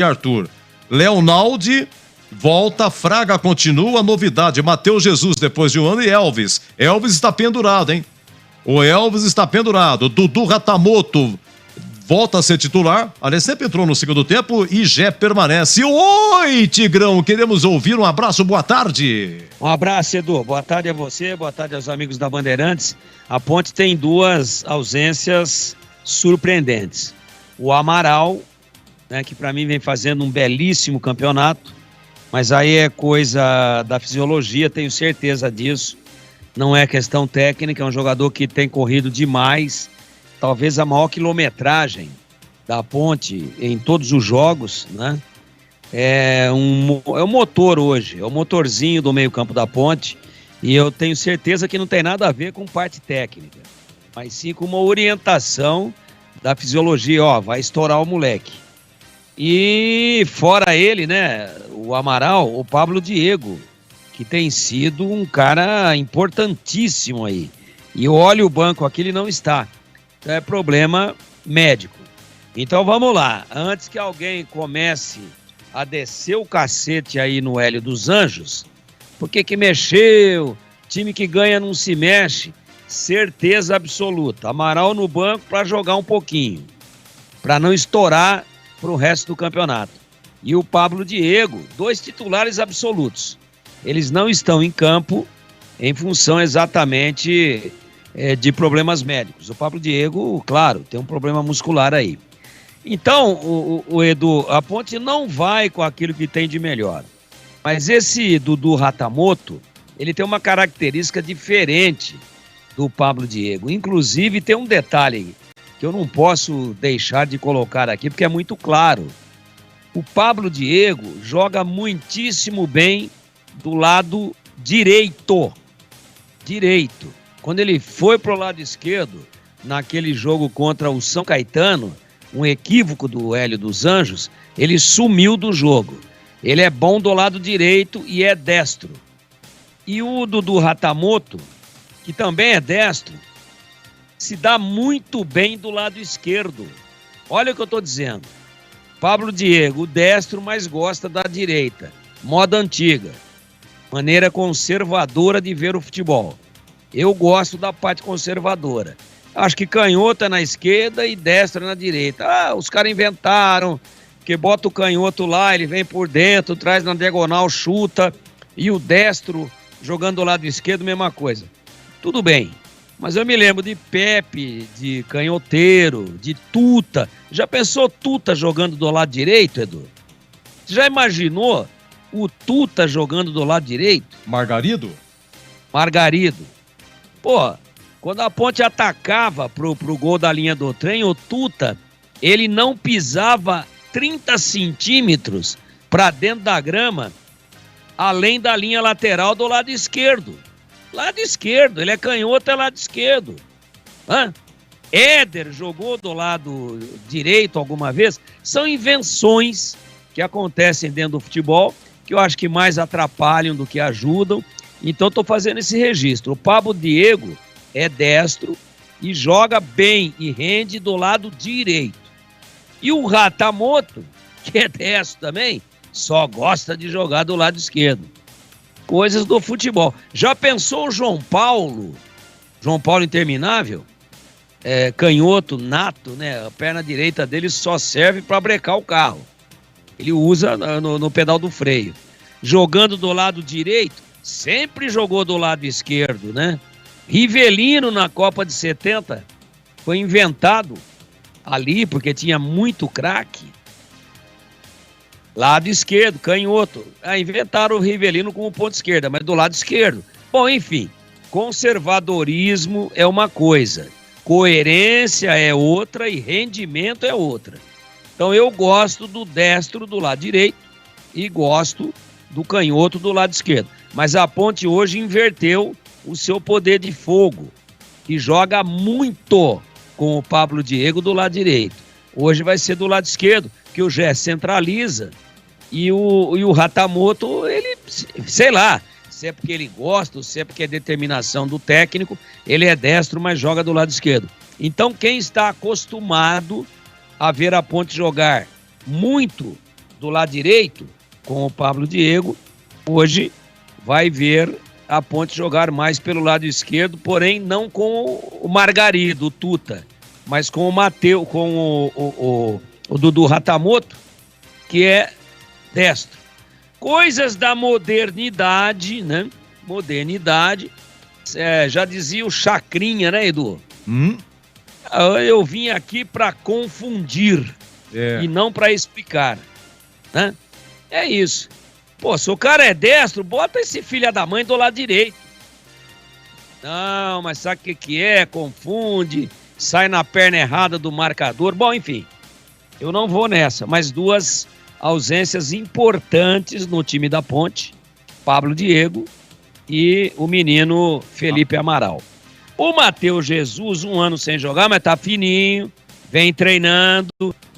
e Arthur. Leonaldi volta, Fraga continua, novidade, Matheus Jesus depois de um ano e Elvis. Elvis está pendurado, hein? O Elvis está pendurado. Dudu Ratamoto volta a ser titular. Aliás, sempre entrou no segundo tempo e Jé permanece. Oi, Tigrão, queremos ouvir. Um abraço, boa tarde. Um abraço, Edu. Boa tarde a você, boa tarde aos amigos da Bandeirantes. A Ponte tem duas ausências surpreendentes. O Amaral, né, que para mim vem fazendo um belíssimo campeonato, mas aí é coisa da fisiologia, tenho certeza disso. Não é questão técnica, é um jogador que tem corrido demais. Talvez a maior quilometragem da Ponte em todos os jogos, né? É o motor hoje, é o motorzinho do meio-campo da Ponte, e eu tenho certeza que não tem nada a ver com parte técnica, mas sim com uma orientação da fisiologia, ó, vai estourar o moleque. E fora ele, né, o Amaral, o Pablo Diego, que tem sido um cara importantíssimo aí. E olha o banco aqui, ele não está. Então é problema médico. Então vamos lá, antes que alguém comece a descer o cacete aí no Hélio dos Anjos, por que mexeu? Time que ganha não se mexe. Certeza absoluta. Amaral no banco para jogar um pouquinho, para não estourar para o resto do campeonato. E o Pablo Diego, 2 titulares absolutos. Eles não estão em campo em função exatamente de problemas médicos. O Pablo Diego, claro, tem um problema muscular aí. Então, o Edu, a Ponte não vai com aquilo que tem de melhor. Mas esse Dudu Ratamoto, ele tem uma característica diferente do Pablo Diego. Inclusive, tem um detalhe que eu não posso deixar de colocar aqui, porque é muito claro. O Pablo Diego joga muitíssimo bem do lado direito. Quando ele foi pro lado esquerdo, naquele jogo contra o São Caetano, um equívoco do Hélio dos Anjos, ele sumiu do jogo. Ele é bom do lado direito e é destro. E o Dudu Ratamoto, que também é destro, se dá muito bem do lado esquerdo. Olha o que eu estou dizendo. Pablo Diego, destro, mas gosta da direita. Moda antiga. Maneira conservadora de ver o futebol. Eu gosto da parte conservadora. Acho que canhoto é na esquerda e destro é na direita. Ah, os caras inventaram que bota o canhoto lá, ele vem por dentro, traz na diagonal, chuta, e o destro jogando do lado esquerdo, mesma coisa. Tudo bem, mas eu me lembro de Pepe, de canhoteiro, de Tuta. Já pensou Tuta jogando do lado direito, Edu? Você já imaginou o Tuta jogando do lado direito? Margarido? Pô, quando a Ponte atacava pro gol da linha do trem, o Tuta, ele não pisava 30 centímetros para dentro da grama, além da linha lateral do lado esquerdo. Lado esquerdo, ele é canhoto, é lado esquerdo. Éder jogou do lado direito alguma vez. São invenções que acontecem dentro do futebol, que eu acho que mais atrapalham do que ajudam. Então estou fazendo esse registro. O Pablo Diego é destro e joga bem e rende do lado direito. E o Ratamoto, que é destro também, só gosta de jogar do lado esquerdo. Coisas do futebol. Já pensou o João Paulo? João Paulo interminável? Canhoto, nato, né? A perna direita dele só serve para brecar o carro. Ele usa no pedal do freio. Jogando do lado direito, sempre jogou do lado esquerdo, né? Rivelino na Copa de 70 foi inventado ali porque tinha muito craque. Lado esquerdo, canhoto. Inventaram o Rivelino como ponta esquerda, mas do lado esquerdo. Bom, enfim, conservadorismo é uma coisa, coerência é outra e rendimento é outra. Então eu gosto do destro do lado direito e gosto do canhoto do lado esquerdo. Mas a Ponte hoje inverteu o seu poder de fogo e joga muito com o Pablo Diego do lado direito. Hoje vai ser do lado esquerdo, que o Gé centraliza e o Ratamoto, ele, sei lá, se é porque ele gosta, ou se é porque é determinação do técnico, ele é destro, mas joga do lado esquerdo. Então quem está acostumado a ver a Ponte jogar muito do lado direito, com o Pablo Diego, hoje vai ver a Ponte jogar mais pelo lado esquerdo, porém não com o Margarido, o Tuta, mas com o Matheus, com o Dudu Ratamoto, que é destro. Coisas da modernidade, né? Modernidade. Já dizia o Chacrinha, né, Edu? Eu vim aqui para confundir e não para explicar, né? É isso. Pô, se o cara é destro, bota esse filho da mãe do lado direito. Não, mas sabe o que é? Confunde, sai na perna errada do marcador. Bom, enfim, eu não vou nessa, mas duas ausências importantes no time da Ponte, Pablo Diego e o menino Felipe Amaral. O Matheus Jesus, 1 ano sem jogar, mas tá fininho, vem treinando,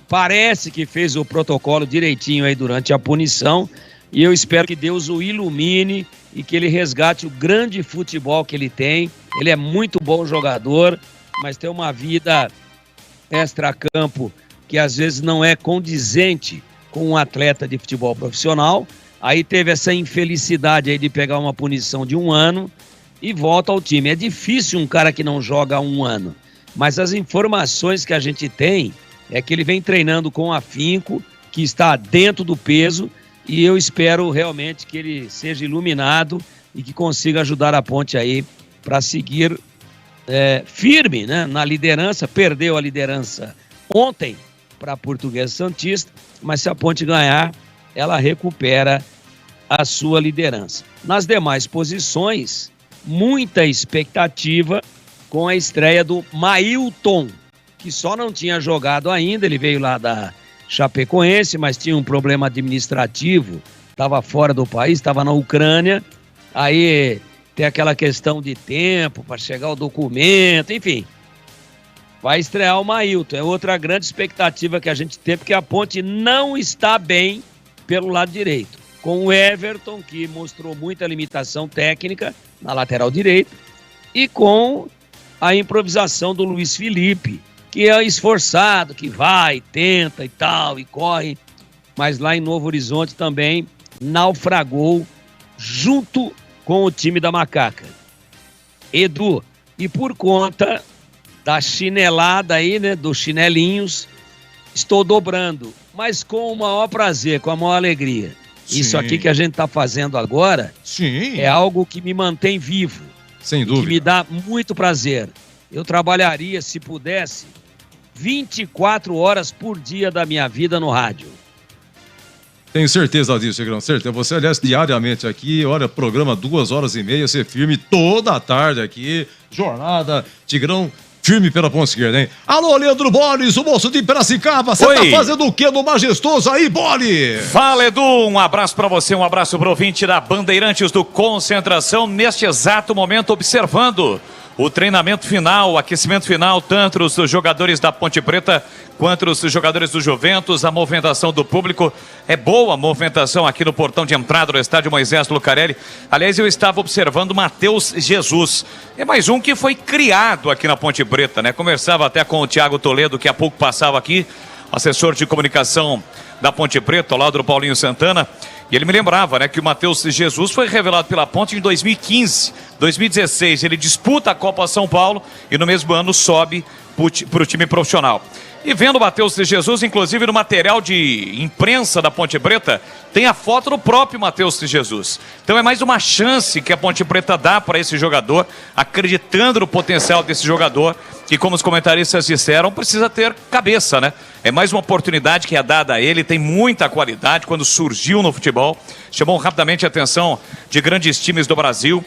parece que fez o protocolo direitinho aí durante a punição, e eu espero que Deus o ilumine e que ele resgate o grande futebol que ele tem. Ele é muito bom jogador, mas tem uma vida extracampo que às vezes não é condizente com um atleta de futebol profissional. Aí teve essa infelicidade aí de pegar uma punição de 1 ano e volta ao time. É difícil um cara que não joga há 1 ano, mas as informações que a gente tem é que ele vem treinando com afinco, que está dentro do peso, e eu espero realmente que ele seja iluminado e que consiga ajudar a Ponte aí para seguir firme, né, na liderança. Perdeu a liderança ontem para a Portuguesa Santista, mas se a Ponte ganhar, ela recupera a sua liderança. Nas demais posições, muita expectativa com a estreia do Mailton, que só não tinha jogado ainda. Ele veio lá da Chapecoense, mas tinha um problema administrativo, estava fora do país, estava na Ucrânia, aí tem aquela questão de tempo para chegar o documento, enfim. Vai estrear o Mailton, é outra grande expectativa que a gente tem, porque a Ponte não está bem pelo lado direito, com o Everton, que mostrou muita limitação técnica na lateral direita, e com a improvisação do Luiz Felipe, que é esforçado, que vai, tenta e tal, e corre, mas lá em Novo Horizonte também naufragou junto com o time da Macaca. Edu, e por conta da chinelada aí, né, dos chinelinhos, estou dobrando, mas com o maior prazer, com a maior alegria. Sim. Isso aqui que a gente está fazendo agora é algo que me mantém vivo. Sem dúvida. Que me dá muito prazer. Eu trabalharia, se pudesse, 24 horas por dia da minha vida no rádio. Tenho certeza disso, Tigrão, certeza. Você, aliás, diariamente aqui, olha, programa 2h30, você firme toda a tarde aqui, jornada, Tigrão, firme pela ponta esquerda, hein? Alô, Leandro Boles, o moço de Piracicaba, você tá fazendo o quê no Majestoso aí, Boles? Fala, Edu, um abraço pra você, um abraço pro ouvinte da Bandeirantes do Concentração, neste exato momento observando o treinamento final, o aquecimento final, tanto os jogadores da Ponte Preta quanto os jogadores do Juventus, a movimentação do público. É boa a movimentação aqui no portão de entrada do estádio Moisés Lucarelli. Aliás, eu estava observando o Matheus Jesus. É mais um que foi criado aqui na Ponte Preta, né? Conversava até com o Thiago Toledo, que há pouco passava aqui, assessor de comunicação da Ponte Preta, ao lado do Paulinho Santana. E ele me lembrava, né, que o Matheus Jesus foi revelado pela Ponte em 2015. 2016 ele disputa a Copa São Paulo e no mesmo ano sobe para o time profissional. E vendo o Matheus Jesus, inclusive no material de imprensa da Ponte Preta, tem a foto do próprio Matheus Jesus. Então é mais uma chance que a Ponte Preta dá para esse jogador, acreditando no potencial desse jogador, que, como os comentaristas disseram, precisa ter cabeça, né? É mais uma oportunidade que é dada a ele, tem muita qualidade. Quando surgiu no futebol, chamou rapidamente a atenção de grandes times do Brasil.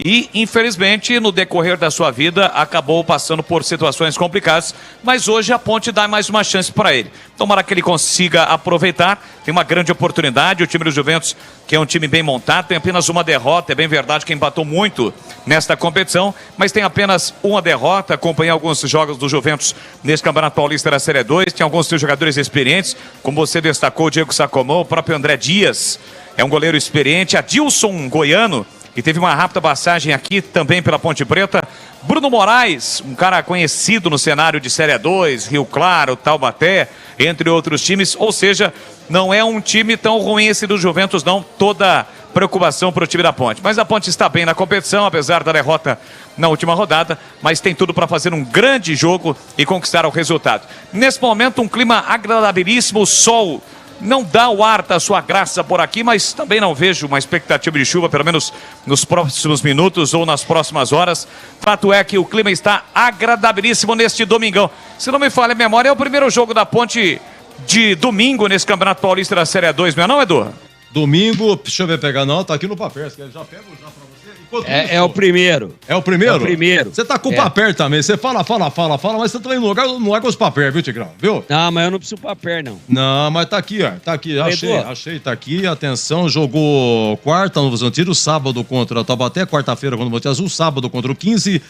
E, infelizmente, no decorrer da sua vida, acabou passando por situações complicadas, mas hoje a Ponte dá mais uma chance para ele. Tomara que ele consiga aproveitar, tem uma grande oportunidade. O time do Juventus, que é um time bem montado, tem apenas uma derrota, é bem verdade que empatou muito nesta competição, mas tem apenas uma derrota. Acompanhei alguns jogos do Juventus nesse Campeonato Paulista da Série 2, tem alguns jogadores experientes, como você destacou, o Diego Sacomão, o próprio André Dias, é um goleiro experiente, Adilson Goiano, que teve uma rápida passagem aqui também pela Ponte Preta. Bruno Moraes, um cara conhecido no cenário de Série 2, Rio Claro, Taubaté, entre outros times. Ou seja, não é um time tão ruim esse do Juventus, não. Toda preocupação para o time da Ponte. Mas a Ponte está bem na competição, apesar da derrota na última rodada, mas tem tudo para fazer um grande jogo e conquistar o resultado. Nesse momento, um clima agradabilíssimo, o sol não dá o ar da sua graça por aqui, mas também não vejo uma expectativa de chuva, pelo menos nos próximos minutos ou nas próximas horas. Fato é que o clima está agradabilíssimo neste domingão. Se não me falha a memória, é o primeiro jogo da Ponte de domingo nesse Campeonato Paulista da Série 2, não é, Edu? Domingo, deixa eu ver pegar, não, tá aqui no papel. Já pego já pra você. É o primeiro. É o primeiro? É o primeiro. Você tá com o papel também. Você fala, mas você também não é com os papéis, viu, Tigrão? Viu? Não, mas eu não preciso papel, não. Não, mas tá aqui, ó. Tá aqui. Achei, tá aqui. Atenção, jogou quarta no Vazantiro, sábado contra o Taubaté, quarta-feira contra o Monte Azul, sábado contra o 15,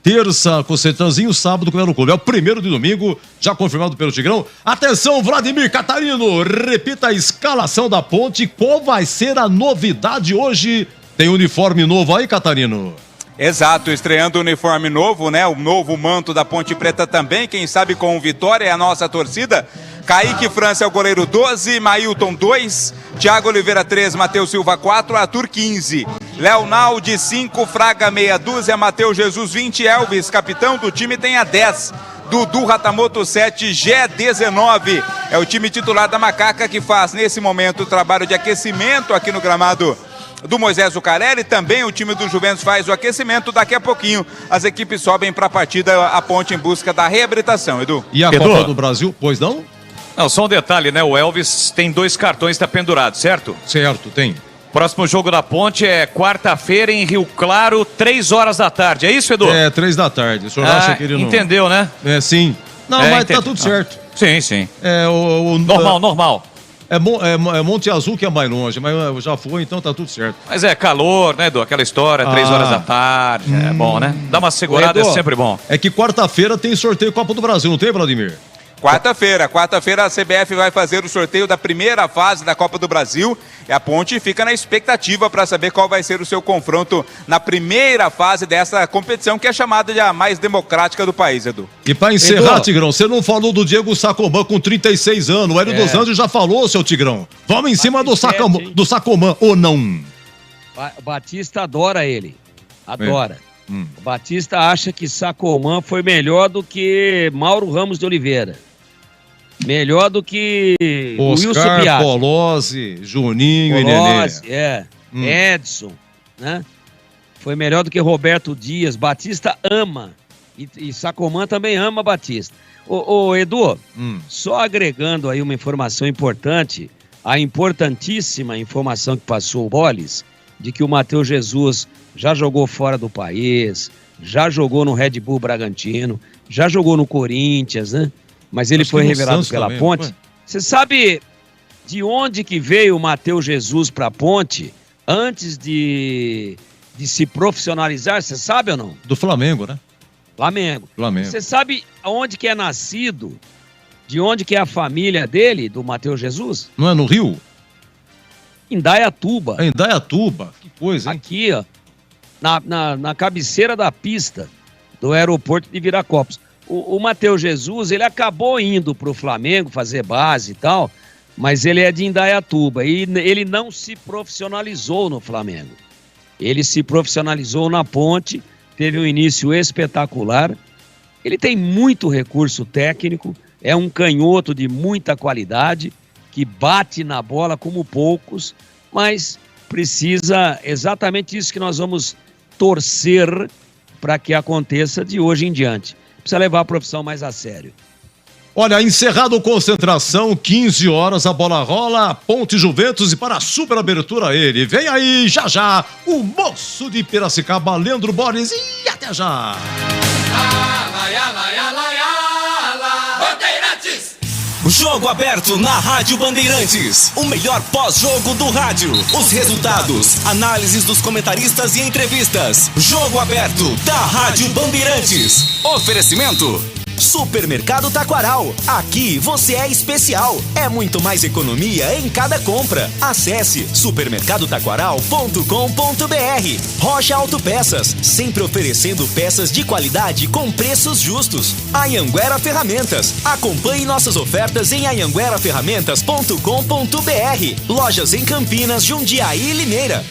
terça com o Sertãozinho, sábado com o Aero Clube. É o primeiro de domingo, já confirmado pelo Tigrão. Atenção, Vladimir Catarino, repita a escalação da Ponte. Qual vai ser a novidade hoje? Tem uniforme novo aí, Catarino? Exato, estreando o uniforme novo, né? O novo manto da Ponte Preta também, quem sabe com vitória é a nossa torcida. Kaique França é o goleiro 12, Mailton 2, Thiago Oliveira 3, Matheus Silva 4, Arthur 15, Leonaldi 5, Fraga meia dúzia, Matheus Jesus 20, Elvis, capitão do time, tem a 10. Dudu Ratamoto 7, Gé 19. É o time titular da Macaca que faz nesse momento o trabalho de aquecimento aqui no gramado do Moisés Zucarelli. Também o time do Juventus faz o aquecimento. Daqui a pouquinho as equipes sobem para a partida, a Ponte em busca da reabilitação, Edu. E a Copa do Brasil, pois não? Não, só um detalhe, né? O Elvis tem 2 cartões, está pendurado, certo? Certo, tem. Próximo jogo da Ponte é quarta-feira em Rio Claro, 3 horas da tarde. É isso, Edu? É, 3 da tarde. O senhor acha que ele não... Entendeu, né? É, sim. Não, mas tá tudo certo. Sim, sim. É, normal. É Monte Azul que é mais longe, mas já foi, então tá tudo certo. Mas é calor, né, Edu? Aquela história, 3 horas da tarde, é bom, né? Dá uma segurada, é sempre bom. É que quarta-feira tem sorteio Copa do Brasil, não tem, Vladimir? Quarta-feira a CBF vai fazer o sorteio da primeira fase da Copa do Brasil e a Ponte fica na expectativa para saber qual vai ser o seu confronto na primeira fase dessa competição que é chamada de a mais democrática do país, Edu. E para encerrar, Edu, Tigrão, você não falou do Diego Sacomã com 36 anos, o Hélio dos Anjos já falou, seu Tigrão. Vamos em cima do Sacomã, ou não? Batista adora ele, adora. O Batista acha que Sacomã foi melhor do que Mauro Ramos de Oliveira. Melhor do que Oscar, Wilson Polozzi, Juninho e Nenê. Edson, né? Foi melhor do que Roberto Dias. Batista ama. E Sacomã também ama Batista. Ô Edu, só agregando aí uma informação importante, a importantíssima informação que passou o Boles, de que o Matheus Jesus já jogou fora do país, já jogou no Red Bull Bragantino, já jogou no Corinthians, né? Mas ele foi revelado pela também, Ponte. Você sabe de onde que veio o Matheus Jesus para a Ponte antes de se profissionalizar? Você sabe ou não? Do Flamengo, né? Flamengo. Você sabe aonde que é nascido? De onde que é a família dele, do Matheus Jesus? Não é no Rio? Indaiatuba. É Indaiatuba, que coisa, hein? Aqui, ó, na cabeceira da pista do aeroporto de Viracopos. O Matheus Jesus, ele acabou indo pro Flamengo fazer base e tal, mas ele é de Indaiatuba e ele não se profissionalizou no Flamengo. Ele se profissionalizou na Ponte, teve um início espetacular. Ele tem muito recurso técnico, é um canhoto de muita qualidade, que bate na bola como poucos, mas precisa exatamente isso que nós vamos torcer para que aconteça de hoje em diante. Precisa levar a profissão mais a sério. Olha, encerrado Concentração, 15 horas, a bola rola, Ponte Juventus e para a super abertura ele. Vem aí, já, o moço de Piracicaba, Leandro Borges, e até já! Jogo aberto na Rádio Bandeirantes. O melhor pós-jogo do rádio. Os resultados, análises dos comentaristas e entrevistas. Jogo aberto da Rádio Bandeirantes. Oferecimento Supermercado Taquaral. Aqui você é especial. É muito mais economia em cada compra. Acesse supermercadotaquaral.com.br. Rocha Autopeças, sempre oferecendo peças de qualidade com preços justos. Anhanguera Ferramentas. Acompanhe nossas ofertas em anhangueraferramentas.com.br. Lojas em Campinas, Jundiaí e Limeira.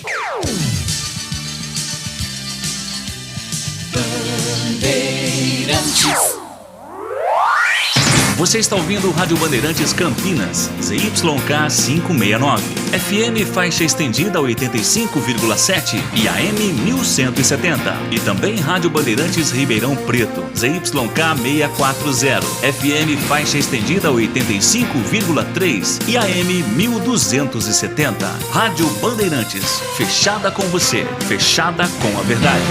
Você está ouvindo o Rádio Bandeirantes Campinas, ZYK 569, FM faixa estendida 85,7 e AM 1170. E também Rádio Bandeirantes Ribeirão Preto, ZYK 640, FM faixa estendida 85,3 e AM 1270. Rádio Bandeirantes, fechada com você, fechada com a verdade.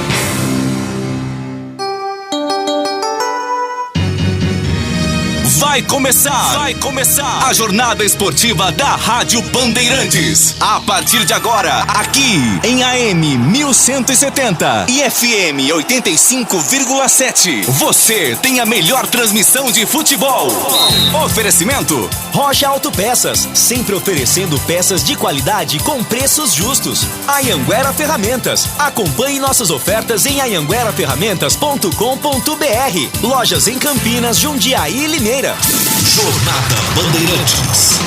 Vai começar a jornada esportiva da Rádio Bandeirantes. A partir de agora, aqui em AM 1170 e FM 85,7. Você tem a melhor transmissão de futebol. Oferecimento Rocha Autopeças, sempre oferecendo peças de qualidade com preços justos. Anhanguera Ferramentas. Acompanhe nossas ofertas em anhangueraferramentas.com.br. Lojas em Campinas, Jundiaí e Limeira. Jornada Bandeirantes.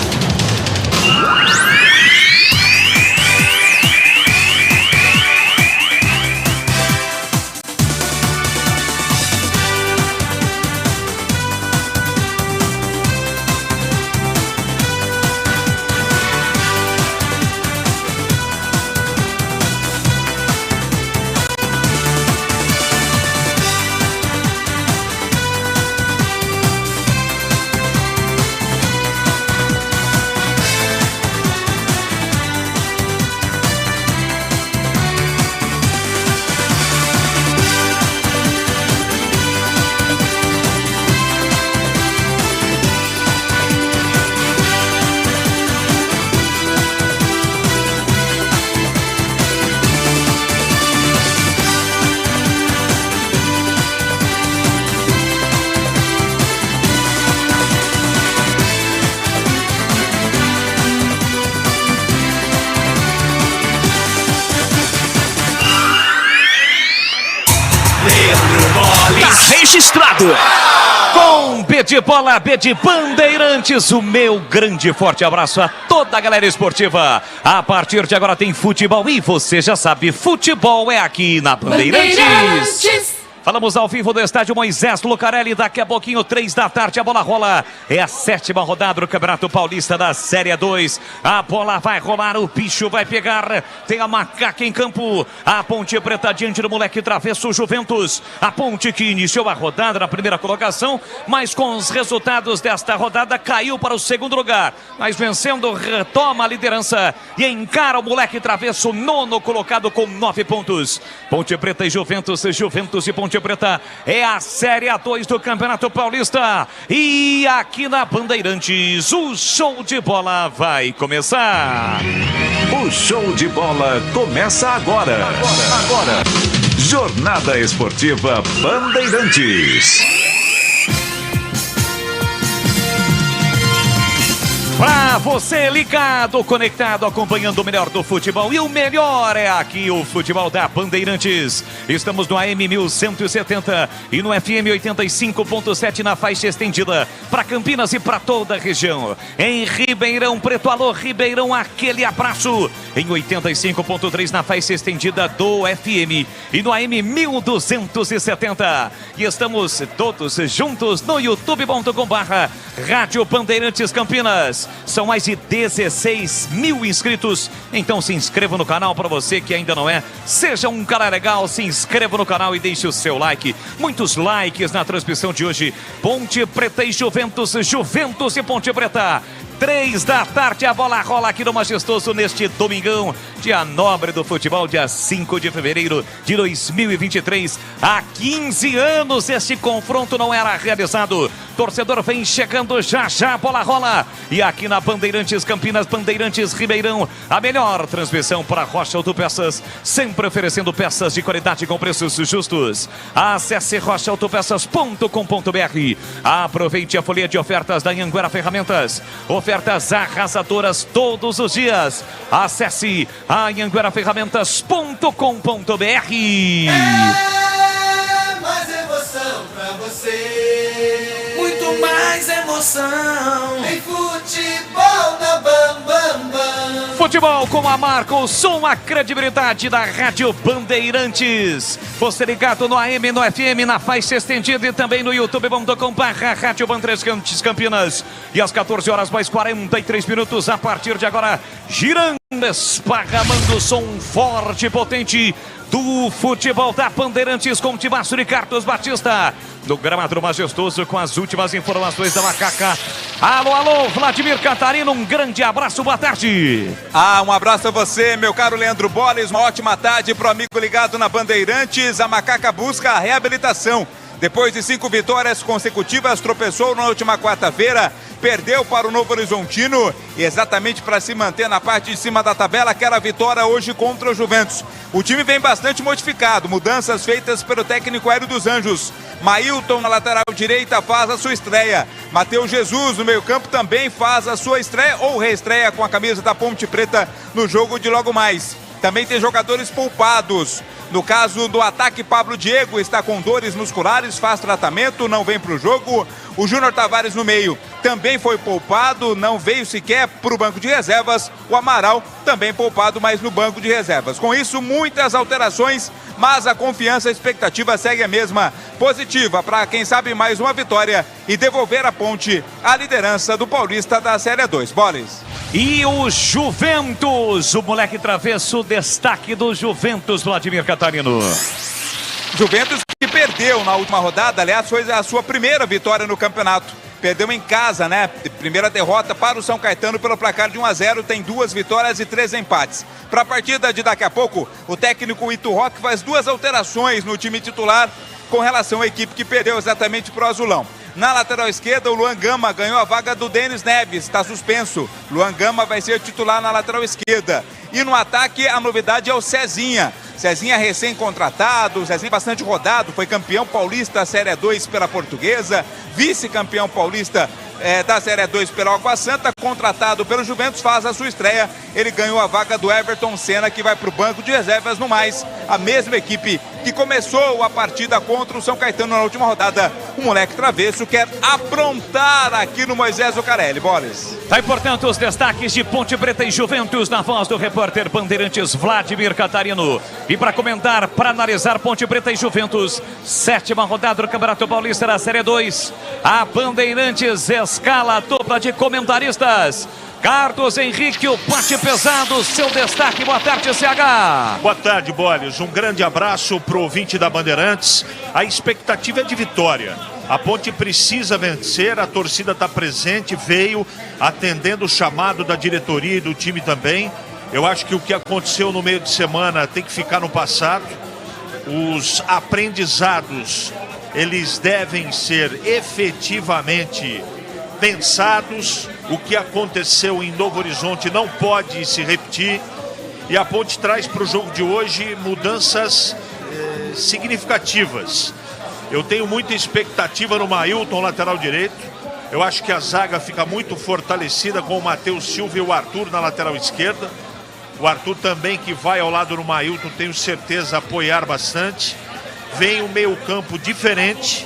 Registrado com B de Bola, B de Bandeirantes. O meu grande e forte abraço a toda a galera esportiva. A partir de agora tem futebol e você já sabe, futebol é aqui na Bandeirantes. Falamos ao vivo do estádio Moisés Lucarelli. Daqui a pouquinho, 3 da tarde, a bola rola. É a 7ª rodada do Campeonato Paulista da Série 2. A bola vai rolar, o bicho vai pegar. Tem a Macaca em campo. A Ponte Preta diante do moleque travesso Juventus. A Ponte que iniciou a rodada na primeira colocação, mas com os resultados desta rodada caiu para o segundo lugar. Mas vencendo, retoma a liderança e encara o moleque travesso, 9º colocado com 9 pontos. Ponte Preta e Juventus, Juventus e Ponte Preta é a Série 2 do Campeonato Paulista. E aqui na Bandeirantes, o show de bola vai começar. O show de bola começa agora. Jornada Esportiva Bandeirantes. Pra você ligado, conectado, acompanhando o melhor do futebol. E o melhor é aqui, o futebol da Bandeirantes. Estamos no AM 1170 e no FM 85.7 na faixa estendida para Campinas e para toda a região. Em Ribeirão Preto, alô Ribeirão, aquele abraço. Em 85.3 na faixa estendida do FM e no AM 1270. E estamos todos juntos no youtube.com/Rádio Bandeirantes Campinas. São mais de 16 mil inscritos. Então se inscreva no canal, para você que ainda não é. Seja um cara legal, se inscreva no canal e deixe o seu like. Muitos likes na transmissão de hoje. Ponte Preta e Juventus, Juventus e Ponte Preta. 3 da tarde, a bola rola aqui no Majestoso neste domingão, dia nobre do futebol, dia 5 de fevereiro de 2023. Há 15 anos esse confronto não era realizado. Torcedor vem chegando já, a bola rola. E aqui na Bandeirantes Campinas, Bandeirantes Ribeirão, a melhor transmissão para Rocha Autopeças, sempre oferecendo peças de qualidade com preços justos. Acesse rochaautopeças.com.br. Aproveite a folha de ofertas da Anhanguera Ferramentas. Ofertas arrasadoras todos os dias. Acesse anhangueraferramentas.com.br. Mais emoção pra você. Muito mais emoção. Em futebol na Bam Bam Bam. Futebol com a marca, o som, a credibilidade da Rádio Bandeirantes. Você ligado no AM, no FM, na faixa estendida e também no youtube.com/Rádio Bandeirantes Campinas. E às 14 horas mais 43 minutos, a partir de agora, girando, esparramando o som forte e potente do futebol da Bandeirantes com Timaço de Carlos Batista. No gramado Majestoso com as últimas informações da Macaca. Alô, Vladimir Catarino, um grande abraço, boa tarde. Um abraço a você, meu caro Leandro Boles, uma ótima tarde pro amigo ligado na Bandeirantes. A Macaca busca a reabilitação. Depois de 5 vitórias consecutivas, tropeçou na última quarta-feira, perdeu para o Novo Horizontino e exatamente para se manter na parte de cima da tabela, quer a vitória hoje contra o Juventus. O time vem bastante modificado, mudanças feitas pelo técnico Hélio dos Anjos. Mailton na lateral direita faz a sua estreia. Matheus Jesus no meio-campo também faz a sua estreia ou reestreia com a camisa da Ponte Preta no jogo de logo mais. Também tem jogadores poupados. No caso do ataque, Pablo Diego está com dores musculares, faz tratamento, não vem para o jogo. O Júnior Tavares no meio também foi poupado, não veio sequer para o banco de reservas. O Amaral também poupado, mas no banco de reservas. Com isso, muitas alterações, mas a confiança, a expectativa segue a mesma, positiva para quem sabe mais uma vitória e devolver a Ponte à liderança do Paulista da Série 2. Boles. E o Juventus, o moleque travesso, destaque do Juventus, Vladimir Catarino. Juventus que perdeu na última rodada, aliás, foi a sua primeira vitória no campeonato. Perdeu em casa, né? Primeira derrota para o São Caetano pelo placar de 1-0, tem 2 vitórias e 3 empates. Para a partida de daqui a pouco, o técnico Ito Roque faz 2 alterações no time titular com relação à equipe que perdeu exatamente para o Azulão. Na lateral esquerda, o Luan Gama ganhou a vaga do Denis Neves, está suspenso. Luan Gama vai ser titular na lateral esquerda. E no ataque, a novidade é o Cezinha. Cezinha recém-contratado, Cezinha bastante rodado, foi campeão paulista Série 2 pela Portuguesa, vice-campeão paulista da Série 2 pela Água Santa, contratado pelo Juventus, faz a sua estreia. Ele ganhou a vaga do Everton Senna, que vai para o banco de reservas. No mais, a mesma equipe que começou a partida contra o São Caetano na última rodada. O moleque travesso quer aprontar aqui no Moisés Zucarelli. Boles. Tá aí, portanto, os destaques de Ponte Preta e Juventus na voz do repórter Bandeirantes Vladimir Catarino. E para comentar, para analisar Ponte Preta e Juventus, 7ª rodada do Campeonato Paulista da Série 2. A Bandeirantes escala a dupla de comentaristas. Carlos Henrique, o bate pesado, seu destaque. Boa tarde, CH. Boa tarde, Boles. Um grande abraço para o ouvinte da Bandeirantes. A expectativa é de vitória. A Ponte precisa vencer, a torcida está presente, veio atendendo o chamado da diretoria e do time também. Eu acho que o que aconteceu no meio de semana tem que ficar no passado. Os aprendizados, eles devem ser efetivamente pensados. O que aconteceu em Novo Horizonte não pode se repetir. E a Ponte traz para o jogo de hoje mudanças significativas. Eu tenho muita expectativa no Mailton, lateral direito. Eu acho que a zaga fica muito fortalecida com o Matheus Silva e o Arthur na lateral esquerda. O Arthur também, que vai ao lado do Mailton, tenho certeza apoiar bastante. Vem um meio-campo diferente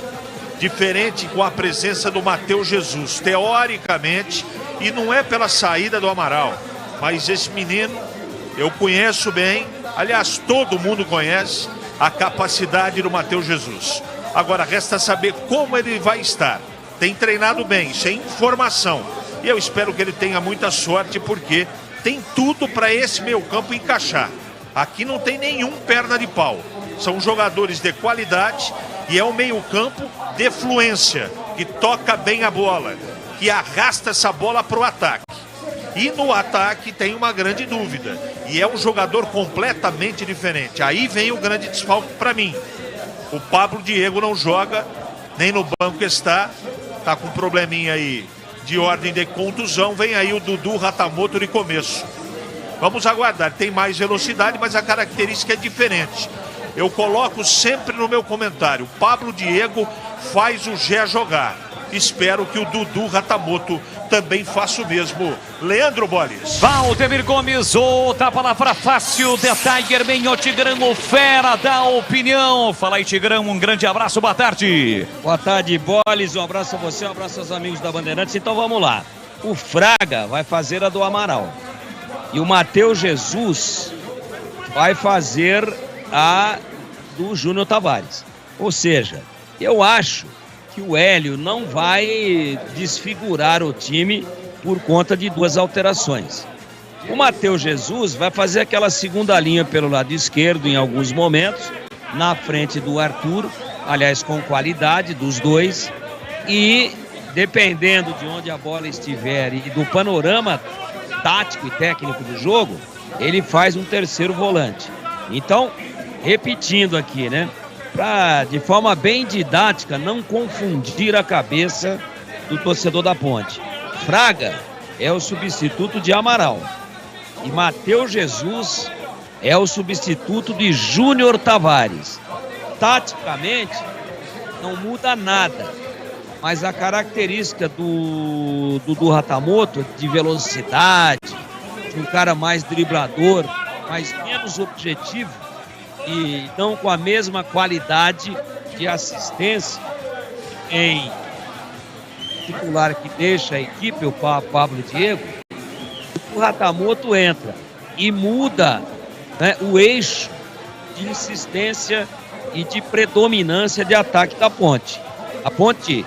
com a presença do Matheus Jesus. Teoricamente, e não é pela saída do Amaral, mas esse menino eu conheço bem, aliás, todo mundo conhece a capacidade do Matheus Jesus. Agora resta saber como ele vai estar. Tem treinado bem, isso é informação. E eu espero que ele tenha muita sorte, porque tem tudo para esse meio-campo encaixar. Aqui não tem nenhum perna de pau. São jogadores de qualidade e é um meio-campo de fluência, que toca bem a bola. que arrasta essa bola para o ataque. E no ataque tem uma grande dúvida. E é um jogador completamente diferente. Aí vem o grande desfalque para mim. O Pablo Diego não joga, nem no banco está com um probleminha aí de ordem de contusão. Vem aí o Dudu Ratamoto de começo. Vamos aguardar, tem mais velocidade, mas a característica é diferente. Eu coloco sempre no meu comentário, o Pablo Diego faz o Gé jogar. Espero que o Dudu Ratamoto também faça o mesmo. Leandro Boles. Valdemir Gomes, outra palavra fácil, The Tiger Man, o Tigrão, o fera da opinião. Fala aí, Tigrão, um grande abraço, boa tarde. Boa tarde, Boles, um abraço a você, um abraço aos amigos da Bandeirantes. Então vamos lá, o Fraga vai fazer a do Amaral e o Matheus Jesus vai fazer a do Júnior Tavares. Ou seja, eu acho que o Hélio não vai desfigurar o time por conta de duas alterações. O Matheus Jesus vai fazer aquela segunda linha pelo lado esquerdo em alguns momentos, na frente do Arthur, aliás com qualidade dos dois, e dependendo de onde a bola estiver e do panorama tático e técnico do jogo, ele faz um terceiro volante. Então, repetindo aqui, né? Para, de forma bem didática, não confundir a cabeça do torcedor da Ponte. Fraga é o substituto de Amaral e Matheus Jesus é o substituto de Júnior Tavares. Taticamente, não muda nada, mas a característica do Ratamoto de velocidade, de um cara mais driblador, mas menos objetivo, e não com a mesma qualidade de assistência em titular que deixa a equipe, o Pablo Diego, o Ratamoto entra e muda, né, o eixo de insistência e de predominância de ataque da Ponte. A Ponte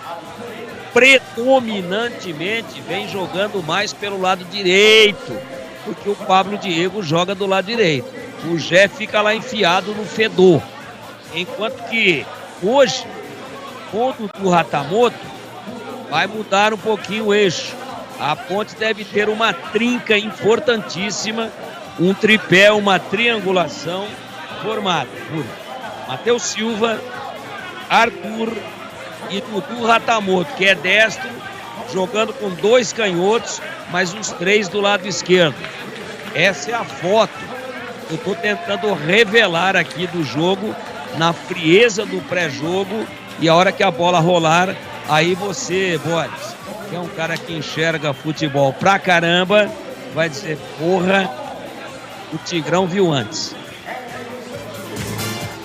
predominantemente vem jogando mais pelo lado direito, porque o Pablo Diego joga do lado direito. O Gé fica lá enfiado no fedor. Enquanto que hoje, com o Ratamoto, vai mudar um pouquinho o eixo. A Ponte deve ter uma trinca importantíssima, um tripé, uma triangulação formada por Matheus Silva, Arthur e Dudu Ratamoto, que é destro, jogando com dois canhotos, mas os três do lado esquerdo. Essa é a foto. Eu estou tentando revelar aqui do jogo, na frieza do pré-jogo, e a hora que a bola rolar, aí você, Boris, que é um cara que enxerga futebol pra caramba, vai dizer, porra, o Tigrão viu antes.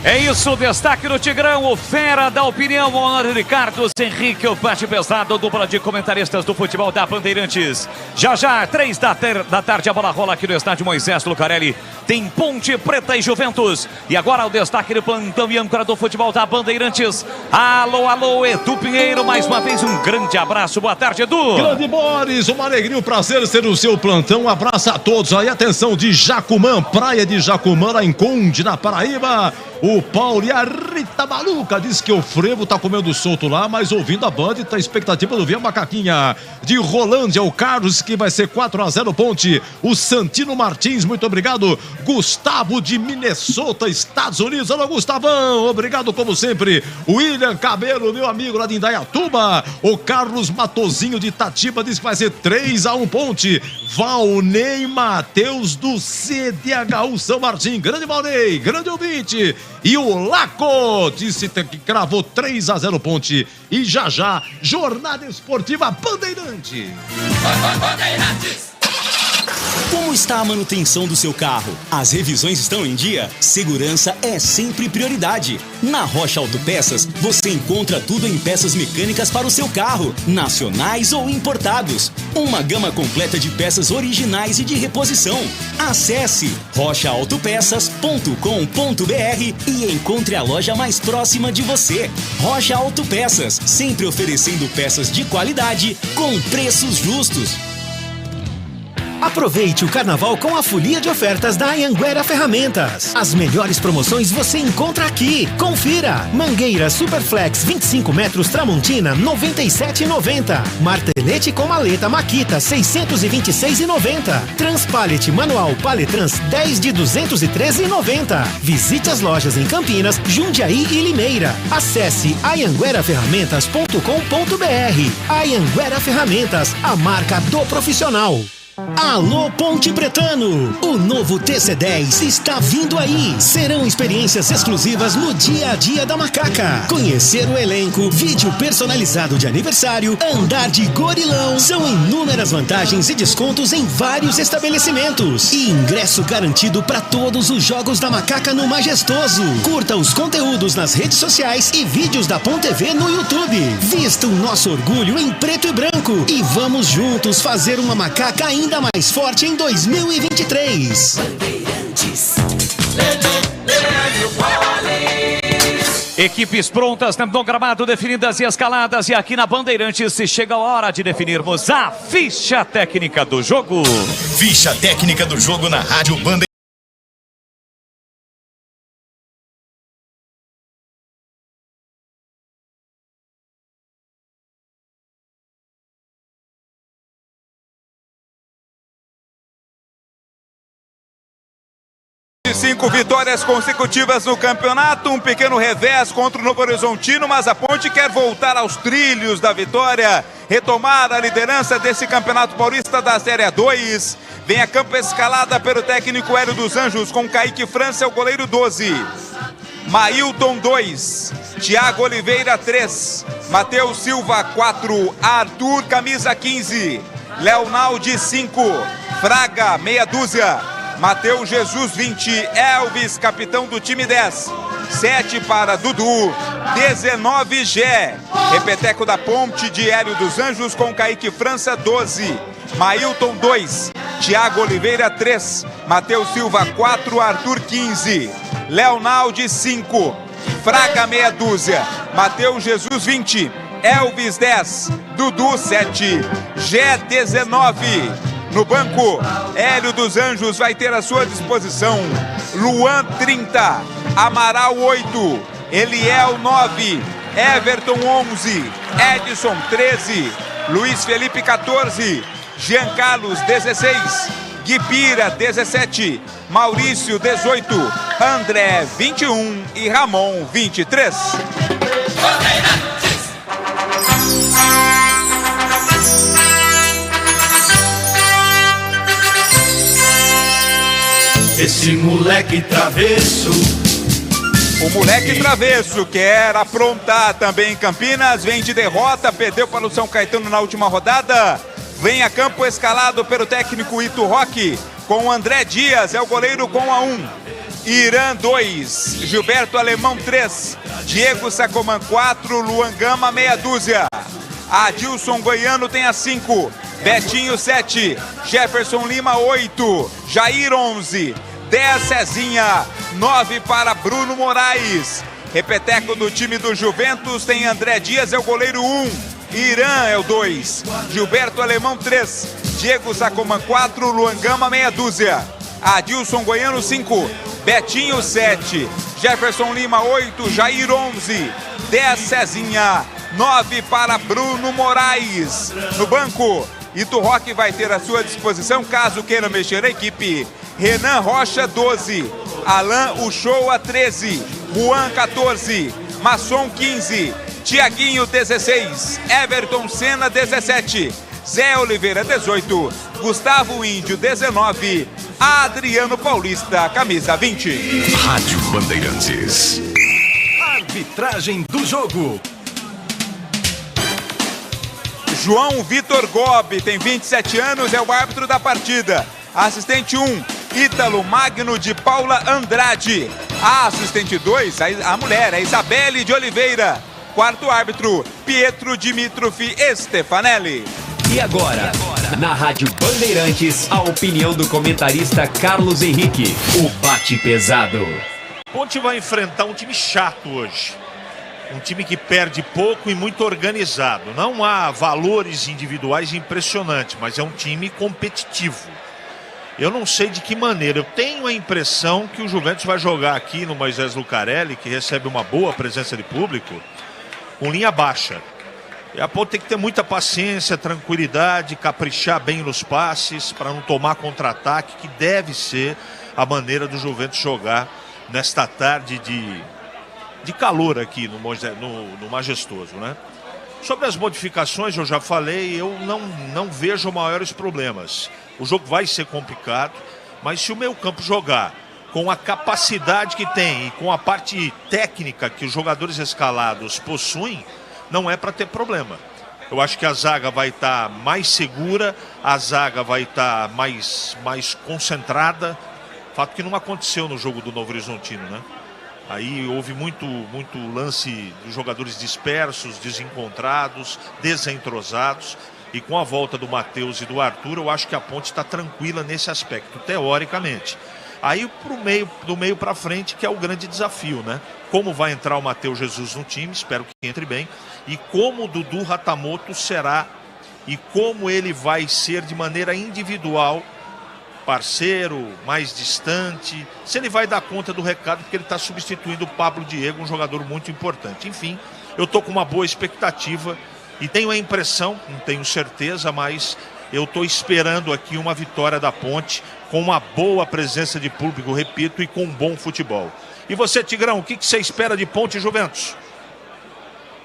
É isso, o destaque do Tigrão, o fera da opinião, o Honório Ricardo Henrique, o bate pesado, dupla de comentaristas do futebol da Bandeirantes. Já, 3 da tarde, a bola rola aqui no estádio Moisés Lucarelli. Tem Ponte Preta e Juventus. E agora o destaque do plantão e âncora do futebol da Bandeirantes. Alô, Edu Pinheiro, mais uma vez um grande abraço, boa tarde, Edu. Grande Boris, uma alegria, um prazer ser o seu plantão, um abraço a todos aí, atenção de Jacumã, praia de Jacumã, lá em Conde, na Paraíba. O Paulo e a Rita Maluca diz que o frevo tá comendo solto lá, mas ouvindo a Band, tá a expectativa do Via Macaquinha. De Rolândia, o Carlos, que vai ser 4-0 Ponte. O Santino Martins, muito obrigado. Gustavo de Minnesota, Estados Unidos. Alô, Gustavão, obrigado como sempre. William Cabelo, meu amigo lá de Indaiatuba. O Carlos Matozinho de Itatiba diz que vai ser 3-1 Ponte. Valnei Matheus do CDHU São Martim. Grande Valnei, grande ouvinte. E o Laco disse que cravou 3-0 Ponte. E já, Jornada Esportiva Bandeirante. Bandeirantes. Como está a manutenção do seu carro? As revisões estão em dia? Segurança é sempre prioridade. Na Rocha Autopeças, você encontra tudo em peças mecânicas para o seu carro, nacionais ou importados. Uma gama completa de peças originais e de reposição. Acesse rochaautopeças.com.br e encontre a loja mais próxima de você. Rocha Autopeças, sempre oferecendo peças de qualidade com preços justos. Aproveite o carnaval com a folia de ofertas da Anhanguera Ferramentas. As melhores promoções você encontra aqui. Confira. Mangueira Superflex 25 metros Tramontina, R$ 97,90. Martelete com maleta Makita, R$ 626,90. Transpallet manual Paletrans 10 de R$ 213,90. Visite as lojas em Campinas, Jundiaí e Limeira. Acesse anhangueraferramentas.com.br. Anhanguera Ferramentas, a marca do profissional. Alô Ponte Pretano, o novo TC10 está vindo aí. Serão experiências exclusivas no dia a dia da Macaca. Conhecer o elenco, vídeo personalizado de aniversário, andar de gorilão. São inúmeras vantagens e descontos em vários estabelecimentos. E ingresso garantido para todos os jogos da Macaca no Majestoso. Curta os conteúdos nas redes sociais e vídeos da Pon TV no YouTube. Vista o nosso orgulho em preto e branco. E vamos juntos fazer uma Macaca ainda mais forte em 2023. Equipes prontas no gramado, definidas e escaladas. E aqui na Bandeirantes chega a hora de definirmos a ficha técnica do jogo. Ficha técnica do jogo na Rádio Bandeirantes. Cinco vitórias consecutivas no campeonato, um pequeno revés contra o Novo Horizontino, mas a Ponte quer voltar aos trilhos da vitória, retomar a liderança desse Campeonato Paulista da Série 2. Vem a campo escalada pelo técnico Hélio dos Anjos, com Kaique França, o goleiro 12. Mailton 2, Thiago Oliveira 3, Matheus Silva 4, Arthur camisa 15, Leonaldi 5, Fraga meia dúzia, Matheus Jesus 20, Elvis capitão do time 10, 7 para Dudu, 19 Gé, repeteco da Ponte de Hélio dos Anjos com Kaique França 12, Mailton 2, Thiago Oliveira 3, Matheus Silva 4, Arthur 15, Leonaldi 5, Fraga meia dúzia, Matheus Jesus 20, Elvis 10, Dudu 7, Gé 19. No banco, Hélio dos Anjos vai ter à sua disposição Luan 30, Amaral 8, Eliel 9, Everton 11, Edson 13, Luiz Felipe 14, Jean Carlos 16, Guipira 17, Maurício 18, André 21 e Ramon 23. Esse moleque travesso. O moleque travesso quer aprontar também em Campinas, vem de derrota, perdeu para o São Caetano na última rodada. Vem a campo escalado pelo técnico Ito Roque, com André Dias, é o goleiro com a 1. Irã 2, Gilberto Alemão 3, Diego Sacoman 4, Luan Gama meia dúzia. Adilson Goiano tem a 5, Betinho 7, Jefferson Lima 8, Jair 11, 10 Cezinha, 9 para Bruno Moraes. Repeteco do time do Juventus tem André Dias, é o goleiro 1, Irã é o 2, Gilberto Alemão 3, Diego Sacoman 4, Luan Gama meia dúzia. Adilson Goiano 5, Betinho 7, Jefferson Lima 8, Jair 11, 10 Cezinha, 9 para Bruno Moraes. No banco, Ito Roque vai ter à sua disposição, caso queira mexer a equipe, Renan Rocha 12, Alain Uchoa 13, Juan 14, Masson 15, Tiaguinho 16, Everton Senna 17, Zé Oliveira 18, Gustavo Índio 19, Adriano Paulista camisa 20. Rádio Bandeirantes. Arbitragem do jogo. João Vitor Gobi tem 27 anos, é o árbitro da partida. Assistente 1, Ítalo Magno de Paula Andrade. A assistente 2, a mulher, a Isabelle de Oliveira. Quarto árbitro, Pietro Dimitrov Stefanelli. E agora, na Rádio Bandeirantes, a opinião do comentarista Carlos Henrique, o bate pesado. Ponte vai enfrentar um time chato hoje. Um time que perde pouco e muito organizado. Não há valores individuais impressionantes, mas é um time competitivo. Eu não sei de que maneira. Eu tenho a impressão que o Juventus vai jogar aqui no Moisés Lucarelli, que recebe uma boa presença de público, com linha baixa. E a Ponte tem que ter muita paciência, tranquilidade, caprichar bem nos passes, para não tomar contra-ataque, que deve ser a maneira do Juventus jogar nesta tarde de calor aqui no Majestoso, né? Sobre as modificações, eu já falei, eu não vejo maiores problemas. O jogo vai ser complicado, mas se o meio-campo jogar com a capacidade que tem e com a parte técnica que os jogadores escalados possuem, não é para ter problema. Eu acho que a zaga vai estar mais segura, a zaga vai estar mais concentrada. Fato que não aconteceu no jogo do Novo Horizontino, né? Aí houve muito lance dos jogadores dispersos, desencontrados, desentrosados. E com a volta do Matheus e do Arthur, eu acho que a Ponte está tranquila nesse aspecto, teoricamente. Aí do meio para frente, que é o grande desafio, né? Como vai entrar o Matheus Jesus no time, espero que entre bem. E como o Dudu Ratamoto será e como ele vai ser de maneira individual, parceiro, mais distante, se ele vai dar conta do recado, porque ele está substituindo o Pablo Diego, um jogador muito importante. Enfim, eu estou com uma boa expectativa e tenho a impressão, não tenho certeza, mas eu estou esperando aqui uma vitória da Ponte com uma boa presença de público, repito, e com um bom futebol. E você, Tigrão, o que você espera de Ponte e Juventus?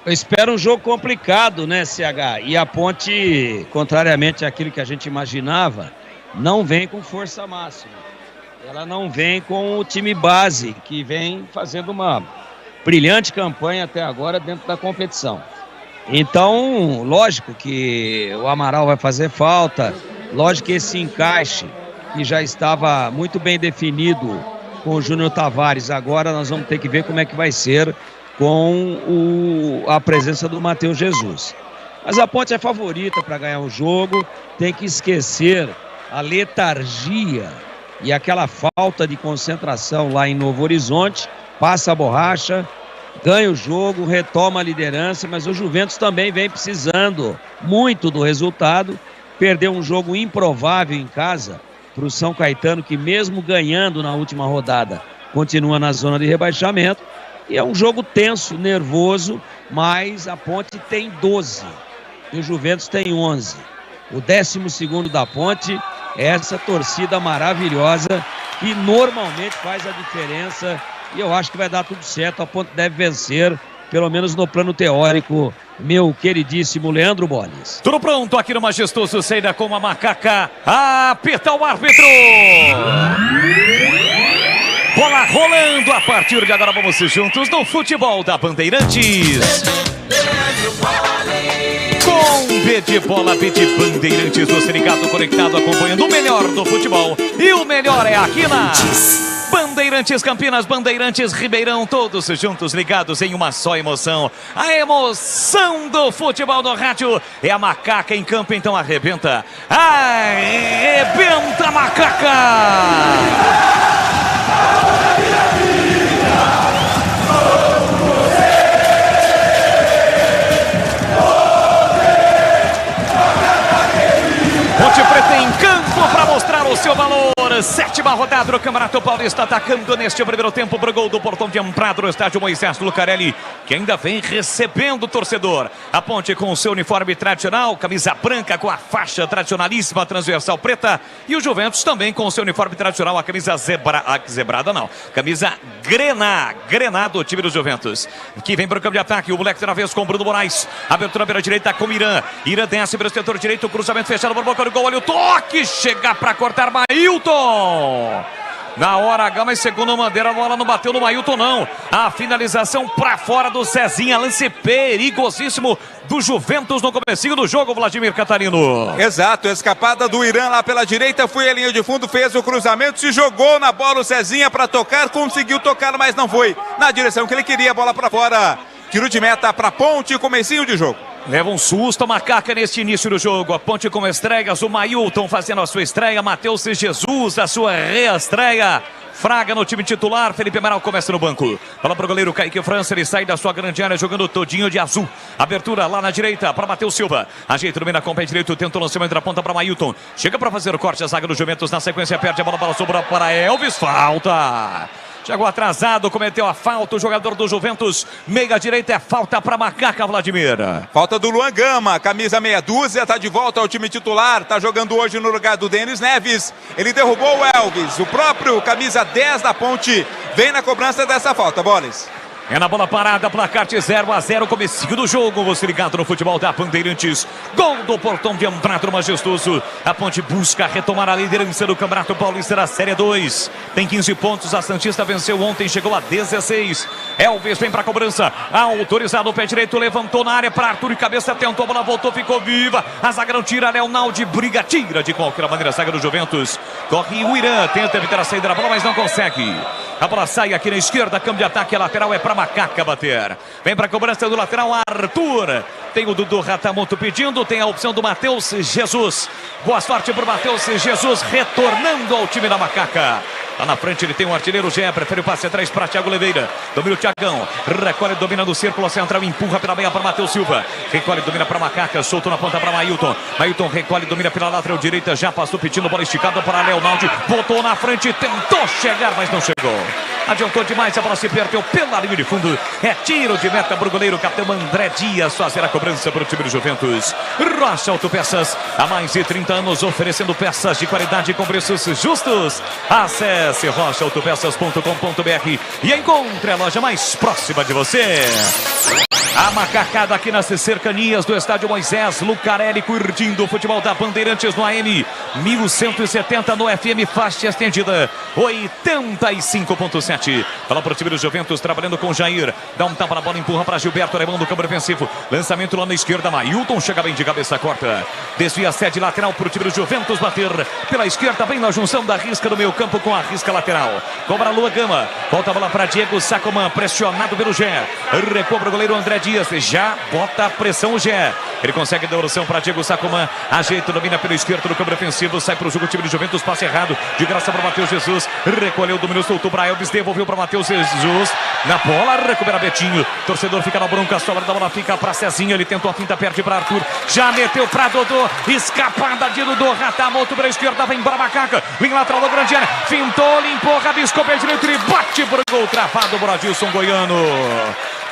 Eu espero um jogo complicado, né, CH? E a Ponte, contrariamente àquilo que a gente imaginava, não vem com força máxima. Ela não vem com o time base, que vem fazendo uma brilhante campanha até agora dentro da competição. Então, lógico que o Amaral vai fazer falta, lógico que esse encaixe, que já estava muito bem definido com o Júnior Tavares, agora nós vamos ter que ver como é que vai ser com a presença do Matheus Jesus. Mas a Ponte é favorita para ganhar o jogo, tem que esquecer a letargia e aquela falta de concentração lá em Novo Horizonte, passa a borracha, ganha o jogo, retoma a liderança, mas o Juventus também vem precisando muito do resultado, perdeu um jogo improvável em casa para o São Caetano, que mesmo ganhando na última rodada, continua na zona de rebaixamento, e é um jogo tenso, nervoso, mas a Ponte tem 12 e o Juventus tem 11. O 12º da Ponte é essa torcida maravilhosa que normalmente faz a diferença e eu acho que vai dar tudo certo. A Ponte deve vencer, pelo menos no plano teórico, meu queridíssimo Leandro Bones. Tudo pronto aqui no Majestoso, saída com a macaca, apita o árbitro. Bola rolando a partir de agora, vamos juntos no futebol da Bandeirantes. Com B de bola, B de Bandeirantes, você ligado, conectado, acompanhando o melhor do futebol. E o melhor é aqui na Bandeirantes Campinas, Bandeirantes Ribeirão, todos juntos ligados em uma só emoção. A emoção do futebol no rádio é a macaca em campo, então arrebenta. Arrebenta a macaca! Ponte Preta em campo para mostrar o seu valor. 7ª rodada do Campeonato Paulista, atacando neste primeiro tempo pro gol do portão de entrada no estádio Moisés Lucarelli, que ainda vem recebendo o torcedor. A Ponte com o seu uniforme tradicional, camisa branca com a faixa tradicionalíssima transversal preta, e o Juventus também com o seu uniforme tradicional, a camisa zebrada não, camisa grená do time do Juventus, que vem para o campo de ataque. O moleque na vez com o Bruno Moraes, abertura pela direita com o Irã desce pelo setor direito, cruzamento fechado por boca do gol, olha o toque, chega para cortar Mailton. Na hora H, mas segundo a bandeira, a bola não bateu no Mailton não. A finalização para fora do Cezinha, lance perigosíssimo do Juventus no comecinho do jogo, Vladimir Catarino. Exato, escapada do Irã lá pela direita, foi a linha de fundo, fez o cruzamento, se jogou na bola o Cezinha para tocar, conseguiu tocar, mas não foi na direção que ele queria, bola para fora. Tiro de meta para Ponte, comecinho de jogo. Leva um susto a macaca neste início do jogo. A Ponte com estreias, o Mailton fazendo a sua estreia, Matheus Jesus a sua reestreia. Fraga no time titular, Felipe Amaral começa no banco. Fala pro goleiro Kaique França, ele sai da sua grande área jogando todinho de azul. Abertura lá na direita para Matheus Silva. Ajeita, domina com o pé direito, tenta o lançamento da ponta para Mailton. Chega para fazer o corte, a zaga do Juventus na sequência, perde a bola, sobra para Elvis, falta. Chegou atrasado, cometeu a falta o jogador do Juventus. Meia direita é falta para Macaca, Vladimir. Falta do Luan Gama, camisa meia dúzia, tá de volta ao time titular. Tá jogando hoje no lugar do Denis Neves. Ele derrubou o Elvis. O próprio camisa 10 da Ponte vem na cobrança dessa falta, Boles. É na bola parada, placar de 0-0, comecinho do jogo. Você ligado no futebol da Bandeirantes. Gol do portão de entrada majestoso. A Ponte busca retomar a liderança do Campeonato Paulista da Série 2. Tem 15 pontos, a Santista venceu ontem, chegou a 16. Elvis vem para a cobrança. Autorizado o pé direito, levantou na área para Arthur e cabeça, tentou, a bola voltou, ficou viva. A zaga não tira, Leonaldi briga, tira de qualquer maneira a zaga do Juventus. Corre o Irã, tenta evitar a saída da bola, mas não consegue. A bola sai aqui na esquerda, câmbio de ataque, a lateral é para Macaca bater. Vem para a cobrança do lateral, Arthur. Tem o Dudu Ratamoto pedindo, tem a opção do Matheus Jesus. Boa sorte para o Matheus Jesus, retornando ao time da Macaca. Lá na frente ele tem o artilheiro Gé, prefere o passe atrás para Thiago Oliveira. Domina o Thiagão, recolhe, domina no círculo central, empurra pela meia para Matheus Silva. Recolhe, domina para Macaca, solto na ponta para Mailton. Mailton recolhe, domina pela lateral direita, já passou pedindo bola esticada para Leonaldi. Botou na frente, tentou chegar, mas não chegou. Adiantou demais, a bola se perdeu pela linha de fundo. É tiro de meta para o goleiro, capitão André Dias, fazer a cobrança para o time do Juventus. Rocha Autopeças, há mais de 30 anos oferecendo peças de qualidade com preços justos. Acesse rochaautopeças.com.br e encontre a loja mais próxima de você. A macacada aqui nas cercanias do estádio Moisés Lucarelli, curtindo o futebol da Bandeirantes no AM 1170, no FM faixa estendida 85.7. Fala para o time do Juventus, trabalhando com o Jair. Dá um tapa na bola, empurra para Gilberto, alemão do campo defensivo. Lançamento lá na esquerda, Mailton chega bem de cabeça, corta. Desvia a sede lateral para o time do Juventus bater pela esquerda, bem na junção da risca do meio campo com a risca lateral. Cobra Lua Gama, volta a bola para Diego Sacomã, pressionado pelo Gé. Recobra o goleiro André Dias, já bota a pressão o Gé. Ele consegue a devolução para Diego Sacomã, ajeita, domina pelo esquerdo no campo defensivo, sai para o jogo, o time do Juventus, passe errado, de graça para Matheus Jesus, recolheu, dominou, soltou para Elvis, devolveu para Matheus Jesus, na bola, recupera Betinho, torcedor fica na bronca, a sobra da bola fica para Cezinha, ele tentou a finta, perde para Arthur, já meteu para Dodô, escapada de Dodô, Ratamoto pela esquerda, vem para Macaca, linha lateral da grande área, fintou, limpou, rabiscou, pé direito, ele bate por gol, travado, Bradilson Goiano.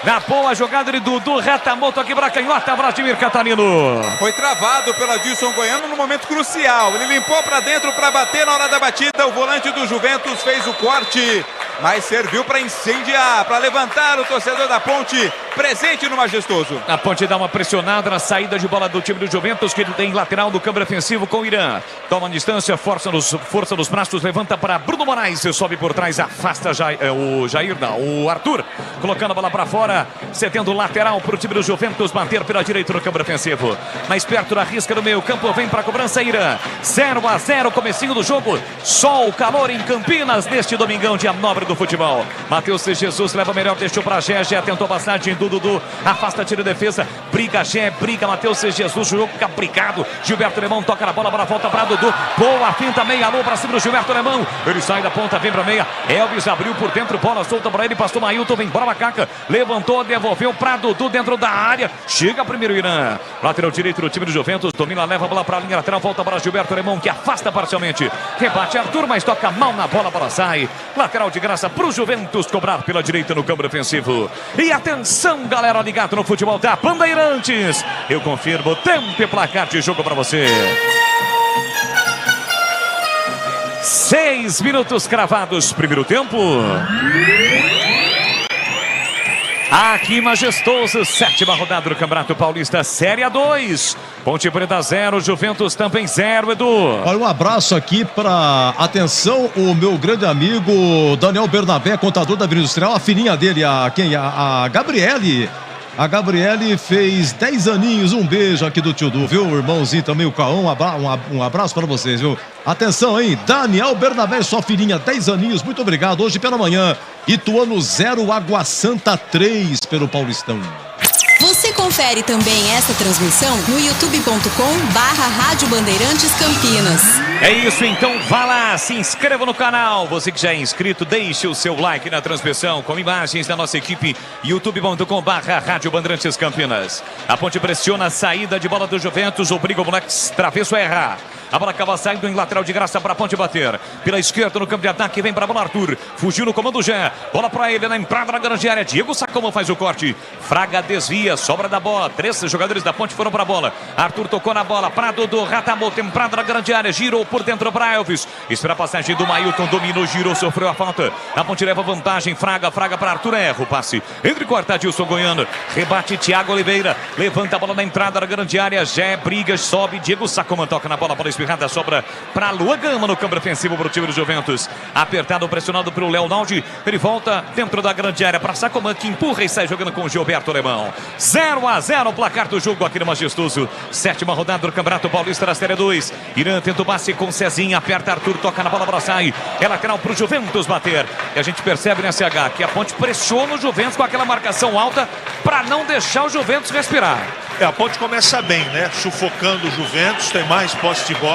Na boa jogada de Dudu Ratamoto aqui para a canhota, Vladimir Catarino. Foi travado pela Adilson Goiano no momento crucial. Ele limpou para dentro para bater na hora da batida. O volante do Juventus fez o corte, mas serviu para incendiar, para levantar o torcedor da Ponte presente no Majestoso. A Ponte dá uma pressionada na saída de bola do time do Juventus, que tem lateral do campo defensivo com o Irã. Toma a distância, força nos braços, levanta para Bruno Moraes, sobe por trás, afasta o Arthur, colocando a bola para fora. Cedendo lateral para o time do Juventus bater pela direita no campo defensivo. Mais perto da risca do meio campo, vem para a cobrança Irã. 0-0, comecinho do jogo. Sol, calor em Campinas neste domingão, dia nobre do futebol. Matheus Jesus leva melhor, deixou para Gé, tentou passagem do Dudu, afasta, tira a defesa, briga Gé, briga Matheus Jesus, o jogo fica brigado. Gilberto Alemão toca na bola, volta para Dudu, boa finta, meia alô para cima do Gilberto Alemão. Ele sai da ponta, vem para meia. Elvis abriu por dentro, bola solta para ele, passou Mailton, vem embora Macaca, levantou, devolveu para Dudu dentro da área. Chega primeiro Irã. Lateral direito do time do Juventus. Domina, leva a bola para a linha lateral. Volta para Gilberto Alemão, que afasta parcialmente. Rebate Arthur, mas toca mal na bola. A bola sai. Lateral de graça para o Juventus cobrar pela direita no campo defensivo. E atenção, galera, ligado no futebol da Bandeirantes. Eu confirmo tempo e placar de jogo para você. 6 minutos cravados. Primeiro tempo. Aqui majestoso, 7ª rodada do Campeonato Paulista, Série A2. Ponte Preta 0, Juventus também 0, Edu. Olha, um abraço aqui para, atenção, o meu grande amigo Daniel Bernabé, contador da Avenida Industrial, a filhinha dele, a Gabriele. A Gabriele fez 10 aninhos, um beijo aqui do tio Du, viu? O irmãozinho também, o Caão, um abraço para vocês, viu? Atenção, hein? Daniel Bernabé, sua filhinha, 10 aninhos, muito obrigado. Hoje pela manhã, Ituano 0, Água Santa 3 pelo Paulistão. Você confere também esta transmissão no youtube.com/Rádio Bandeirantes Campinas. É isso, então vá lá, se inscreva no canal. Você que já é inscrito, deixe o seu like na transmissão com imagens da nossa equipe, youtube.com/Rádio Bandeirantes Campinas. A Ponte pressiona a saída de bola do Juventus, obriga o moleque travesso a errar. A bola acaba saindo em lateral de graça para a Ponte bater. Pela esquerda no campo de ataque, vem para a bola Arthur. Fugiu no comando Jé. Bola para ele na entrada da grande área. Diego Sacomã faz o corte. Fraga desvia, sobra da bola. 3 jogadores da Ponte foram para a bola. Arthur tocou na bola para Dudu. Ratamou, temprada na grande área. Girou por dentro para Elvis. Espera a passagem do Mailton. Dominou, girou, sofreu a falta. A Ponte leva vantagem. Fraga para Arthur. Erra o passe. Entre corta Dilson Goiano. Rebate Thiago Oliveira. Levanta a bola na entrada da grande área. Jé briga, sobe. Diego Sacomã toca na bola para espirrada, sobra para Lua Gama no campo ofensivo para o time do Juventus. Apertado, pressionado pelo Léo Naldi. Ele volta dentro da grande área para Sacomã, que empurra e sai jogando com o Gilberto Alemão. 0-0 o placar do jogo aqui no Majestoso. 7ª rodada do Campeonato Paulista da Série 2. Irã tenta o passe com Cezinha, aperta Arthur, toca na bola para sai. É lateral para o Juventus bater. E a gente percebe nesse SH que a Ponte pressiona o Juventus com aquela marcação alta para não deixar o Juventus respirar. A Ponte começa bem, né? Sufocando o Juventus, tem mais posse de bola.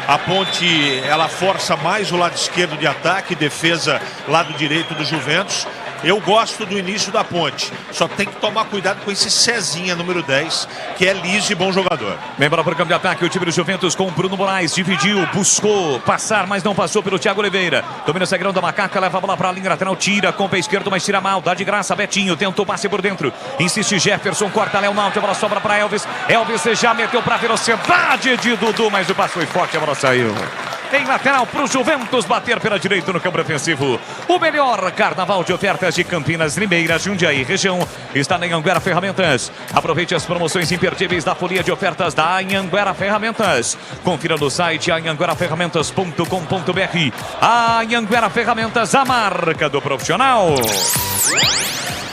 A Ponte, ela força mais o lado esquerdo de ataque, defesa lado direito do Juventus. Eu gosto do início da Ponte, só tem que tomar cuidado com esse Cezinha, número 10, que é liso e bom jogador. Lembra para o campo de ataque, o time do Juventus com o Bruno Moraes, dividiu, buscou passar, mas não passou pelo Thiago Oliveira. Domina o zagueirão da Macaca, leva a bola para a linha lateral, tira com o pé esquerdo, mas tira mal, dá de graça, Betinho, tentou passe por dentro, insiste Jefferson, corta Léo Naldi, a bola sobra para Elvis, Elvis já meteu para a velocidade de Dudu, mas o passe foi forte, a bola saiu. Em lateral para o Juventus bater pela direita no campo ofensivo. O melhor carnaval de ofertas de Campinas, Limeira, Jundiaí, região, está na Anhanguera Ferramentas. Aproveite as promoções imperdíveis da folia de ofertas da Anhanguera Ferramentas. Confira no site anhangueraferramentas.com.br. Anhanguera Ferramentas, a marca do profissional.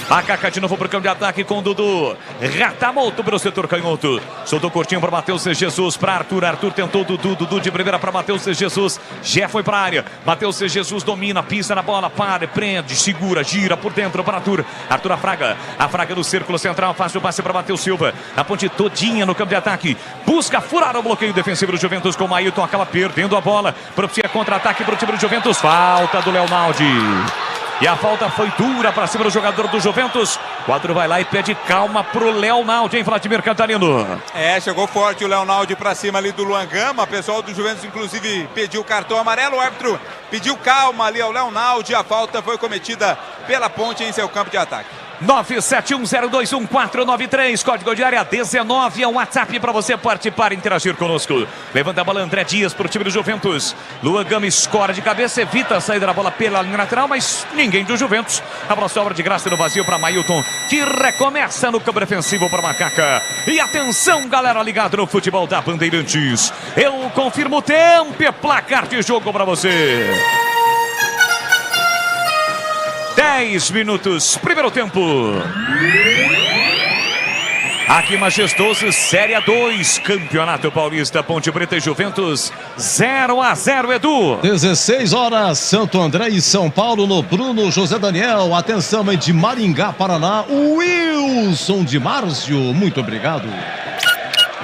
A Kaká de novo para o campo de ataque com o Dudu. Ratamoto pelo setor canhoto. Soltou curtinho para Matheus Jesus, para Arthur. Arthur tentou Dudu de primeira para Matheus Jesus. Jé foi para a área. Matheus Jesus domina, pisa na bola, para, prende, segura, gira por dentro para Arthur. Arthur a Fraga no círculo central, faz o passe para Matheus Silva. A Ponte todinha no campo de ataque. Busca furar o bloqueio defensivo do Juventus com o Mailton. Acaba perdendo a bola. Propicia contra-ataque para o time do Juventus. Falta do Léo Naldi. E a falta foi dura para cima do jogador do Juventus. O quadro vai lá e pede calma pro Léo Naldi, hein, Vladimir Cantarino? Chegou forte o Léo Naldi para cima ali do Luan Gama. O pessoal do Juventus, inclusive, pediu cartão amarelo. O árbitro pediu calma ali ao Léo Naldi. A falta foi cometida pela Ponte em seu campo de ataque. 971021493, código de área 19, é um WhatsApp para você participar e interagir conosco. Levanta a bola André Dias para o time do Juventus. Luan Gama escora de cabeça, evita a saída da bola pela linha lateral, mas ninguém do Juventus. A bola sobra de graça no vazio para Mailton, que recomeça no campo defensivo para Macaca. E atenção, galera ligada no futebol da Bandeirantes. Eu confirmo o tempo e placar de jogo para você. 10 minutos, primeiro tempo. Aqui Majestoso, Série 2, Campeonato Paulista, Ponte Preta e Juventus, 0-0, Edu. 16 horas, Santo André e São Paulo no Bruno José Daniel. Atenção, é de Maringá, Paraná, Wilson de Márcio. Muito obrigado.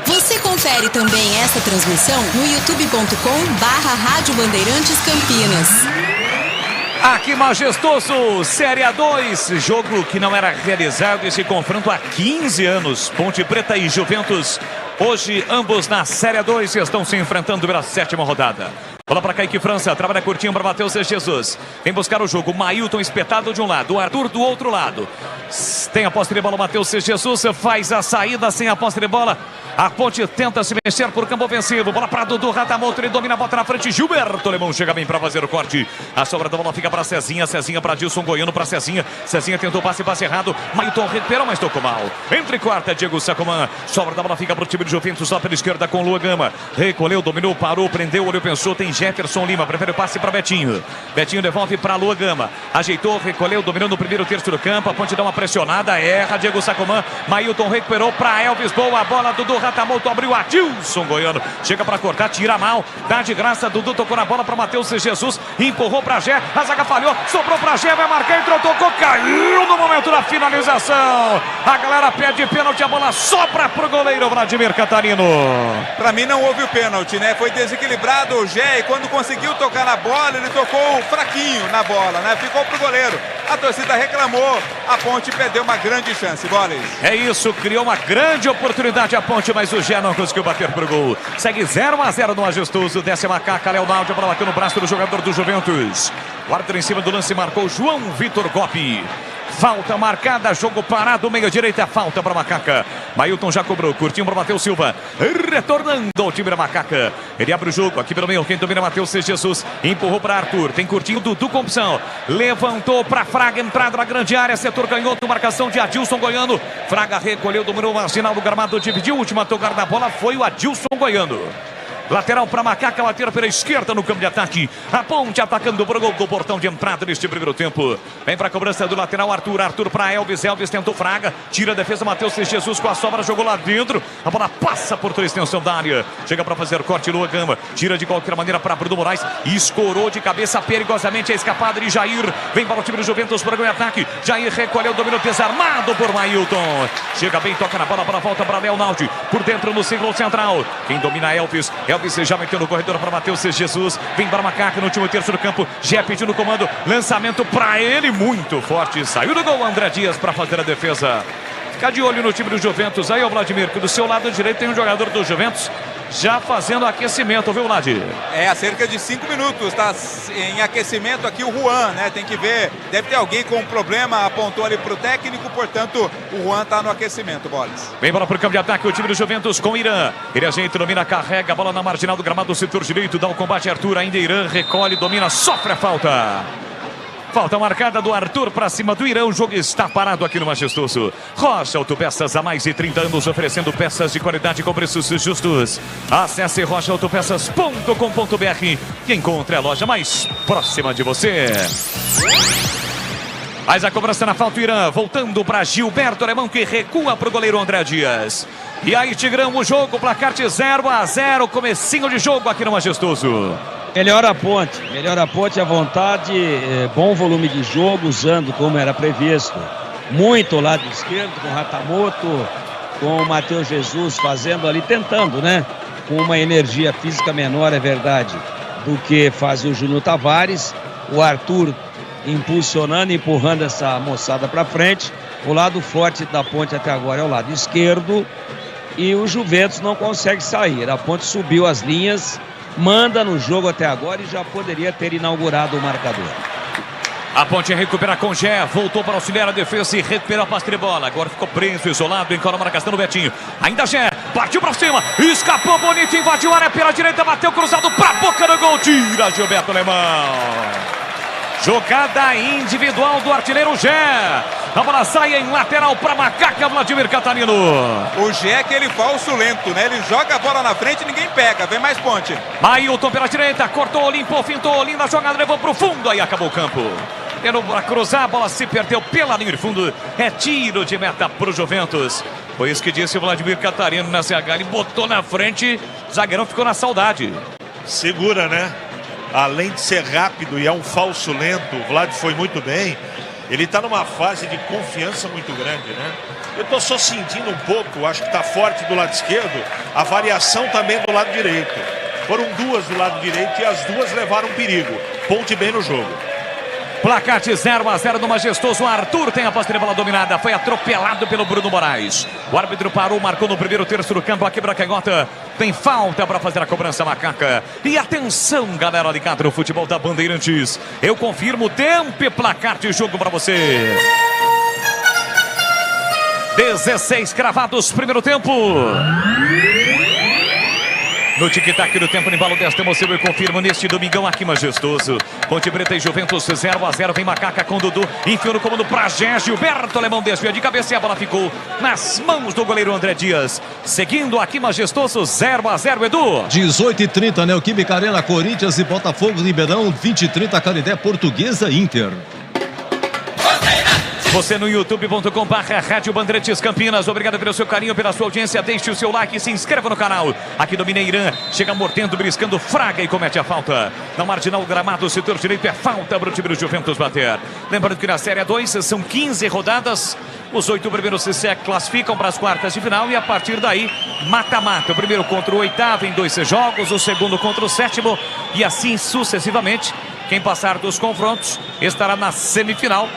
Você confere também esta transmissão no youtube.com/Rádio Bandeirantes Campinas. Aqui Majestoso, Série A2, jogo que não era realizado, esse confronto há 15 anos, Ponte Preta e Juventus, hoje ambos na Série A2 estão se enfrentando pela 7ª rodada. Bola para Kaique França, trabalha curtinho para Matheus Jesus. Vem buscar o jogo, Mailton espetado de um lado, o Arthur do outro lado. Tem a posse de bola, Matheus Jesus faz a saída sem a posse de bola. A Ponte tenta se mexer por campo ofensivo. Bola para Dudu, Ratamoto, ele domina a bota na frente. Gilberto Alemão chega bem para fazer o corte. A sobra da bola fica para Cezinha. Cezinha para Dilson Goiano, para Cezinha. Cezinha tentou passe errado. Mailton recuperou, mas tocou mal. Entre quarta, Diego Sacomã. Sobra da bola fica para o time de Juventus, só pela esquerda com Lua Gama. Recolheu, dominou, parou, prendeu, olhou, pensou. Tem Jefferson Lima, prefere o passe para Betinho. Betinho devolve para Lua Gama. Ajeitou, recolheu, dominou no primeiro terço do campo. A Ponte dá uma pressionada, erra Diego Sacomã. Mailton recuperou para Elvis, boa bola, Dudu Ratamoto abriu, Adilson Goiano chega para cortar, tira mal, dá de graça, Dudu tocou na bola para Matheus Jesus, empurrou para Gé, a zaga falhou, sobrou para Gé, vai marcar, entrou, tocou, caiu no momento da finalização. A galera pede pênalti, a bola sobra pro goleiro Vladimir Catarino. Para mim não houve o pênalti, né? Foi desequilibrado o Gé e quando conseguiu tocar na bola, ele tocou fraquinho na bola, né? Ficou pro goleiro. A torcida reclamou, a Ponte perdeu uma grande chance, Boles. É isso, criou uma grande oportunidade a Ponte, mas o Gé não conseguiu bater pro gol. Segue 0-0 no Majestoso, desce a Macaca, Leonardo, a bola bateu no braço do jogador do Juventus. O árbitro em cima do lance marcou João Vitor Gopi. Falta marcada, jogo parado, meia direita, falta para Macaca. Mailton já cobrou, curtinho para Matheus Silva. Retornando ao time da Macaca. Ele abre o jogo aqui pelo meio, quem domina Matheus Jesus. Empurrou para Arthur, tem curtinho, Dudu com opção. Levantou para Fraga, entrada na grande área, setor canhoto, marcação de Adilson Goiano. Fraga recolheu, dominou o marginal do gramado, dividiu, última a tocar na bola foi o Adilson Goiano. Lateral para Macaca, lateral pela esquerda no campo de ataque. A Ponte atacando pro gol do portão de entrada neste primeiro tempo. Vem para a cobrança do lateral Arthur. Arthur para Elvis. Elvis tentou Fraga. Tira a defesa Matheus Jesus com a sobra. Jogou lá dentro. A bola passa por toda a extensão da área. Chega para fazer corte Lua Gama. Tira de qualquer maneira para Bruno Moraes. Escorou de cabeça perigosamente a escapada de Jair. Vem para o time do Juventus para o ataque. Jair recolheu, dominou desarmado por Mailton. Chega bem, toca na bola para a volta para Leonardo. Por dentro no círculo central. Quem domina é Elvis. Elvis já meteu no corredor para Matheus Jesus. Vem para Macaca no último terço do campo. Já pediu no comando. Lançamento para ele. Muito forte. Saiu do gol André Dias para fazer a defesa. Fica de olho no time do Juventus. Aí o Vladimir, que do seu lado direito tem um jogador do Juventus já fazendo aquecimento, viu, Vlad? É, há cerca de 5 minutos. Está em aquecimento aqui o Juan, né? Tem que ver. Deve ter alguém com um problema. Apontou ali para o técnico. Portanto, o Juan está no aquecimento, Boles. Vem bola para o campo de ataque. O time do Juventus com Irã. Ele ajeita, domina, carrega a bola na marginal do gramado do setor direito. Dá o combate Arthur. Ainda Irã recolhe, domina, sofre a falta. Falta marcada do Arthur para cima do Irã. O jogo está parado aqui no Majestoso. Rocha Autopeças, há mais de 30 anos oferecendo peças de qualidade com preços justos. Acesse rochaautopeças.com.br e encontre a loja mais próxima de você. Mas a cobrança na falta, o Irã voltando para Gilberto Alemão, que recua para o goleiro André Dias. E aí, Tigrão, o jogo, placar de 0-0, comecinho de jogo aqui no Majestoso. Melhora a Ponte à vontade, bom volume de jogo, usando como era previsto. Muito o lado esquerdo, com o Ratamoto, com o Matheus Jesus fazendo ali, tentando, né? Com uma energia física menor, é verdade, do que fazia o Júnior Tavares. O Arthur impulsionando, empurrando essa moçada para frente. O lado forte da Ponte até agora é o lado esquerdo. E o Juventus não consegue sair. A Ponte subiu as linhas, manda no jogo até agora e já poderia ter inaugurado o marcador. A Ponte recupera com Gé, voltou para auxiliar a defesa e recuperou a posse de bola. Agora ficou preso, isolado, encara a marcação do Betinho. Ainda Gé, partiu para cima, escapou bonito, invadiu a área pela direita, bateu cruzado para a boca do gol, tira Gilberto Alemão. Jogada individual do artilheiro Gé. A bola sai em lateral para Macaca, Vladimir Catarino. O Gé é aquele falso lento, né? Ele joga a bola na frente e ninguém pega. Vem mais Ponte. Mailton pela direita, cortou, limpou, fintou, linda jogada, levou para o fundo, aí acabou o campo. Para cruzar, a bola se perdeu pela linha de fundo. É tiro de meta para o Juventus. Foi isso que disse o Vladimir Catarino na CH. Ele botou na frente, o zagueirão ficou na saudade. Segura, né? Além de ser rápido e é um falso lento, o Vlad foi muito bem. Ele está numa fase de confiança muito grande, né? Eu estou só sentindo um pouco, acho que está forte do lado esquerdo, a variação também do lado direito. Foram duas do lado direito e as duas levaram perigo. Ponte bem no jogo. Placar de 0-0 no Majestoso. O Arthur tem a posse de bola dominada. Foi atropelado pelo Bruno Moraes. O árbitro parou, marcou no primeiro terço do campo. Aqui para Canhota. Tem falta para fazer a cobrança, Macaca. E atenção, galera ligada no futebol da Bandeirantes. Eu confirmo tempo e placar de jogo para você. 16 cravados, primeiro tempo. No tic-tac do tempo, no embalo desta emoção, eu confirmo neste domingão aqui majestoso. Ponte Preta e Juventus 0-0, vem Macaca com Dudu, enfiou no comando pra Gé, Gilberto Alemão desvia de cabeça e a bola ficou nas mãos do goleiro André Dias. Seguindo aqui majestoso, 0-0, Edu. 18h30, Neoquímica Arena, Corinthians e Botafogo, Ribeirão, 20h30, Canindé, Portuguesa, Inter. Você no youtube.com/Rádio Bandeirantes Campinas. Obrigado pelo seu carinho, pela sua audiência. Deixe o seu like e se inscreva no canal. Aqui do Mineirão. Chega mordendo, briscando, fraga e comete a falta. Na marginal gramado, setor direito é falta para o time do Juventus bater. Lembrando que na Série 2 são 15 rodadas. Os 8 primeiros se classificam para as quartas de final e a partir daí, mata-mata. O primeiro contra o oitavo em 2 jogos, o segundo contra o sétimo e assim sucessivamente. Quem passar dos confrontos estará na semifinal.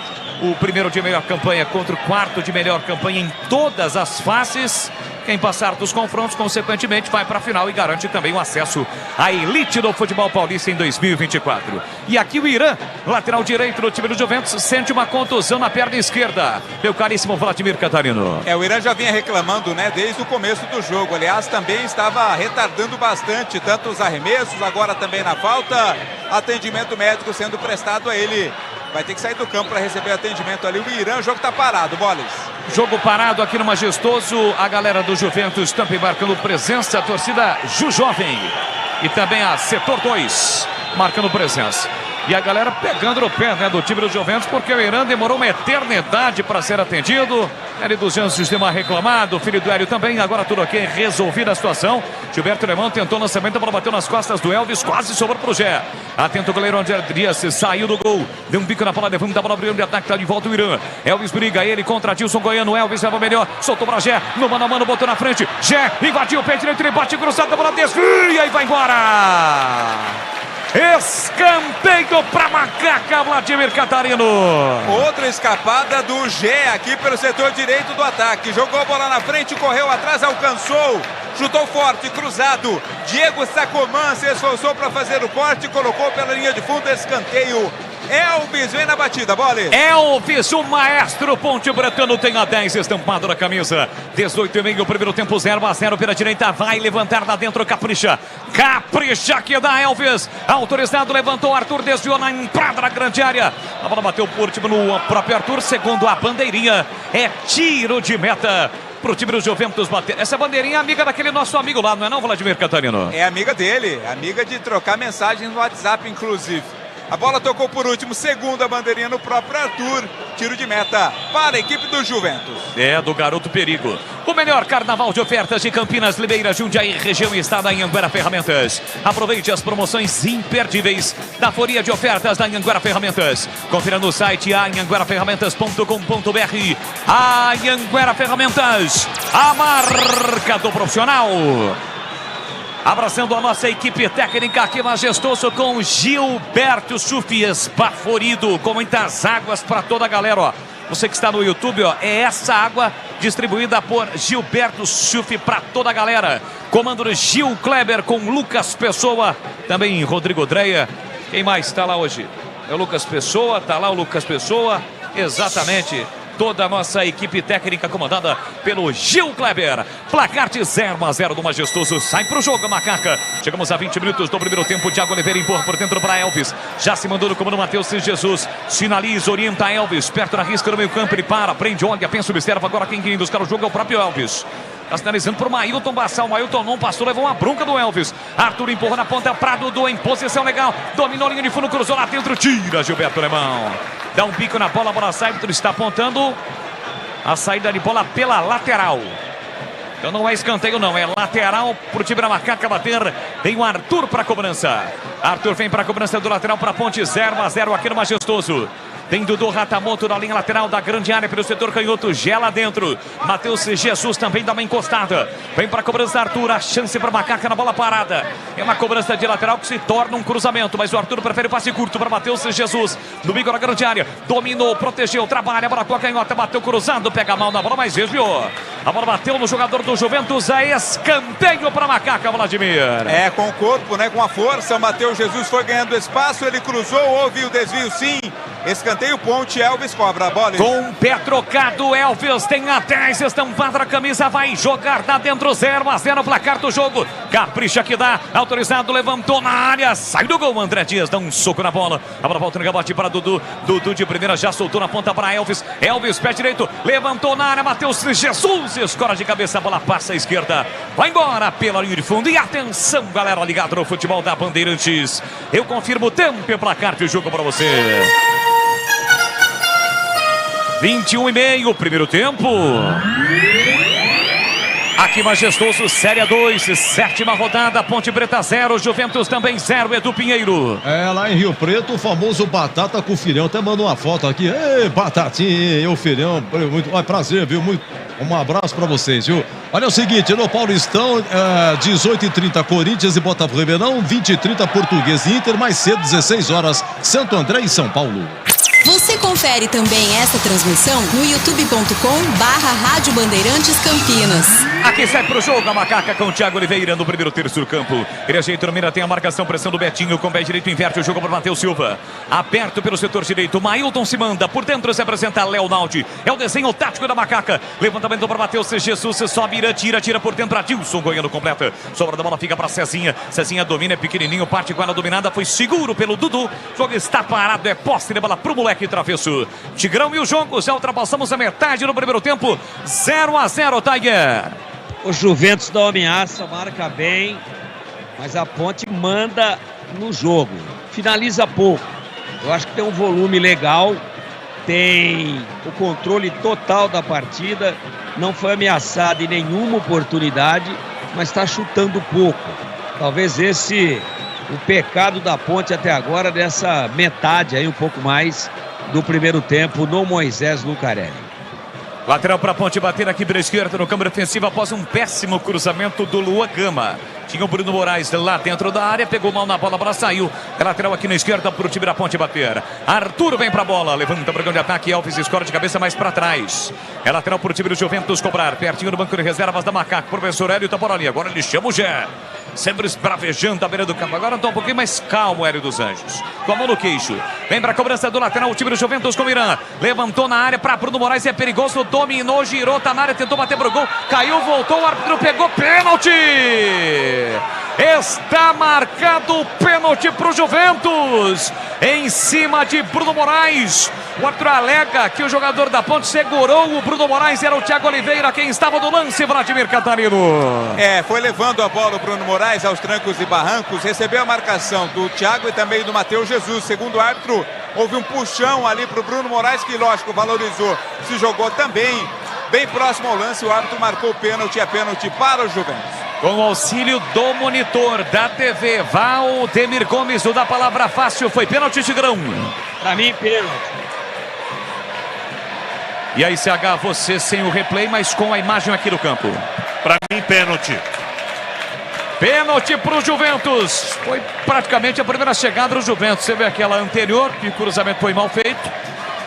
O primeiro de melhor campanha contra o quarto de melhor campanha em todas as fases. Quem passar dos confrontos, consequentemente, vai para a final e garante também o acesso à elite do futebol paulista em 2024. E aqui o Irã, lateral direito do time do Juventus, sente uma contusão na perna esquerda. Meu caríssimo Vladimir Catarino. O Irã já vinha reclamando, né, desde o começo do jogo. Aliás, também estava retardando bastante, tanto os arremessos, agora também na falta. Atendimento médico sendo prestado a ele. Vai ter que sair do campo para receber atendimento ali. O Irã, o jogo está parado, Boles. Jogo parado aqui no Majestoso. A galera do Juventus também marcando presença. A torcida Ju Jovem. E também a Setor 2 marcando presença. E a galera pegando no pé, né, do time do Juventus, porque o Irã demorou uma eternidade para ser atendido. Hélio dos Anjos, sistema reclamado, o filho do Hélio também, agora tudo ok, resolvida a situação. Gilberto Alemão tentou o lançamento, a bola bateu nas costas do Elvis, quase sobrou pro Gé. Atento o goleiro André Dias, saiu do gol, deu um bico na bola, levanta a bola brilhando de ataque, tá de volta o Irã. Elvis briga, ele contra Dilson Goiano, Elvis leva melhor, soltou pra Gé, no mano a mano, botou na frente, Gé, invadiu o pé direito, ele bate cruzado, a bola desvia e vai embora. Escanteio para Macaca, Vladimir Catarino. Outra escapada do Gé aqui pelo setor direito do ataque. Jogou a bola na frente, correu atrás, alcançou. Chutou forte, cruzado. Diego Sacomã se esforçou para fazer o corte, colocou pela linha de fundo, escanteio. Elvis vem na batida, bola. Elvis, o maestro Ponte Bretano, tem a 10 estampado na camisa. 18,5, o primeiro tempo, 0-0 pela direita. Vai levantar lá dentro, capricha. Capricha que dá Elvis. Autorizado, levantou Arthur, desviou na entrada da grande área. A bola bateu por último no próprio Arthur, segundo a bandeirinha. É tiro de meta pro time do Juventus bater. Essa bandeirinha é amiga daquele nosso amigo lá, não é não, Vladimir Catarino? É amiga dele, amiga de trocar mensagens no WhatsApp, inclusive. A bola tocou por último, segunda bandeirinha no próprio Arthur. Tiro de meta para a equipe do Juventus. É, do garoto perigo. O melhor carnaval de ofertas de Campinas, Limeira, Jundiaí, região e estado da Anhanguera Ferramentas. Aproveite as promoções imperdíveis da Foria de Ofertas da Anhanguera Ferramentas. Confira no site anhangueraferramentas.com.br. Anhanguera Ferramentas, a marca do profissional. Abraçando a nossa equipe técnica aqui majestoso com Gilberto Schuff, esbaforido, com muitas águas para toda a galera, ó. Você que está no YouTube, ó, é essa água distribuída por Gilberto Schuff para toda a galera. Comando do Gil Kleber com Lucas Pessoa, também Rodrigo Dreia. Quem mais está lá hoje? É o Lucas Pessoa, tá lá o Lucas Pessoa, exatamente. Toda a nossa equipe técnica comandada pelo Gil Kleber. Placar de 0-0 do Majestoso. Sai pro jogo, Macaca. Chegamos a 20 minutos do primeiro tempo. Thiago Oliveira empurra por dentro para Elvis. Já se mandou no comando Matheus Jesus. Sinaliza, orienta Elvis. Perto da risca no meio campo. Ele para, prende, olha, pensa, observa. Agora quem vem buscar o jogo é o próprio Elvis. Está sinalizando para o Mailton Bassal. O Mailton não passou, levou uma bronca do Elvis. Arthur empurra na ponta para Dudu em posição legal. Dominou a linha de fundo, cruzou lá dentro. Tira Gilberto Alemão. Dá um pico na bola, a bola sai. Arthur está apontando a saída de bola pela lateral. Então não é escanteio não, é lateral para o time da Macaca bater. Vem o Arthur para a cobrança. Arthur vem para a cobrança do lateral para a Ponte. 0-0 aqui no Majestoso. Tem Dudu Ratamoto na linha lateral da grande área pelo setor canhoto, gela dentro. Matheus Jesus também dá uma encostada. Vem para a cobrança Arthur, a chance para Macaca na bola parada. É uma cobrança de lateral que se torna um cruzamento, mas o Arthur prefere o passe curto para Matheus Jesus. No bico da grande área, dominou, protegeu, trabalha, a bola com a canhota, bateu cruzado, pega mal na bola, mas desviou. A bola bateu no jogador do Juventus, é escanteio para Macaca, Vladimir. É, com o corpo, né, com a força, o Matheus Jesus foi ganhando espaço, ele cruzou, houve o desvio sim. Escanteio, Ponte, Elvis cobra a bola. Com o pé trocado, Elvis tem a 10 estampada na camisa, vai jogar, tá dentro, 0-0 placar do jogo. Capricha que dá, autorizado, levantou na área, sai do gol, André Dias dá um soco na bola. A bola volta no rebote para Dudu, Dudu de primeira já soltou na ponta para Elvis. Elvis, pé direito, levantou na área, Matheus Jesus, escora de cabeça, a bola passa à esquerda, vai embora pela linha de fundo. E atenção, galera ligada no futebol da Bandeirantes, eu confirmo o tempo e placar de jogo para você. 21:30, primeiro tempo. Aqui Majestoso, Série 2, 7ª rodada, Ponte Preta 0, Juventus também 0, Edu Pinheiro. Lá em Rio Preto, o famoso Batata com o Filhão, até mandou uma foto aqui. Ei, Batatinha, o Filhão, muito prazer, viu? Um abraço pra vocês, viu? Olha o seguinte, no Paulistão, 18h30 Corinthians e Botafogo Ribeirão, 20h30 Português e Inter, mais cedo, 16 horas, Santo André e São Paulo. Você confere também esta transmissão no youtube.com/Rádio Bandeirantes Campinas. Aqui sai pro jogo a macaca com o Thiago Oliveira no primeiro terço do campo. Ele ajeita o mira, tem a marcação, pressão do Betinho, com o pé direito inverte o jogo para Matheus Silva. Aberto pelo setor direito, Mailton se manda, por dentro se apresenta Léo Naldi. É o desenho tático da macaca. Levantamento para Matheus Jesus, sobe, tira por dentro, Adilson Goiano completa. Sobra da bola fica para Cezinha. Cezinha domina, é pequenininho, parte com ela dominada, foi seguro pelo Dudu. O jogo está parado, é posse de bola pro moleque travesso. Tigrão e o jogo, já ultrapassamos a metade no primeiro tempo. 0-0, Tiger. O Juventus da ameaça, marca bem, mas a Ponte manda no jogo. Finaliza pouco. Eu acho que tem um volume legal, tem o controle total da partida, não foi ameaçado em nenhuma oportunidade, mas está chutando pouco. Talvez esse o pecado da Ponte até agora, dessa metade aí, um pouco mais do primeiro tempo no Moisés Lucarelli. Lateral para a Ponte bater aqui pela esquerda no câmara ofensiva após um péssimo cruzamento do Luan Gama. Tinha o Bruno Moraes lá dentro da área, pegou mal na bola, a bola saiu. É lateral aqui na esquerda para o time da Ponte bater. Arthur vem para a bola, levanta para o grande ataque, Elvis escora de cabeça mais para trás. É lateral para o time do Juventus cobrar, pertinho do banco de reservas da Macaco. Professor Hélio tá por ali, agora ele chama o Gé. Sempre esbravejando a beira do campo. Agora está um pouquinho mais calmo o Hélio dos Anjos. Com a mão no queixo. Vem para a cobrança do lateral. O time do Juventus com o Irã. Levantou na área para Bruno Moraes. É perigoso. Dominou, girou. Tá na área. Tentou bater pro gol. Caiu, voltou. O árbitro pegou. Pênalti! Está marcado o pênalti para o Juventus. Em cima de Bruno Moraes. O árbitro alega que o jogador da Ponte segurou o Bruno Moraes. Era o Thiago Oliveira quem estava no lance. Vladimir Catarino. Foi levando a bola o Bruno Moraes aos trancos e barrancos. Recebeu a marcação do Thiago e também do Matheus Jesus. Segundo o árbitro, houve um puxão ali para o Bruno Moraes, que lógico valorizou. Se jogou também bem próximo ao lance. O árbitro marcou o pênalti. É pênalti para o Juventus. Com o auxílio do monitor da TV, Valdemir Gomes, o da palavra fácil, foi pênalti, Tigrão. Para mim, pênalti. E aí, CH, você sem o replay, mas com a imagem aqui no campo. Para mim, pênalti. Pênalti para o Juventus. Foi praticamente a primeira chegada do Juventus. Você vê aquela anterior, que o cruzamento foi mal feito.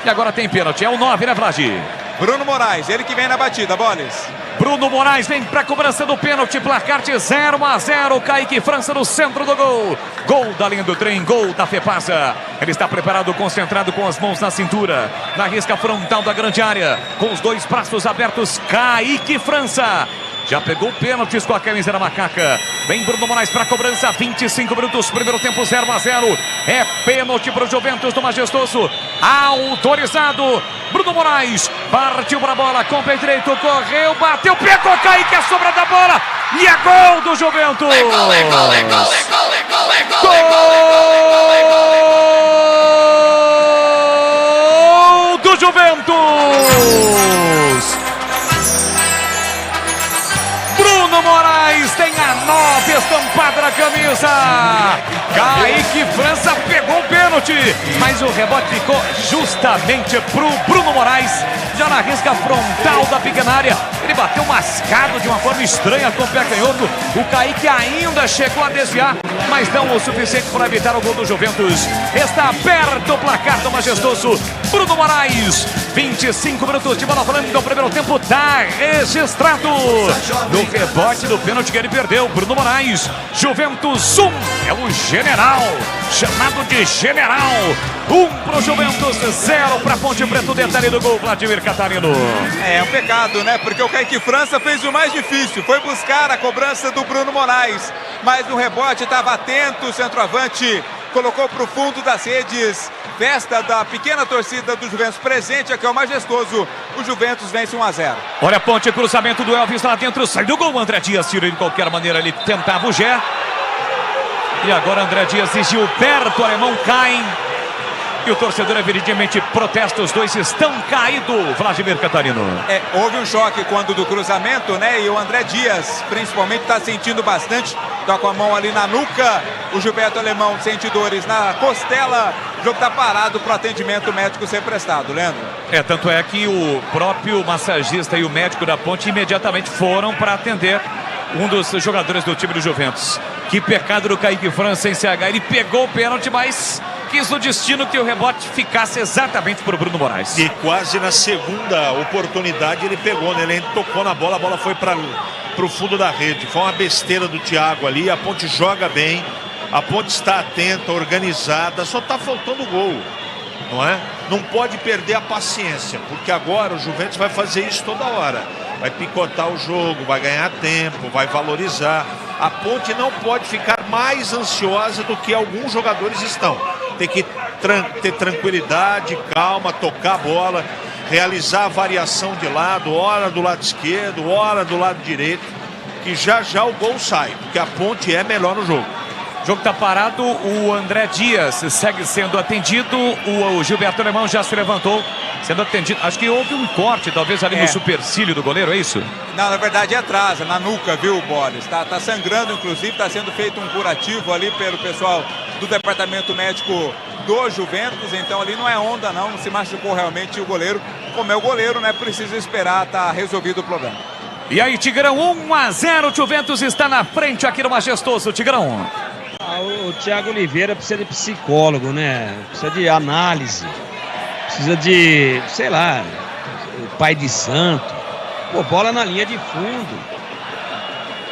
E agora tem pênalti. É o 9, né, Vlad? Bruno Moraes, ele que vem na batida, Boles. Bruno Moraes vem para a cobrança do pênalti, placar de 0-0, Kaique França no centro do gol. Gol da linha do trem, gol da Fepasa. Ele está preparado, concentrado com as mãos na cintura, na risca frontal da grande área, com os dois braços abertos, Kaique França. Já pegou pênaltis com a camisa da Macaca. Vem Bruno Moraes para a cobrança, 25 minutos, primeiro tempo 0-0. É pênalti para o Juventus do Majestoso. Autorizado. Bruno Moraes partiu para a bola, com o pé direito, correu, bateu, pegou, Kaique, a sobra da bola. E é gol do Juventus. Gol do Juventus. Bruno Moraes tem a 9 estampada na camisa. Kaique França pegou o pênalti, mas o rebote ficou justamente pro Bruno Moraes, já na risca frontal da pequena área. Ele bateu mascado de uma forma estranha com o pé canhoto. O Kaique ainda chegou a desviar, mas não o suficiente para evitar o gol do Juventus. Está aberto o placar do Majestoso. Bruno Moraes, 25 minutos de bola rolando no primeiro tempo, tá registrado. No rebote do pênalti que ele perdeu, Bruno Moraes. Juventus 1, é o General, chamado de General. 1 pro Juventus, 0 pra Ponte Preta. Detalhe do gol, Vladimir Catarino. É um pecado, né? Porque o Kaique França fez o mais difícil, foi buscar a cobrança do Bruno Moraes, mas no rebote estava atento, o centroavante colocou pro fundo das redes. Festa da pequena torcida do Juventus presente aqui ao Majestoso. O Juventus vence 1-0. Olha a Ponte, cruzamento do Elvis lá dentro, sai do gol. André Dias tira de qualquer maneira, ele tentava o Gé. E agora André Dias e Gilberto Alemão caem. E o torcedor evidentemente protesta, os dois estão caídos, Vladimir Catarino. Houve um choque quando do cruzamento, né? E o André Dias, principalmente, está sentindo bastante. Tá com a mão ali na nuca. O Gilberto Alemão sente dores na costela. O jogo está parado para o atendimento médico ser prestado, Leandro. Tanto é que o próprio massagista e o médico da Ponte imediatamente foram para atender um dos jogadores do time do Juventus. Que pecado do Kaique França em CH. Ele pegou o pênalti, mas quis o destino que o rebote ficasse exatamente para o Bruno Moraes. E quase na segunda oportunidade ele pegou, né? Ele tocou na bola, a bola foi para o fundo da rede. Foi uma besteira do Thiago ali. A Ponte joga bem, a Ponte está atenta, organizada, só está faltando gol, não é? Não pode perder a paciência, porque agora o Juventus vai fazer isso toda hora. Vai picotar o jogo, vai ganhar tempo, vai valorizar. A Ponte não pode ficar mais ansiosa do que alguns jogadores estão. Tem que ter tranquilidade, calma, tocar a bola, realizar a variação de lado, hora do lado esquerdo, hora do lado direito, que já já o gol sai, porque a Ponte é melhor no jogo. O jogo está parado, o André Dias segue sendo atendido, o Gilberto Alemão já se levantou, sendo atendido. Acho que houve um corte, talvez ali no supercílio do goleiro, é isso? Não, na verdade é atrás, na nuca, viu, Boris? Tá sangrando, inclusive, está sendo feito um curativo ali pelo pessoal do departamento médico do Juventus, então ali não é onda não se machucou realmente o goleiro. Como é o goleiro, né, precisa esperar, tá resolvido o problema. E aí, Tigrão, 1-0, o Juventus está na frente aqui no Majestoso, Tigrão. O Thiago Oliveira precisa de psicólogo, né? Precisa de análise. Precisa de, sei lá, pai de santo. Pô, bola na linha de fundo.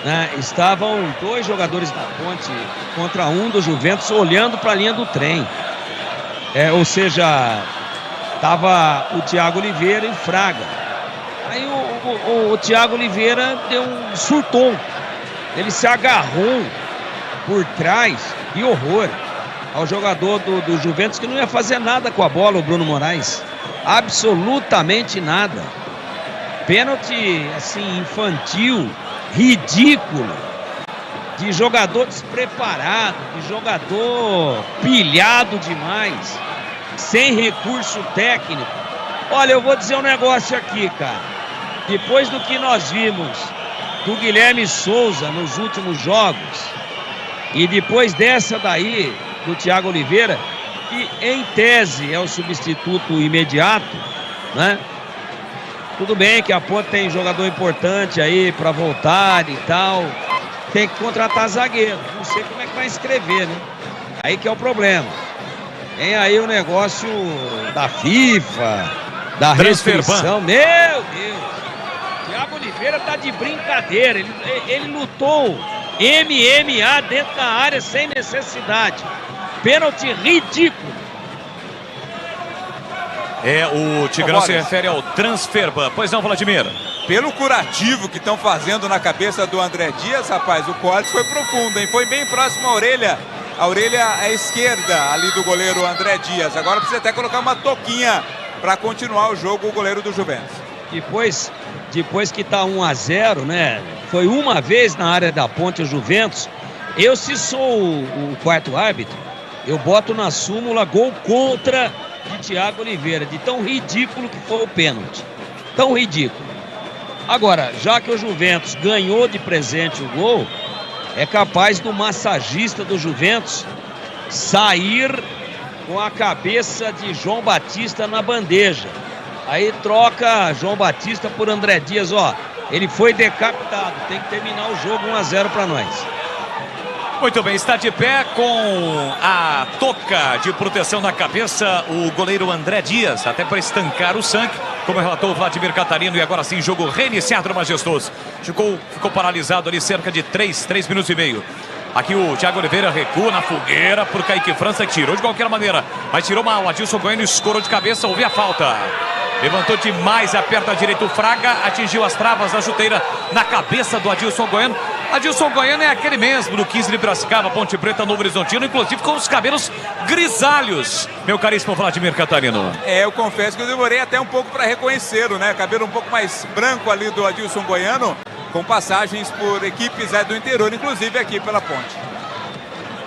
Né? Estavam dois jogadores da Ponte contra um do Juventus olhando para a linha do trem. Ou seja, tava o Thiago Oliveira e Fraga. Aí o Thiago Oliveira surtou. Ele se agarrou por trás, que horror, ao jogador do Juventus, que não ia fazer nada com a bola, o Bruno Moraes. Absolutamente nada. Pênalti, assim, infantil, ridículo, de jogador despreparado, de jogador pilhado demais, sem recurso técnico. Olha, eu vou dizer um negócio aqui, cara. Depois do que nós vimos do Guilherme Souza nos últimos jogos, e depois dessa daí, do Thiago Oliveira, que em tese é o substituto imediato, né? Tudo bem que a Ponte tem jogador importante aí para voltar e tal. Tem que contratar zagueiro. Não sei como é que vai escrever, né? Aí que é o problema. Tem aí o negócio da FIFA, da restrição. Meu Deus! Thiago Oliveira tá de brincadeira. Ele lutou MMA dentro da área sem necessidade. Pênalti ridículo. O Tigrão se refere ao transferban. Pois não, Vladimir? Pelo curativo que estão fazendo na cabeça do André Dias, rapaz, o corte foi profundo, hein? Foi bem próximo à orelha. A orelha à esquerda ali do goleiro André Dias. Agora precisa até colocar uma toquinha para continuar o jogo, o goleiro do Juventus. Depois que tá 1-0, né? Foi uma vez na área da Ponte o Juventus. Eu, se sou o quarto árbitro, eu boto na súmula gol contra de Thiago Oliveira, de tão ridículo que foi o pênalti. Tão ridículo. Agora, já que o Juventus ganhou de presente o gol, é capaz do massagista do Juventus sair com a cabeça de João Batista na bandeja. Aí troca João Batista por André Dias, ó. Ele foi decapitado, tem que terminar o jogo 1-0 para nós. Muito bem, está de pé com a touca de proteção na cabeça o goleiro André Dias, até para estancar o sangue, como relatou o Vladimir Catarino. E agora sim, jogo reiniciado no Majestoso. Ficou paralisado ali cerca de 3 minutos e meio. Aqui o Thiago Oliveira recua na fogueira para o Kaique França, que tirou de qualquer maneira, mas tirou mal. Adilson Goiano escorou de cabeça, houve a falta. Levantou demais a perna direita o Fraga, atingiu as travas da chuteira na cabeça do Adilson Goiano. Adilson Goiano é aquele mesmo do 15 de Piracicaba, Ponte Preta, Novo Horizontino, inclusive com os cabelos grisalhos, meu caríssimo Vladimir Catarino. Eu confesso que eu demorei até um pouco para reconhecê-lo, né? Cabelo um pouco mais branco ali do Adilson Goiano, com passagens por equipes do interior, inclusive aqui pela Ponte.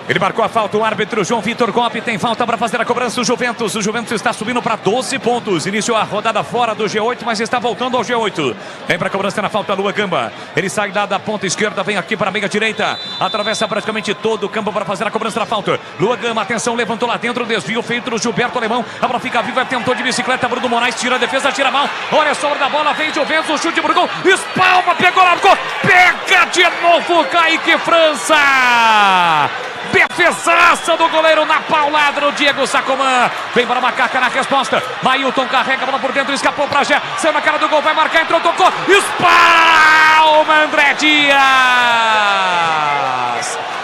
Ele marcou a falta, o árbitro João Vitor Gopi tem falta para fazer a cobrança do Juventus. O Juventus está subindo para 12 pontos. Iniciou a rodada fora do G8, mas está voltando ao G8. Vem para a cobrança na falta, Lua Gamba. Ele sai lá da ponta esquerda, vem aqui para a meia direita. Atravessa praticamente todo o campo para fazer a cobrança na falta. Lua Gamba, atenção, levantou lá dentro, desvio feito no Gilberto Alemão. A bola fica viva, tentou de bicicleta, Bruno Moraes tira a defesa, tira a mão. Olha a sobra da bola, vem Juventus, o chute pro gol. Espalma, pegou lá, pega de novo, Kaique França. Defesaça do goleiro na paulada do Diego Sacomã. Vem para a Macaca na resposta. Mailton carrega a bola por dentro, escapou para Gé. Saiu na cara do gol, vai marcar, entrou, tocou. Espalma André Dias.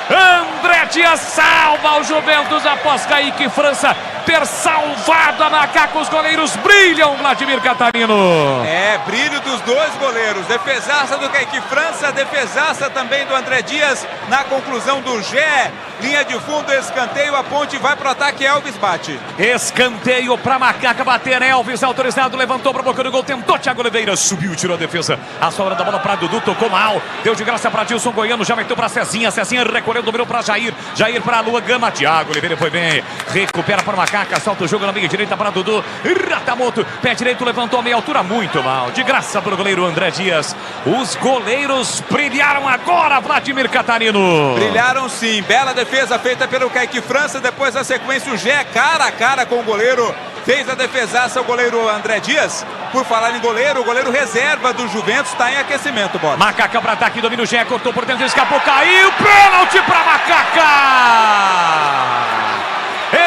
André Dias salva o Juventus após Kaique França ter salvado a Macaca. Os goleiros brilham, Vladimir Catarino. Brilho dos dois goleiros. Defesaça do Kaique França, defesaça também do André Dias na conclusão do Gé. Linha de fundo, escanteio, a ponte vai pro ataque, Elvis bate. Escanteio pra Macaca bater, Elvis autorizado, levantou pra boca do gol, tentou Thiago Oliveira, subiu, tirou a defesa. A sobra da bola pra Dudu, tocou mal, deu de graça pra Dilson Goiano, já meteu pra Cezinha, Cezinha recolheu, dominou pra Jair, Jair pra Lua Gama, Thiago Oliveira foi bem, recupera pra Macaca, solta o jogo na meia direita para Dudu, Ratamoto, pé direito, levantou a meia altura, muito mal, de graça pro goleiro André Dias. Os goleiros brilharam agora, Vladimir Catarino. Brilharam sim, bela defesa feita pelo Kaique França, depois da sequência o Gé cara a cara com o goleiro, fez a defesaça o goleiro André Dias. Por falar em goleiro, o goleiro reserva do Juventus está em aquecimento, Bob. Macaca para ataque, domina o Gé, cortou por dentro, escapou, caiu, pênalti para Macaca.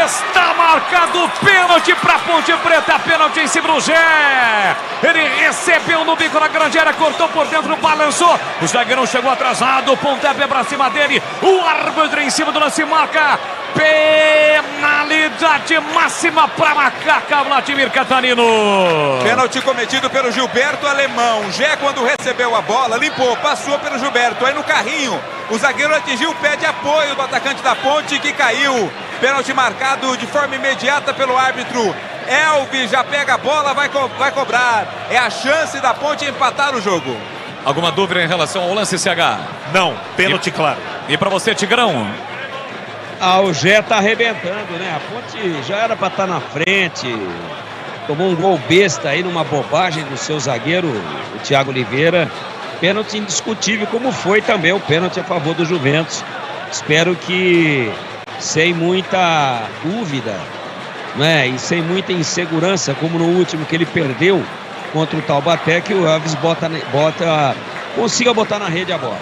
Está marcado pênalti para Ponte Preta, pênalti em cima do Gé. Ele recebeu no bico na grande área, cortou por dentro, balançou. O zagueirão chegou atrasado, o pontapé para cima dele. O árbitro em cima do lance marca penalidade máxima para Macaca, Vladimir Catarino. Pênalti cometido pelo Gilberto Alemão. Gé, quando recebeu a bola, limpou, passou pelo Gilberto. Aí no carrinho, o zagueiro atingiu o pé de apoio do atacante da Ponte, que caiu. Pênalti marcado de forma imediata pelo árbitro. Elvis já pega a bola, vai cobrar. É a chance da Ponte empatar o jogo. Alguma dúvida em relação ao lance, CH? Não, pênalti claro. E para você, Tigrão? O Gé tá arrebentando, né? A Ponte já era para estar na frente. Tomou um gol besta aí numa bobagem do seu zagueiro, o Thiago Oliveira. Pênalti indiscutível, como foi também o pênalti a favor do Juventus. Espero que sem muita dúvida, né? E sem muita insegurança, como no último que ele perdeu contra o Taubaté, que o Elvis consiga botar na rede a bola.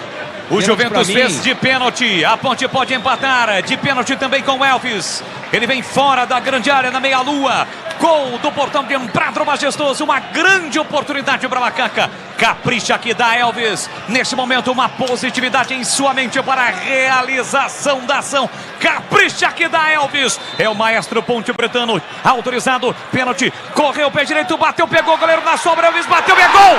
O Juventus fez de pênalti, a Ponte pode empatar, de pênalti também com o Elvis. Ele vem fora da grande área, na meia-lua. Gol do portão de Embraer Majestoso, uma grande oportunidade para Macaca. Capricha que dá Elvis. Neste momento, uma positividade em sua mente para a realização da ação. Capricha que dá Elvis. É o maestro Ponte Pretano, autorizado, pênalti. Correu o pé direito, bateu, pegou o goleiro na sobra. Elvis bateu, é gol!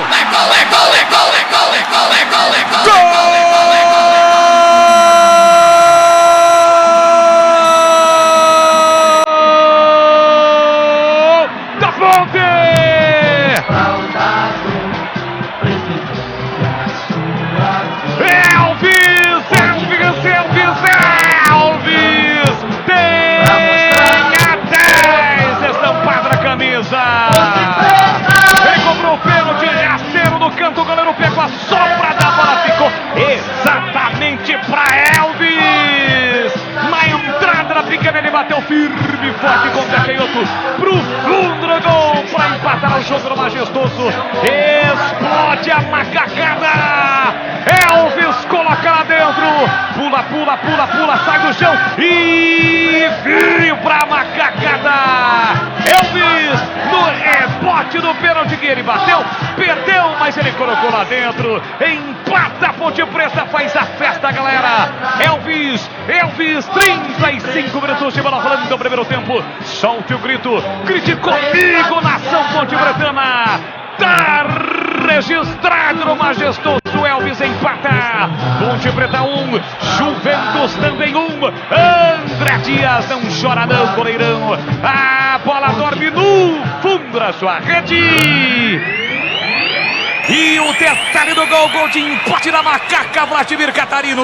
Ele cobrou o pênalti, rasteiro no canto, o goleiro pegou a sobra da bola, ficou exatamente para Elvis. Na entrada da pequena ele bateu firme e forte com o canhoto pro fundo do gol para empatar o jogo no Majestoso. Explode a macacada. Elvis coloca lá dentro, pula, sai do chão e vibra a macacada. Elvis no rebote do pênalti que ele bateu, perdeu, mas ele colocou lá dentro. Empata a Ponte Preta, faz a festa, galera. Elvis, 35 minutos de bola rolando no primeiro tempo. Solte o grite comigo, nação Ponte Pretana. Tá registrado no Majestoso, Elvis empata. Ponte Preta 1, Juventus também 1. André Dias não chora não, goleirão. A bola dorme no fundo da sua rede. E o detalhe do gol de empate da Macaca, Vladimir Catarino.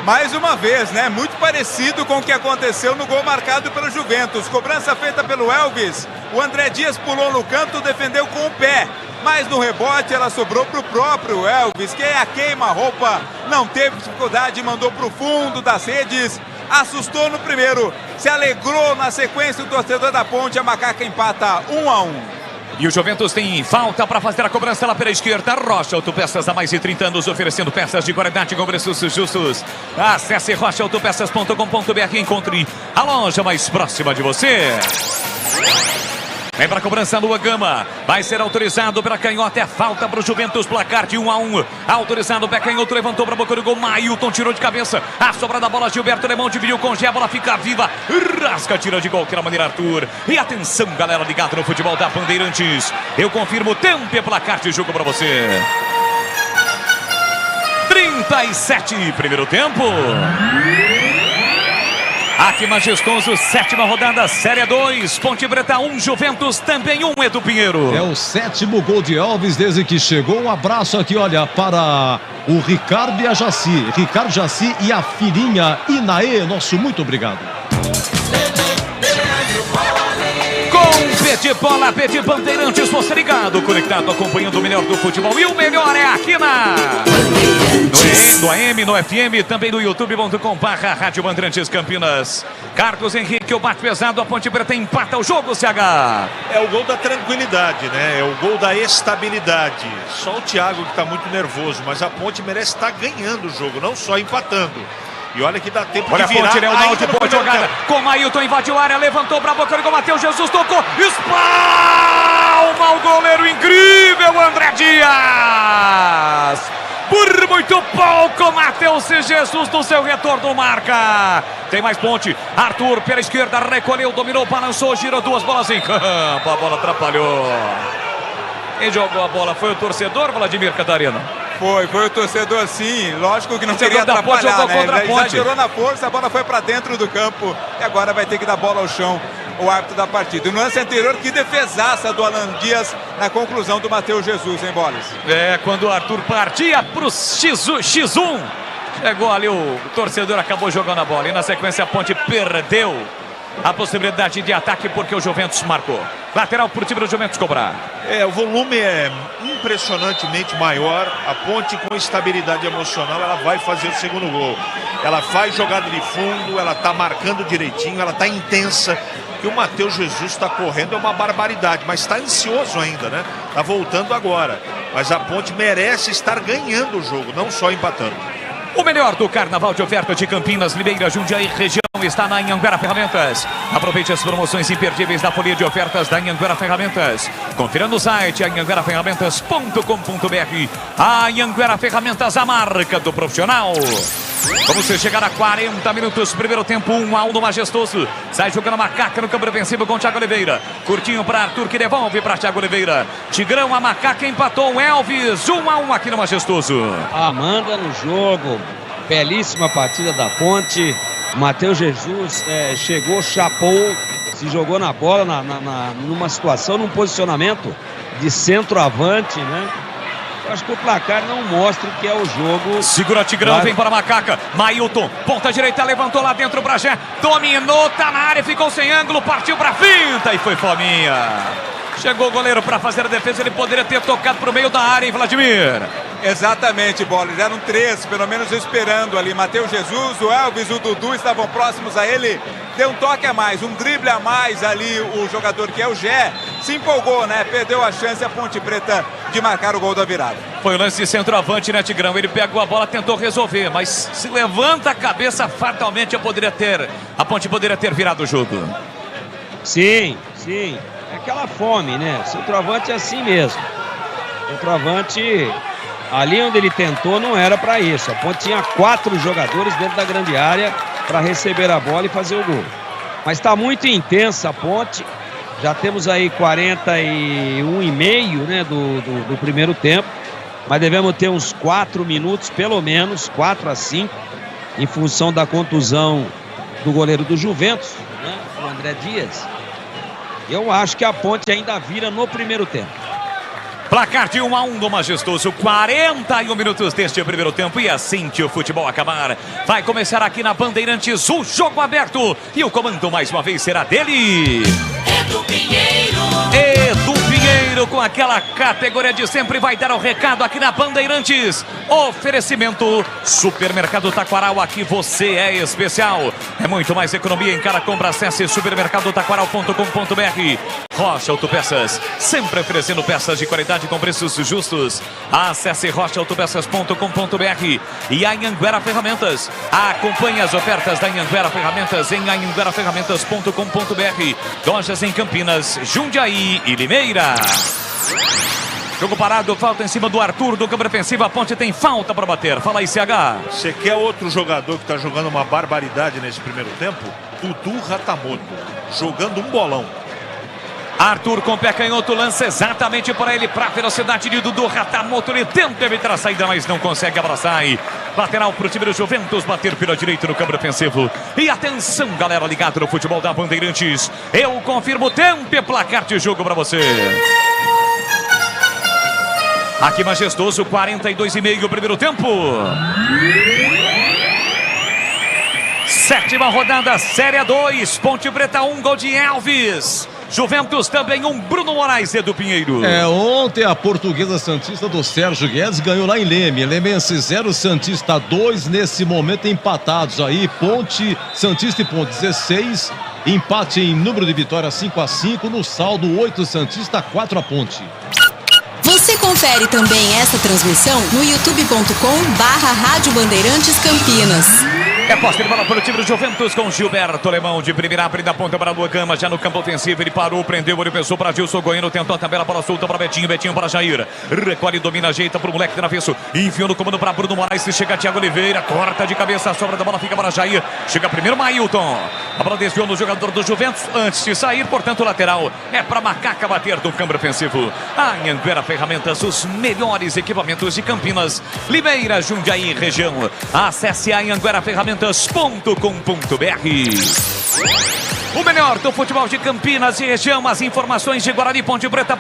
Mais uma vez, né? Muito parecido com o que aconteceu no gol marcado pelo Juventus. Cobrança feita pelo Elvis. O André Dias pulou no canto, defendeu com o pé. Mas no rebote ela sobrou para o próprio Elvis, que é a queima-roupa. Não teve dificuldade, mandou para o fundo das redes. Assustou no primeiro, se alegrou na sequência o torcedor da Ponte. A Macaca empata 1-1. E o Juventus tem falta para fazer a cobrança lá pela esquerda. Rocha Autopeças há mais de 30 anos, oferecendo peças de qualidade com preços justos. Acesse rochaautopeças.com.br e encontre a loja mais próxima de você. Vem para a cobrança Lua Gama. Vai ser autorizado pela canhota. É falta para o Juventus. Placar de 1-1. Autorizado o pé canhoto. Levantou para a boca do gol. Mailton tirou de cabeça. A sobra da bola. Gilberto Alemão dividiu com o Gé. A bola fica viva. Rasca, tira de qualquer maneira Arthur. E atenção, galera ligada no futebol da Bandeirantes. Eu confirmo o tempo e placar de jogo para você. 37, primeiro tempo. Aqui majestoso, 7ª rodada, Série 2, Ponte Preta 1, Juventus também 1, Edu Pinheiro. É o 7º gol de Elvis desde que chegou. Um abraço aqui, olha, para o Ricardo e a Jaci. Ricardo, Jaci e a filhinha Inaê, nosso muito obrigado. Com Pede Bola, Pede Bandeirantes, você ligado, conectado, acompanhando o melhor do futebol. E o melhor é aqui no AM, no FM, também no youtube.com/Rádio Bandeirantes Campinas. Carlos Henrique, o bate pesado, a Ponte Preta empata o jogo, CH. É o gol da tranquilidade, né? É o gol da estabilidade. Só o Thiago que está muito nervoso, mas a Ponte merece estar ganhando o jogo, não só empatando. E olha que dá tempo olha de virar. Olha a Ponte, Leonardo, boa jogada. Com Mailton, invadiu a área, levantou para a boca do Matheus Jesus, tocou, espalma o goleiro incrível, André Dias. Por muito pouco, Matheus Jesus no seu retorno marca. Tem mais Ponte. Arthur pela esquerda, recolheu, dominou, balançou, girou duas bolas em campo. A bola atrapalhou. Quem jogou a bola foi o torcedor, Vladimir Catarino? Foi o torcedor, sim. Lógico que não queria atrapalhar, né? Ele exagerou na força, a bola foi para dentro do campo. E agora vai ter que dar bola ao chão o árbitro da partida. E no lance anterior, que defesaça do Alan Dias na conclusão do Matheus Jesus, hein, Bolas? É, quando o Arthur partia pro X1. Chegou ali, o torcedor acabou jogando a bola. E na sequência a Ponte perdeu a possibilidade de ataque porque o Juventus marcou. Lateral pro time do Juventus cobrar. O volume é impressionantemente maior. A Ponte, com estabilidade emocional, ela vai fazer o segundo gol. Ela faz jogada de fundo, ela tá marcando direitinho, ela tá intensa. E o Matheus Jesus está correndo, é uma barbaridade, mas está ansioso ainda, né? Tá voltando agora. Mas a Ponte merece estar ganhando o jogo, não só empatando. O melhor do Carnaval de oferta de Campinas, Limeira, Jundiaí, região está na Anhanguera Ferramentas. Aproveite as promoções imperdíveis da folha de ofertas da Anhanguera Ferramentas. Confira no site anhangueraferramentas.com.br. A Anhanguera Ferramentas, a marca do profissional. Vamos chegar a 40 minutos, primeiro tempo, 1-1 no Majestoso. Sai jogando a Macaca no campo defensivo com o Thiago Oliveira. Curtinho para Arthur, que devolve para Thiago Oliveira. Tigrão, a Macaca empatou o Elvis, 1-1 aqui no Majestoso. Manda no jogo, belíssima partida da Ponte. Matheus Jesus chegou, chapou, se jogou na bola, numa situação, num posicionamento de centroavante, né? Eu acho que o placar não mostra o que é o jogo. Segura Tigrão, vem para a Macaca. Mailton, ponta direita, levantou lá dentro o Bragé. Dominou, tá na área, ficou sem ângulo, partiu para a finta e foi fominha. Chegou o goleiro para fazer a defesa, ele poderia ter tocado para o meio da área, hein, Vladimir? Exatamente, Bola. Eram três, pelo menos esperando ali. Matheus Jesus, o Elvis, o Dudu estavam próximos a ele. Deu um toque a mais, um drible a mais ali. O jogador que é o Gé se empolgou, né? Perdeu a chance a Ponte Preta de marcar o gol da virada. Foi o lance de centroavante, né, Tigrão? Ele pegou a bola, tentou resolver, mas se levanta a cabeça fatalmente, a Ponte poderia ter virado o jogo. Sim. É aquela fome, né? Centroavante é assim mesmo. Centroavante, ali onde ele tentou, não era para isso. A Ponte tinha 4 jogadores dentro da grande área para receber a bola e fazer o gol. Mas está muito intensa a Ponte. Já temos aí 41,5, né, do primeiro tempo. Mas devemos ter uns 4 minutos, pelo menos, 4 a 5, em função da contusão do goleiro do Juventus, né, o André Dias. Eu acho que a Ponte ainda vira no primeiro tempo. Placar de 1-1 do Majestoso, 41 minutos deste primeiro tempo. E assim que o futebol acabar, vai começar aqui na Bandeirantes o jogo aberto. E o comando mais uma vez será dele, Edu Pinheiro, com aquela categoria de sempre, vai dar o recado aqui na Bandeirantes. Oferecimento Supermercado Taquaral, aqui você é especial. É muito mais economia em cada compra. Acesse supermercadotaquaral.com.br. Rocha Autopeças, sempre oferecendo peças de qualidade com preços justos. Acesse rochaautopeças.com.br. E a Anhanguera Ferramentas, acompanhe as ofertas da Anhanguera Ferramentas em anhangueraferramentas.com.br. Lojas em Campinas, Jundiaí e Limeira. Jogo parado, falta em cima do Arthur do campo defensivo. A Ponte tem falta para bater. Fala aí, CH. Você quer outro jogador que está jogando uma barbaridade nesse primeiro tempo? Dudu Ratamoto, jogando um bolão. Arthur com pé canhoto, lança exatamente para ele, para a velocidade de Dudu Ratamoto. Ele tenta evitar a saída, mas não consegue abraçar. E lateral para o time do Juventus, bater pela direita no campo defensivo. E atenção, galera, ligado no futebol da Bandeirantes. Eu confirmo o tempo e placar de jogo para você. Aqui Majestoso, 42,5 primeiro tempo. Sétima rodada, Série 2, Ponte Preta 1, gol de Elvis. Juventus também, Bruno Moraes, Edu Pinheiro. Ontem a Portuguesa Santista do Sérgio Guedes ganhou lá em Leme. Lemense 0, Santista 2, nesse momento empatados aí. Ponte, Santista e Ponte 16, empate em número de vitórias 5-5, no saldo 8 Santista, 4 a Ponte. Você confere também essa transmissão no youtube.com/Rádio Bandeirantes Campinas. É posse de bola para o time do Juventus com Gilberto Alemão de primeira, abre da ponta para Luan Gama, já no campo ofensivo, ele parou, prendeu, ele pensou para Gilson Goiano, tentou a tabela, bola solta para Betinho, Betinho para Jair, recolhe, domina, ajeita para o moleque de travesso, enfiou no comando para Bruno Moraes, chega Thiago Oliveira, corta de cabeça, a sobra da bola fica para Jair, chega primeiro Mailton, a bola desviou no jogador do Juventus, antes de sair, portanto lateral, é para Macaca bater do campo ofensivo. A Anhanguera Ferramentas, os melhores equipamentos de Campinas, Limeira, Jundiaí região, acesse a anhangueraferramentas.com.br. O melhor do futebol de Campinas e região, as informações de Guarani, Ponte Preta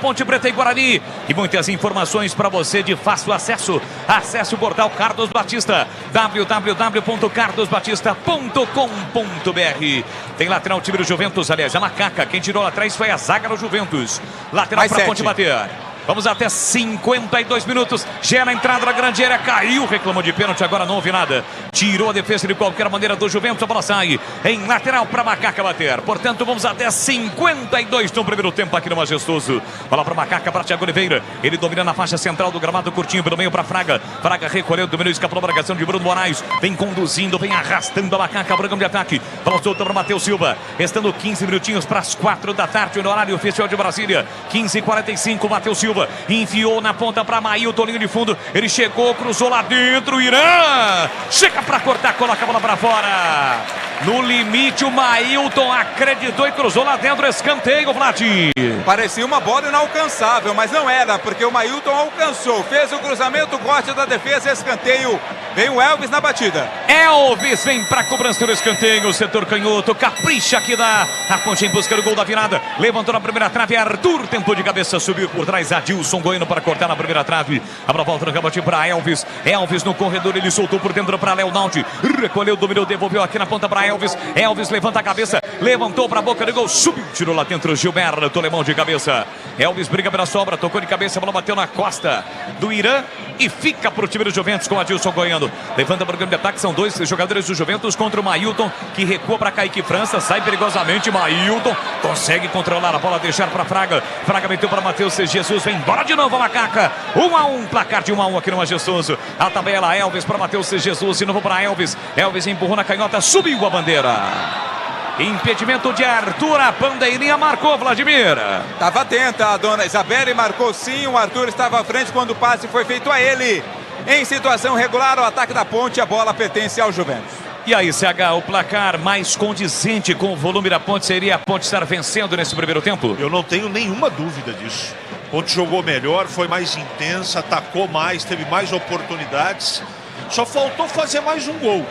e Guarani. E muitas informações para você de fácil acesso. Acesse o portal Carlos Batista, www.cardosbatista.com.br. Tem lateral time do Juventus, aliás, a Macaca. Quem tirou lá atrás foi a zaga do Juventus. Lateral para Ponte bater. Vamos até 52 minutos. Gera a entrada da grande área. Caiu, reclamou de pênalti. Agora não houve nada. Tirou a defesa de qualquer maneira do Juventus. A bola sai em lateral para Macaca bater. Portanto, vamos até 52 no primeiro tempo aqui no Majestoso. Bola para Macaca, para Thiago Oliveira. Ele domina na faixa central do gramado, curtinho pelo meio para Fraga. Fraga recolheu, dominou, escapou a marcação de Bruno Moraes. Vem conduzindo, vem arrastando a Macaca para o campo de ataque. Bola solta para Matheus Silva. Restando 15 minutinhos para as 4 da tarde no horário oficial de Brasília. 15h45, Matheus Silva enfiou na ponta para Mailton, linha de fundo, ele chegou, cruzou lá dentro, Irã chega para cortar, coloca a bola para fora, no limite o Mailton acreditou e cruzou lá dentro, escanteio, Vlad. Parecia uma bola inalcançável, mas não era, porque o Mailton alcançou, fez o cruzamento, corte da defesa, escanteio, vem o Elvis na batida. Elvis vem para cobrança do escanteio, o setor canhoto, capricha aqui da a Ponte em busca do gol da virada, levantou na primeira trave, Arthur tentou de cabeça, subiu por trás, Adilson Goiano para cortar na primeira trave, a bola volta no rebote para Elvis, Elvis no corredor, ele soltou por dentro para Leonaldi, recolheu, dominou, devolveu aqui na ponta para Elvis, Elvis levanta a cabeça, levantou para a boca do gol, subiu, tirou lá dentro, Gilberto Alemão de cabeça, Elvis briga pela sobra, tocou de cabeça, a bola bateu na costa do Irã e fica para o time do Juventus com Adilson Goiano, levanta para o campo de ataque, são dois jogadores do Juventus contra o Mailton, que recua para Kaique França, sai perigosamente, Mailton consegue controlar a bola, deixar para Fraga, Fraga meteu para Matheus Jesus, vem embora de novo a Macaca, 1-1, placar de 1-1 aqui no Majestoso, a tabela Elvis para Matheus Jesus, de novo para Elvis, Elvis empurrou na canhota, subiu a bandeira. Impedimento de Arthur, a bandeirinha marcou, Vladimir. Estava atenta a dona Isabelle, marcou sim, o Arthur estava à frente quando o passe foi feito a ele. Em situação regular, o ataque da Ponte, a bola pertence ao Juventus. E aí, CH, o placar mais condizente com o volume da Ponte seria a Ponte estar vencendo nesse primeiro tempo? Eu não tenho nenhuma dúvida disso. A Ponte jogou melhor, foi mais intensa, atacou mais, teve mais oportunidades. Só faltou fazer mais um gol.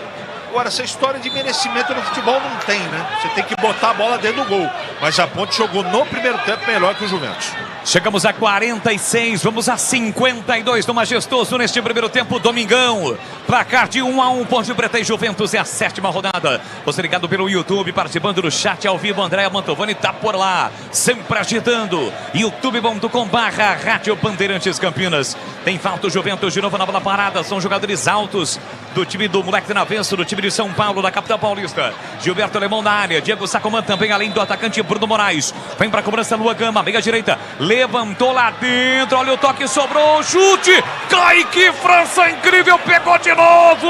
Agora, essa história de merecimento no futebol não tem, né? Você tem que botar a bola dentro do gol. Mas a Ponte jogou no primeiro tempo melhor que o Juventus. Chegamos a 46, vamos a 52 no Majestoso neste primeiro tempo, domingão. Placar de 1-1, Ponte Preta e Juventus é a 7ª rodada. Você ligado pelo YouTube, participando do chat ao vivo, Andréa Mantovani tá por lá, sempre agitando. youtube.com/Rádio Bandeirantes Campinas. Tem falta o Juventus de novo na bola parada, são jogadores altos do time do Moleque de Navesso, do time de São Paulo, da capital paulista. Gilberto Alemão na área, Diego Sacomã também, além do atacante Bruno Moraes. Vem para a cobrança Lua Gama, meia direita, levantou lá dentro, olha o toque, sobrou o chute. Kaique França, incrível, pegou de novo.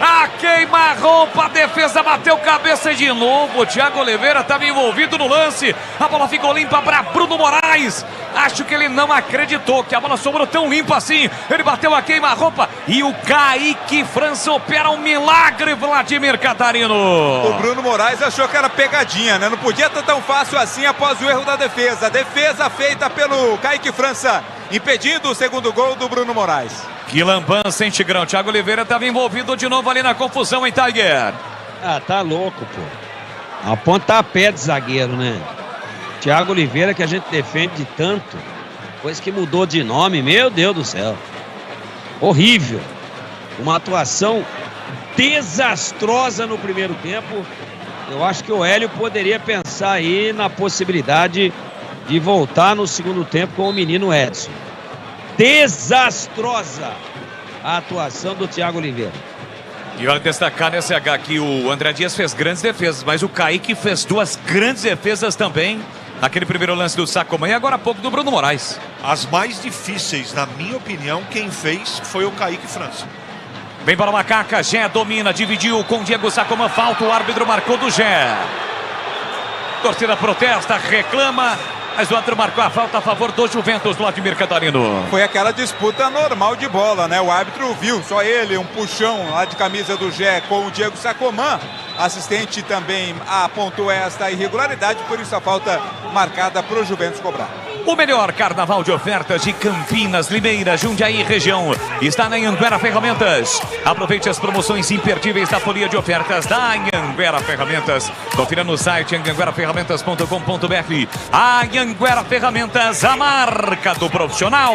A queima-roupa, a defesa bateu cabeça de novo. O Thiago Oliveira estava envolvido no lance. A bola ficou limpa para Bruno Moraes. Acho que ele não acreditou que a bola sobrou tão limpa assim. Ele bateu a queima-roupa e o Kaique França opera um milagre, Vladimir Catarino. O Bruno Moraes achou que era pegadinha, né? Não podia estar tão fácil assim após o erro da defesa. Defesa feita pelo Kaique França, impedindo o segundo gol do Bruno Moraes. Que lambança, hein, Tigrão? Thiago Oliveira estava envolvido de novo ali na confusão, hein, Tiger? Ah, tá louco, pô. A Ponte tá a pé de zagueiro, né? Thiago Oliveira, que a gente defende tanto, coisa que mudou de nome, meu Deus do céu. Horrível. Uma atuação desastrosa no primeiro tempo. Eu acho que o Hélio poderia pensar aí na possibilidade de voltar no segundo tempo com o menino Edson. Desastrosa a atuação do Thiago Oliveira. E vale destacar nesse H que o André Dias fez grandes defesas, mas o Kaique fez 2 grandes defesas também. Aquele primeiro lance do Sacomã e agora há pouco do Bruno Moraes. As mais difíceis, na minha opinião, quem fez foi o Kaique França. Vem para o Macaca, Gé domina, dividiu com Diego Sacomã, falta, o árbitro marcou do Gé. Torcida protesta, reclama, mas o árbitro marcou a falta a favor do Juventus, Vladimir Catarino. Foi aquela disputa normal de bola, né? O árbitro viu, só ele, um puxão lá de camisa do Gé com o Diego Sacomã. Assistente também apontou esta irregularidade, por isso a falta marcada para o Juventus cobrar. O melhor carnaval de ofertas de Campinas, Limeira, Jundiaí região está na Anhanguera Ferramentas. Aproveite as promoções imperdíveis da folia de ofertas da Anhanguera Ferramentas. Confira no site anhangueraferramentas.com.br. Anhanguera Ferramentas, a marca do profissional.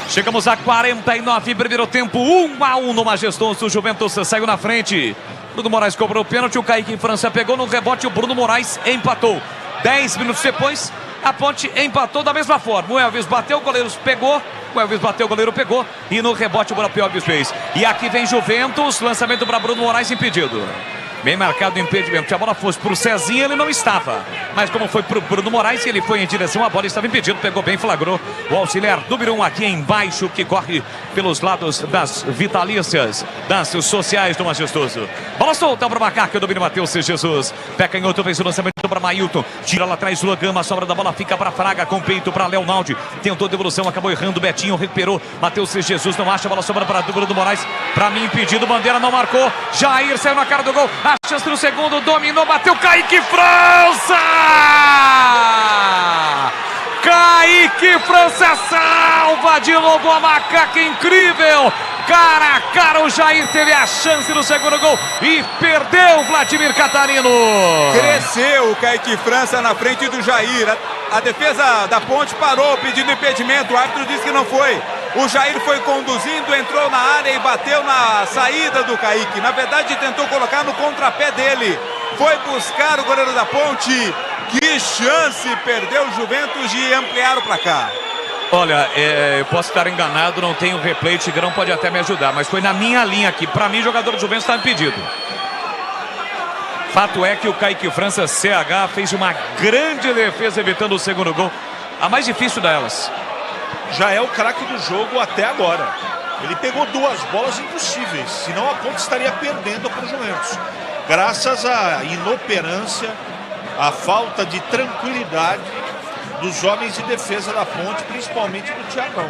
Chegamos a 49, primeiro tempo, 1-1 no Majestoso. O Juventus saiu na frente. Bruno Moraes cobrou o pênalti, o Kaique França pegou no rebote, o Bruno Moraes empatou. 10 minutos depois, a Ponte empatou da mesma forma. O Elvis bateu, o goleiro pegou. O Elvis bateu, o goleiro pegou. E no rebote o próprio Elvis fez. E aqui vem Juventus, lançamento para Bruno Moraes, impedido. Bem marcado o impedimento. Se a bola fosse para o Cezinha, ele não estava. Mas como foi para o Bruno Moraes, ele foi em direção à bola, estava impedido. Pegou bem, flagrou o auxiliar número 1 aqui embaixo, que corre pelos lados das vitalícias, das sociais do Majestoso. Bola solta para o Macaca, domina Matheus Jesus. Pé canhoto, fez o lançamento para Mailton. Tira lá atrás o Lugama, a sobra da bola fica para Fraga, com peito para Leonaldi. Tentou devolução, acabou errando. Betinho recuperou. Matheus Jesus não acha, a bola sobra para Bruno Moraes. Para mim, impedido, Bandeira não marcou. Jair saiu na cara do gol. A chance no segundo, dominou, bateu Kaique França! Kaique França salva de novo a Macaca, incrível! Cara a cara, o Jair teve a chance no segundo gol e perdeu Vladimir Catarino. Cresceu o Kaique França na frente do Jair. A defesa da Ponte parou pedindo impedimento, o árbitro disse que não foi. O Jair foi conduzindo, entrou na área e bateu na saída do Kaique. Na verdade, tentou colocar no contrapé dele. Foi buscar o goleiro da Ponte. Que chance perdeu o Juventus de ampliar o placar. Olha, eu posso estar enganado, não tenho replay, o Tigrão pode até me ajudar, mas foi na minha linha aqui. Para mim, o jogador do Juventus está impedido. Fato é que o Kaique França, CH, fez uma grande defesa evitando o segundo gol. A mais difícil delas. Já é o craque do jogo até agora. Ele pegou 2 bolas impossíveis, senão a Ponte estaria perdendo para o Juventus. Graças à inoperância, à falta de tranquilidade dos homens de defesa da Ponte, principalmente do Thiagão.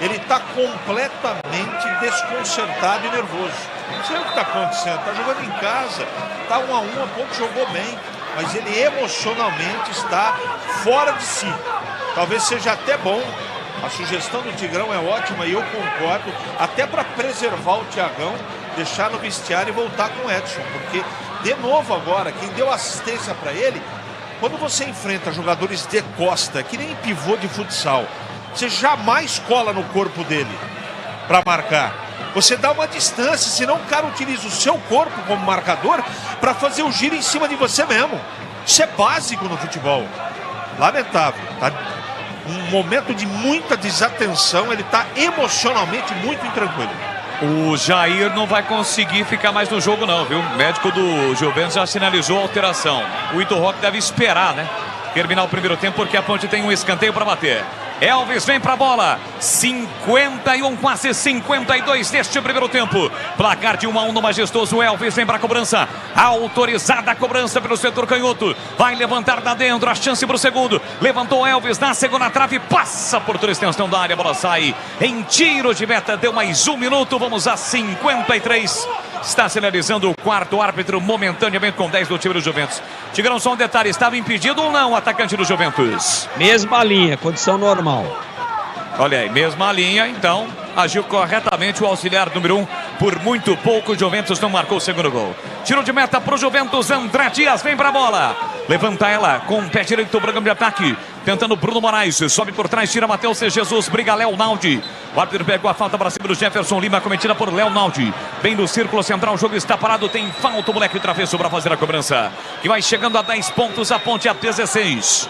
Ele está completamente desconcertado e nervoso. Não sei o que está acontecendo, está jogando em casa, está 1-1, a Ponte jogou bem, mas ele emocionalmente está fora de si. Talvez seja até bom A sugestão do Tigrão é ótima e eu concordo, até para preservar o Thiagão, deixar no vestiário e voltar com o Edson, porque, de novo agora, quem deu assistência para ele, quando você enfrenta jogadores de costa, que nem pivô de futsal, você jamais cola no corpo dele para marcar. Você dá uma distância, senão o cara utiliza o seu corpo como marcador para fazer o giro em cima de você mesmo. Isso é básico no futebol. Lamentável, tá? Um momento de muita desatenção, ele está emocionalmente muito intranquilo. O Jair não vai conseguir ficar mais no jogo não, viu? O médico do Juventus já sinalizou a alteração. O Ito Roque deve esperar, né? Terminar o primeiro tempo, porque a Ponte tem um escanteio para bater. Elvis vem pra bola, 51, quase 52 neste primeiro tempo. Placar de 1-1 no majestoso. Elvis vem pra cobrança, autorizada a cobrança pelo setor canhoto. Vai levantar lá dentro, a chance pro segundo. Levantou Elvis na segunda trave, passa por toda a extensão da área, a bola sai em tiro de meta. Deu mais 1 minuto, vamos a 53. Está sinalizando o quarto árbitro momentaneamente com 10 do time do Juventus. Tigrão, só um detalhe, estava impedido ou não o atacante do Juventus? Mesma linha, condição normal. Olha aí, mesma linha, então agiu corretamente o auxiliar número 1. Por muito pouco o Juventus não marcou o segundo gol. Tiro de meta para o Juventus, André Dias vem para a bola. Levanta ela com o pé direito, o programa de ataque. Tentando Bruno Moraes, sobe por trás, tira Matheus Jesus, briga Léo Naldi. O árbitro pegou a falta para cima do Jefferson Lima, cometida por Léo Naldi. Bem no círculo central, o jogo está parado, tem falta o moleque travesso para fazer a cobrança. Que vai chegando a 10 pontos, a Ponte a 16.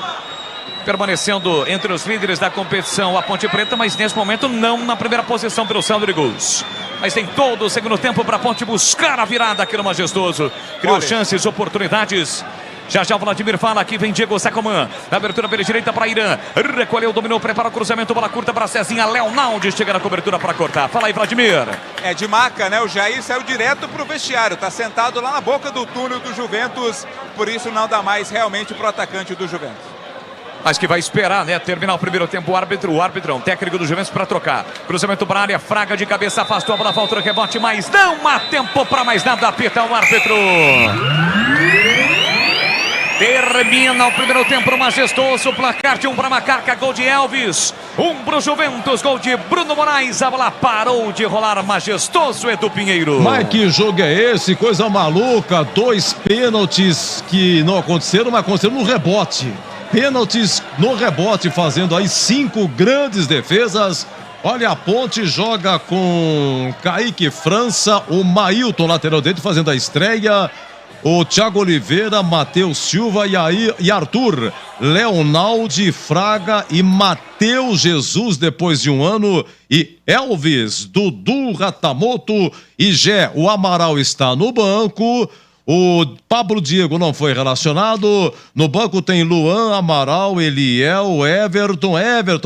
Permanecendo entre os líderes da competição a Ponte Preta, mas nesse momento não na primeira posição pelo saldo de gols. Mas tem todo o segundo tempo para a Ponte buscar a virada aqui no Majestoso. Criou chances, oportunidades. Já já o Vladimir fala, aqui vem Diego Sacomã. Abertura pela direita para Irã. Recolheu, dominou, prepara o cruzamento, bola curta para Cezinha. Léo Naldi chega na cobertura para cortar. Fala aí, Vladimir. É de maca, né? O Jair saiu direto pro vestiário. Tá sentado lá na boca do túnel do Juventus. Por isso não dá mais realmente pro atacante do Juventus. Mas que vai esperar, né? Terminar o primeiro tempo. O árbitro, técnico do Juventus para trocar. Cruzamento para a área, Fraga de cabeça, afastou a bola, falta o rebote, mas não há tempo para mais nada. Apita o árbitro. Termina o primeiro tempo majestoso. Placar de 1 para Macaca, gol de Elvis. 1 para o Juventus, gol de Bruno Moraes. A bola parou de rolar, majestoso, Edu Pinheiro. Mas que jogo é esse? Coisa maluca. 2 pênaltis que não aconteceram, mas aconteceram no rebote. Pênaltis no rebote, fazendo aí 5 grandes defesas. Olha, a Ponte joga com Kaique França, o Mailton, lateral dentro, fazendo a estreia. O Thiago Oliveira, Matheus Silva e Arthur, Leonaldi, Fraga e Matheus Jesus depois de 1 ano. E Elvis, Dudu, Ratamoto e Gé. O Amaral está no banco. O Pablo Diego não foi relacionado. No banco tem Luan, Amaral, Eliel, Everton,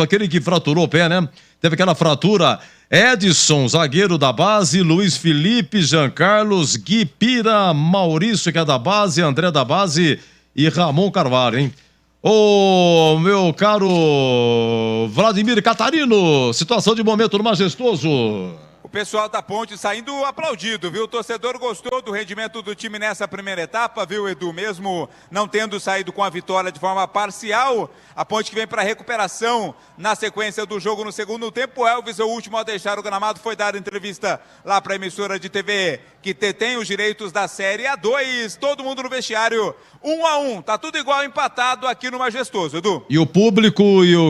aquele que fraturou o pé, né? Teve aquela fratura. Edson, zagueiro da base, Luiz Felipe, Jean Carlos, Gui Pira, Maurício, que é da base, André da base e Ramon Carvalho, hein? Ô, meu caro Vladimir Catarino, situação de momento no Majestoso. O pessoal da Ponte saindo aplaudido, viu? O torcedor gostou do rendimento do time nessa primeira etapa, viu, Edu? Mesmo não tendo saído com a vitória de forma parcial, a Ponte que vem para recuperação na sequência do jogo no segundo tempo. O Elvis, o último a deixar o gramado, foi dar entrevista lá para a emissora de TV que detém os direitos da Série A2. Todo mundo no vestiário, 1-1. Tá tudo igual, empatado aqui no Majestoso, Edu. E o público,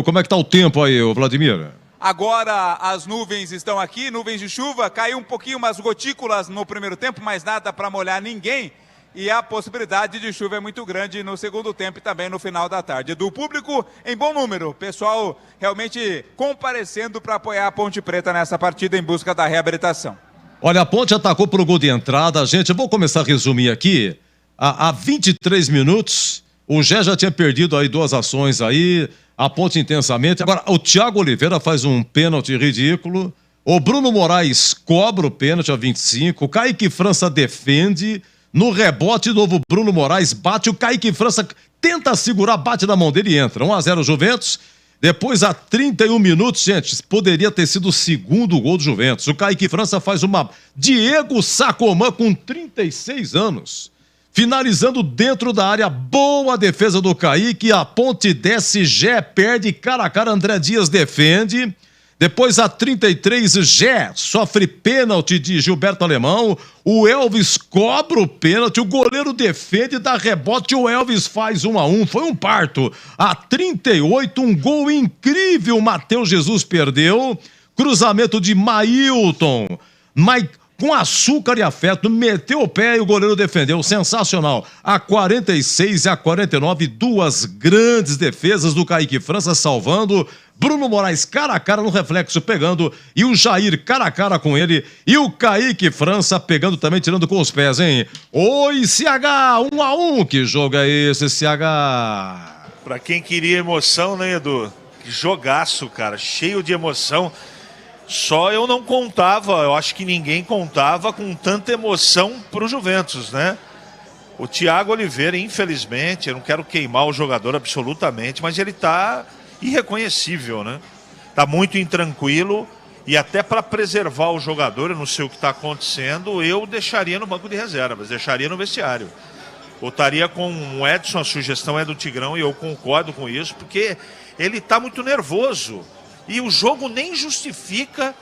como é que tá o tempo aí, Vladimir? Agora as nuvens estão aqui, nuvens de chuva, caiu um pouquinho umas gotículas no primeiro tempo, mas nada para molhar ninguém. E a possibilidade de chuva é muito grande no segundo tempo e também no final da tarde. Do público em bom número, pessoal realmente comparecendo para apoiar a Ponte Preta nessa partida em busca da reabilitação. Olha, a Ponte atacou pro gol de entrada, gente, eu vou começar a resumir aqui. Há 23 minutos, o Gé já tinha perdido aí 2 ações aí, a Ponte intensamente. Agora, o Thiago Oliveira faz um pênalti ridículo. O Bruno Moraes cobra o pênalti a 25. O Kaique França defende. No rebote, novo Bruno Moraes bate. O Kaique França tenta segurar, bate na mão dele e entra. 1-0 Juventus. Depois, a 31 minutos, gente, poderia ter sido o segundo gol do Juventus. O Kaique França faz uma... Diego Sacomã, com 36 anos. finalizando dentro da área, boa defesa do Kaique, a Ponte desce, Gé perde, cara a cara, André Dias defende. Depois a 33, Gé sofre pênalti de Gilberto Alemão, o Elvis cobra o pênalti, o goleiro defende, dá rebote, o Elvis faz 1-1, foi um parto. A 38, um gol incrível, Matheus Jesus perdeu, cruzamento de Mailton, com açúcar e afeto, meteu o pé e o goleiro defendeu, sensacional. A 46 e a 49, duas grandes defesas do Kaique França salvando, Bruno Moraes cara a cara no reflexo pegando, e o Jair cara a cara com ele, e o Kaique França pegando também, tirando com os pés, hein? Oi, CH, 1-1, que jogo é esse, CH? Pra quem queria emoção, né, Edu? Que jogaço, cara, cheio de emoção. Só eu não contava, eu acho que ninguém contava com tanta emoção pro Juventus, né? O Thiago Oliveira, infelizmente, eu não quero queimar o jogador absolutamente, mas ele tá irreconhecível, né? Tá muito intranquilo e até para preservar o jogador, eu não sei o que está acontecendo, eu deixaria no banco de reservas, deixaria no vestiário. Botaria com o Edson, a sugestão é do Tigrão e eu concordo com isso, porque ele tá muito nervoso. E o jogo nem justifica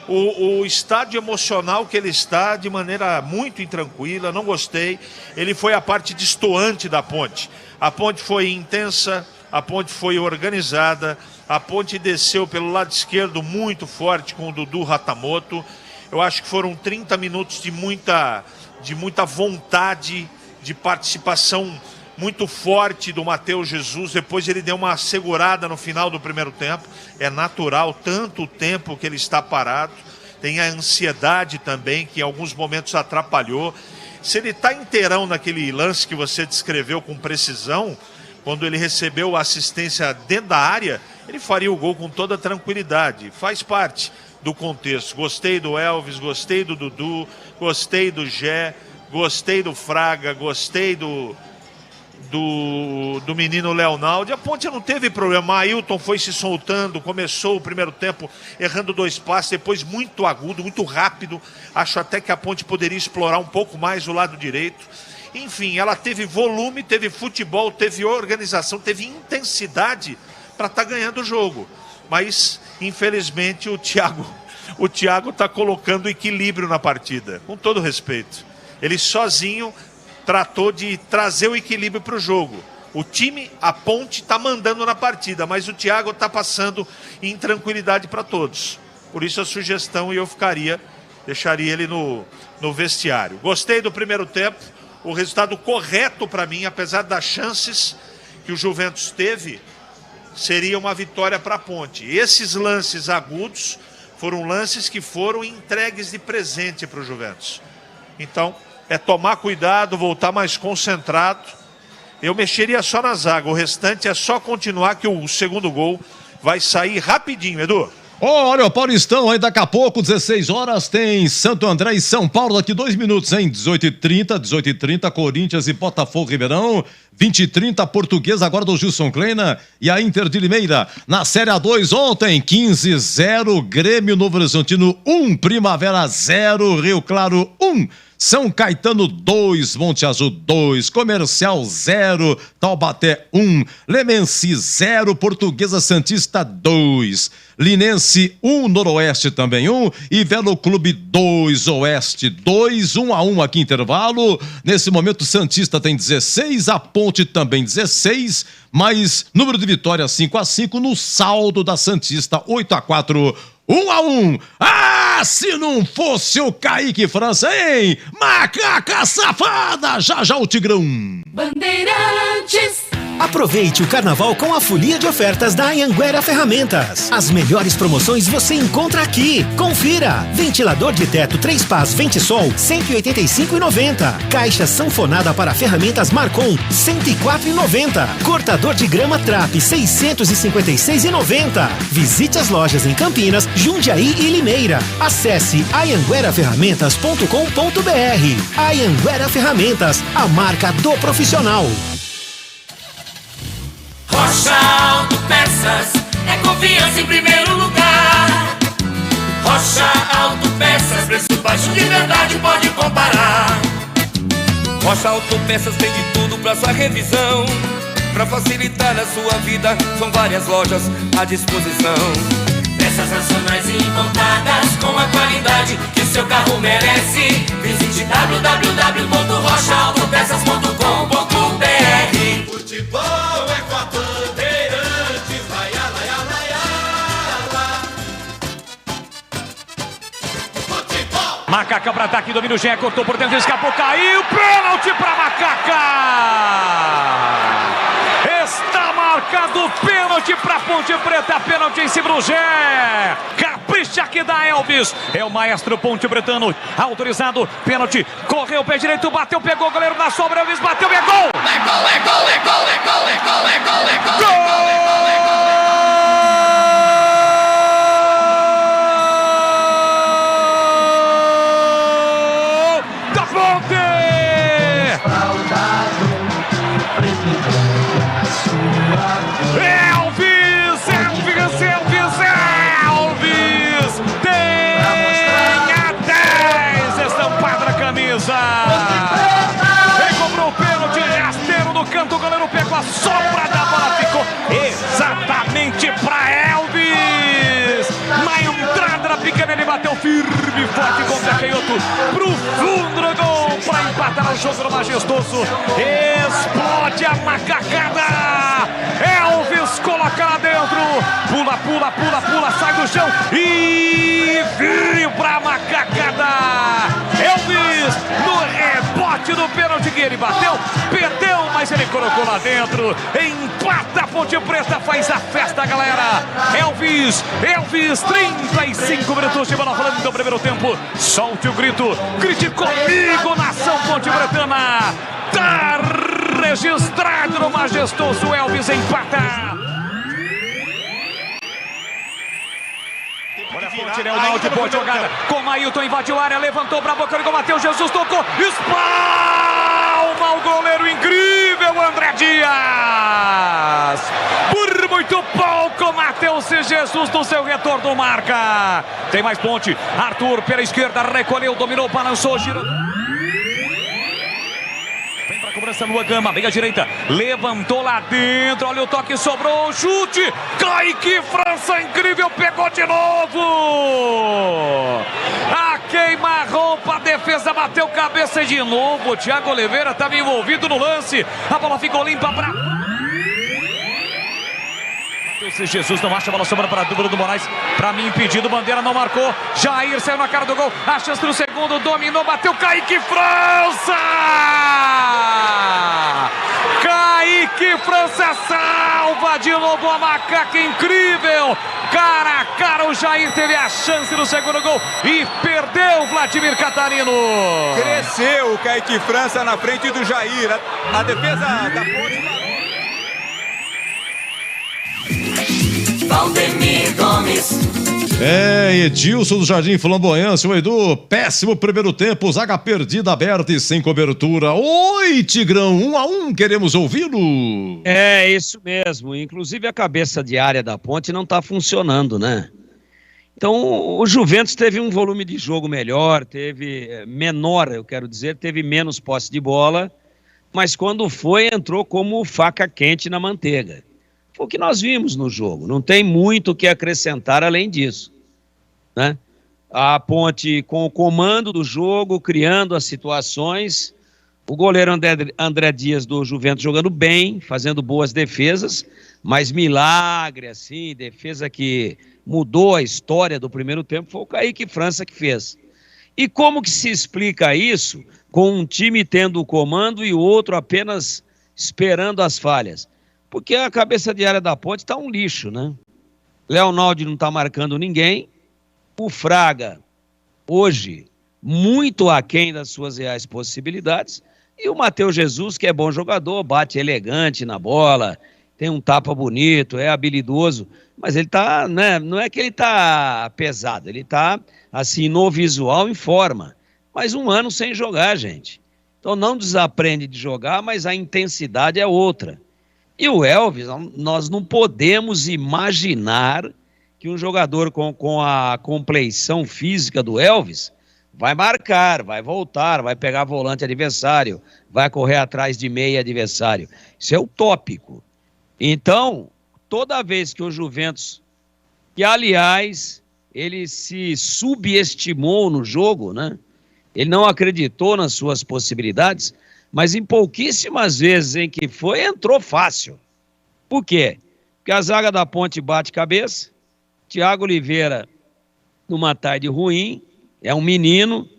o estádio emocional que ele está, de maneira muito intranquila, não gostei. Ele foi a parte destoante da Ponte. A Ponte foi intensa, a Ponte foi organizada, a Ponte desceu pelo lado esquerdo muito forte com o Dudu Ratamoto. Eu acho que foram 30 minutos de muita vontade, de participação muito forte do Matheus Jesus. Depois ele deu uma segurada no final do primeiro tempo. É natural, tanto o tempo que ele está parado. Tem a ansiedade também, que em alguns momentos atrapalhou. Se ele está inteirão naquele lance que você descreveu com precisão, quando ele recebeu a assistência dentro da área, ele faria o gol com toda tranquilidade. Faz parte do contexto. Gostei do Elvis, gostei do Dudu, gostei do Gé, gostei do Fraga, gostei do menino Leonaldo. A Ponte não teve problema. Ailton foi se soltando, começou o primeiro tempo errando 2 passes, depois muito agudo, muito rápido. Acho até que a Ponte poderia explorar um pouco mais o lado direito. Enfim, ela teve volume, teve futebol, teve organização, teve intensidade para estar ganhando o jogo. Mas, infelizmente, o Thiago está colocando equilíbrio na partida, com todo respeito. Ele sozinho tratou de trazer o equilíbrio para o jogo. O time, a Ponte, está mandando na partida, mas o Thiago está passando em tranquilidade para todos. Por isso a sugestão, e eu deixaria ele no vestiário. Gostei do primeiro tempo, o resultado correto para mim, apesar das chances que o Juventus teve, seria uma vitória para a Ponte. Esses lances agudos foram lances que foram entregues de presente para o Juventus. Então, é tomar cuidado, voltar mais concentrado. Eu mexeria só na zaga, o restante é só continuar que o segundo gol vai sair rapidinho, Edu. Olha o Paulistão aí, daqui a pouco, 16 horas, tem Santo André e São Paulo, daqui 2 minutos, hein? 18h30, Corinthians e Botafogo Ribeirão, 20h30, Portuguesa, agora do Gilson Kleina e a Inter de Limeira. Na Série A2 ontem, 15-0, Grêmio Novo Horizontino 1, Primavera 0, Rio Claro 1. São Caetano 2, Monte Azul 2, Comercial 0, Taubaté 1, Lemense 0, Portuguesa Santista 2, Linense 1, Noroeste também 1 e Velo Clube 2, Oeste 2, 1-1 aqui intervalo. Nesse momento Santista tem 16, a Ponte também 16, mas número de vitórias 5-5 no saldo da Santista 8-4. 1-1. Ah, se não fosse o Kaique França, hein? Macaca safada! Já o Tigrão. Bandeirantes. Aproveite o carnaval com a folia de ofertas da Anhanguera Ferramentas. As melhores promoções você encontra aqui. Confira. Ventilador de teto 3 pás Ventisol, R$ 185,90. Caixa sanfonada para ferramentas Marcon, R$ 104,90. Cortador de grama Trap, R$ 656,90. Visite as lojas em Campinas, Jundiaí e Limeira. Acesse anhangueraferramentas.com.br. Anhanguera Ferramentas, a marca do profissional. Rocha Autopeças é confiança em primeiro lugar. Rocha Autopeças, preço baixo de verdade, pode comparar. Rocha Autopeças tem de tudo pra sua revisão. Pra facilitar a sua vida, são várias lojas à disposição. Peças nacionais e importadas com a qualidade que o seu carro merece. Visite www.rochaautopeças.com.br. Futebol é com a Bandeirantes, vai lá, Futebol! Macaca para ataque, domina o Gé, cortou por dentro, escapou, caiu, pênalti para Macaca! Está marcado pênalti para Ponte Preta, pênalti em cima do Gé. Capricha que dá Elvis. É o maestro Ponte Pretano, autorizado, pênalti. Correu o pé direito, bateu, pegou o goleiro na sobra, Elvis bateu e é gol! É gol, é gol, é gol, é gol, é gol, é gol, é gol, é gol! Da Ponte! Recobrou o pênalti, rasteiro no canto, o goleiro pegou a sobra da bola, ficou exatamente para Elvis. Na entrada da pequena, ele bateu firme e forte contra Canhoto, pro fundo do gol, para empatar o jogo no Majestoso. Explode a macacada. Elvis coloca lá dentro, pula, pula, pula, pula, sai do chão e vibra a macacada. Elvis no rebote do pênalti que ele bateu, perdeu, mas ele colocou lá dentro, empata a Ponte Preta, faz a festa, galera. Elvis, 35 minutos de bola rolando no primeiro tempo, solte o grito, grite comigo, nação Ponte Pretana, tá registrado no Majestoso, Elvis empata. Olha a Ponte, Leonaldo, boa jogada, com Mailton, invadiu a área, levantou pra boca, ligou, Matheus Jesus, tocou, espalma o goleiro incrível, André Dias. Por muito pouco, Matheus Jesus no seu retorno marca. Tem mais Ponte, Arthur pela esquerda, recolheu, dominou, balançou, girou. Vem pra cobrança Lua Gama, meia direita, levantou lá dentro, olha o toque, sobrou o chute, Kaique França, incrível, pegou de novo, a queima-roupa, a defesa bateu cabeça de novo, o Thiago Oliveira estava envolvido no lance, a bola ficou limpa para... Jesus não acha, a bola sobra para a dupla do Moraes, para mim impedido, Bandeira não marcou, Jair saiu na cara do gol, a chance no segundo, dominou, bateu, Kaique França! Kaique França salva de novo a macaca, incrível, cara a cara, o Jair teve a chance no segundo gol e perdeu o Vladimir Catarino. Cresceu o Kaique França na frente do Jair, a defesa da Ponte... Valdemir Gomes. Edilson do Jardim Flamboyância, o Edu, péssimo primeiro tempo, zaga perdida, aberta e sem cobertura. Oi, Tigrão, 1-1, queremos ouvi-lo. É isso mesmo, inclusive a cabeça de área da Ponte não está funcionando, né? Então o Juventus teve um volume de jogo melhor, teve menor, eu quero dizer, teve menos posse de bola, mas quando foi, entrou como faca quente na manteiga. Foi o que nós vimos no jogo, não tem muito o que acrescentar além disso, né? A Ponte com o comando do jogo, criando as situações, o goleiro André Dias do Juventus jogando bem, fazendo boas defesas, mas milagre assim, defesa que mudou a história do primeiro tempo, foi o Kaique França que fez. E como que se explica isso com um time tendo o comando e o outro apenas esperando as falhas? Porque a cabeça de área da Ponte está um lixo, né? Leonaldo não está marcando ninguém. O Fraga, hoje, muito aquém das suas reais possibilidades. E o Matheus Jesus, que é bom jogador, bate elegante na bola, tem um tapa bonito, é habilidoso. Mas ele está, né? Não é que ele está pesado, ele está, assim, no visual, em forma. Mas um ano sem jogar, gente. Então não desaprende de jogar, mas a intensidade é outra. E o Elvis, nós não podemos imaginar que um jogador com a compleição física do Elvis vai marcar, vai voltar, vai pegar volante adversário, vai correr atrás de meia adversário. Isso é utópico. Então, toda vez que o Juventus, que aliás, ele se subestimou no jogo, né? Ele não acreditou nas suas possibilidades, mas em pouquíssimas vezes em que foi, entrou fácil. Por quê? Porque a zaga da Ponte bate cabeça, Thiago Oliveira, numa tarde ruim, é um menino,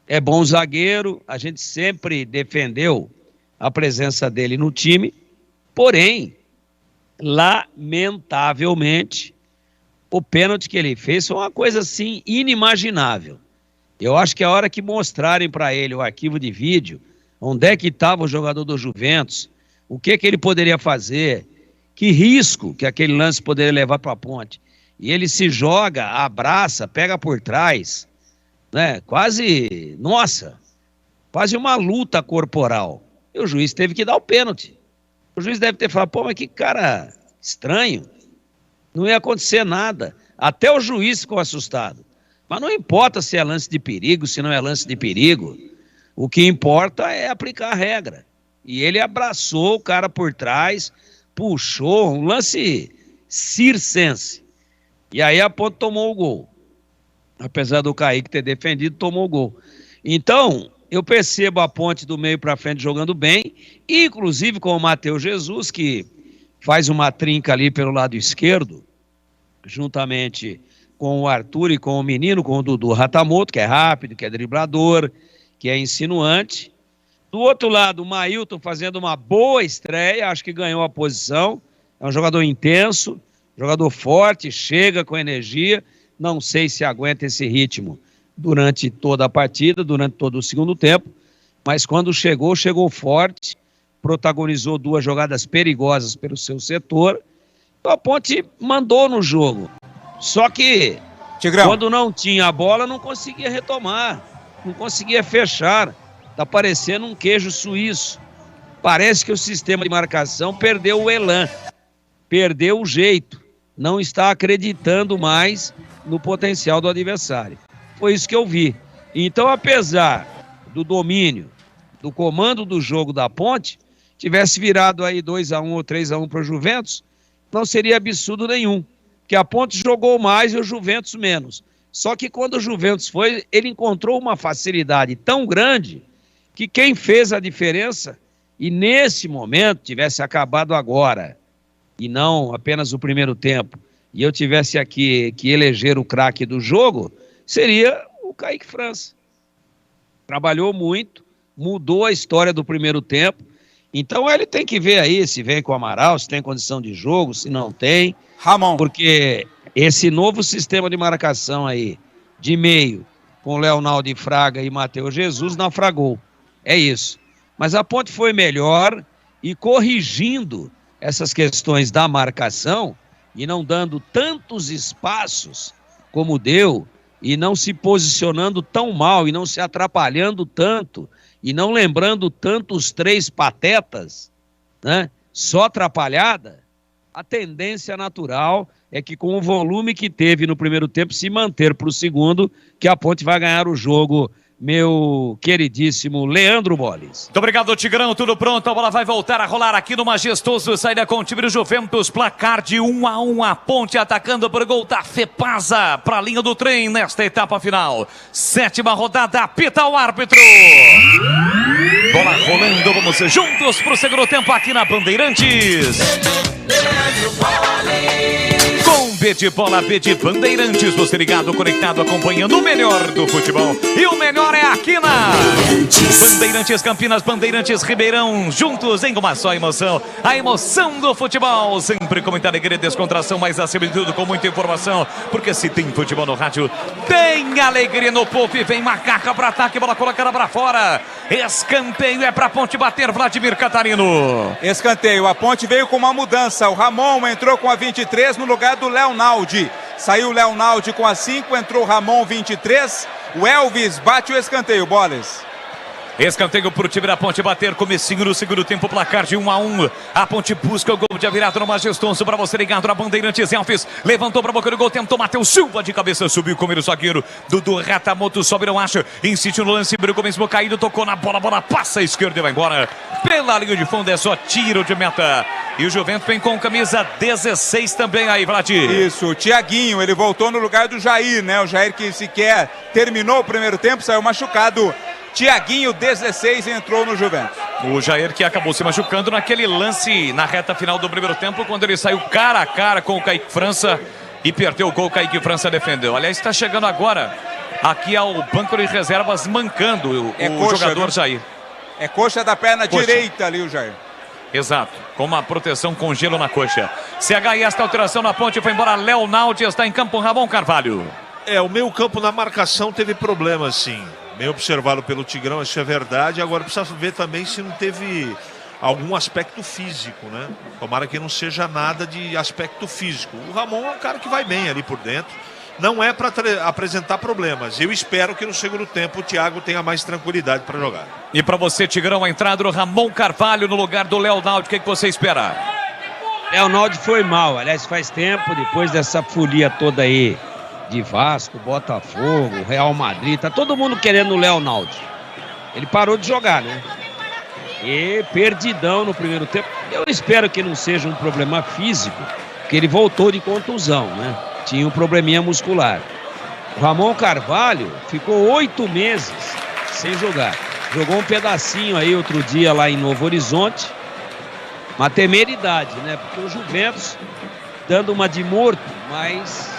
é bom zagueiro, a gente sempre defendeu a presença dele no time, porém, lamentavelmente, o pênalti que ele fez foi uma coisa assim inimaginável. Eu acho que a hora que mostrarem para ele o arquivo de vídeo, onde é que estava o jogador do Juventus, o que ele poderia fazer, que risco que aquele lance poderia levar para a Ponte, e ele se joga, abraça, pega por trás, né? Quase uma luta corporal. E o juiz teve que dar o pênalti. O juiz deve ter falado, pô, mas que cara estranho. Não ia acontecer nada. Até o juiz ficou assustado. Mas não importa se é lance de perigo, se não é lance de perigo. O que importa é aplicar a regra. E ele abraçou o cara por trás, puxou, um lance circense. E aí a Ponte tomou o gol. Apesar do Kaique ter defendido, tomou o gol. Então, eu percebo a Ponte do meio para frente jogando bem, inclusive com o Matheus Jesus, que faz uma trinca ali pelo lado esquerdo, juntamente com o Arthur e com o menino, com o Dudu Ratamoto, que é rápido, que é driblador, que é insinuante. Do outro lado, o Mailton fazendo uma boa estreia, acho que ganhou a posição, é um jogador intenso, jogador forte, chega com energia, não sei se aguenta esse ritmo durante toda a partida, durante todo o segundo tempo, mas quando chegou forte, protagonizou 2 jogadas perigosas pelo seu setor, então a Ponte mandou no jogo, só que Tigrão, quando não tinha a bola não conseguia retomar, não conseguia fechar, tá parecendo um queijo suíço, parece que o sistema de marcação perdeu o elan, perdeu o jeito, não está acreditando mais no potencial do adversário. Foi isso que eu vi. Então, apesar do domínio, do comando do jogo da Ponte, tivesse virado aí 2-1 ou 3-1 para o Juventus, não seria absurdo nenhum, porque a Ponte jogou mais e o Juventus menos. Só que quando o Juventus foi, ele encontrou uma facilidade tão grande que quem fez a diferença, e nesse momento tivesse acabado agora, e não apenas o primeiro tempo, e eu tivesse aqui que eleger o craque do jogo, seria o Kaique França. Trabalhou muito, mudou a história do primeiro tempo, então ele tem que ver aí se vem com o Amaral, se tem condição de jogo, se não tem. Ramon. Porque esse novo sistema de marcação aí, de meio, com Leonardo de Fraga e Matheus Jesus, naufragou. É isso. Mas a Ponte foi melhor e corrigindo essas questões da marcação e não dando tantos espaços como deu e não se posicionando tão mal e não se atrapalhando tanto e não lembrando tanto os 3 patetas, né? Só atrapalhada, a tendência natural é que com o volume que teve no primeiro tempo se manter para o segundo, que a Ponte vai ganhar o jogo, meu queridíssimo Leandro Boles. Muito obrigado, Tigrão. Tudo pronto. A bola vai voltar a rolar aqui no majestoso saída com o time do Juventus. Placar de 1-1. A Ponte atacando por gol da Fepasa para a linha do trem nesta etapa final. 7ª rodada. Apita o árbitro. Bola rolando. Vamos juntos para o segundo tempo aqui na Bandeirantes. Com B de bola, B de Bandeirantes, você ligado, conectado, acompanhando o melhor do futebol. E o melhor é aqui na Bandeirantes Campinas, Bandeirantes Ribeirão, juntos em uma só emoção. A emoção do futebol, sempre com muita alegria e descontração, mas acima de tudo com muita informação. Porque se tem futebol no rádio, tem alegria no Pop. Vem Macaca para ataque, bola colocada para fora. Escanteio é para Ponte bater, Vladimir Catarino. Escanteio, a Ponte veio com uma mudança. O Ramon entrou com a 23 no lugar do Leonaldi. Saiu o Leonaldi com a 5, entrou o Ramon 23. O Elvis bate o escanteio, Boles. Escanteio para o time da Ponte bater. Comecinho no segundo tempo, placar de 1-1. A Ponte busca o gol de virada no Majestoso para você ligado na Bandeirantes. Elvis levantou para a boca do gol, tentou Matheus Silva de cabeça, subiu com o zagueiro. Dudu Ratamoto sobe, não acha. Insiste no lance, brigou mesmo caído, tocou na bola, bola passa à esquerda e vai embora. Pela linha de fundo é só tiro de meta. E o Juventus vem com camisa 16 também aí, Vlad. Isso, o Thiaguinho, ele voltou no lugar do Jair, né? O Jair que sequer terminou o primeiro tempo, saiu machucado. Thiaguinho, 16, entrou no Juventus. O Jair que acabou se machucando naquele lance na reta final do primeiro tempo, quando ele saiu cara a cara com o Kaique França e perdeu o gol. O Kaique França defendeu. Aliás, está chegando agora aqui ao banco de reservas, mancando o jogador Jair. É coxa da perna direita ali o Jair. Exato, com uma proteção com gelo na coxa. CH, esta alteração na Ponte, foi embora. Léo Naldi está em campo, Ramon Carvalho. O meio campo na marcação teve problemas, sim. Bem observado pelo Tigrão, isso é verdade. Agora precisa ver também se não teve algum aspecto físico, né? Tomara que não seja nada de aspecto físico. O Ramon é um cara que vai bem ali por dentro. Não é para apresentar problemas. Eu espero que no segundo tempo o Thiago tenha mais tranquilidade para jogar. E para você, Tigrão, a entrada do Ramon Carvalho no lugar do Léo Naldi, o que você espera? Léo Naldi foi mal, aliás, faz tempo, depois dessa folia toda aí de Vasco, Botafogo, Real Madrid, tá todo mundo querendo o Léo Naldi. Ele parou de jogar, né? E perdidão no primeiro tempo. Eu espero que não seja um problema físico, porque ele voltou de contusão, né? Tinha um probleminha muscular. O Ramon Carvalho ficou 8 meses sem jogar. Jogou um pedacinho aí outro dia lá em Novo Horizonte. Uma temeridade, né? Porque o Juventus dando uma de morto, mas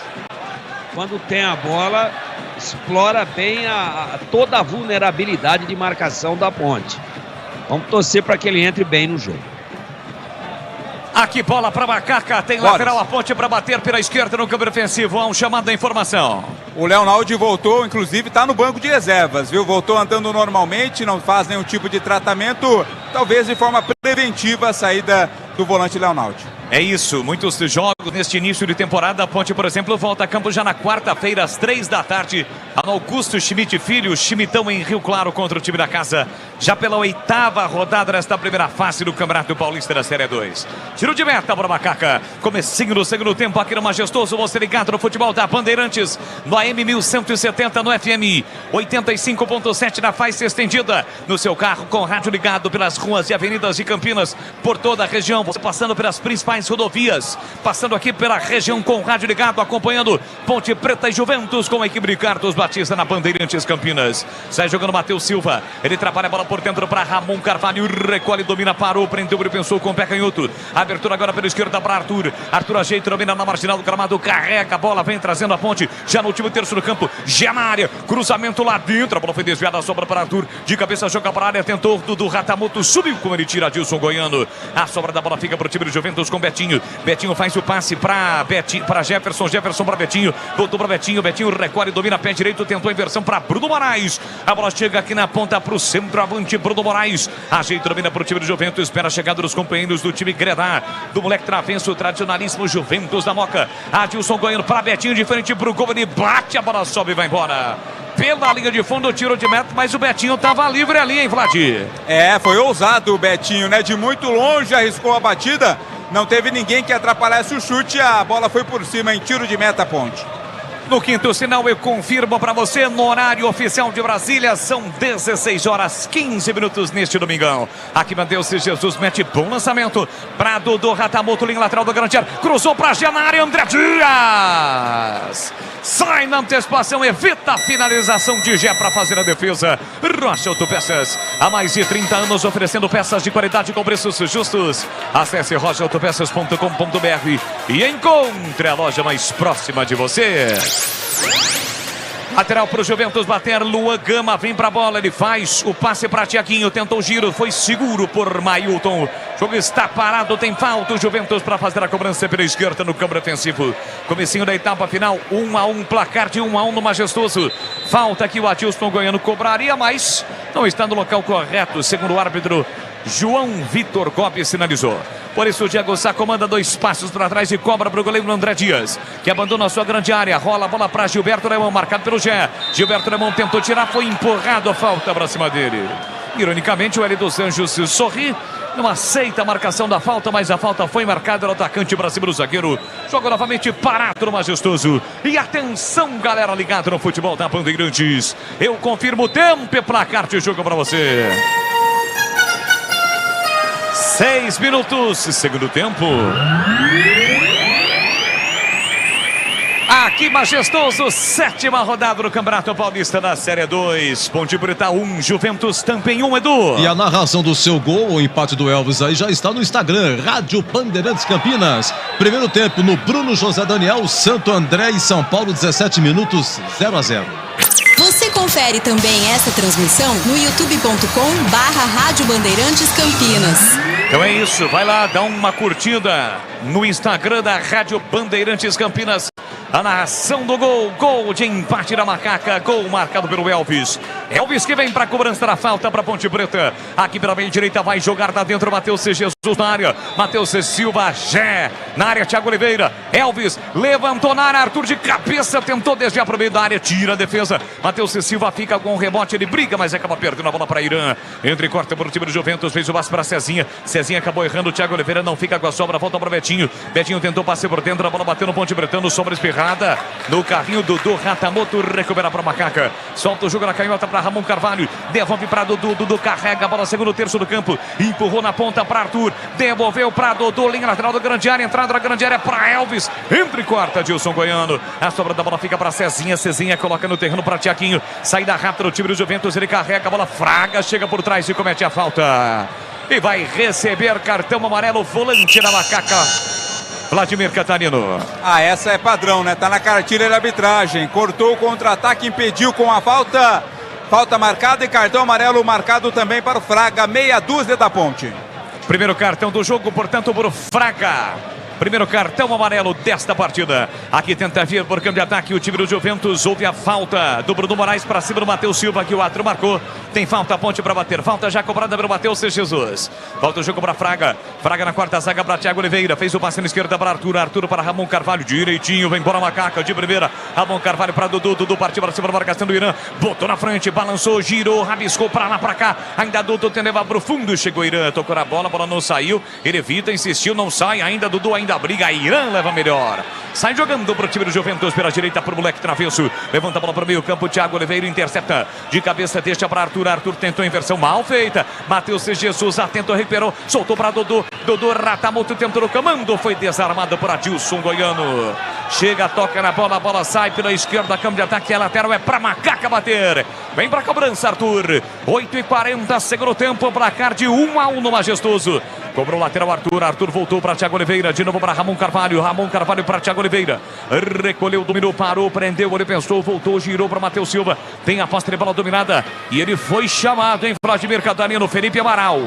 quando tem a bola, explora bem toda a vulnerabilidade de marcação da Ponte. Vamos torcer para que ele entre bem no jogo. Aqui bola para Macaca, tem lateral a Ponte para bater pela esquerda no campo defensivo. Há um chamado da informação. O Léo Naldi voltou, inclusive está no banco de reservas, viu? Voltou andando normalmente, não faz nenhum tipo de tratamento, talvez de forma preventiva a saída do volante Léo Naldi. É isso, muitos jogos neste início de temporada. A Ponte, por exemplo, volta a campo já na quarta-feira, às 3 da tarde. A Augusto Schmidt Filho, Schmidtão em Rio Claro contra o time da casa. Já pela 8ª rodada nesta primeira fase do Campeonato Paulista da Série 2. Tiro de meta para Macaca. Comecinho do segundo tempo aqui no Majestoso. Você ligado no futebol da Bandeirantes. No AM 1170, no FM 85.7 na faixa estendida. No seu carro com rádio ligado pelas ruas e avenidas de Campinas. Por toda a região, você passando pelas principais rodovias, passando aqui pela região com rádio ligado, acompanhando Ponte Preta e Juventus com a equipe de Carlos Batista na Bandeirantes Campinas. Sai jogando Matheus Silva, ele trabalha a bola por dentro para Ramon Carvalho, recolhe, domina, parou, prendeu, ele pensou com o pé canhoto. Abertura agora pela esquerda para Arthur. Arthur ajeita, domina na marginal do gramado, carrega a bola, vem trazendo a Ponte, já no último terço do campo, já na área, cruzamento lá dentro, a bola foi desviada, sobra para Arthur, de cabeça joga para a área, tentou Dudu Ratamoto, subiu como ele tira Adilson Goiano. A sobra da bola fica para o time do Juventus com Betinho. Betinho faz o passe para Jefferson. Jefferson para Betinho. Voltou para Betinho. Betinho recolhe, domina pé direito. Tentou a inversão para Bruno Moraes. A bola chega aqui na ponta para o centroavante Bruno Moraes. Ajeita, domina para o time do Juventus. Espera a chegada dos companheiros do time Gredar. Do moleque travenço, tradicionalíssimo Juventus da Moca. Adilson Goiano para Betinho. De frente para o gol. Ele bate, a bola sobe e vai embora. Pela linha de fundo, tiro de meta, mas o Betinho estava livre ali, hein, Vlad? Foi ousado o Betinho, né? De muito longe arriscou a batida. Não teve ninguém que atrapalhasse o chute. A bola foi por cima em tiro de meta, Ponte. No quinto sinal, eu confirmo para você, no horário oficial de Brasília, são 16 horas 15 minutos neste domingão. Aqui Matheus Jesus mete bom lançamento para Dudu Ratamoto, linha lateral do grande área, cruzou para a área, André Dias. Sai na antecipação, evita a finalização de Gé para fazer a defesa. Rocha Autopeças, há mais de 30 anos oferecendo peças de qualidade com preços justos. Acesse rochaautopeças.com.br e encontre a loja mais próxima de você. Lateral para o Juventus bater, Luan Gama vem para a bola, ele faz o passe para Thiaguinho, tentou o giro, foi seguro por Mailton. O jogo está parado, tem falta o Juventus para fazer a cobrança pela esquerda no campo defensivo. Comecinho da etapa final, 1-1, placar de 1-1 no Majestoso. Falta que o Adilson Goiano cobraria, mas não está no local correto, segundo o árbitro João Vitor Gomes sinalizou. Por isso o Diego Sá comanda 2 passos para trás e cobra para o goleiro André Dias, que abandona a sua grande área, rola a bola para Gilberto Lemão, marcado pelo Gé. Gilberto Lemão tentou tirar, foi empurrado, a falta para cima dele. Ironicamente, o Hélio dos Anjos sorri, não aceita a marcação da falta, mas a falta foi marcada no atacante para cima do zagueiro. Joga novamente parado no Majestoso. E atenção, galera ligada no futebol da Bandeirantes. Eu confirmo o tempo e placar de jogo para você. 6 minutos, segundo tempo. Aqui, Majestoso, 7ª rodada do Campeonato Paulista da Série 2. Ponte Preta 1, Juventus também 1, Edu. E a narração do seu gol, o empate do Elvis aí já está no Instagram, Rádio Bandeirantes Campinas. Primeiro tempo no Bruno José Daniel, Santo André e São Paulo, 17 minutos, 0-0. Você confere também essa transmissão no youtube.com/Rádio Bandeirantes Campinas. Então é isso, vai lá, dá uma curtida no Instagram da Rádio Bandeirantes Campinas. A narração do gol de empate da Macaca, gol marcado pelo Elvis. Elvis que vem para a cobrança da falta para Ponte Preta. Aqui pela meia direita vai jogar lá dentro, Matheus C. Jesus na área. Matheus C. Silva, Gé, na área, Thiago Oliveira. Elvis levantou na área, Arthur de cabeça, tentou desviar para o meio da área, tira a defesa. Matheus C. Silva fica com o rebote, ele briga, mas acaba perdendo a bola para Irã. Entra e corta para o time do Juventus, fez o passe para Cezinha. Cezinha acabou errando, Thiago Oliveira não fica com a sobra, volta para Betinho. Betinho tentou passar por dentro, a bola bateu no Ponte Pretano, sobra espirrada. No carrinho, Dudu Ratamoto recupera para Macaca. Solta o jogo na canhota para Ramon Carvalho. Devolve para Dudu. Dudu carrega a bola, segundo terço do campo. Empurrou na ponta para Arthur. Devolveu para Dudu. Linha lateral da grande área. Entrada da grande área para Elvis. Entra e corta, Dilson Goiano. A sobra da bola fica para Cezinha. Cezinha coloca no terreno para Tiaquinho. Saída rápida do time do Juventus. Ele carrega a bola. Fraga chega por trás e comete a falta. E vai receber cartão amarelo. Volante da Macaca, Vladimir Catarino. Essa é padrão, né? Tá na cartilha de arbitragem. Cortou o contra-ataque, impediu com a falta. Falta marcada e cartão amarelo marcado também para o Fraga. Meia dúzia da Ponte. Primeiro cartão do jogo, portanto, para o Fraga. Primeiro cartão amarelo desta partida. Aqui tenta vir por câmbio de ataque o time do Juventus. Houve a falta do Bruno Moraes para cima do Matheus Silva, que o árbitro marcou. Tem falta, Ponte para bater. Falta já cobrada pelo Matheus C. Jesus. Volta o jogo para Fraga. Fraga na quarta zaga para Thiago Oliveira. Fez o passe na esquerda para Arthur. Arthur para Ramon Carvalho. Direitinho, vem embora Macaca de primeira. Ramon Carvalho para Dudu. Dudu partiu para cima da marcação do Irã. Botou na frente, balançou, girou, rabiscou para lá para cá. Ainda Dudu tendo levar para o fundo. Chegou Irã, tocou na bola, a bola não saiu. Ele evita, insistiu, não sai. Ainda Dudu, ainda briga. Irã leva melhor. Sai jogando para o time do Juventus pela direita para o moleque travesso. Levanta a bola para o meio campo. Thiago Oliveira intercepta. De cabeça deixa para Arthur. Arthur tentou inversão mal feita. Matheus C. Jesus atento, recuperou. Soltou para Dudu. Dudu Ratamoto tentou no comando. Foi desarmado por Adilson Goiano. Chega, toca na bola. A bola sai pela esquerda. Câmbio de ataque. A lateral é para Macaca bater. Vem para a cobrança, Arthur. 8h40, segundo tempo. Placar de 1-1 no Majestoso. Cobrou o lateral Arthur. Arthur voltou para Thiago Oliveira. De novo para Ramon Carvalho. Ramon Carvalho para Thiago Oliveira. Recolheu, dominou, parou, prendeu. Ele pensou, voltou, girou para Matheus Silva. Tem a posse de bola dominada. E ele foi chamado, hein? Vladimir Catarino, Felipe Amaral.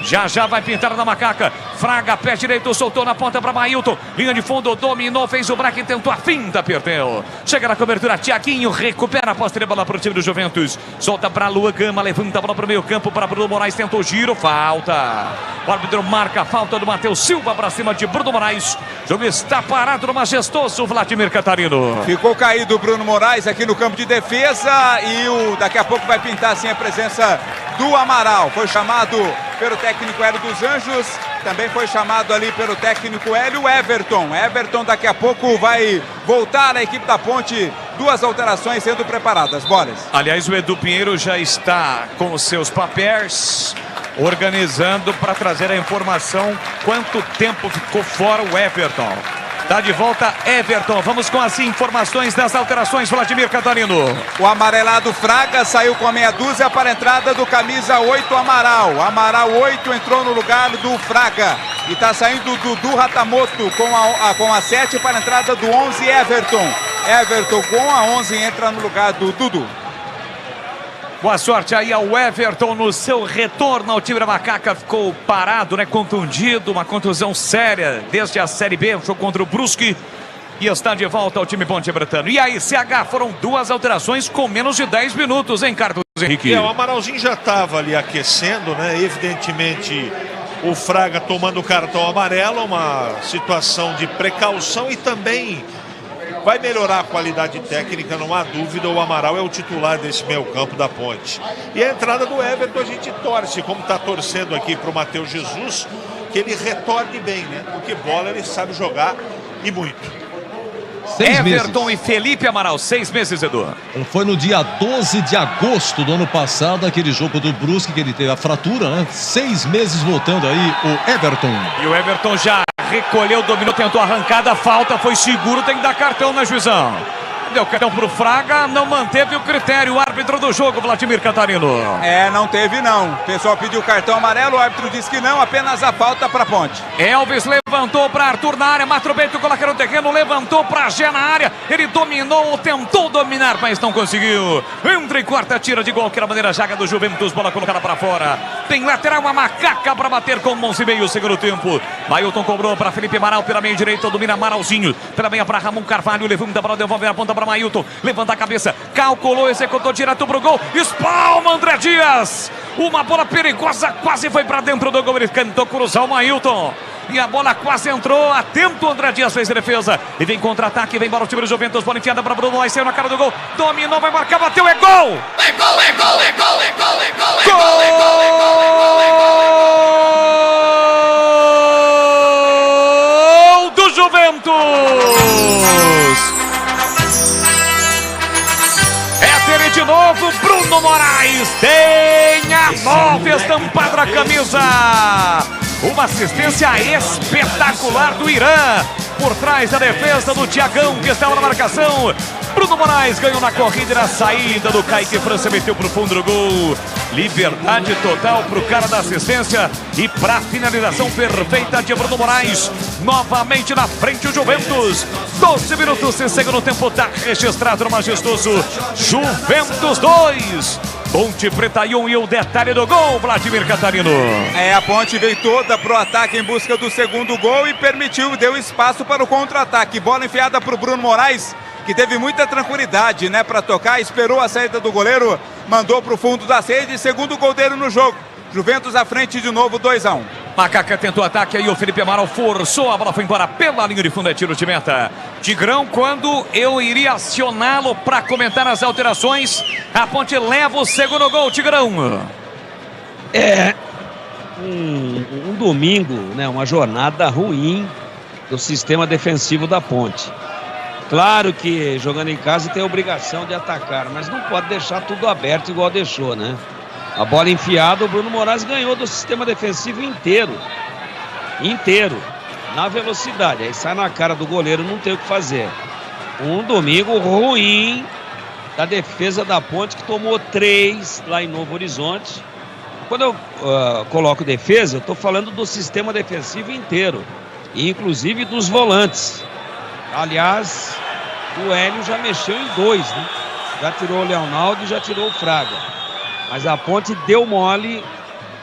Já vai pintar na Macaca. Fraga, pé direito, soltou na ponta para Mailton. Linha de fundo, dominou, fez o braque, tentou a finta, perdeu. Chega na cobertura, Tiaguinho recupera a posse de bola para o time do Juventus. Solta para Luan Gama, levanta a bola para o meio campo para Bruno Moraes, tentou giro, falta. O árbitro marca a falta do Matheus Silva para cima de Bruno Moraes. O jogo está parado no Majestoso, Vladimir Catarino. Ficou caído o Bruno Moraes aqui no campo de defesa e daqui a pouco vai pintar assim a presença do Amaral. Foi chamado pelo técnico Hélio dos Anjos, também foi chamado ali pelo técnico Hélio Everton. Everton daqui a pouco vai voltar à equipe da Ponte. Duas alterações sendo preparadas. Boris. Aliás, o Edu Pinheiro já está com os seus papéis, organizando para trazer a informação quanto tempo ficou fora o Everton. Tá de volta Everton. Vamos com as informações das alterações, Vladimir Catarino. O amarelado Fraga saiu com a meia dúzia para a entrada do camisa 8 Amaral. Amaral 8 entrou no lugar do Fraga. E está saindo do Dudu Ratamoto com a 7 para a entrada do 11 Everton. Everton com a 11 entra no lugar do Dudu. Boa sorte aí ao Everton no seu retorno ao time da Macaca. Ficou parado, né? Contundido, uma contusão séria desde a Série B, o jogo contra o Brusque. E está de volta ao time Ponte Pretano. E aí, CH, foram duas alterações com menos de 10 minutos, hein, Carlos Henrique? O Amaralzinho já estava ali aquecendo, né? Evidentemente, o Fraga tomando o cartão amarelo, uma situação de precaução e também Vai melhorar a qualidade técnica, não há dúvida. O Amaral é o titular desse meio campo da Ponte. E a entrada do Everton a gente torce, como está torcendo aqui para o Matheus Jesus, que ele retorne bem, né? Porque bola ele sabe jogar e muito. Everton e Felipe Amaral, 6 meses, Edu. Foi no dia 12 de agosto do ano passado, aquele jogo do Brusque, que ele teve a fratura, né? 6 meses voltando aí o Everton. E o Everton já recolheu, dominou, tentou a arrancada, falta, foi seguro, tem que dar cartão na juizão. Deu cartão pro Fraga, não manteve o critério. O árbitro do jogo, Vladimir Catarino. Não teve não. O pessoal pediu cartão amarelo, o árbitro disse que não, apenas a falta para Ponte. Elvis levantou para Arthur na área, Matro Bento coloca no terreno, levantou para Gé na área. Ele dominou, tentou dominar, mas não conseguiu. Entra e quarta, tira de qualquer maneira, jaga do Juventus, bola colocada para fora. Tem lateral, uma macaca para bater com 11,5 segundo tempo. Mailton cobrou para Felipe Amaral pela meia direita, domina Amaralzinho. Pela meia para Ramon Carvalho, levanta para devolver a ponta para Mailton, levanta a cabeça, calculou, executou direto pro gol, espalma André Dias, uma bola perigosa, quase foi para dentro do gol, ele tentou cruzar o Mailton, e a bola quase entrou, atento André Dias, fez a defesa, e vem contra-ataque, vem para o time do Juventus, bola enfiada para Bruno, aí saiu na cara do gol, dominou, vai marcar, bateu, é gol! É gol, é gol, é gol, é gol, é gol, é gol, é gol, é gol, é gol do Juventus! Ele de novo, Bruno Moraes tem a 9 estampada na camisa. Uma assistência espetacular do Irã. Por trás da defesa do Thiagão, que estava na marcação. Bruno Moraes ganhou na corrida e na saída do Kaique França, meteu pro fundo do gol. Liberdade total pro cara da assistência e pra finalização perfeita de Bruno Moraes. Novamente na frente o Juventus. 12 minutos e segundo tempo, tá registrado no majestoso Juventus 2. Ponte Preta 1 e o detalhe do gol, Vladimir Catarino. A Ponte veio toda pro ataque em busca do segundo gol e deu espaço para o contra-ataque. Bola enfiada pro Bruno Moraes, que teve muita tranquilidade, né, para tocar, esperou a saída do goleiro, mandou pro fundo da rede, segundo gol dele no jogo. Juventus à frente de novo, 2-1. Macaca tentou ataque, aí o Felipe Amaral forçou, a bola foi embora pela linha de fundo, é tiro de meta. Tigrão, quando eu iria acioná-lo para comentar as alterações, a Ponte leva o segundo gol, Tigrão. Um domingo, né, uma jornada ruim do sistema defensivo da Ponte. Claro que jogando em casa tem a obrigação de atacar, mas não pode deixar tudo aberto igual deixou, né? A bola enfiada, o Bruno Moraes ganhou do sistema defensivo inteiro, na velocidade. Aí sai na cara do goleiro, não tem o que fazer. Um domingo ruim da defesa da Ponte, que tomou 3 lá em Novo Horizonte. Quando eu coloco defesa, eu estou falando do sistema defensivo inteiro, inclusive dos volantes. Aliás, o Hélio já mexeu em 2, né? Já tirou o Leonardo e já tirou o Fraga. Mas a Ponte deu mole,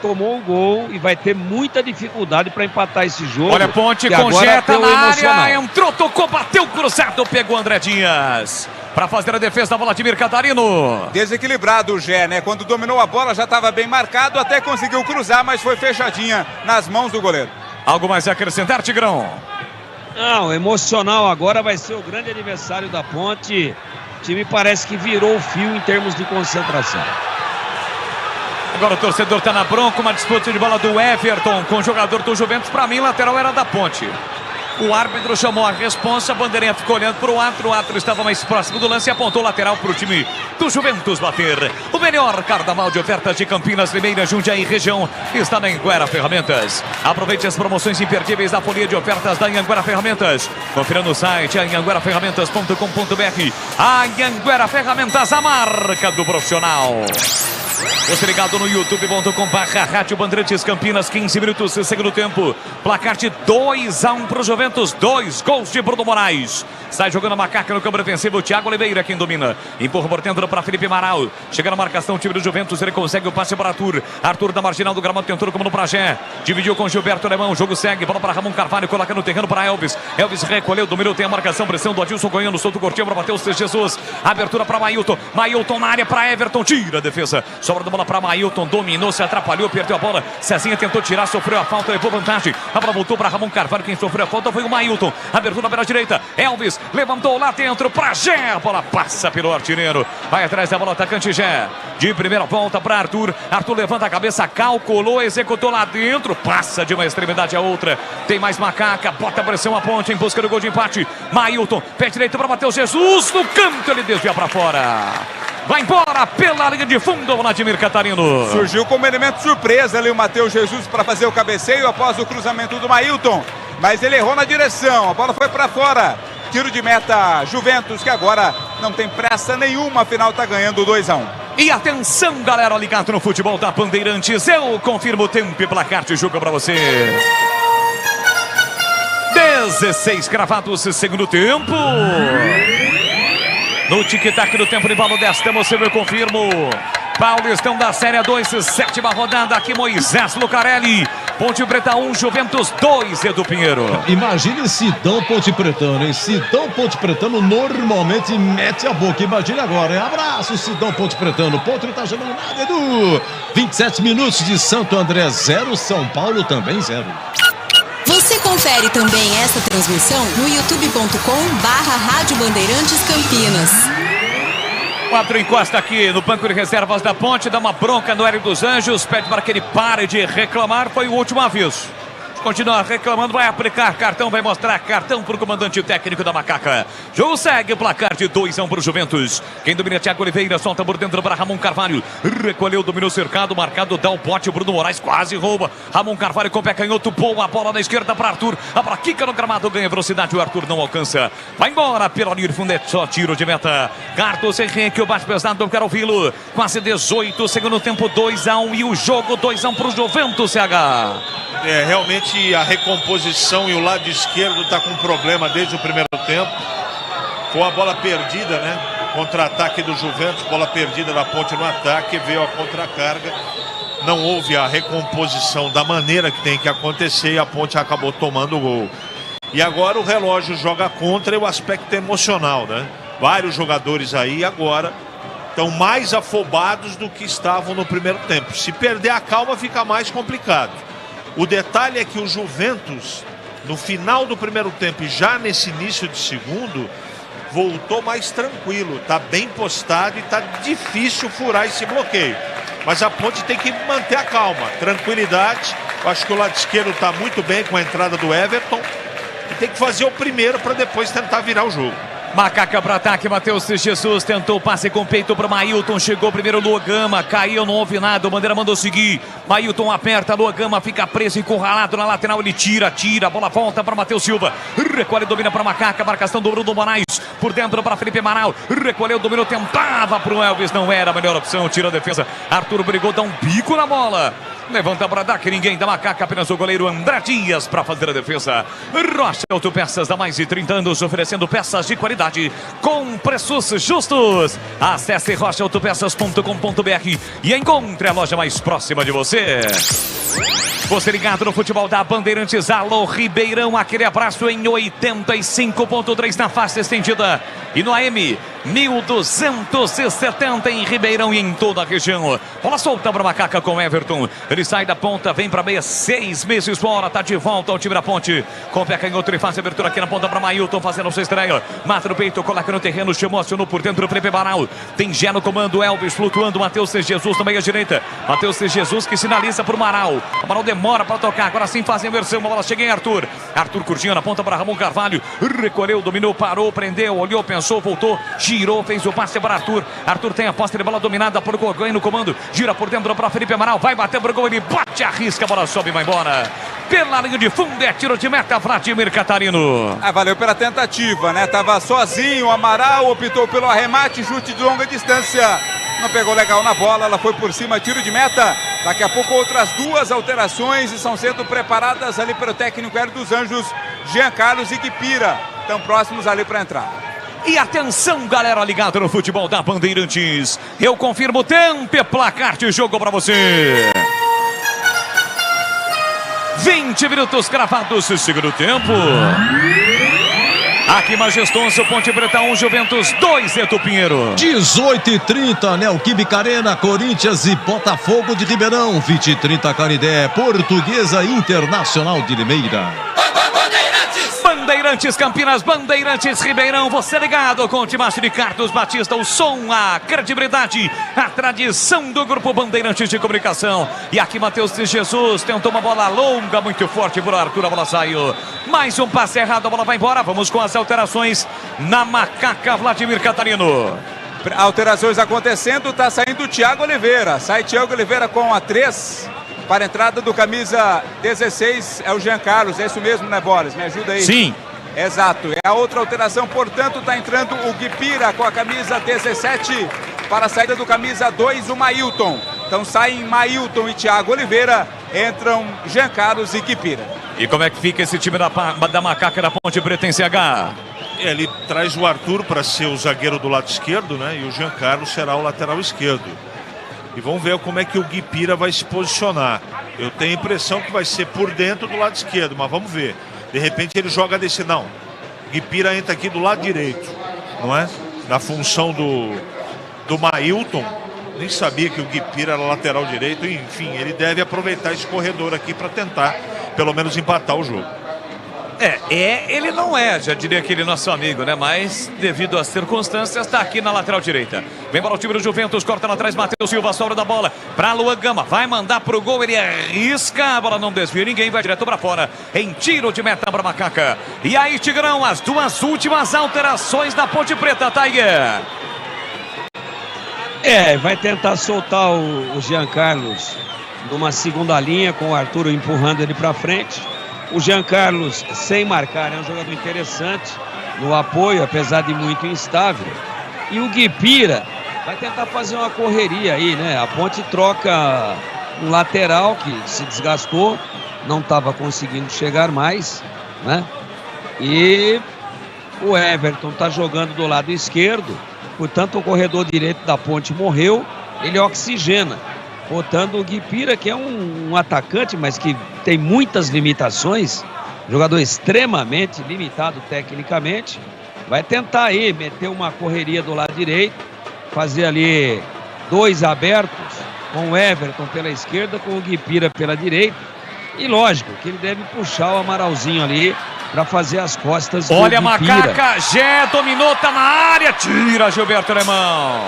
tomou um gol e vai ter muita dificuldade para empatar esse jogo. Olha a Ponte, conjeta na área, entrou, tocou, bateu cruzado, pegou André Dias. Para fazer a defesa da Vladimir Catarino. Desequilibrado o Gé, né? Quando dominou a bola já estava bem marcado, até conseguiu cruzar, mas foi fechadinha nas mãos do goleiro. Algo mais a acrescentar, Tigrão? Não, emocional agora vai ser o grande aniversário da Ponte. O time parece que virou o fio em termos de concentração. Agora o torcedor está na bronca, uma disputa de bola do Everton com o jogador do Juventus. Para mim, lateral era da Ponte. O árbitro chamou a responsa, a bandeirinha ficou olhando para o Atro estava mais próximo do lance e apontou o lateral para o time do Juventus bater. O melhor carnaval de ofertas de Campinas, Limeira, Jundiaí região está na Anhanguera Ferramentas. Aproveite as promoções imperdíveis da folia de ofertas da Anhanguera Ferramentas. Confira no site anhangueraferramentas.com.br. Anhanguera Ferramentas, a marca do profissional. Você ligado no youtube.com/Rádio Bandeirantes Campinas, 15 minutos de segundo tempo. Placar de 2-1 para o Juventus, 2 gols de Bruno Moraes. Sai jogando a macaca no campo defensivo, o Thiago Oliveira quem domina. Empurra por dentro para Felipe Amaral. Chega na marcação, o time do Juventus, ele consegue o passe para Arthur. Arthur da marginal do gramado, tentou como no Pragé. Dividiu com Gilberto Alemão, o jogo segue. Bola para Ramon Carvalho, coloca no terreno para Elvis. Elvis recolheu, dominou, tem a marcação, pressão do Adilson Goiano, solto o cortinho para Matheus Jesus. Abertura para Mailton. Mailton na área para Everton, tira a defesa. Sobra da bola para Mailton, dominou, se atrapalhou, perdeu a bola. Cezinha tentou tirar, sofreu a falta, levou vantagem. A bola voltou para Ramon Carvalho, quem sofreu a falta foi o Mailton. Abertura pela direita, Elvis levantou lá dentro para Gé. A bola passa pelo artilheiro. Vai atrás da bola, atacante Gé. De primeira volta para Arthur. Arthur levanta a cabeça, calculou, executou lá dentro. Passa de uma extremidade a outra. Tem mais Macaca, bota a pressão a ponte em busca do gol de empate. Mailton, pé direito para Matheus Jesus. No canto, ele desvia para fora. Vai embora pela linha de fundo o Vladimir Catarino. Surgiu como elemento surpresa ali o Matheus Jesus para fazer o cabeceio após o cruzamento do Mailton. Mas ele errou na direção, a bola foi para fora. Tiro de meta Juventus, que agora não tem pressa nenhuma, afinal está ganhando 2-1. E atenção, galera, ligado no futebol da Bandeirantes. Eu confirmo o tempo e placar de jogo para você. 16 cravados, segundo tempo. No tic-tac do tempo de balo desta, eu confirmo. Paulistão da Série 2, 7ª rodada. Aqui Moisés Lucarelli. Ponte Preta 1, Juventus 2, Edu Pinheiro. Imagine Sidão Ponte Pretano, hein? Sidão Ponte Pretano normalmente mete a boca. Imagine agora, hein? Abraço, Sidão Ponte Pretano. Ponte não tá jogando nada, Edu. 27 minutos de Santo André 0, São Paulo também 0. Você confere também esta transmissão no youtube.com/Rádio Bandeirantes Campinas. O árbitro encosta aqui no banco de reservas da Ponte, dá uma bronca no Hélio dos Anjos, pede para que ele pare de reclamar, foi o último aviso. Continua reclamando, vai aplicar cartão, vai mostrar cartão para o comandante técnico da Macaca. Jogo segue, o placar de 2-1 para o Juventus. Quem domina é Thiago Oliveira, solta por dentro para Ramon Carvalho. Recolheu, dominou o cercado, marcado, dá o bote, Bruno Moraes quase rouba. Ramon Carvalho com o pé canhoto, boa bola na esquerda para Arthur. A bola quica no gramado, ganha velocidade, o Arthur não alcança. Vai embora pela linha de fundo, é só tiro de meta. Carlos Henrique, o bate pesado, eu quero ouvi-lo. Quase 18, segundo tempo, 2-1 e o jogo 2-1 para o Juventus, CH. Realmente a recomposição e o lado esquerdo está com problema desde o primeiro tempo. Foi a bola perdida, né? Contra-ataque do Juventus, bola perdida da Ponte no ataque, veio a contra-carga. Não houve a recomposição da maneira que tem que acontecer e a Ponte acabou tomando o gol. E agora o relógio joga contra e o aspecto emocional, né? Vários jogadores aí agora estão mais afobados do que estavam no primeiro tempo. Se perder a calma fica mais complicado. O detalhe é que o Juventus, no final do primeiro tempo e já nesse início de segundo, voltou mais tranquilo. Está bem postado e está difícil furar esse bloqueio. Mas a Ponte tem que manter a calma, tranquilidade. Eu acho que o lado esquerdo está muito bem com a entrada do Everton. E tem que fazer o primeiro para depois tentar virar o jogo. Macaca para ataque, Matheus Jesus tentou passe com peito para Mailton, chegou primeiro Luan Gama, caiu, não houve nada, o Bandeira mandou seguir, Mailton aperta, Luan Gama fica preso, encurralado na lateral, ele tira, a bola volta para Matheus Silva, recolhe, domina para Macaca, marcação do Bruno Moraes, por dentro para Felipe Amaral, recolheu, dominou, tentava para o Elvis, não era a melhor opção, tira a defesa, Arthur brigou, dá um bico na bola. Levanta para dar que ninguém da Macaca, apenas o goleiro André Dias para fazer a defesa. Rocha Autopeças, há mais de 30 anos, oferecendo peças de qualidade com preços justos. Acesse rochaautopeças.com.br e encontre a loja mais próxima de você. Você ligado no futebol da Bandeirantes, alô Ribeirão, aquele abraço em 85.3 na faixa estendida e no AM 1270 em Ribeirão e em toda a região. Bola solta para Macaca com Everton, ele sai da ponta, vem para meia, 6 meses fora, tá de volta ao time da Ponte, com o pé canhoto, ele faz a abertura aqui na ponta para Mailton, fazendo a sua estreia, mata no peito, coloca no terreno, chamou, acionou por dentro o Felipe Amaral, tem Gé no comando, Elvis flutuando, Matheus Jesus na meia direita, Matheus Jesus que sinaliza para o Amaral demora para tocar, agora sim faz a inversão, a bola chega em Arthur curtinho na ponta para Ramon Carvalho, recolheu, dominou, parou, prendeu, olhou, pensou, voltou, girou, fez o passe para Arthur tem a posse de bola dominada por Gorgonha no comando, gira por dentro para Felipe Amaral, vai bater por gol, ele bate, arrisca, a bola sobe e vai embora. Pela linha de fundo, é tiro de meta, Vladimir Catarino. Valeu pela tentativa, né? Tava sozinho, o Amaral optou pelo arremate, chute de longa distância. Não pegou legal na bola, ela foi por cima, tiro de meta. Daqui a pouco outras 2 alterações estão sendo preparadas ali pelo técnico Hélio dos Anjos, Jean Carlos e Guipira. Estão próximos ali para entrar. E atenção, galera ligada no futebol da Bandeirantes. Eu confirmo o tempo e placar de jogo para você. 20 minutos cravados, segundo tempo. Aqui Majestoso, Ponte Preta 1, Juventus 2, Eto Pinheiro. 18h30, Neoquímica Arena, Corinthians e Botafogo de Ribeirão. 20h30, Canindé, Portuguesa Internacional de Limeira. Bandeirantes Campinas, Bandeirantes Ribeirão, você ligado com o Timaço de Carlos Batista, o som, a credibilidade, a tradição do Grupo Bandeirantes de Comunicação. E aqui Matheus de Jesus tentou uma bola longa, muito forte por Arthur, a bola saiu. Mais um passe errado, a bola vai embora. Vamos com as alterações na Macaca, Vladimir Catarino. Alterações acontecendo, tá saindo o Thiago Oliveira. Sai Thiago Oliveira com a 3. Para a entrada do camisa 16 é o Jean Carlos, é isso mesmo, né, Boris? Me ajuda aí. Sim. Exato, é a outra alteração, portanto, está entrando o Guipira com a camisa 17 para a saída do camisa 2, o Mailton. Então saem Mailton e Thiago Oliveira, entram Jean Carlos e Guipira. E como é que fica esse time da Macaca da Ponte Preta em CH? Ele traz o Arthur para ser o zagueiro do lado esquerdo, né? E o Jean Carlos será o lateral esquerdo. E vamos ver como é que o Guipira vai se posicionar. Eu tenho a impressão que vai ser por dentro do lado esquerdo, mas vamos ver. De repente ele joga desse não. Guipira entra aqui do lado direito, não é? Na função do Mailton. Nem sabia que o Guipira era lateral direito. Enfim, ele deve aproveitar esse corredor aqui para tentar, pelo menos, empatar o jogo. Ele não é, já diria aquele nosso amigo, né? Mas, devido às circunstâncias, está aqui na lateral direita. Vem para o time do Juventus, corta lá atrás, Matheus Silva, sobra da bola para Luan Gama. Vai mandar pro gol, ele arrisca, a bola não desvia ninguém, vai direto para fora. Em tiro de meta para Macaca. E aí, Tigrão, as duas últimas alterações da Ponte Preta, Tiger. Vai tentar soltar o Jean Carlos numa segunda linha, com o Arthur empurrando ele para frente. O Jean Carlos, sem marcar, é um jogador interessante no apoio, apesar de muito instável. E o Guipira vai tentar fazer uma correria aí, né? A Ponte troca um lateral que se desgastou, não estava conseguindo chegar mais, né? E o Everton está jogando do lado esquerdo, portanto o corredor direito da Ponte morreu, ele oxigena. Botando o Guipira, que é um atacante, mas que tem muitas limitações, jogador extremamente limitado tecnicamente, vai tentar aí meter uma correria do lado direito, fazer ali dois abertos, com o Everton pela esquerda, com o Guipira pela direita, e lógico que ele deve puxar o Amaralzinho ali para fazer as costas do Guipira. Olha a Macaca, Gé dominou, tá na área, tira Gilberto Alemão.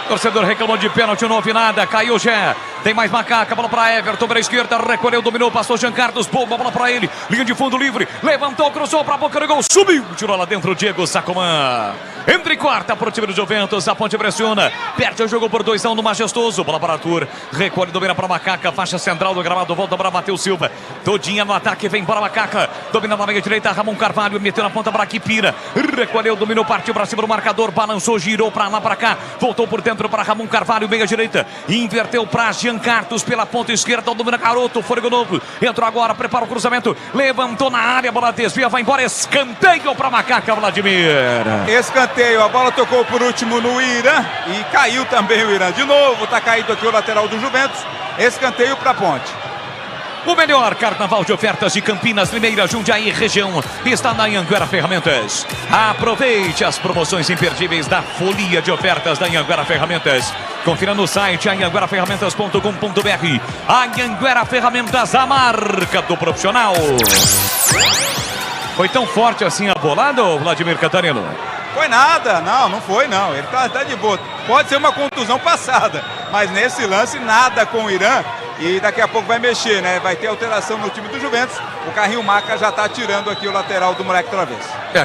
Torcedor reclamou de pênalti, não houve nada, caiu o Gé. Tem mais Macaca, bola para Everton, pela esquerda, recolheu, dominou, passou Jean Carlos, bomba, bola para ele, linha de fundo livre, levantou, cruzou para a boca do gol, subiu, tirou lá dentro o Diego Sacomã. Entra em quarta para o time do Juventus, a Ponte pressiona, perde o jogo por 2-1 no Majestoso, bola para Arthur, recolhe, domina para Macaca, faixa central do gramado, volta para Matheus Silva, todinha no ataque, vem para Macaca, domina na meia direita, Ramon Carvalho, meteu na ponta para Guipira, recolheu, dominou, partiu para cima do marcador, balançou, girou para lá, para cá, voltou por dentro para Ramon Carvalho, meia direita, inverteu para Jean Carlos pela ponta esquerda, domina Garoto, fôlego novo, entrou agora, prepara o cruzamento, levantou na área, bola desvia, vai embora, escanteio para Macaca, Vladimir. Escanteio, a bola tocou por último no Irã e caiu também o Irã. De novo, tá caído aqui o lateral do Juventus, escanteio para Ponte. O melhor carnaval de ofertas de Campinas, Limeira, Jundiaí, região, está na Anhanguera Ferramentas. Aproveite as promoções imperdíveis da folia de ofertas da Anhanguera Ferramentas. Confira no site anhangueraferramentas.com.br. Anhanguera Ferramentas, a marca do profissional. Foi tão forte assim a bolada, Vladimir Catarino? Foi nada, não foi não. Ele tá de boa. Pode ser uma contusão passada, mas nesse lance nada com o Irã. E daqui a pouco vai mexer, né? Vai ter alteração no time do Juventus. O Carrinho Maca já tá tirando aqui o lateral do moleque outra vez.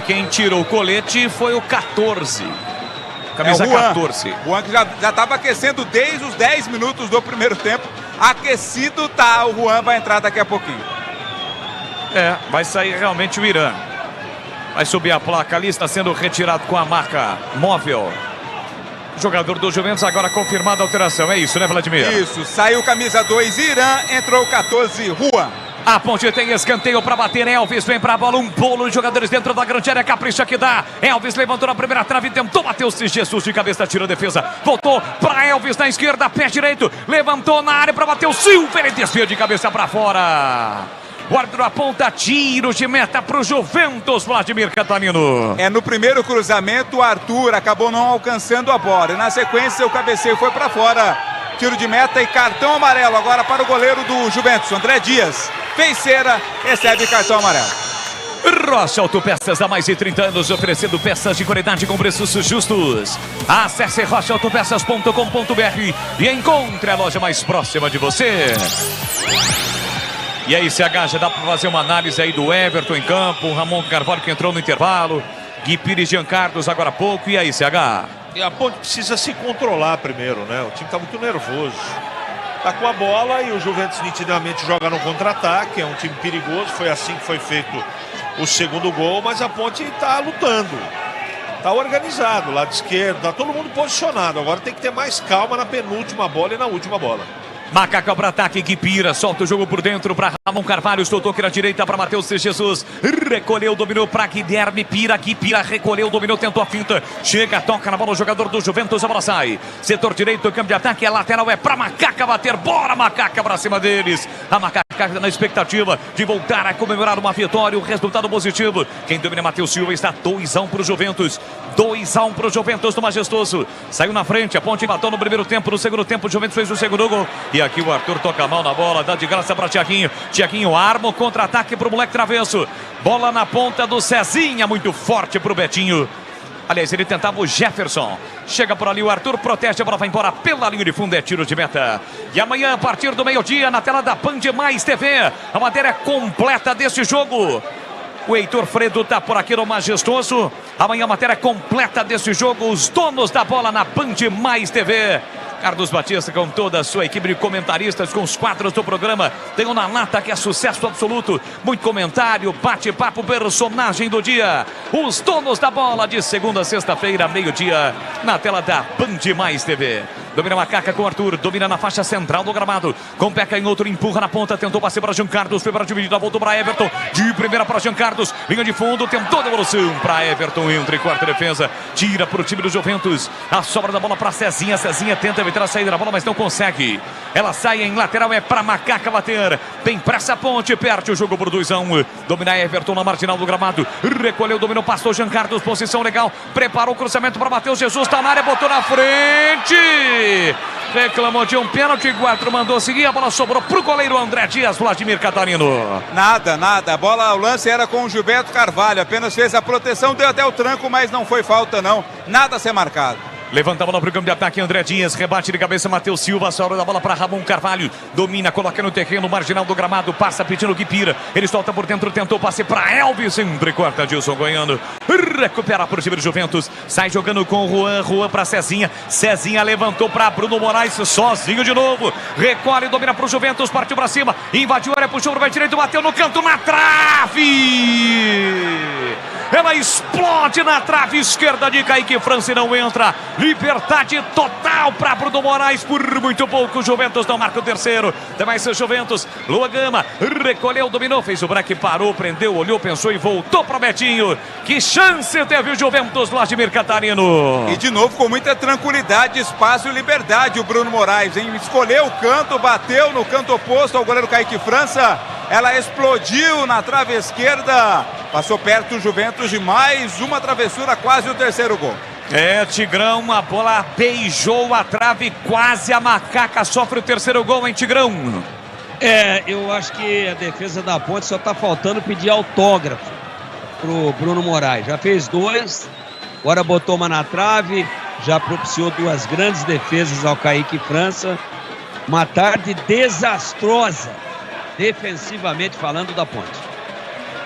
Quem tirou o colete foi o 14. Camisa 14. O Juan que já tava aquecendo desde os 10 minutos do primeiro tempo. Aquecido tá, o Juan vai entrar daqui a pouquinho. Vai sair realmente o Irã. Vai subir a placa ali, está sendo retirado com a marca móvel. Jogador do Juventus, agora confirmada a alteração. É isso, né, Vladimir? Isso, saiu camisa 2 Irã, entrou o 14 Juan. A Ponte tem escanteio para bater. Elvis vem para a bola, um bolo de jogadores dentro da grande área, capricha que dá. Elvis levantou na primeira trave, tentou bater o Jesus de cabeça, tirou a defesa. Voltou para Elvis na esquerda, pé direito. Levantou na área para bater o Silva, ele desvia de cabeça para fora. O árbitro aponta tiro de meta para o Juventus, Vladimir Catarino. No primeiro cruzamento, o Arthur acabou não alcançando a bola. E na sequência, o cabeceio foi para fora. Tiro de meta e cartão amarelo agora para o goleiro do Juventus, André Dias. Fez cera, recebe cartão amarelo. Rocha Autopeças, há mais de 30 anos, oferecendo peças de qualidade com preços justos. Acesse rochaautopeças.com.br e encontre a loja mais próxima de você. E aí, CH, já dá para fazer uma análise aí do Everton em campo, o Ramon Carvalho que entrou no intervalo, Gui Pires, Jean Carlos agora há pouco. E aí, CH? E a Ponte precisa se controlar primeiro, né? O time está muito nervoso. Tá com a bola e o Juventus nitidamente joga no contra-ataque, é um time perigoso, foi assim que foi feito o segundo gol, mas a Ponte está lutando, está organizado, lado esquerdo, está todo mundo posicionado, agora tem que ter mais calma na penúltima bola e na última bola. Macaco para ataque, Guipira, solta o jogo por dentro para Ramon Carvalho, soltou aqui na direita para Matheus Jesus, recolheu, dominou para Guilherme Pira, Guipira recolheu, dominou, tentou a finta, chega, toca na bola o jogador do Juventus, a bola sai, setor direito, campo de ataque, a lateral é para Macaca bater, bora Macaca para cima deles, a Macaca na expectativa de voltar a comemorar uma vitória, o resultado positivo, quem domina Matheus Silva está 2-1 para o Juventus, 2-1 para o Juventus do Majestoso, saiu na frente, a Ponte matou no primeiro tempo, no segundo tempo o Juventus fez o segundo gol, e aqui o Arthur toca mal na bola, dá de graça para Tiaguinho, Tiaguinho arma o contra-ataque para o moleque travesso, bola na ponta do Cezinha, muito forte para o Betinho. Aliás, ele tentava o Jefferson. Chega por ali o Arthur, protege, a bola vai embora pela linha de fundo, é tiro de meta. E amanhã, a partir do meio-dia, na tela da Band Mais TV, a matéria completa deste jogo. O Heitor Fredo está por aqui no Majestoso. Amanhã, a matéria completa deste jogo. Os donos da bola na Band Mais TV. Carlos Batista com toda a sua equipe de comentaristas, com os quadros do programa. Tem o Na Lata, que é sucesso absoluto. Muito comentário, bate-papo, personagem do dia. Os donos da bola de segunda a sexta-feira, meio-dia, na tela da Band Mais TV. Domina Macaca com Arthur, domina na faixa central do gramado. Com Peca em outro, empurra na ponta, tentou passe para Jean Carlos, foi para a dividida, voltou para Everton. De primeira para Jean Carlos, linha de fundo, tentou devolução para Everton, entra em quarta defesa, tira para o time do Juventus. A sobra da bola para Cezinha, Cezinha tenta evitar a saída da bola, mas não consegue. Ela sai em lateral, é para Macaca bater. Tem pressa a Ponte, perde o jogo por 2-1. Domina Everton na marginal do gramado, recolheu, dominou, passou Jean Carlos, posição legal, preparou o cruzamento para Matheus Jesus, está na área, botou na frente. Reclamou de um pênalti, o árbitro mandou seguir, a bola sobrou pro goleiro André Dias, Vladimir Catarino. Nada, a bola, o lance era com o Gilberto Carvalho, apenas fez a proteção, deu até o tranco, mas não foi falta não, nada a ser marcado. Levanta a bola para o campo de ataque, André Dias, rebate de cabeça, Matheus Silva, sobra da bola para Ramon Carvalho, domina, coloca no terreno, marginal do gramado, passa pedindo o Guipira, ele solta por dentro, tentou passe para Elvis, sempre corta Dilson Goiano, recupera por time do Juventus, sai jogando com o Juan para Cezinha, Cezinha levantou para Bruno Moraes, sozinho de novo, recolhe, domina para o Juventus, partiu para cima, invadiu a área, puxou para o direito, bateu no canto, na trave! Ela explode na trave esquerda de Kaique França e não entra. Liberdade total para Bruno Moraes. Por muito pouco, o Juventus não marca o terceiro. Tem mais seu Juventus. Lua Gama recolheu, dominou, fez o break, parou, prendeu, olhou, pensou e voltou para o Betinho. Que chance teve o Juventus, Vladimir Catarino. E de novo com muita tranquilidade, espaço e liberdade o Bruno Moraes, hein? Escolheu o canto, bateu no canto oposto ao goleiro Kaique França. Ela explodiu na trave esquerda. Passou perto o Juventus de mais uma travessura, quase o terceiro gol. É, Tigrão, a bola beijou a trave, quase a Macaca sofre o terceiro gol, hein, Tigrão? Eu acho que a defesa da Ponte só tá faltando pedir autógrafo pro Bruno Moraes. Já fez 2, agora botou uma na trave, já propiciou 2 grandes defesas ao Kaique França. Uma tarde desastrosa, defensivamente falando, da Ponte.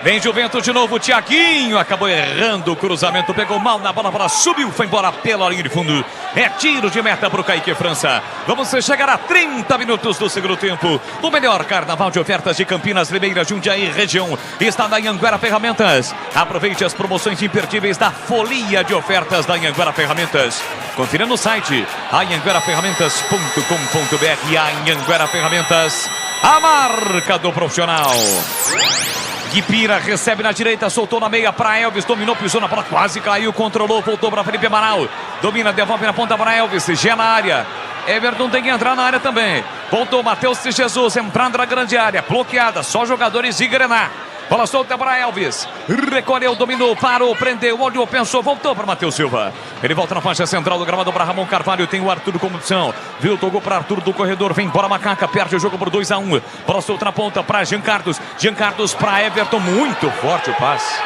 Vem Juventus de novo, Tiaguinho acabou errando o cruzamento, pegou mal na bola, a bola subiu, foi embora pela linha de fundo. É tiro de meta para o Kaique França. Vamos chegar a 30 minutos do segundo tempo. O melhor carnaval de ofertas de Campinas, Limeira, Jundiaí, região, está na Anhanguera Ferramentas. Aproveite as promoções imperdíveis da folia de ofertas da Anhanguera Ferramentas. Confira no site anhangueraferramentas.com.br. Anhanguera Ferramentas, a marca do profissional. Guipira recebe na direita, soltou na meia para Elvis, dominou, pisou na bola, quase caiu, controlou, voltou para Felipe Amaral, domina, devolve na ponta para Elvis, já na área. Everton tem que entrar na área também. Voltou Matheus Jesus, entrando na grande área, bloqueada, só jogadores de Grená. Bola solta para Elvis, recolheu, dominou, parou, prendeu, olhou, pensou, voltou para Matheus Silva. Ele volta na faixa central do gramado para Ramon Carvalho, tem o Arthur como opção. Viu, tocou para Arthur do corredor, vem embora Macaca, perde o jogo por 2-1. Bola solta na ponta para Jean Carlos para Everton, muito forte o passe.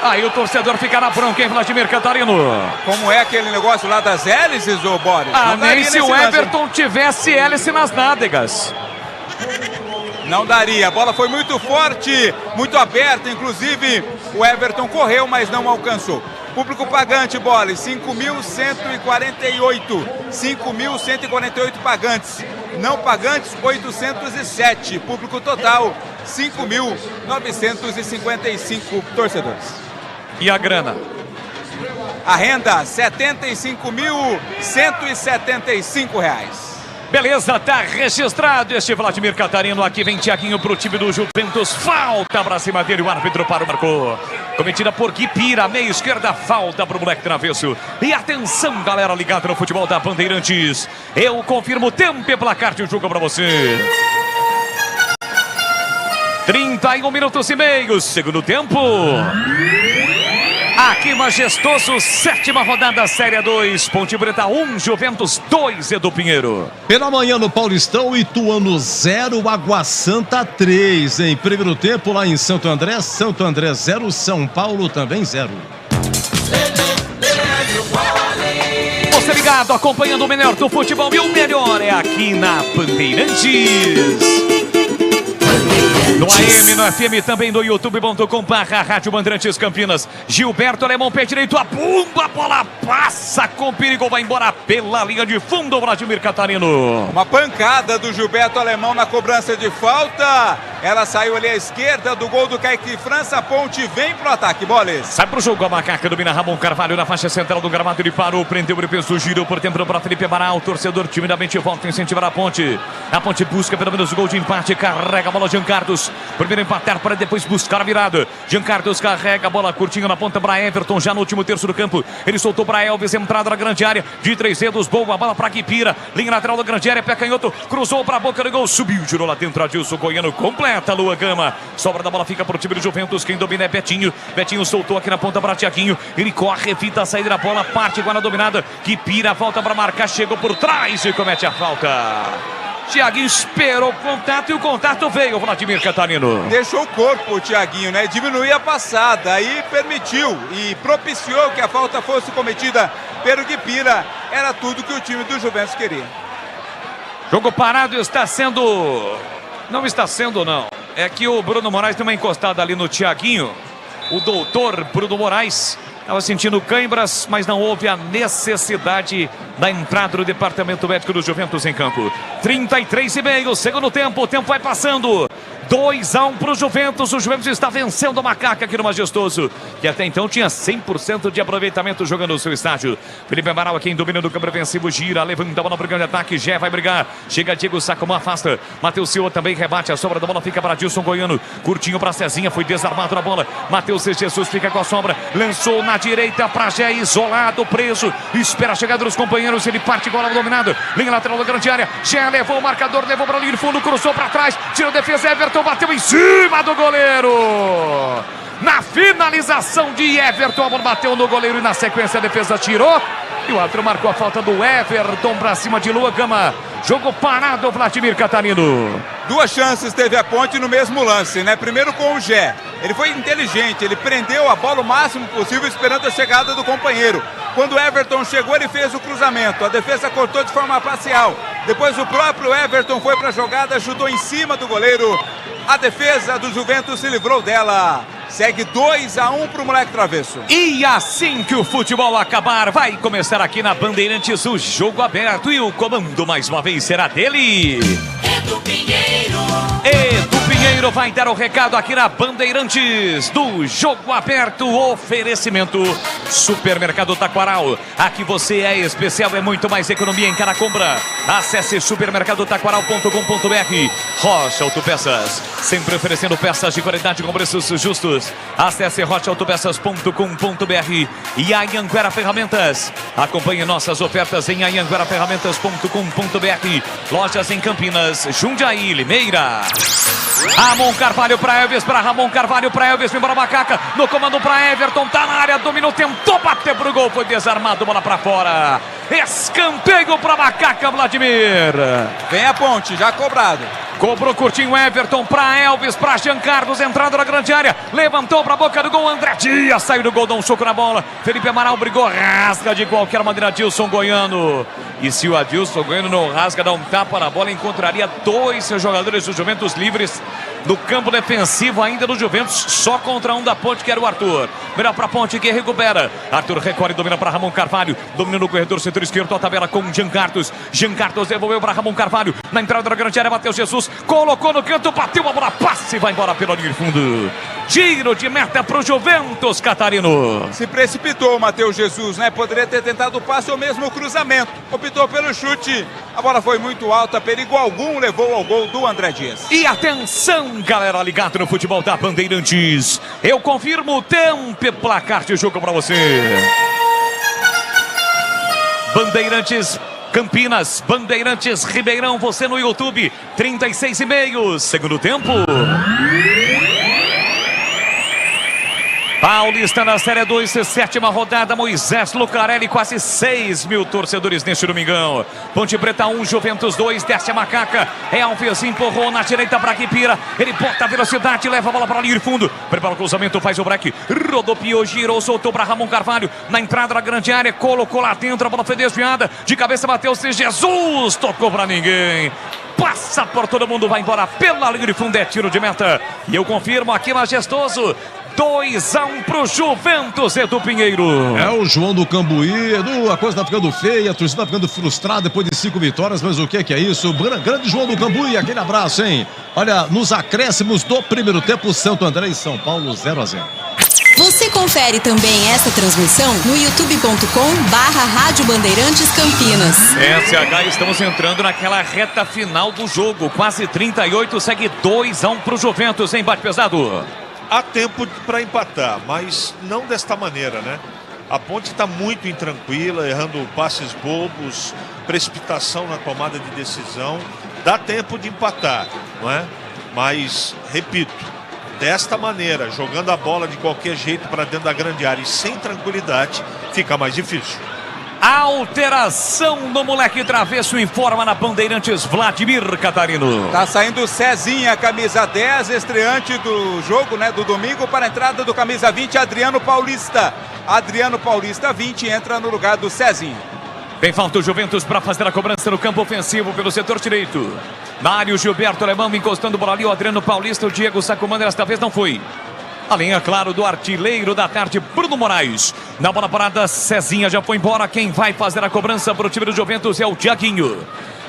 Aí o torcedor fica na bronca, hein, Vladimir Catarino? Como é aquele negócio lá das hélices, ô Boris? Nem se o Everton tivesse hélice nas nádegas. Não daria, a bola foi muito forte, muito aberta, inclusive o Everton correu, mas não alcançou. Público pagante, Boris, 5.148, 5.148 pagantes, não pagantes, 807, público total, 5.955 torcedores. E a grana? A renda, R$ 75.175. Beleza, tá registrado este Vladimir Catarino. Aqui vem Thiaguinho pro time do Juventus. Falta pra cima dele, o árbitro para o marco. Cometida por Guipira, meia esquerda, falta pro moleque travesso. E atenção, galera ligada no futebol da Bandeirantes. Eu confirmo o tempo e placar de jogo pra você. 31 minutos e meio, segundo tempo. Aqui majestoso, 7ª rodada, Série 2, Ponte Preta 1, Juventus 2, Edu Pinheiro. Pela manhã no Paulistão, Ituano 0, Água Santa 3. Em primeiro tempo lá em Santo André 0, São Paulo também 0. Você ligado, acompanhando o melhor do futebol e o melhor é aqui na Bandeirantes. No AM, no FM, também no youtube.com/Rádio Bandeirantes Campinas. Gilberto Alemão, pé direito, a bomba, a bola passa com perigo, vai embora pela linha de fundo, Vladimir Catarino. Uma pancada do Gilberto Alemão na cobrança de falta. Ela saiu ali à esquerda do gol do Kaique França. Ponte vem pro ataque, Boles. Sai pro jogo, a Macaca domina Ramon Carvalho na faixa central do gramado. Ele parou, prendeu, ele pensou, girou por dentro para Felipe Amaral. O torcedor timidamente volta a incentivar a Ponte. A Ponte busca pelo menos o gol de empate, carrega a bola Jean Carlos. Primeiro empatar para depois buscar a virada. Jean Carlos carrega a bola curtinho na ponta para Everton, já no último terço do campo. Ele soltou para Elvis, entrada na grande área, de 3 dedos, boa bola para Guipira. Linha lateral da grande área, pé canhoto, cruzou para a boca do gol, subiu, girou lá dentro, Adilson Goiano, completa, Lua Gama. Sobra da bola fica para o time do Juventus, quem domina é Betinho. Betinho soltou aqui na ponta para Thiaguinho. Ele corre, evita a saída da bola, parte igual na dominada. Guipira volta para marcar, chegou por trás e comete a falta. Thiaguinho esperou o contato e o contato veio, Vladimir Catarino. Deixou o corpo o Thiaguinho, né? Diminuiu a passada, aí permitiu e propiciou que a falta fosse cometida pelo Guipira. Era tudo que o time do Juventus queria. Jogo parado está sendo... Não está sendo, não. É que o Bruno Moraes tem uma encostada ali no Thiaguinho. O doutor Bruno Moraes estava sentindo câimbras, mas não houve a necessidade da entrada do departamento médico do Juventus em campo. 33,5, segundo tempo, o tempo vai passando. 2-1 para o Juventus. O Juventus está vencendo o Macaca aqui no Majestoso, que até então tinha 100% de aproveitamento jogando no seu estádio. Felipe Amaral aqui em domínio do campo defensivo, gira, levanta a bola para o grande ataque, Gé vai brigar, chega Diego Sacomã, afasta, Matheus Silva também rebate, a sobra da bola fica para Adilson Goiano, curtinho para Cezinha, foi desarmado na bola, Matheus Jesus fica com a sombra, lançou na direita para Gé, isolado, preso, espera a chegada dos companheiros, ele parte igual ao dominado, linha lateral da grande área, Gé levou o marcador, levou para a linha de fundo, cruzou para trás, tira a defesa, Everton bateu em cima do goleiro. Na finalização de Everton, a bola bateu no goleiro e na sequência a defesa tirou. E o árbitro marcou a falta do Everton para cima de Lua Gama. Jogo parado, Vladimir Catarino. Duas chances teve a Ponte no mesmo lance, né? Primeiro com o Gé. Ele foi inteligente, ele prendeu a bola o máximo possível esperando a chegada do companheiro. Quando o Everton chegou, ele fez o cruzamento. A defesa cortou de forma parcial. Depois o próprio Everton foi para a jogada, chutou em cima do goleiro. A defesa do Juventus se livrou dela. Segue 2-1 para o moleque travesso. E assim que o futebol acabar, vai começar aqui na Bandeirantes o jogo aberto. E o comando mais uma vez será dele. Edu Pinheiro. Edu Pinheiro. Pinheiro vai dar o recado aqui na Bandeirantes do Jogo Aberto. Oferecimento Supermercado Taquaral. Aqui você é especial, é muito mais economia em cada compra. Acesse supermercadotaquaral.com.br. Rocha Autopeças, sempre oferecendo peças de qualidade com preços justos. Acesse rochaautopeças.com.br e Anhanguera Ferramentas. Acompanhe nossas ofertas em anhangueraferramentas.com.br. Lojas em Campinas, Jundiaí, Limeira. Ramon Carvalho para Elvis, para Ramon Carvalho para Elvis, vem para Macaca, no comando para Everton, tá na área, dominou, tentou bater pro gol, foi desarmado, bola para fora. Escanteio para Macaca, Vladimir. Vem a Ponte, já cobrado. Cobrou curtinho Everton para Elvis, para Jean Carlos, entrando na grande área, levantou para a boca do gol, André Dias saiu do gol, dá um soco na bola, Felipe Amaral brigou, rasga de qualquer maneira, Adilson Goiano. E se o Adilson Goiano não rasga, dá um tapa na bola, encontraria dois jogadores do Juventus livres no campo defensivo ainda do Juventus, só contra um da Ponte, que era o Arthur. Melhor para a Ponte, que recupera. Arthur recorre, domina para Ramon Carvalho, domina no corredor setor esquerdo, a tabela com Jean Carlos. Jean Carlos devolveu para Ramon Carvalho, na entrada da grande área, Matheus Jesus, colocou no canto, bateu a bola, passe e vai embora pela linha de fundo. Tiro de meta para o Juventus catarino. Se precipitou o Matheus Jesus, né? Poderia ter tentado o passe ou mesmo o cruzamento. Optou pelo chute. A bola foi muito alta, perigo algum, levou ao gol do André Dias. E atenção, galera ligado no futebol da Bandeirantes. Eu confirmo o tempo e placar de jogo para você. Bandeirantes Campinas, Bandeirantes Ribeirão, você no YouTube, 36,5, segundo tempo. Paulista na Série 2, sétima rodada, Moisés Lucarelli, quase 6 mil torcedores neste domingão. Ponte Preta 1, Juventus 2, desce a Macaca, Elvis empurrou na direita para Guipira, ele bota a velocidade, leva a bola para a linha de fundo, prepara o cruzamento, faz o break, rodopiou, girou, soltou para Ramon Carvalho, na entrada da grande área, colocou lá dentro, a bola foi desviada, de cabeça Matheus Jesus, tocou para ninguém. Passa por todo mundo, vai embora pela linha de fundo, é tiro de meta. E eu confirmo aqui, majestoso, 2-1 pro Juventus, Edu Pinheiro. É o João do Cambuí. Edu, a coisa tá ficando feia, a torcida tá ficando frustrada depois de 5 vitórias, mas o que é isso? Grande João do Cambuí, aquele abraço, hein? Olha, nos acréscimos do primeiro tempo, Santo André e São Paulo 0-0. Você confere também essa transmissão no youtube.com/Rádio Bandeirantes Campinas. SH, estamos entrando naquela reta final do jogo, quase 38, segue 2-1 pro Juventus, hein, bate pesado? Há tempo para empatar, mas não desta maneira, né? A Ponte está muito intranquila, errando passes bobos, precipitação na tomada de decisão. Dá tempo de empatar, não é? Mas, repito, desta maneira, jogando a bola de qualquer jeito para dentro da grande área e sem tranquilidade, fica mais difícil. Alteração no moleque travesso, informa na Bandeirantes Vladimir Catarino. Tá saindo o Cezinha, camisa 10, estreante do jogo, né, do domingo, para a entrada do camisa 20, Adriano Paulista. Adriano Paulista, 20, entra no lugar do Cezinha. Tem falta o Juventus para fazer a cobrança no campo ofensivo pelo setor direito. Na área o Gilberto Alemão encostando bola ali, o Adriano Paulista, o Diego Sacomanda desta vez não foi. Além, é claro, do artilheiro da tarde, Bruno Moraes. Na bola parada, Cezinha já foi embora. Quem vai fazer a cobrança para o time do Juventus é o Thiaguinho.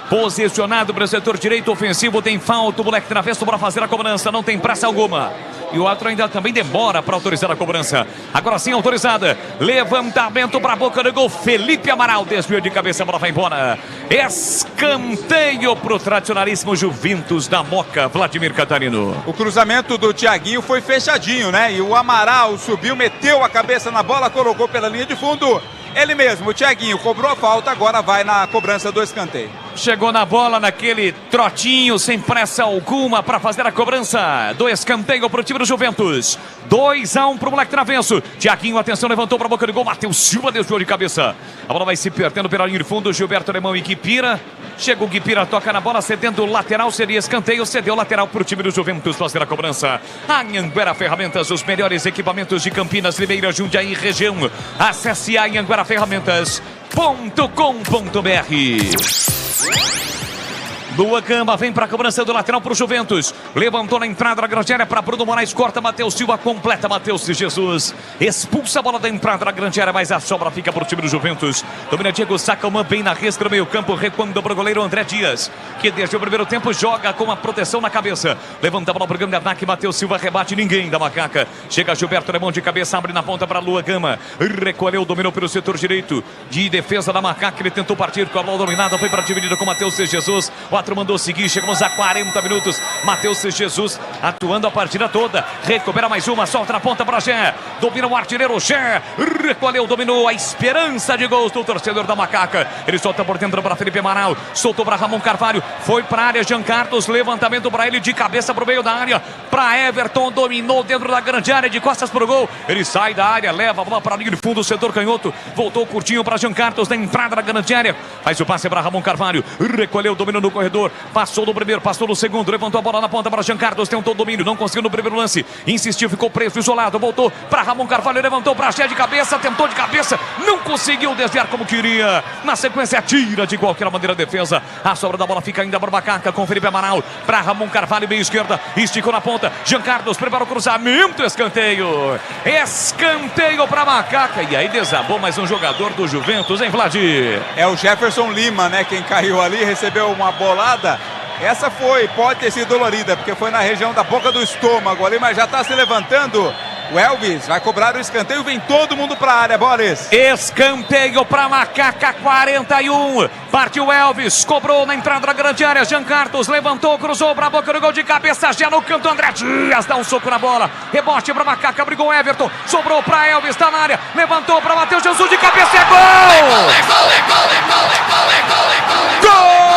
Posicionado para o setor direito ofensivo, tem falta o moleque travesso para fazer a cobrança, não tem pressa alguma. E o outro ainda também demora para autorizar a cobrança. Agora sim autorizada. Levantamento para a boca do gol. Felipe Amaral desviou de cabeça, a bola vai embora. Escanteio para o tradicionalíssimo Juventus da Moca, Vladimir Catarino. O cruzamento do Thiaguinho foi fechadinho, né? E o Amaral subiu, meteu a cabeça na bola, colocou pela linha de fundo. Ele mesmo, o Thiaguinho, cobrou a falta, agora vai na cobrança do escanteio. Chegou na bola naquele trotinho, sem pressa alguma, para fazer a cobrança do escanteio para o time do Juventus. 2-1 para o moleque travesso. Thiaguinho, atenção, levantou para a boca do gol. Matheus Silva desviou de cabeça. A bola vai se perdendo pela linha de fundo. Gilberto Alemão e Guipira. Chega o Guipira, toca na bola, cedendo o lateral, seria escanteio, cedeu o lateral para o time do Juventus fazer a cobrança. Anhanguera Ferramentas, os melhores equipamentos de Campinas, Limeira, Jundiaí, região. Acesse anhangueraferramentas.com.br. Lua Gama vem para a cobrança do lateral para o Juventus. Levantou na entrada da grande área para Bruno Moraes. Corta Matheus Silva, completa Matheus Jesus. Expulsa a bola da entrada da grande área, mas a sobra fica para o time do Juventus. Domina Diego Sacalman bem na risca no meio campo, recuando para o goleiro André Dias, que desde o primeiro tempo joga com a proteção na cabeça. Levanta a bola para o grande ataque, Matheus Silva rebate, ninguém da Macaca. Chega Gilberto Alemão de cabeça, abre na ponta para Lua Gama. Recolheu, dominou pelo setor direito de defesa da Macaca. Ele tentou partir com a bola dominada, foi para a dividida com Matheus Jesus. O outro mandou seguir, chegamos a 40 minutos. Matheus Jesus atuando a partida toda. Recupera mais uma, solta na ponta para Gé. Domina o artilheiro Gé. Recolheu, dominou a esperança de gols do torcedor da Macaca. Ele solta por dentro para Felipe Amaral. Soltou para Ramon Carvalho. Foi para a área, Jean Carlos. Levantamento para ele de cabeça para o meio da área. Para Everton, dominou dentro da grande área, de costas para o gol. Ele sai da área, leva a bola para a linha de fundo, o setor canhoto. Voltou curtinho para Jean Carlos na entrada da grande área. Faz o passe para Ramon Carvalho. Recolheu, dominou no corredor. Passou no primeiro, passou no segundo. Levantou a bola na ponta para Jean Carlos. Tentou o domínio, não conseguiu no primeiro lance. Insistiu, ficou preso, isolado. Voltou para Ramon Carvalho. Levantou para Gé de cabeça. Tentou de cabeça. Não conseguiu desviar como queria. Na sequência, tira de qualquer maneira a defesa. A sobra da bola fica ainda para Macaca com Felipe Amaral. Para Ramon Carvalho, meio esquerda. Esticou na ponta. Jean Carlos prepara o cruzamento. Escanteio. Escanteio para Macaca. E aí desabou mais um jogador do Juventus, hein, Vladir? É o Jefferson Lima, né? Quem caiu ali, recebeu uma bolada. Essa pode ter sido dolorida, porque foi na região da boca do estômago ali, mas já está se levantando. O Elvis vai cobrar o escanteio, vem todo mundo para a área, Boris. Escanteio para Macaca, 41. Partiu Elvis, cobrou na entrada da grande área. Jean Carlos levantou, cruzou para a boca do gol de cabeça. Já no canto, André Dias dá um soco na bola. Rebote para Macaca, brigou Everton. Sobrou para Elvis, está na área. Levantou para Matheus Jesus de cabeça, é gol! Gol!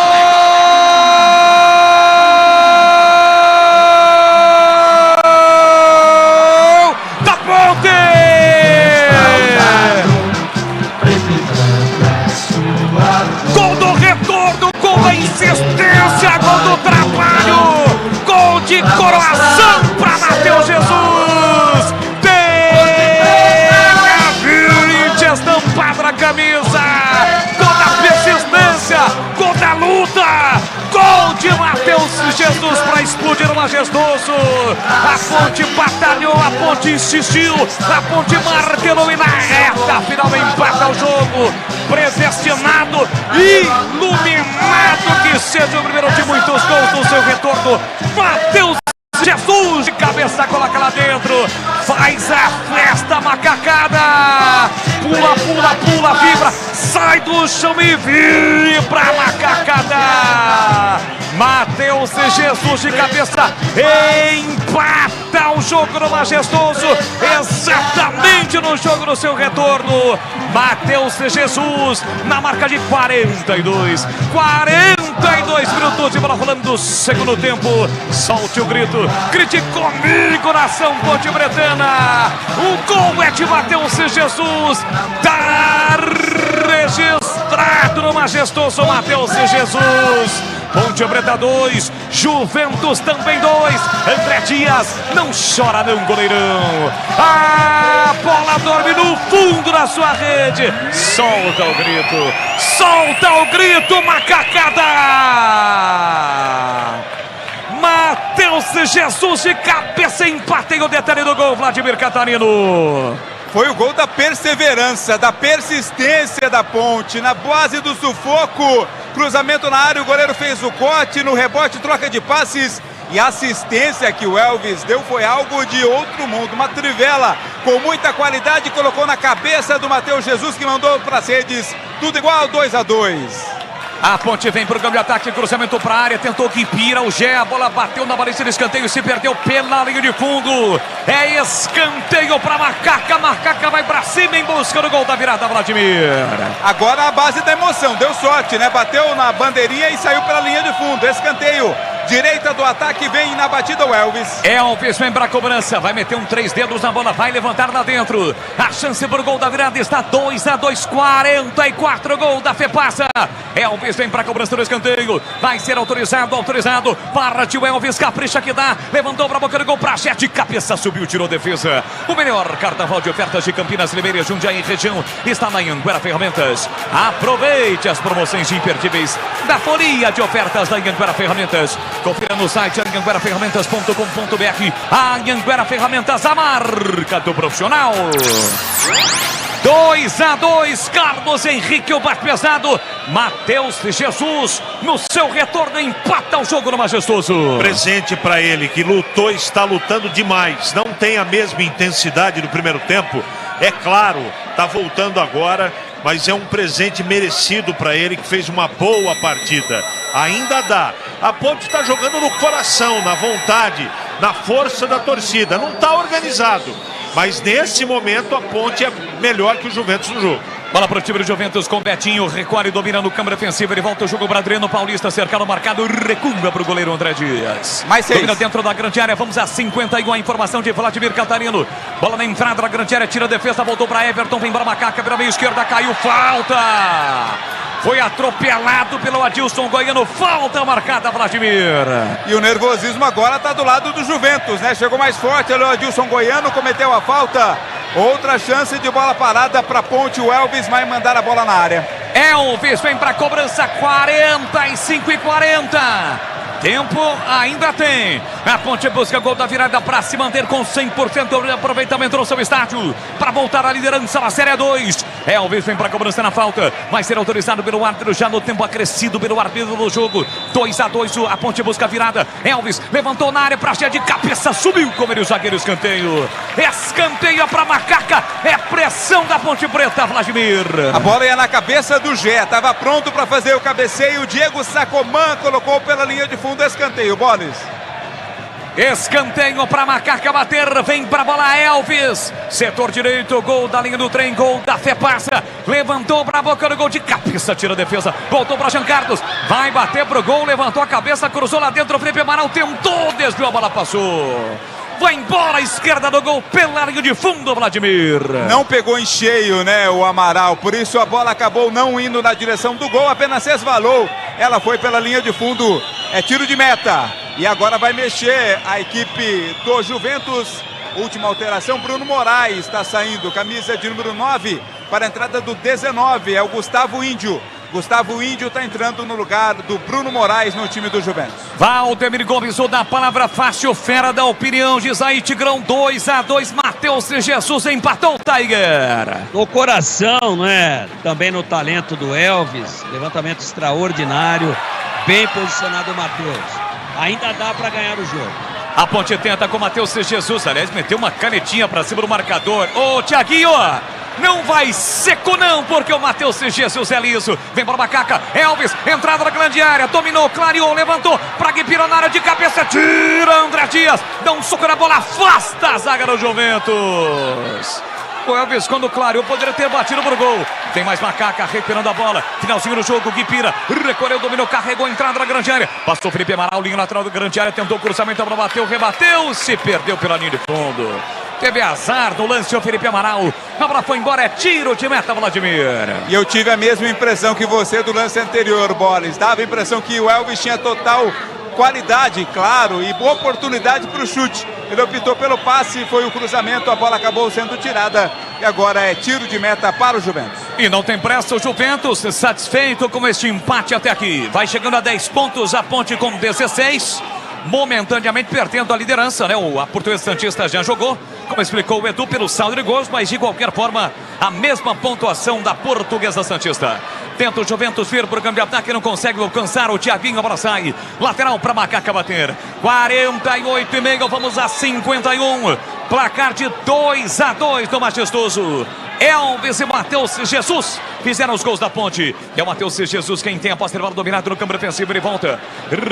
Gol do retorno, gol da insistência, gol do trabalho, gol de coroação para Matheus Jesus. Tem a Corinthians estampada na camisa, gol da persistência, gol da luta, gol de Matheus Jesus para explodir o majestoso. A Ponte batalhou, a Ponte insistiu, a Ponte martelou e na reta final empata o jogo. Predestinado, iluminado que seja o primeiro de muitos gols no seu retorno. Matheus Jesus de cabeça, coloca lá dentro, faz a festa macacada. Pula, pula, pula, vibra, sai do chão e vibra a macacada. Matheus Jesus de cabeça empata o jogo no majestoso, exatamente no jogo do seu retorno. Matheus Jesus na marca de 42 minutos de bola rolando do segundo tempo. Solte o grito, grite comigo, nação ponte-bretana. O gol é de Matheus Jesus, tá registrado no majestoso Matheus Jesus. Ponte Preta 2, Juventus também 2. André Dias, não chora não, goleirão. A bola dorme no fundo da sua rede. Solta o grito, macacada. Matheus Jesus de cabeça, empate em o detalhe do gol, Vladimir Catarino. Foi o gol da perseverança, da persistência da Ponte, na base do sufoco. Cruzamento na área, o goleiro fez o corte, no rebote, troca de passes. E a assistência que o Elvis deu foi algo de outro mundo. Uma trivela com muita qualidade, colocou na cabeça do Matheus Jesus, que mandou para as redes. Tudo igual, 2-2. A Ponte vem para o campo de ataque, cruzamento para a área, tentou que pira o Gé, a bola bateu na baliza de escanteio, se perdeu pela linha de fundo. É escanteio para Macaca, Macaca vai para cima em busca do gol da virada, Vladimir. Agora a base da emoção, deu sorte, né? Bateu na bandeirinha e saiu pela linha de fundo. Escanteio Direita do ataque, vem na batida o Elvis. Elvis vem pra cobrança, vai meter um 3 dedos na bola, vai levantar lá dentro. A chance pro gol da virada está 2-2, 44, gol da FEPASA. Elvis vem pra cobrança do escanteio, vai ser autorizado. Partiu Elvis, capricha que dá, levantou pra boca do gol, pra de cabeça, subiu, tirou defesa. O melhor carnaval de ofertas de Campinas, Limeira, Jundiaí e região está na Anhanguera Ferramentas. Aproveite as promoções imperdíveis da folia de ofertas da Anhanguera Ferramentas. Confira no site anhangueraferramentas.com.br. A Anhanguera Ferramentas, a marca do profissional. 2-2, Carlos Henrique, o bate pesado. Matheus Jesus, no seu retorno, empata o jogo no Majestoso. Presente para ele, que lutou, está lutando demais. Não tem a mesma intensidade do primeiro tempo. É claro, está voltando agora, mas é um presente merecido para ele, que fez uma boa partida. Ainda dá. A Ponte está jogando no coração, na vontade, na força da torcida. Não está organizado, mas nesse momento a Ponte é melhor que o Juventus no jogo. Bola para o time do Juventus com Betinho, recolhe, domina no câmara ofensiva, ele volta o jogo para Adriano Paulista, cercado, marcado, recua para o goleiro André Dias. Mais 6. Domina dentro da grande área, vamos a 51, a informação de Vladimir Catarino. Bola na entrada da grande área, tira a defesa, voltou para Everton, vem para Macaca, pela meia esquerda, caiu, falta! Foi atropelado pelo Adilson Goiano, falta marcada, Vladimir. E o nervosismo agora está do lado do Juventus, né? Chegou mais forte ali o Adilson Goiano, cometeu a falta. Outra chance de bola parada para Ponte, o Elvis vai mandar a bola na área. Elvis vem para cobrança, 45-40. Tempo ainda tem. A Ponte busca gol da virada para se manter com 100% de aproveitamento no seu estádio, para voltar à liderança na Série 2. Elvis vem para a cobrança na falta, vai ser autorizado pelo árbitro já no tempo acrescido pelo árbitro do jogo. 2-2, a Ponte busca a virada. Elvis levantou na área para cheia de cabeça, subiu como ele o zagueiro, escanteio. Escanteio para Macaca, é pressão da Ponte Preta, Vladimir. A bola ia na cabeça do Gé, estava pronto para fazer o cabeceio. Diego Sacomã colocou pela linha de fundo, escanteio, Boris. Escanteio para Macaca bater, vem para a bola Elvis, setor direito, gol da linha do trem, gol da FEPASA, levantou para a boca do gol, de cabeça, tira a defesa, voltou para Jean Carlos, vai bater pro gol, levantou a cabeça, cruzou lá dentro, o Felipe Amaral tentou, desviou, a bola passou. Vai embora à esquerda do gol, pela linha de fundo, Vladimir. Não pegou em cheio, né, o Amaral, por isso a bola acabou não indo na direção do gol, apenas resvalou. Ela foi pela linha de fundo, é tiro de meta. E agora vai mexer a equipe do Juventus. Última alteração, Bruno Moraes está saindo, camisa de número 9 para a entrada do 19, é o Gustavo Índio. Gustavo Índio está entrando no lugar do Bruno Moraes no time do Juventus. Valdemir Gomes, o da palavra fácil, fera da opinião, diz aí Tigrão, 2-2, Matheus Jesus empatou o Tiger. No coração, não é? Também no talento do Elvis, levantamento extraordinário, bem posicionado o Matheus. Ainda dá para ganhar o jogo. A Ponte tenta com o Matheus Jesus, aliás, meteu uma canetinha para cima do marcador. Ô, Thiaguinho, não vai seco não, porque o Matheus Jesus é liso. Vem para o Macaca, Elvis, entrada na grande área, dominou, clareou, levantou, para Guipira na área de cabeça, tira André Dias, dá um soco na bola, afasta a zaga do Juventus. O Elvis, quando clareou, poderia ter batido pro gol. Tem mais Macaca, recuperando a bola. Finalzinho do jogo, Guipira recolheu, dominou, carregou, entrada na grande área. Passou Felipe Amaral, linha lateral da grande área, tentou o cruzamento, a bola bateu, rebateu, se perdeu pela linha de fundo. Teve azar no lance o Felipe Amaral. A bola foi embora, é tiro de meta, Vladimir. E eu tive a mesma impressão que você do lance anterior, Boris. Dava a impressão que o Elvis tinha total qualidade, claro, e boa oportunidade para o chute. Ele optou pelo passe, foi o cruzamento, a bola acabou sendo tirada e agora é tiro de meta para o Juventus. E não tem pressa o Juventus, satisfeito com este empate até aqui. Vai chegando a 10 pontos, a Ponte com 16, momentaneamente perdendo a liderança, né? A Portuguesa Santista já jogou, como explicou o Edu, pelo saldo de gols, mas de qualquer forma, a mesma pontuação da Portuguesa Santista. Tenta o Juventus vir para o campo de ataque, não consegue alcançar o Thiaguinho, a bola sai. Lateral para Macaca bater. 48,5, vamos a 51. Placar de 2-2 do Majestoso. Elvis e Matheus Jesus fizeram os gols da Ponte. É o Matheus Jesus quem tem a posse de bola dominado no campo defensivo. Ele volta,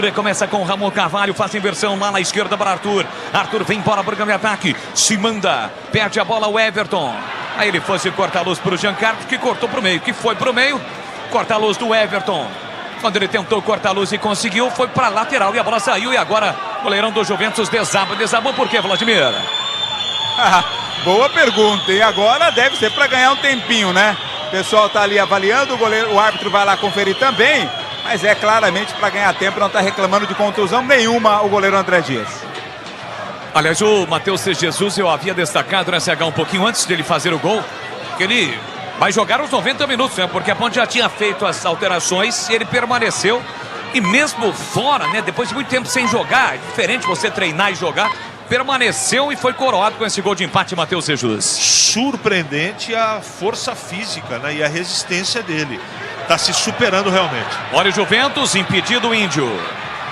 recomeça com o Ramon Carvalho, faz inversão lá na esquerda para Arthur. Arthur vem embora para o campo de ataque, se manda, perde a bola o Everton. Aí ele foi se cortar a luz para o Jean Carlos, que cortou para o meio, que foi para o meio. Corta a luz do Everton. Quando ele tentou cortar a luz e conseguiu, foi para lateral e a bola saiu. E agora o goleirão do Juventus desaba. Desabou por quê, Vladimir? Boa pergunta. E agora deve ser para ganhar um tempinho, né? O pessoal está ali avaliando, o árbitro vai lá conferir também. Mas é claramente para ganhar tempo, não está reclamando de contusão nenhuma o goleiro André Dias. Aliás, o Matheus Jesus, eu havia destacado nessa H um pouquinho antes dele fazer o gol, que ele vai jogar os 90 minutos, né? Porque a Ponte já tinha feito as alterações e ele permaneceu. E mesmo fora, né? Depois de muito tempo sem jogar, é diferente você treinar e jogar, permaneceu e foi coroado com esse gol de empate, Matheus Jesus. Surpreendente a força física, né? E a resistência dele. Está se superando realmente. Olha o Juventus, impedido o Índio.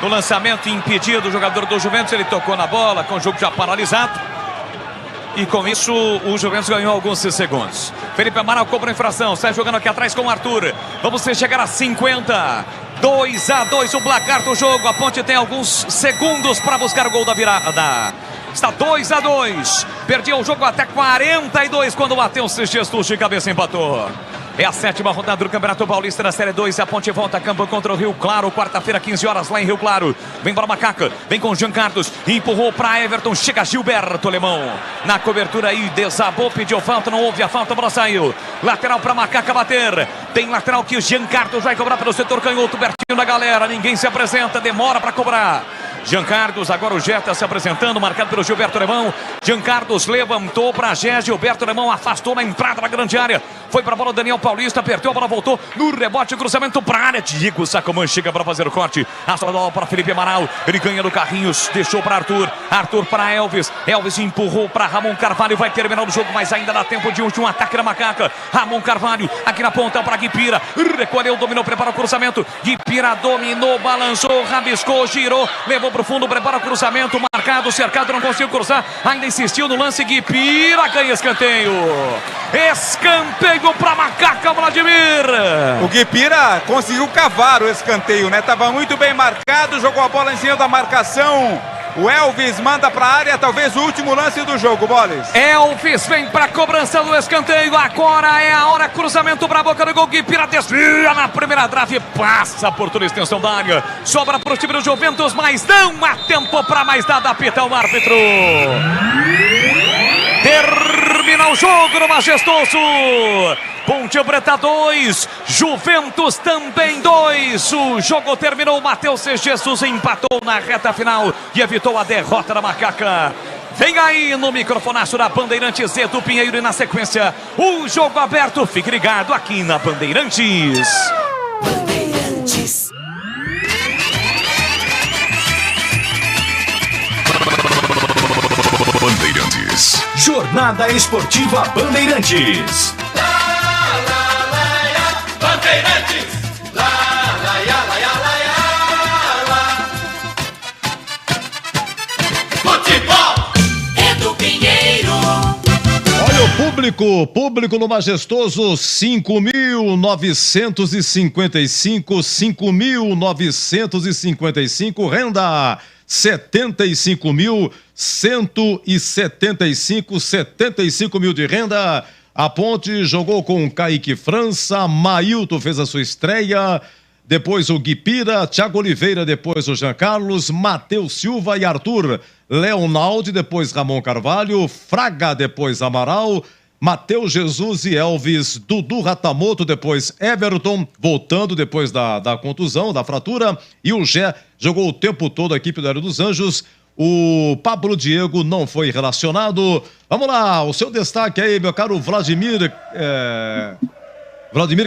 No lançamento, impedido o jogador do Juventus, ele tocou na bola com o jogo já paralisado. E com isso o Juventus ganhou alguns segundos. Felipe Amaral cobra a infração, sai jogando aqui atrás com o Arthur. Vamos chegar a 50. 2-2 o placar do jogo. A Ponte tem alguns segundos para buscar o gol da virada. Está 2-2. Perdeu o jogo até 42 quando o Matheus Jesus de cabeça empatou. É a 7ª rodada do Campeonato Paulista da Série 2. A Ponte volta a campo contra o Rio Claro. Quarta-feira, 15 horas, lá em Rio Claro. Vem para Macaca, vem com o Jean Carlos. Empurrou para Everton, chega Gilberto Alemão. Na cobertura aí, desabou, pediu falta, não houve a falta, a bola saiu. Lateral para Macaca bater. Tem lateral que o Jean Carlos vai cobrar pelo setor canhoto, pertinho da galera. Ninguém se apresenta, demora para cobrar. Jean Carlos, agora o Gé está se apresentando, marcado pelo Gilberto Alemão. Jean Carlos levantou para Gé, Gilberto Alemão afastou na entrada da grande área. Foi para a bola Daniel Paulista, apertou, a bola voltou no rebote, cruzamento para a área. Diego Sacomã chega para fazer o corte. A bola para Felipe Amaral, ele ganha do Carrinhos, deixou para Arthur. Arthur para Elvis, Elvis empurrou para Ramon Carvalho, vai terminar o jogo, mas ainda dá tempo de um ataque na Macaca. Ramon Carvalho, aqui na ponta para Guipira, recolheu, dominou, prepara o cruzamento. Guipira dominou, balançou, rabiscou, girou, levou para o fundo, prepara o cruzamento, marcado, cercado, não conseguiu cruzar, ainda insistiu no lance, Guipira ganha escanteio. Escanteio para Macaca, Vladimir. O Guipira conseguiu cavar o escanteio, né? Tava muito bem marcado, jogou a bola em cima da marcação. O Elvis manda para a área, talvez o último lance do jogo, Boles. Elvis vem para a cobrança do escanteio, agora é a hora, cruzamento para a boca do gol, Guipira desvia na primeira trave, passa por toda a extensão da área, sobra para o time do Juventus, mas não há tempo para mais nada, apita o árbitro. Termina o jogo no Majestoso. Ponte Preta 2, Juventus também 2. O jogo terminou, Matheus Jesus empatou na reta final e evitou a derrota da Macaca. Vem aí no microfonaço da Bandeirantes, Edu Pinheiro, e na sequência o jogo aberto. Fique ligado aqui na Bandeirantes. Bandeirantes. Bandeirantes. Jornada Esportiva Bandeirantes. Bandeirantes. Futebol. Edu Pinheiro. Olha o público no Majestoso, 5.955, renda 75 mil de renda. A Ponte jogou com Kaique França, Mailton fez a sua estreia, depois o Guipira, Thiago Oliveira, depois o Jean Carlos, Matheus Silva e Arthur, Leonaldi, depois Ramon Carvalho, Fraga, depois Amaral, Matheus Jesus e Elvis, Dudu Ratamoto, depois Everton, voltando depois da contusão, da fratura, e o Gé jogou o tempo todo a equipe do Aero dos Anjos. O Pablo Diego não foi relacionado. Vamos lá, o seu destaque aí, meu caro Vladimir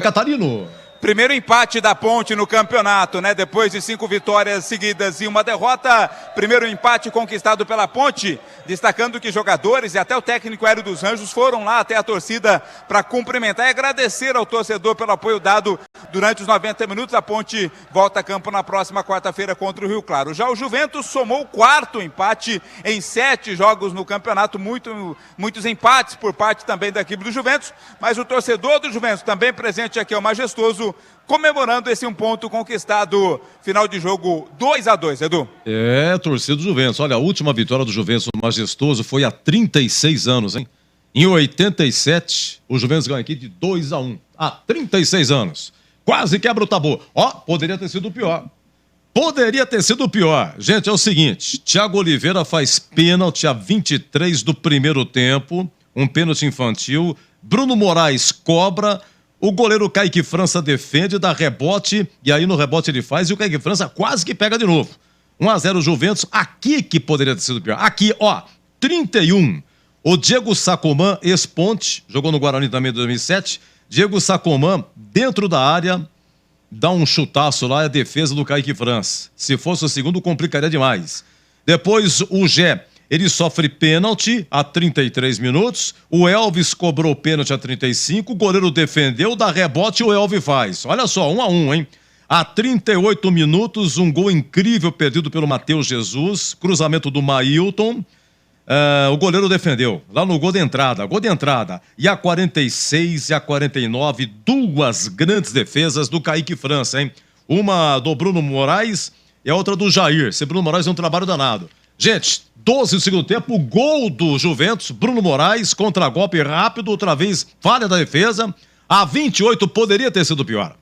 Catarino. Primeiro empate da Ponte no campeonato, né? Depois de 5 vitórias seguidas e uma derrota, primeiro empate conquistado pela Ponte, destacando que jogadores e até o técnico Aero dos Anjos foram lá até a torcida para cumprimentar e agradecer ao torcedor pelo apoio dado durante os 90 minutos. A Ponte volta a campo na próxima quarta-feira contra o Rio Claro. Já o Juventus somou o 4º empate em 7 jogos no campeonato, muitos empates por parte também da equipe do Juventus, mas o torcedor do Juventus também presente aqui ao Majestoso, comemorando esse um ponto conquistado, final de jogo 2-2, Edu. Torcida do Juventus. Olha, a última vitória do Juventus no Majestoso foi há 36 anos, hein? Em 87, o Juventus ganha aqui de 2-1. Há 36 anos. Quase quebra o tabu. Ó, poderia ter sido pior. Poderia ter sido pior. Gente, é o seguinte, Thiago Oliveira faz pênalti a 23 do primeiro tempo, um pênalti infantil. Bruno Moraes cobra, o goleiro Kaique França defende, dá rebote, e aí no rebote ele faz, e o Kaique França quase que pega de novo. 1-0 Juventus, aqui que poderia ter sido pior. Aqui, ó, 31. O Diego Sacomã, ex-Ponte, jogou no Guarani também em 2007. Diego Sacomã, dentro da área, dá um chutaço lá, é a defesa do Kaique França. Se fosse o segundo, complicaria demais. Depois, o Gé, ele sofre pênalti a 33 minutos. O Elvis cobrou pênalti a 35. O goleiro defendeu, dá rebote e o Elvis faz. Olha só, 1-1, hein? A 38 minutos, um gol incrível perdido pelo Matheus Jesus. Cruzamento do Mailton. O goleiro defendeu, lá no gol de entrada. E a 46 e a 49, duas grandes defesas do Kaique França, hein? Uma do Bruno Moraes e a outra do Jair. Esse Bruno Moraes é um trabalho danado. Gente, 12 do segundo tempo, gol do Juventus, Bruno Moraes, contra-golpe rápido, outra vez falha da defesa. A 28 poderia ter sido pior.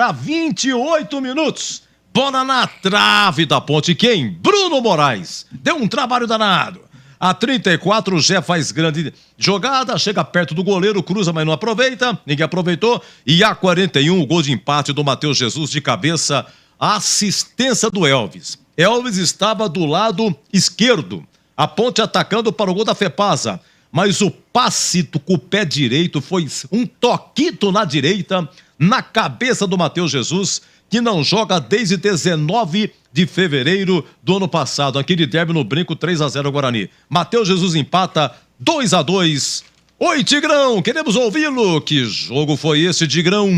A 28 minutos. Bola na trave da Ponte. Quem? Bruno Moraes. Deu um trabalho danado. A 34, o Gé faz grande jogada, chega perto do goleiro, cruza, mas não aproveita. Ninguém aproveitou. E a 41, o gol de empate do Matheus Jesus de cabeça. A assistência do Elvis. Elvis estava do lado esquerdo. A Ponte atacando para o gol da Fepasa. Mas o passe com o pé direito foi um toquito na direita, na cabeça do Matheus Jesus, que não joga desde 19 de fevereiro do ano passado. Aquele derby no Brinco, 3-0 Guarani. Matheus Jesus empata 2-2. Oi, Tigrão, queremos ouvi-lo. Que jogo foi esse, Tigrão?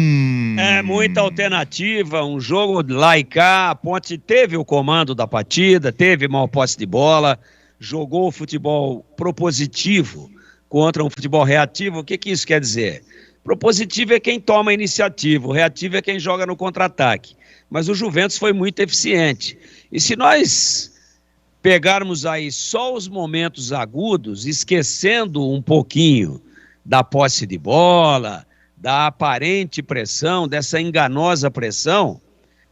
É muita alternativa, um jogo lá e cá. A Ponte teve o comando da partida, teve maior posse de bola, jogou futebol propositivo contra um futebol reativo. O que isso quer dizer? Propositivo é quem toma a iniciativa, o reativo é quem joga no contra-ataque. Mas o Juventus foi muito eficiente. E se nós pegarmos aí só os momentos agudos, esquecendo um pouquinho da posse de bola, da aparente pressão, dessa enganosa pressão,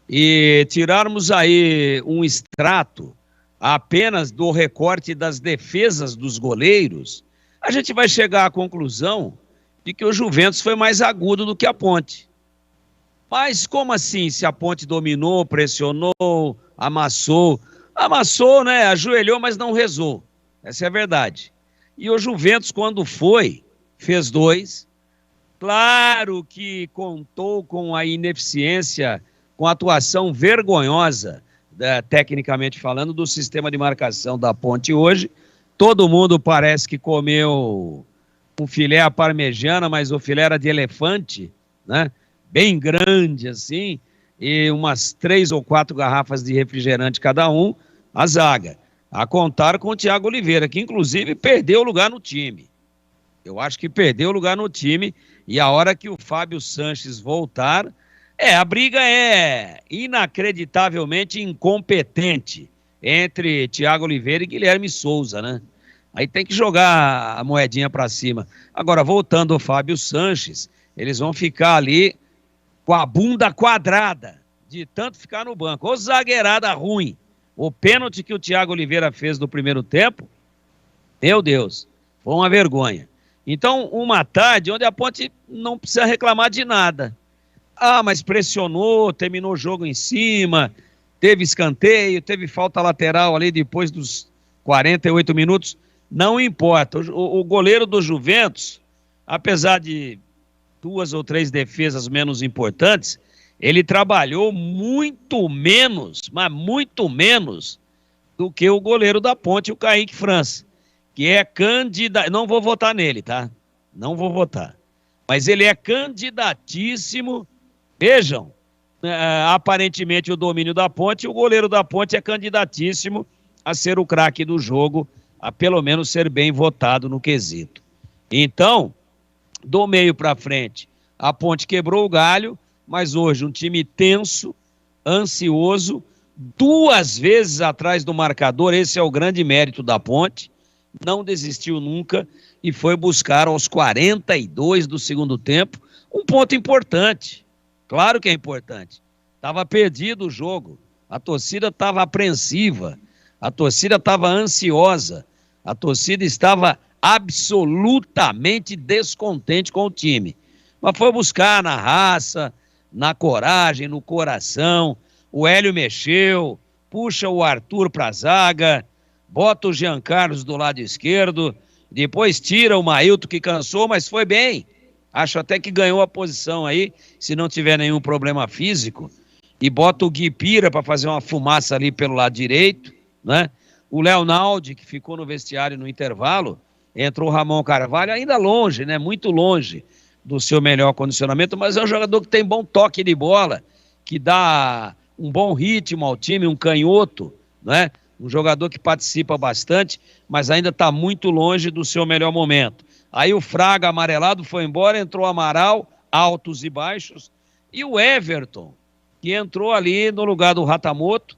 e tirarmos aí um extrato apenas do recorte das defesas dos goleiros, a gente vai chegar à conclusão de que o Juventus foi mais agudo do que a Ponte. Mas como assim, se a Ponte dominou, pressionou, amassou, né, ajoelhou, mas não rezou. Essa é a verdade. E o Juventus, quando foi, fez 2. Claro que contou com a ineficiência, com a atuação vergonhosa, tecnicamente falando, do sistema de marcação da Ponte hoje. Todo mundo parece que comeu um filé à parmegiana, mas o filé era de elefante, né? Bem grande assim, e umas 3 ou 4 garrafas de refrigerante cada um, a zaga. A contar com o Thiago Oliveira, que inclusive perdeu lugar no time. Eu acho que perdeu lugar no time, e a hora que o Fábio Sanches voltar, a briga é inacreditavelmente incompetente entre Thiago Oliveira e Guilherme Souza, né? Aí tem que jogar a moedinha para cima. Agora, voltando ao Fábio Sanches, eles vão ficar ali com a bunda quadrada, de tanto ficar no banco. Ô zagueirada ruim. O pênalti que o Thiago Oliveira fez no primeiro tempo, meu Deus, foi uma vergonha. Então, uma tarde onde a Ponte não precisa reclamar de nada. Ah, mas pressionou, terminou o jogo em cima, teve escanteio, teve falta lateral ali depois dos 48 minutos. Não importa, o goleiro do Juventus, apesar de 2 ou 3 defesas menos importantes, ele trabalhou muito menos, mas muito menos do que o goleiro da Ponte, o Kaique França, que é candidato, não vou votar nele, tá? Não vou votar. Mas ele é candidatíssimo, vejam, aparentemente o domínio da Ponte, o goleiro da Ponte é candidatíssimo a ser o craque do jogo, a pelo menos ser bem votado no quesito. Então, do meio para frente, a Ponte quebrou o galho, mas hoje um time tenso, ansioso, 2 vezes atrás do marcador, esse é o grande mérito da Ponte, não desistiu nunca e foi buscar aos 42 do segundo tempo Um ponto importante, claro que é importante. Estava perdido o jogo, a torcida estava apreensiva, a torcida estava ansiosa, a torcida estava absolutamente descontente com o time. Mas foi buscar na raça, na coragem, no coração. O Hélio mexeu, puxa o Arthur para a zaga, bota o Jean Carlos do lado esquerdo, depois tira o Mailton, que cansou, mas foi bem. Acho até que ganhou a posição aí, se não tiver nenhum problema físico. E bota o Gui Pira para fazer uma fumaça ali pelo lado direito, né? O Leonaldi, que ficou no vestiário no intervalo, entrou o Ramon Carvalho, ainda longe, né? Muito longe do seu melhor condicionamento, mas é um jogador que tem bom toque de bola, que dá um bom ritmo ao time, um canhoto, né? Um jogador que participa bastante, mas ainda está muito longe do seu melhor momento. Aí o Fraga amarelado foi embora, entrou o Amaral, altos e baixos, e o Everton, que entrou ali no lugar do Ratamoto,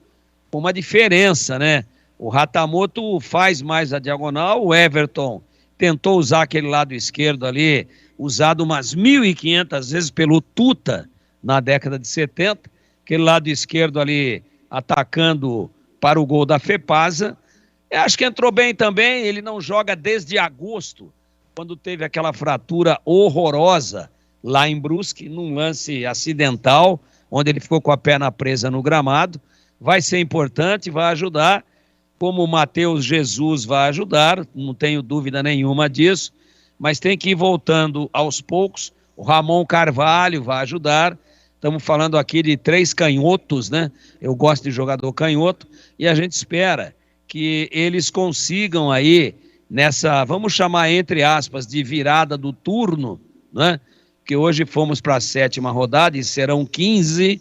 com uma diferença, né? O Ratamoto faz mais a diagonal, o Everton tentou usar aquele lado esquerdo ali, usado umas 1.500 vezes pelo Tuta na década de 70, aquele lado esquerdo ali atacando para o gol da Fepasa. Eu acho que entrou bem também, ele não joga desde agosto, quando teve aquela fratura horrorosa lá em Brusque, num lance acidental, onde ele ficou com a perna presa no gramado. Vai ser importante, vai ajudar, como o Matheus Jesus vai ajudar, não tenho dúvida nenhuma disso, mas tem que ir voltando aos poucos. O Ramon Carvalho vai ajudar. Estamos falando aqui de 3 canhotos, né? Eu gosto de jogador canhoto, e a gente espera que eles consigam aí, nessa, vamos chamar entre aspas, de virada do turno, né? Que hoje fomos para a 7ª rodada e serão 15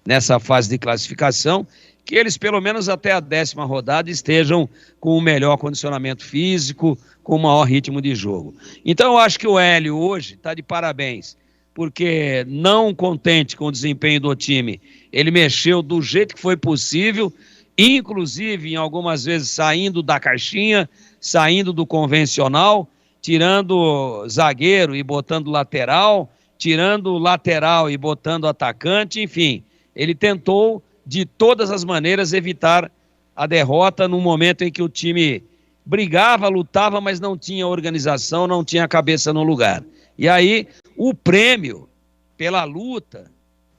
nessa fase de classificação, que eles pelo menos até a 10ª rodada estejam com o melhor condicionamento físico, com o maior ritmo de jogo. Então eu acho que o Hélio hoje está de parabéns, porque não contente com o desempenho do time, ele mexeu do jeito que foi possível, inclusive em algumas vezes saindo da caixinha, saindo do convencional, tirando zagueiro e botando lateral, tirando lateral e botando atacante, enfim, ele tentou de todas as maneiras evitar a derrota no momento em que o time brigava, lutava, mas não tinha organização, não tinha a cabeça no lugar. E aí o prêmio pela luta,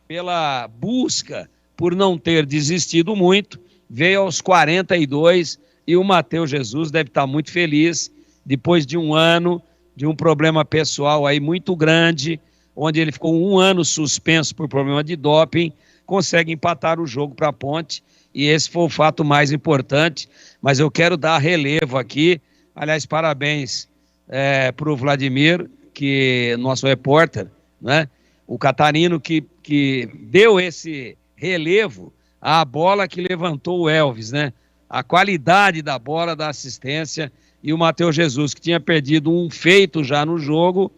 pela busca, por não ter desistido muito, veio aos 42, e o Matheus Jesus deve estar muito feliz, depois de um ano, de um problema pessoal aí muito grande, onde ele ficou um ano suspenso por problema de doping, consegue empatar o jogo para a Ponte, e esse foi o fato mais importante. Mas eu quero dar relevo aqui, aliás, parabéns para o Vladimir, que nosso repórter, né? O catarino que deu esse relevo à bola que levantou o Elvis, né? A qualidade da bola, da assistência, e o Matheus Jesus, que tinha perdido um feito já no jogo,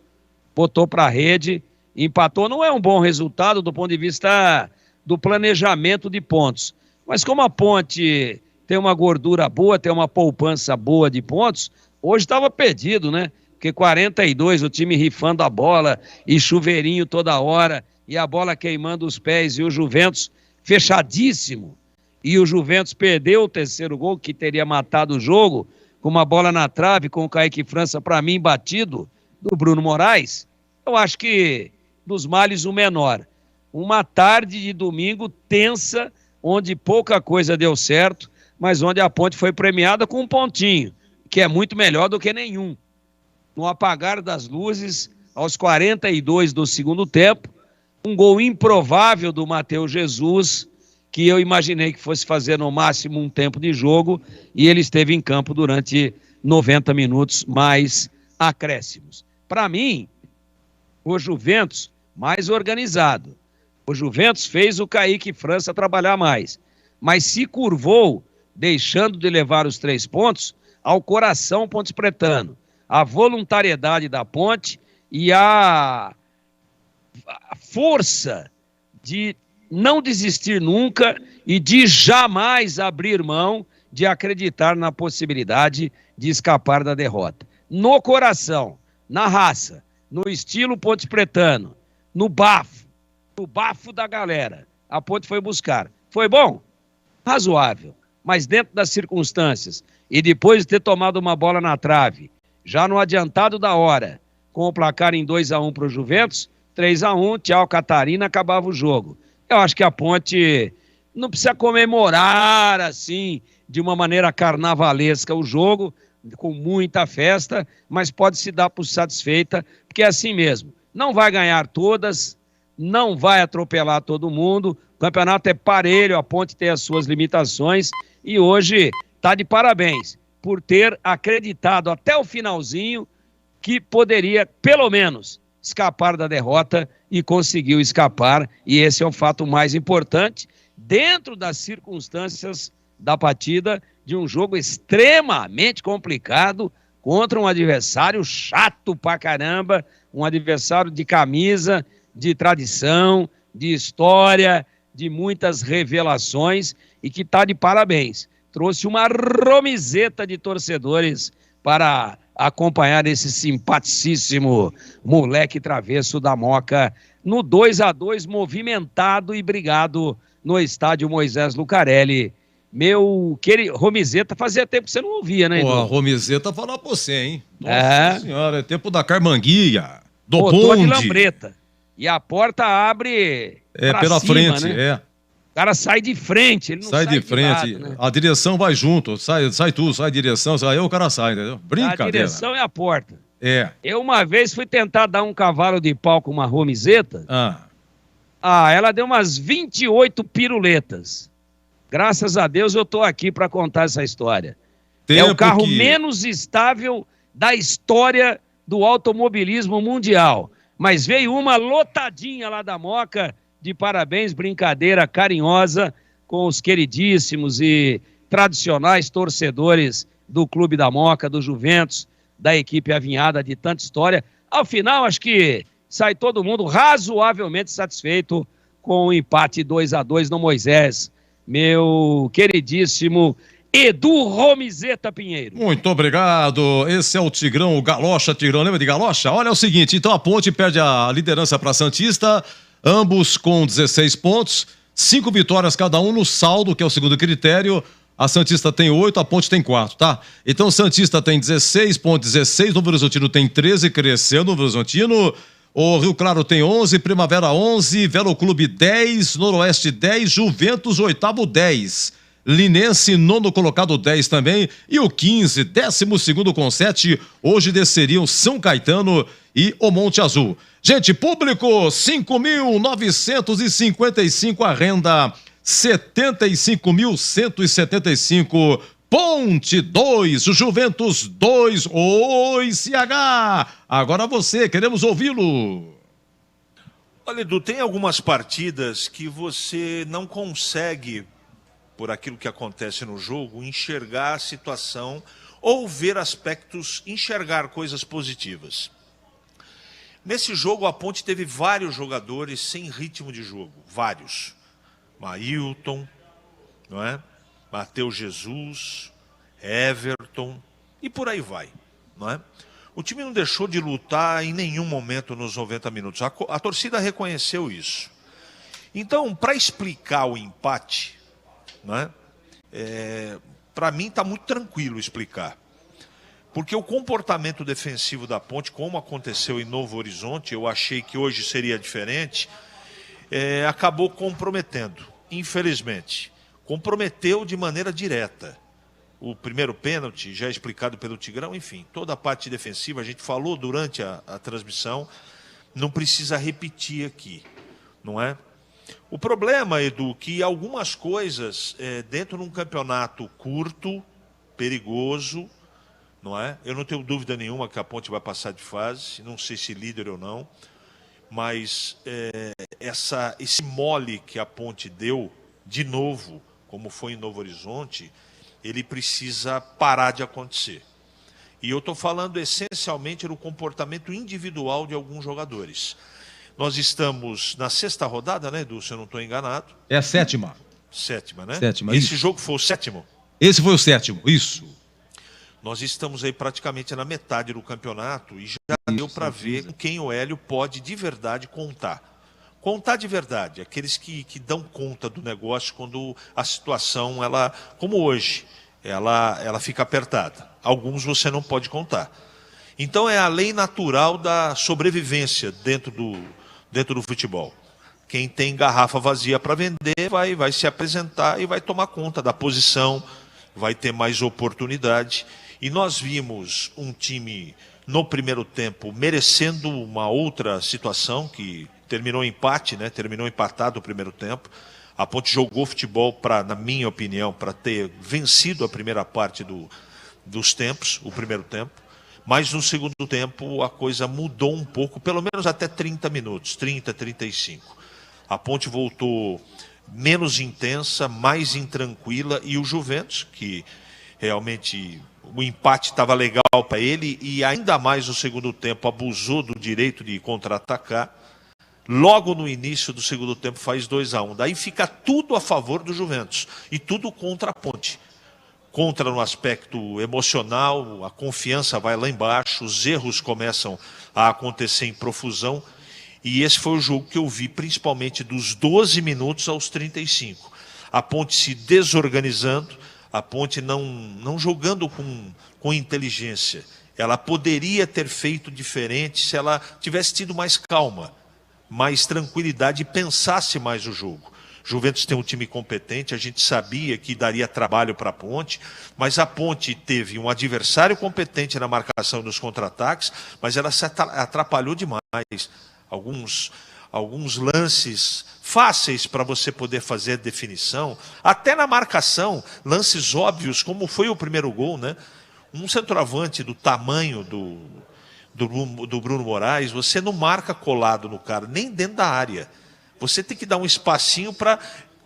botou para a rede, empatou. Não é um bom resultado do ponto de vista do planejamento de pontos, mas como a Ponte tem uma gordura boa, tem uma poupança boa de pontos, hoje estava perdido, né? Porque 42, o time rifando a bola e chuveirinho toda hora, e a bola queimando os pés, e o Juventus fechadíssimo, e o Juventus perdeu o terceiro gol, que teria matado o jogo, com uma bola na trave, com o Kaique França, para mim, batido, do Bruno Moraes. Eu acho que dos males o menor. Uma tarde de domingo tensa, onde pouca coisa deu certo, mas onde a Ponte foi premiada com um pontinho, que é muito melhor do que nenhum. No apagar das luzes, aos 42 do segundo tempo, um gol improvável do Matheus Jesus, que eu imaginei que fosse fazer no máximo um tempo de jogo, e ele esteve em campo durante 90 minutos mais acréscimos. Para mim, o Juventus mais organizado. O Juventus fez o Kaique França trabalhar mais, mas se curvou, deixando de levar os 3 pontos, ao coração pontespretano. A voluntariedade da Ponte e a força de não desistir nunca e de jamais abrir mão de acreditar na possibilidade de escapar da derrota. No coração, na raça, no estilo pontespretano, no bafo da galera. A Ponte foi buscar. Foi bom? Razoável. Mas dentro das circunstâncias, e depois de ter tomado uma bola na trave, já no adiantado da hora, com o placar em 2-1 para o Juventus, 3-1, tchau, Catarina, acabava o jogo. Eu acho que a Ponte não precisa comemorar assim, de uma maneira carnavalesca o jogo, com muita festa, mas pode se dar por satisfeita, porque é assim mesmo. Não vai ganhar todas, não vai atropelar todo mundo, o campeonato é parelho, a Ponte tem as suas limitações, e hoje está de parabéns por ter acreditado até o finalzinho que poderia, pelo menos, escapar da derrota e conseguiu escapar, e esse é o fato mais importante, dentro das circunstâncias da partida, de um jogo extremamente complicado contra um adversário chato pra caramba, um adversário de camisa, de tradição, de história, de muitas revelações e que está de parabéns. Trouxe uma romizeta de torcedores para acompanhar esse simpaticíssimo moleque travesso da Moca no 2-2 movimentado e brigado no estádio Moisés Lucarelli. Meu querido, Romizeta, fazia tempo que você não ouvia, né, Edu? Pô, a Romizeta falar pra você, hein? Nossa senhora, é tempo da Carmanguia, do Motor de bonde. lambreta. E a porta abre pela cima, frente, né? O cara sai de frente, ele não sai de frente, lado, né? a direção vai junto, sai tudo, sai direção, aí o cara sai, entendeu? Brincadeira. A direção é a porta. É. Eu uma vez fui tentar dar um cavalo de pau com uma Romizeta, ela deu umas 28 piruletas. Graças a Deus eu tô aqui para contar essa história. É o carro menos estável da história do automobilismo mundial. Mas veio uma lotadinha lá da Moca, de parabéns, brincadeira carinhosa com os queridíssimos e tradicionais torcedores do Clube da Moca, do Juventus, da equipe avinhada de tanta história. Ao final, acho que sai todo mundo razoavelmente satisfeito com o empate 2-2 no Moisés. Meu queridíssimo Edu Romizeta Pinheiro. Muito obrigado. Esse é o Tigrão, o Galocha. Tigrão, lembra de Galocha? Olha, é o seguinte, então a Ponte perde a liderança para Santista, ambos com 16 pontos, 5 vitórias cada um no saldo, que é o segundo critério. A Santista tem 8, a Ponte tem 4, tá? Então o Santista tem 16 pontos, 16, Novo Horizontino tem 13, crescendo Novo Horizontino. O Rio Claro tem 11, Primavera 11, Velo Clube 10, Noroeste 10, Juventus oitavo 10. Linense, nono colocado 10 também, e o 15, 12º com 7, hoje desceriam São Caetano e o Monte Azul. Gente, público, 5.955 a renda, 75.175, Ponte 2, Juventus 2, oi CH, agora você, queremos ouvi-lo. Olha, Edu, tem algumas partidas que você não consegue, por aquilo que acontece no jogo, enxergar a situação ou ver aspectos, enxergar coisas positivas. Nesse jogo, a Ponte teve vários jogadores sem ritmo de jogo, vários. Mailton, não é? Matheus Jesus, Everton e por aí vai, não é? O time não deixou de lutar em nenhum momento nos 90 minutos. A torcida reconheceu isso. Então, para explicar o empate, né? Para mim está muito tranquilo explicar, porque o comportamento defensivo da Ponte, como aconteceu em Novo Horizonte, eu achei que hoje seria diferente, acabou comprometendo, infelizmente, comprometeu de maneira direta. O primeiro pênalti, já explicado pelo Tigrão, enfim, toda a parte defensiva, a gente falou durante a transmissão, não precisa repetir aqui, não é? O problema, Edu, que algumas coisas dentro de um campeonato curto, perigoso, não é? Eu não tenho dúvida nenhuma que a Ponte vai passar de fase, não sei se líder ou não, mas esse mole que a Ponte deu, de novo, como foi em Novo Horizonte, ele precisa parar de acontecer. E eu estou falando essencialmente do comportamento individual de alguns jogadores. Nós estamos na 6ª rodada, né, Edu? Se eu não estou enganado. É a 7ª. 7ª, né? Sétima, Esse isso. jogo foi o 7º? Esse foi o 7º, isso. Nós estamos aí praticamente na metade do campeonato e já deu para ver com quem o Hélio pode de verdade contar. Contar de verdade, aqueles que dão conta do negócio quando a situação, como hoje, ela fica apertada. Alguns você não pode contar. Então é a lei natural da sobrevivência dentro do futebol. Quem tem garrafa vazia para vender vai se apresentar e vai tomar conta da posição, vai ter mais oportunidade. E nós vimos um time no primeiro tempo merecendo uma outra situação que terminou em empate, né? Terminou empatado o primeiro tempo. A Ponte jogou futebol, na minha opinião, para ter vencido a primeira parte dos tempos, o primeiro tempo. Mas no segundo tempo a coisa mudou um pouco, pelo menos até 30 minutos, 30, 35. A Ponte voltou menos intensa, mais intranquila, e o Juventus, que realmente o empate estava legal para ele, e ainda mais no segundo tempo abusou do direito de contra-atacar. Logo no início do segundo tempo faz 2-1. Daí fica tudo a favor do Juventus e tudo contra a Ponte. Contra no aspecto emocional, a confiança vai lá embaixo, os erros começam a acontecer em profusão. E esse foi o jogo que eu vi, principalmente dos 12 minutos aos 35. A Ponte se desorganizando, a Ponte não jogando com inteligência. Ela poderia ter feito diferente se ela tivesse tido mais calma, mais tranquilidade e pensasse mais o jogo. Juventus tem um time competente, a gente sabia que daria trabalho para a Ponte, mas a Ponte teve um adversário competente na marcação dos contra-ataques, mas ela se atrapalhou demais. Alguns lances fáceis para você poder fazer a definição, até na marcação, lances óbvios, como foi o primeiro gol, né? Um centroavante do tamanho do Bruno Moraes, você não marca colado no cara, nem dentro da área. Você tem que dar um espacinho para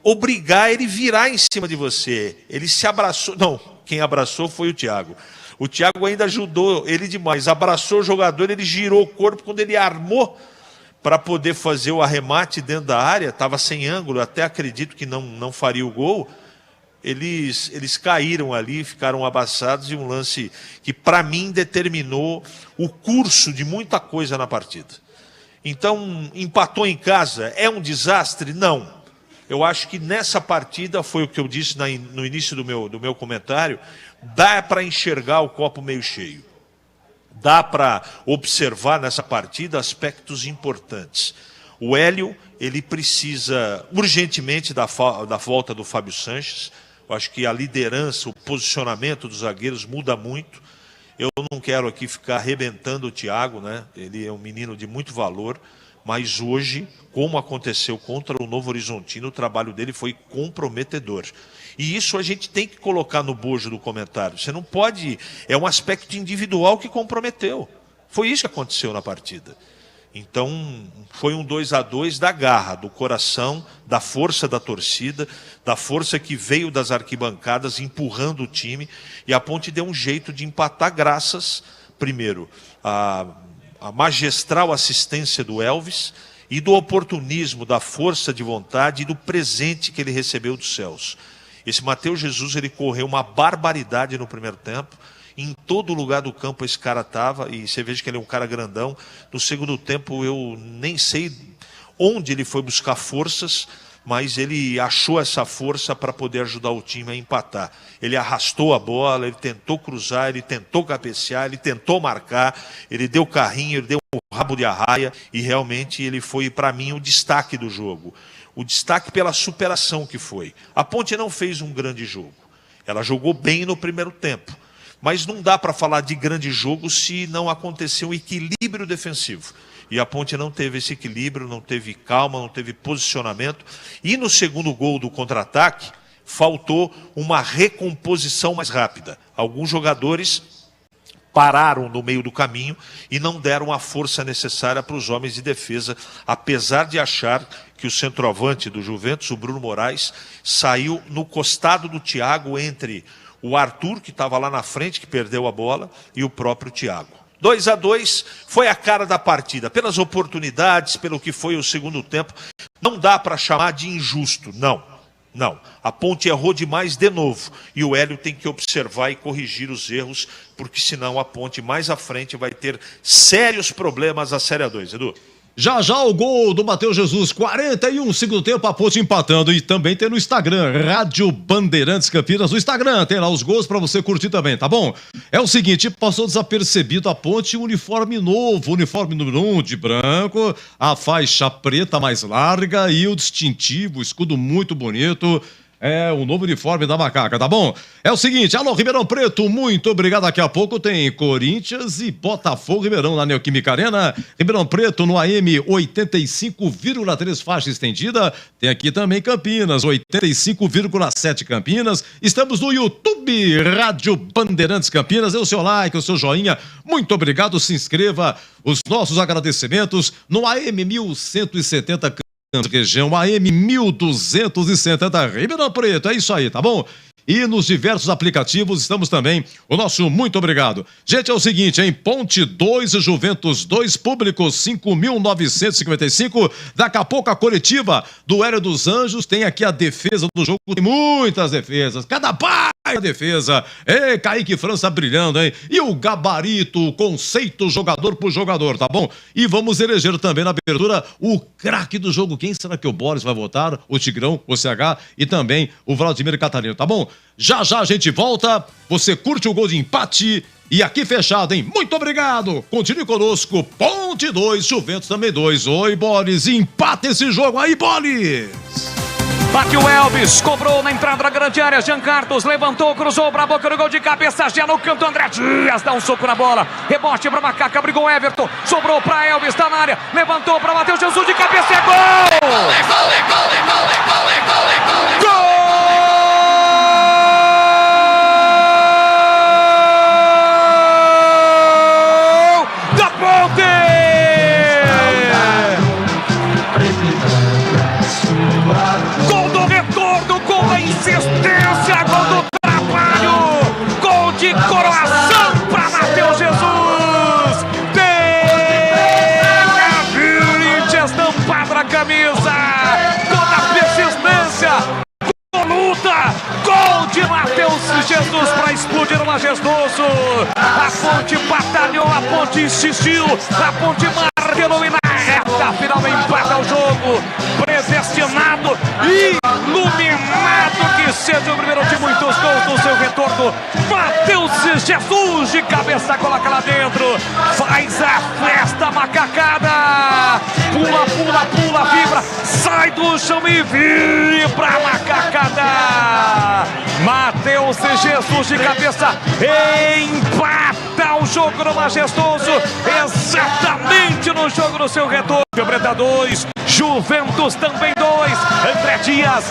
obrigar ele a virar em cima de você. Ele se abraçou. Não, quem abraçou foi o Thiago. O Thiago ainda ajudou ele demais. Abraçou o jogador, ele girou o corpo. Quando ele armou para poder fazer o arremate dentro da área, estava sem ângulo, até acredito que não faria o gol. Eles caíram ali, ficaram abaçados, e um lance que, para mim, determinou o curso de muita coisa na partida. Então, empatou em casa, é um desastre? Não. Eu acho que nessa partida, foi o que eu disse no início do meu comentário, dá para enxergar o copo meio cheio. Dá para observar nessa partida aspectos importantes. O Hélio, ele precisa urgentemente da volta do Fábio Sanches. Eu acho que a liderança, o posicionamento dos zagueiros muda muito. Eu não quero aqui ficar arrebentando o Thiago, né? Ele é um menino de muito valor, mas hoje, como aconteceu contra o Novo Horizontino, o trabalho dele foi comprometedor. E isso a gente tem que colocar no bojo do comentário. Você não pode... É um aspecto individual que comprometeu. Foi isso que aconteceu na partida. Então, foi um 2-2 da garra, do coração, da força da torcida, da força que veio das arquibancadas empurrando o time, e a Ponte deu um jeito de empatar graças, primeiro, à magistral assistência do Elvis e do oportunismo, da força de vontade e do presente que ele recebeu dos céus. Esse Matheus Jesus, ele correu uma barbaridade no primeiro tempo. Em todo lugar do campo esse cara estava, e você veja que ele é um cara grandão. No segundo tempo eu nem sei onde ele foi buscar forças, mas ele achou essa força para poder ajudar o time a empatar. Ele arrastou a bola, ele tentou cruzar, ele tentou cabecear, ele tentou marcar, ele deu carrinho, ele deu um rabo de arraia, e realmente ele foi, para mim, o destaque do jogo. O destaque pela superação que foi. A Ponte não fez um grande jogo. Ela jogou bem no primeiro tempo. Mas não dá para falar de grande jogo se não aconteceu um equilíbrio defensivo. E a Ponte não teve esse equilíbrio, não teve calma, não teve posicionamento. E no segundo gol do contra-ataque, faltou uma recomposição mais rápida. Alguns jogadores pararam no meio do caminho e não deram a força necessária para os homens de defesa, apesar de achar que o centroavante do Juventus, o Bruno Moraes, saiu no costado do Thiago entre o Arthur, que estava lá na frente, que perdeu a bola, e o próprio Thiago. 2-2 foi a cara da partida, pelas oportunidades, pelo que foi o segundo tempo. Não dá para chamar de injusto, não. Não, a Ponte errou demais de novo. E o Hélio tem que observar e corrigir os erros, porque senão a Ponte mais à frente vai ter sérios problemas a Série A2, Edu. Já o gol do Matheus Jesus, 41 segundo tempo, a Ponte empatando. E também tem no Instagram, Rádio Bandeirantes Campinas. No Instagram tem lá os gols pra você curtir também, tá bom? É o seguinte, passou desapercebido a Ponte, uniforme novo, uniforme número 1 de branco, a faixa preta mais larga e o distintivo, o escudo muito bonito. É o novo uniforme da Macaca, tá bom? É o seguinte, alô Ribeirão Preto, muito obrigado. Daqui a pouco tem Corinthians e Botafogo Ribeirão na Neoquímica Arena. Ribeirão Preto no AM 85,3 faixa estendida. Tem aqui também Campinas, 85,7 Campinas. Estamos no YouTube, Rádio Bandeirantes Campinas. Dê o seu like, o seu joinha. Muito obrigado, se inscreva. Os nossos agradecimentos no AM 1170 região AM 1270 Ribeirão Preto, é isso aí, tá bom? E nos diversos aplicativos estamos também. O nosso muito obrigado. Gente, é o seguinte, em Ponte 2, Juventus 2, Público 5.955. Daqui a pouco a coletiva do Hélio dos Anjos. Tem aqui a defesa do jogo. Tem muitas defesas. Cada pai a defesa. Ei, Kaique França brilhando, hein? E o gabarito, o conceito jogador por jogador, tá bom? E vamos eleger também na abertura o craque do jogo. Quem será que o Boris vai votar? O Tigrão, o CH e também o Vladimir Catarino, tá bom? Já a gente volta, você curte o gol de empate e aqui fechado, hein? Muito obrigado, continue conosco, Ponte 2, Juventus também 2. Oi, Boris, empata esse jogo aí, Boris! Bate o Elvis, cobrou na entrada da grande área, Jean Carlos levantou, cruzou pra boca do gol de cabeça, já no canto, André Dias dá um soco na bola, rebote pra Macaca, brigou Everton, sobrou pra Elvis, tá na área, levantou pra Matheus Jesus de cabeça, é gol! Gol! Insistência, gol do trabalho, gol de coroação para Matheus Jesus. Tem a Virite estampada na camisa, toda a persistência, com luta, gol de Matheus Jesus para explodir o majestoso. A Ponte batalhou, a Ponte insistiu, a Ponte martelou e na reta final empata o jogo. Predestinado, iluminado que seja o primeiro de muitos gols no seu retorno. Matheus Jesus de cabeça, coloca lá dentro, faz a festa macacada. Pula, pula, pula, vibra, sai do chão e vibra a macacada. Matheus Jesus de cabeça empata o jogo no majestoso, exatamente no jogo no seu retorno. Preta 2, Juventus também 2, André Dias.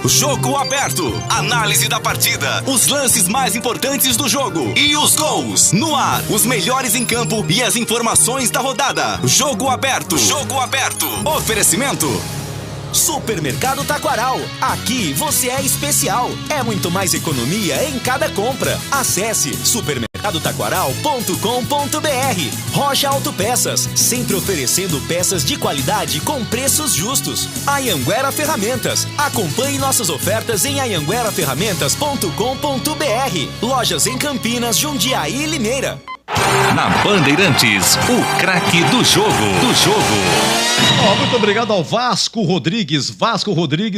Jogo aberto, análise da partida, os lances mais importantes do jogo e os gols. No ar, os melhores em campo e as informações da rodada. Jogo aberto. Oferecimento Supermercado Taquaral. Aqui você é especial. É muito mais economia em cada compra. Acesse supermercadotaquaral.com.br. Rocha Autopeças, sempre oferecendo peças de qualidade com preços justos. Anhanguera Ferramentas. Acompanhe nossas ofertas em anhangueraferramentas.com.br. Lojas em Campinas, Jundiaí e Limeira. Na Bandeirantes, o craque do jogo. Muito obrigado ao Vasco Rodrigues,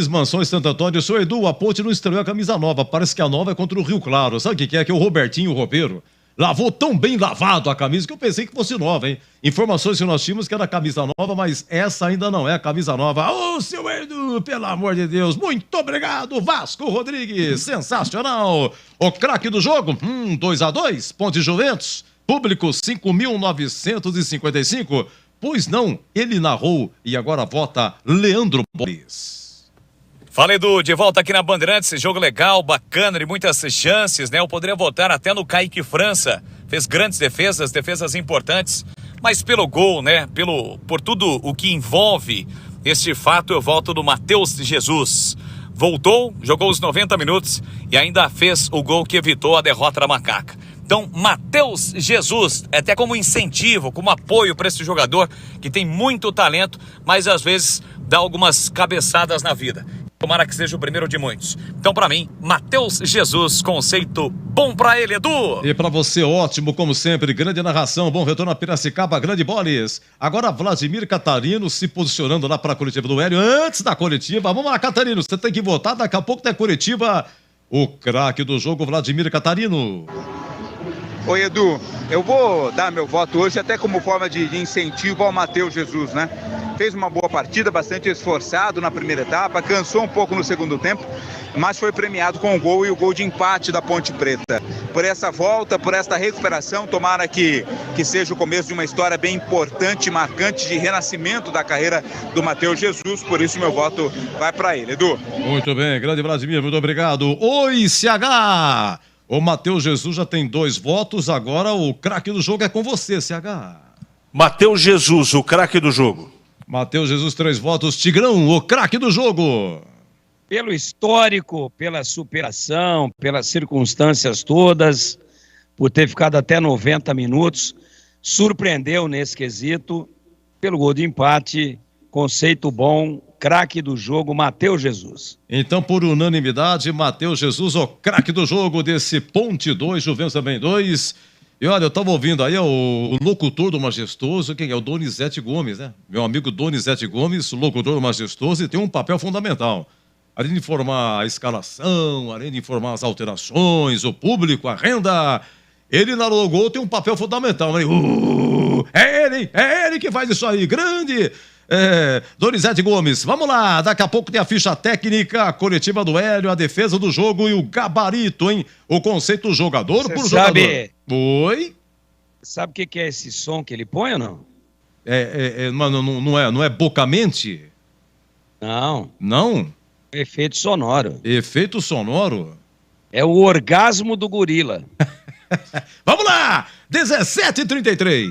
Mansões Santo Antônio. Seu Edu, a Ponte não estreou a camisa nova, parece que a nova é contra o Rio Claro. Sabe o que é? Que é o Robertinho Roupeiro lavou tão bem lavado a camisa que eu pensei que fosse nova, hein? Informações que nós tínhamos que era a camisa nova, mas essa ainda não é a camisa nova. Ô, seu Edu, pelo amor de Deus, muito obrigado, Vasco Rodrigues, sensacional. O craque do jogo, 2-2, Ponte Juventus, Público 5.955. Pois não, ele narrou e agora vota Leandro Boris. Fala, Edu, de volta aqui na Bandeirantes, jogo legal, bacana, de muitas chances, né? Eu poderia votar até no Kaique França, fez grandes defesas importantes, mas pelo gol, né? Por tudo o que envolve este fato, eu voto no Matheus Jesus. Voltou, jogou os 90 minutos e ainda fez o gol que evitou a derrota da Macaca. Então, Matheus Jesus, até como incentivo, como apoio para esse jogador que tem muito talento, mas às vezes dá algumas cabeçadas na vida. Tomara que seja o primeiro de muitos. Então, para mim, Matheus Jesus, conceito bom para ele, Edu. E para você, ótimo, como sempre, grande narração, bom retorno a Piracicaba, grande boles. Agora, Vladimir Catarino se posicionando lá para a coletiva do Hélio. Antes da coletiva, vamos lá, Catarino, você tem que votar, daqui a pouco tem a coletiva. O craque do jogo, Vladimir Catarino. Oi, Edu, eu vou dar meu voto hoje até como forma de incentivo ao Matheus Jesus, né? Fez uma boa partida, bastante esforçado na primeira etapa, cansou um pouco no segundo tempo, mas foi premiado com o gol e o gol de empate da Ponte Preta. Por essa volta, por esta recuperação, tomara que seja o começo de uma história bem importante, marcante de renascimento da carreira do Matheus Jesus, por isso meu voto vai para ele, Edu. Muito bem, grande Vladimir, muito obrigado. Oi, CH! O Matheus Jesus já tem 2 votos, agora o craque do jogo é com você, CH. Matheus Jesus, o craque do jogo. Matheus Jesus, 3 votos. Tigrão, o craque do jogo. Pelo histórico, pela superação, pelas circunstâncias todas, por ter ficado até 90 minutos, surpreendeu nesse quesito, pelo gol de empate, conceito bom, craque do jogo, Matheus Jesus. Então, por unanimidade, Matheus Jesus, o craque do jogo desse Ponte 2, Juventus também 2. E olha, eu estava ouvindo aí o locutor do Majestoso, quem é? O Donizete Gomes, né? Meu amigo Donizete Gomes, locutor do Majestoso, e tem um papel fundamental. Além de informar a escalação, além de informar as alterações, o público, a renda, ele na logo tem um papel fundamental. Né? É ele que faz isso aí, grande... Donizete Gomes, vamos lá, daqui a pouco tem a ficha técnica, a coletiva do Hélio, a defesa do jogo e o gabarito, hein? O conceito jogador por jogador. Oi? Sabe o que é esse som que ele põe ou não? Não é bocamente? Não. Não? Efeito sonoro. Efeito sonoro? É o orgasmo do gorila. Vamos lá, 17h33.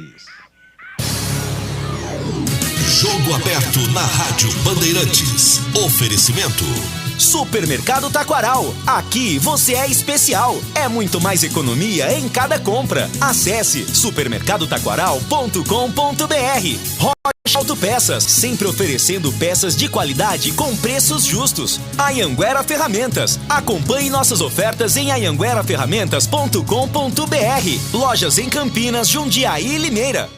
Jogo aberto na Rádio Bandeirantes. Oferecimento. Supermercado Taquaral. Aqui você é especial. É muito mais economia em cada compra. Acesse supermercadotaquaral.com.br. Rocha Autopeças, sempre oferecendo peças de qualidade com preços justos. Anhanguera Ferramentas. Acompanhe nossas ofertas em anhangueraferramentas.com.br. Lojas em Campinas, Jundiaí e Limeira.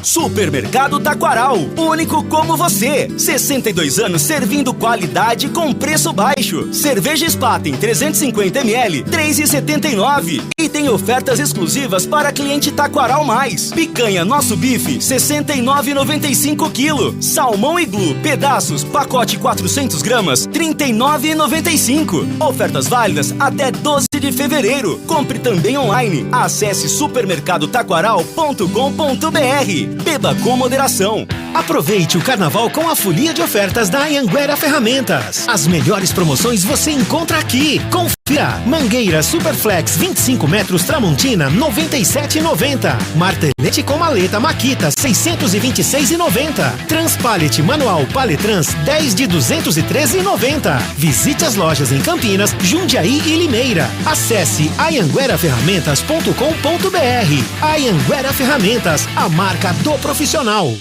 Supermercado Taquaral, único como você. 62 anos servindo qualidade com preço baixo. Cerveja Spaten 350ml, 3,79. E tem ofertas exclusivas para cliente Taquaral Mais. Picanha Nosso Bife, 69,95 kg. Salmão Iglu, pedaços, pacote 400 gramas, 39,95. Ofertas válidas até 12 de fevereiro. Compre também online. Acesse supermercadotaquaral.com.br. Beba com moderação. Aproveite o carnaval com a folia de ofertas da Anhanguera Ferramentas. As melhores promoções você encontra aqui. Confira. Mangueira Superflex 25 metros Tramontina 97,90. Martelete com maleta Makita 626,90. Transpallet manual Paletrans 10 de 213,90. Visite as lojas em Campinas, Jundiaí e Limeira. Acesse anhangueraferramentas.com.br. Anhanguera Ferramentas, a marca do profissional.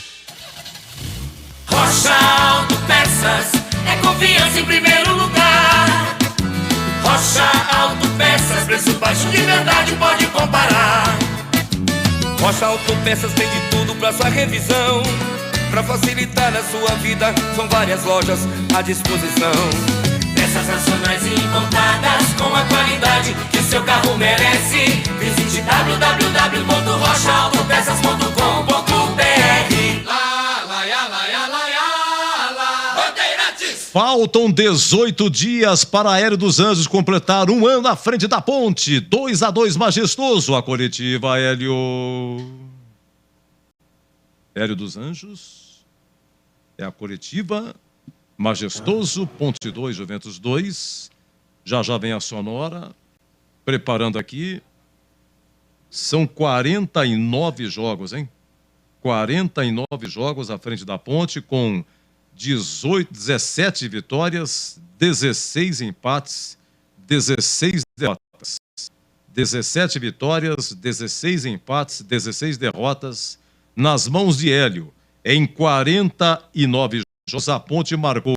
Rocha Autopeças é confiança em primeiro lugar. Rocha Autopeças, preço baixo de verdade, pode comparar. Rocha Autopeças tem de tudo pra sua revisão. Pra facilitar a sua vida, são várias lojas à disposição. Peças nacionais e importadas com a qualidade que o seu carro merece. Visite www.rochaautopeças.com.br. Faltam 18 dias para Hélio dos Anjos completar 1 ano à frente da Ponte. 2-2 Majestoso. A coletiva, Hélio dos Anjos. É a coletiva Majestoso, Ponte 2, Juventus 2. Já vem a sonora. Preparando aqui. São 49 jogos, hein? 49 jogos à frente da Ponte, com 17 vitórias, 16 empates, 16 derrotas. 17 vitórias, 16 empates, 16 derrotas nas mãos de Hélio. Em 49 jogos, a Ponte marcou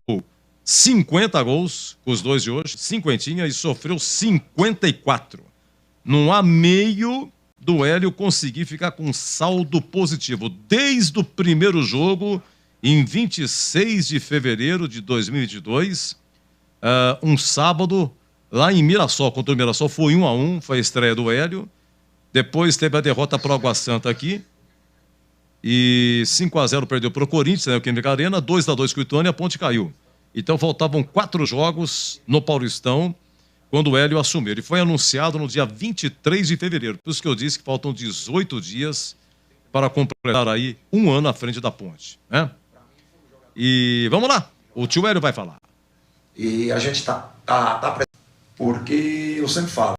50 gols, com os dois de hoje, cinquentinha, e sofreu 54. Não há meio do Hélio conseguir ficar com saldo positivo. Desde o primeiro jogo, em 26 de fevereiro de 2022, um sábado, lá em Mirassol, contra o Mirassol, foi 1-1, foi a estreia do Hélio. Depois teve a derrota para o Água Santa aqui. E 5-0 perdeu para o Corinthians, né, o Química Arena, 2-2 com o Ituano e a Ponte caiu. Então faltavam 4 jogos no Paulistão, quando o Hélio assumiu. Ele foi anunciado no dia 23 de fevereiro. Por isso que eu disse que faltam 18 dias para completar aí um ano à frente da Ponte, né? E vamos lá, o tio Hélio vai falar. E a gente tá porque eu sempre falo,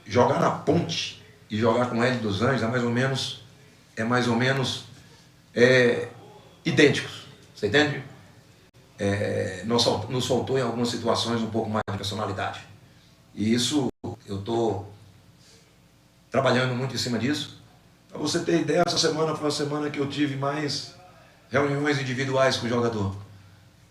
jogar na Ponte e jogar com o Hélio dos Anjos é mais ou menos idênticos, você entende? Nos faltou em algumas situações um pouco mais de personalidade. E isso, eu estou trabalhando muito em cima disso. Para você ter ideia, essa semana foi a semana que eu tive mais reuniões individuais com o jogador.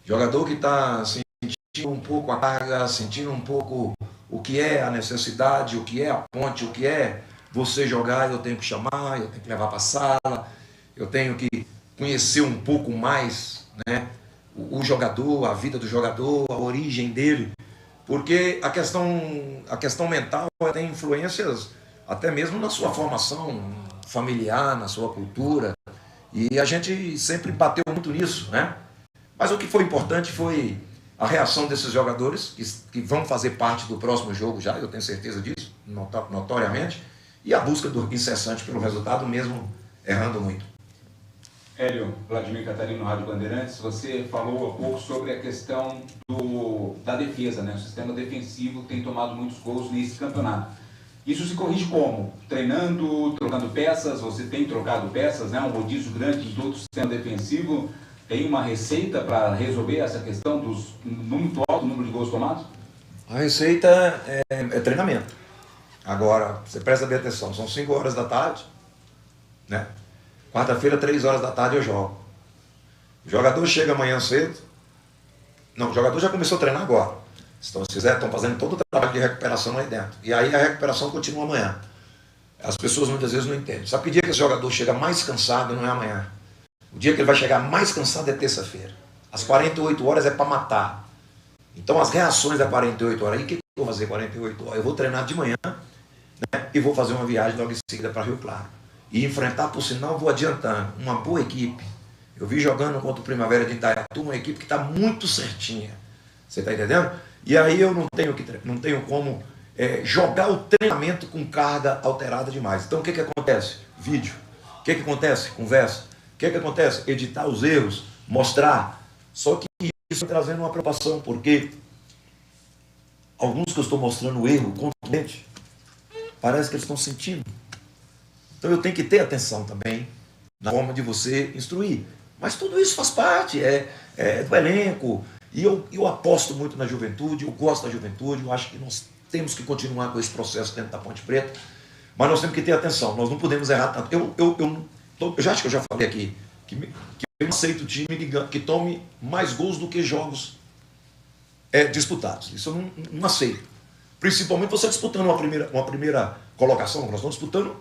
Jogador que está sentindo um pouco a carga, sentindo um pouco o que é a necessidade, o que é a Ponte, o que é você jogar, eu tenho que chamar, eu tenho que levar para a sala, eu tenho que conhecer um pouco mais, né, o jogador, a vida do jogador, a origem dele. Porque a questão mental tem influências até mesmo na sua formação familiar, na sua cultura. E a gente sempre bateu muito nisso, né? Mas o que foi importante foi a reação desses jogadores, que vão fazer parte do próximo jogo já, eu tenho certeza disso, notoriamente, e a busca incessante pelo resultado, mesmo errando muito. Hélio, Vladimir Catarino, Rádio Bandeirantes, você falou há pouco sobre a questão da defesa, né? O sistema defensivo tem tomado muitos gols nesse campeonato. Isso se corrige como? Treinando, trocando peças, você tem trocado peças, né? Um rodízio grande do sistema defensivo. Tem uma receita para resolver essa questão dos muito alto número de gols tomados? A receita é treinamento. Agora, você presta bem atenção, são 5 horas da tarde, né? Quarta-feira, 3 horas da tarde eu jogo. O jogador chega amanhã cedo. Não, o jogador já começou a treinar agora. Então, se quiser, estão fazendo todo o trabalho de recuperação aí dentro. E aí a recuperação continua amanhã. As pessoas muitas vezes não entendem. Sabe que dia que esse jogador chega mais cansado não é amanhã. O dia que ele vai chegar mais cansado é terça-feira. As 48 horas é para matar. Então as reações da 48 horas. E o que eu vou fazer 48 horas? Eu vou treinar de manhã, né, e vou fazer uma viagem logo em seguida para Rio Claro. E enfrentar, por sinal, vou adiantando, uma boa equipe. Eu vi jogando contra o Primavera de Itaiatu, uma equipe que está muito certinha. Você está entendendo? E aí eu não tenho como jogar o treinamento com carga alterada demais. Então o que acontece? Vídeo. O que acontece? Conversa. O que acontece? Editar os erros, mostrar. Só que isso está trazendo uma preocupação, porque alguns que eu estou mostrando o erro contundente, parece que eles estão sentindo. Então eu tenho que ter atenção também na forma de você instruir. Mas tudo isso faz parte, do elenco. E eu aposto muito na juventude, eu gosto da juventude, eu acho que nós temos que continuar com esse processo dentro da Ponte Preta, mas nós temos que ter atenção, nós não podemos errar tanto. Eu já acho que eu já falei aqui, que eu não aceito o time que tome mais gols do que jogos disputados. Isso eu não aceito. Principalmente você disputando uma primeira colocação, nós estamos disputando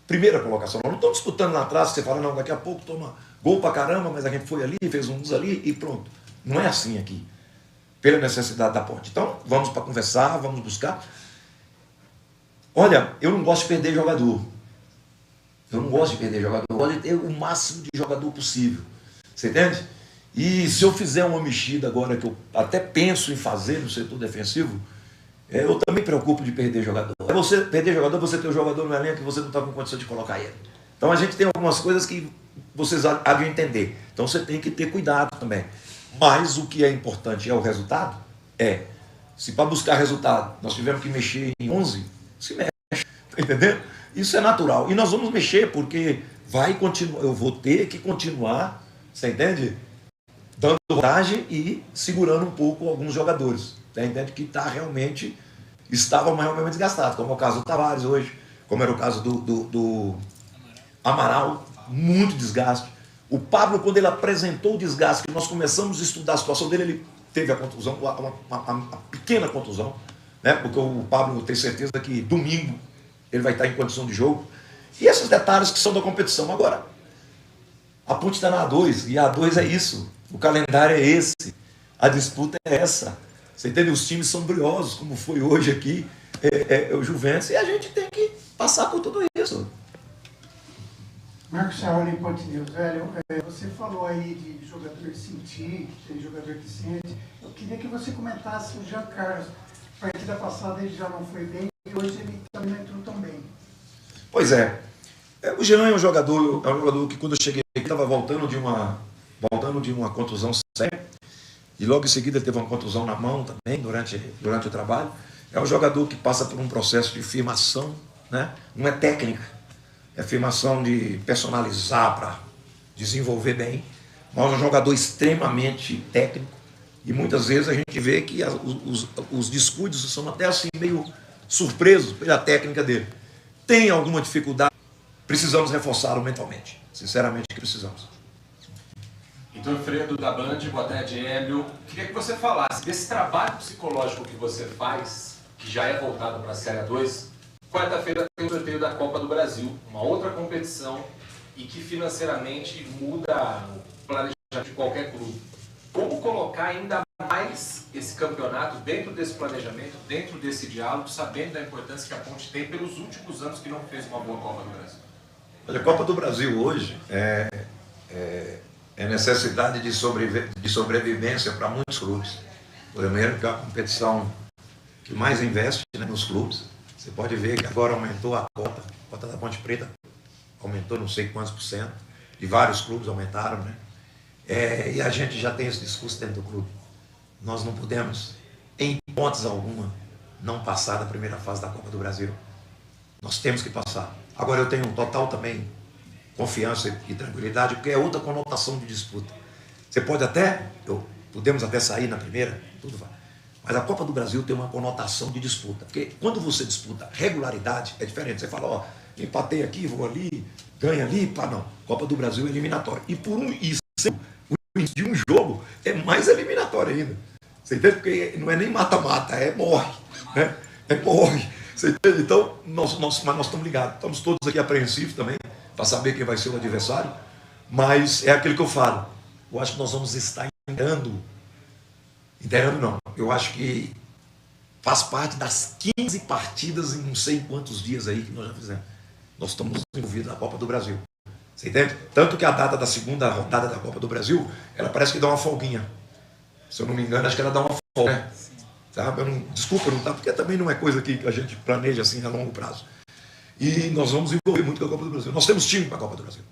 primeira colocação. Nós não estamos disputando lá atrás, você fala, não, daqui a pouco toma gol pra caramba, mas a gente foi ali, fez uns ali e pronto. Não é assim aqui, pela necessidade da Ponte. Então, vamos para conversar, vamos buscar. Olha, eu não gosto de perder jogador. Eu não gosto de perder jogador. Eu gosto de ter o máximo de jogador possível. Você entende? E se eu fizer uma mexida agora, que eu até penso em fazer no setor defensivo, eu também me preocupo de perder jogador. É você perder jogador, você ter o jogador no elenco e você não está com condição de colocar ele. Então a gente tem algumas coisas que vocês há de entender. Então você tem que ter cuidado também. Mas o que é importante é o resultado. Se para buscar resultado nós tivemos que mexer em 11, se mexe, tá entendendo? Isso é natural. E nós vamos mexer porque vai continuar, eu vou ter que continuar, você entende? Dando vantagem e segurando um pouco alguns jogadores. Você entende que estavam realmente desgastados, como é o caso do Tavares hoje, como era o caso do Amaral, muito desgaste. O Pablo, quando ele apresentou o desgaste, que nós começamos a estudar a situação dele, ele teve a contusão, uma pequena contusão, né? Porque o Pablo, eu tenho certeza que domingo ele vai estar em condição de jogo. E esses detalhes que são da competição. Agora, a Ponte está na A2, e a A2 é isso. O calendário é esse. A disputa é essa. Você entende? Os times são briosos, como foi hoje aqui, o Juventus, e a gente tem que passar por tudo isso. Marcos Charoli, Ponte News, velho, você falou aí de jogador sentir, tem jogador que sente. Eu queria que você comentasse o Jean Carlos. A partida passada ele já não foi bem e hoje ele também não entrou tão bem. Pois é. O Jean é um jogador que quando eu cheguei aqui estava voltando de uma contusão séria. E logo em seguida ele teve uma contusão na mão também durante o trabalho. É um jogador que passa por um processo de firmação, né? Não é técnica. É afirmação de personalizar para desenvolver bem, mas é um jogador extremamente técnico e muitas vezes a gente vê que os descuidos são até assim meio surpresos pela técnica dele. Tem alguma dificuldade, precisamos reforçá-lo mentalmente, sinceramente que precisamos. Então, Fredo da Band, boa tarde, Hélio. Queria que você falasse desse trabalho psicológico que você faz, que já é voltado para a Série 2. Quarta-feira tem o sorteio da Copa do Brasil, uma outra competição e que financeiramente muda o planejamento de qualquer clube. Como colocar ainda mais esse campeonato dentro desse planejamento, dentro desse diálogo, sabendo da importância que a Ponte tem pelos últimos anos que não fez uma boa Copa do Brasil? Olha, a Copa do Brasil hoje é necessidade de sobrevivência para muitos clubes. Primeiro, que é a competição que mais investe, né, nos clubes. Você pode ver que agora aumentou a cota da Ponte Preta, aumentou não sei quantos %, e vários clubes aumentaram, né? E a gente já tem esse discurso dentro do clube. Nós não podemos, em hipótese alguma, não passar da primeira fase da Copa do Brasil. Nós temos que passar. Agora eu tenho total também confiança e tranquilidade, porque é outra conotação de disputa. Você pode podemos até sair na primeira, tudo vai. Mas a Copa do Brasil tem uma conotação de disputa. Porque quando você disputa regularidade, é diferente. Você fala, empatei aqui, vou ali, ganha ali, pá, não. Copa do Brasil é eliminatória. E por isso, de um jogo, é mais eliminatório ainda. Você entende? Porque não é nem mata-mata, morre. Né? Morre. Você entende? Então, nós estamos ligados. Estamos todos aqui apreensivos também, para saber quem vai ser o adversário. Mas é aquilo que eu falo. Eu acho que nós vamos estar inteirando não. Eu acho que faz parte das 15 partidas em não sei quantos dias aí que nós já fizemos. Nós estamos envolvidos na Copa do Brasil. Você entende? Tanto que a data da segunda rodada da Copa do Brasil, ela parece que dá uma folguinha. Se eu não me engano, acho que ela dá uma folga, né? Sabe? Desculpa, não tá, porque também não é coisa que a gente planeja assim a longo prazo. E nós vamos envolver muito com a Copa do Brasil. Nós temos time para a Copa do Brasil.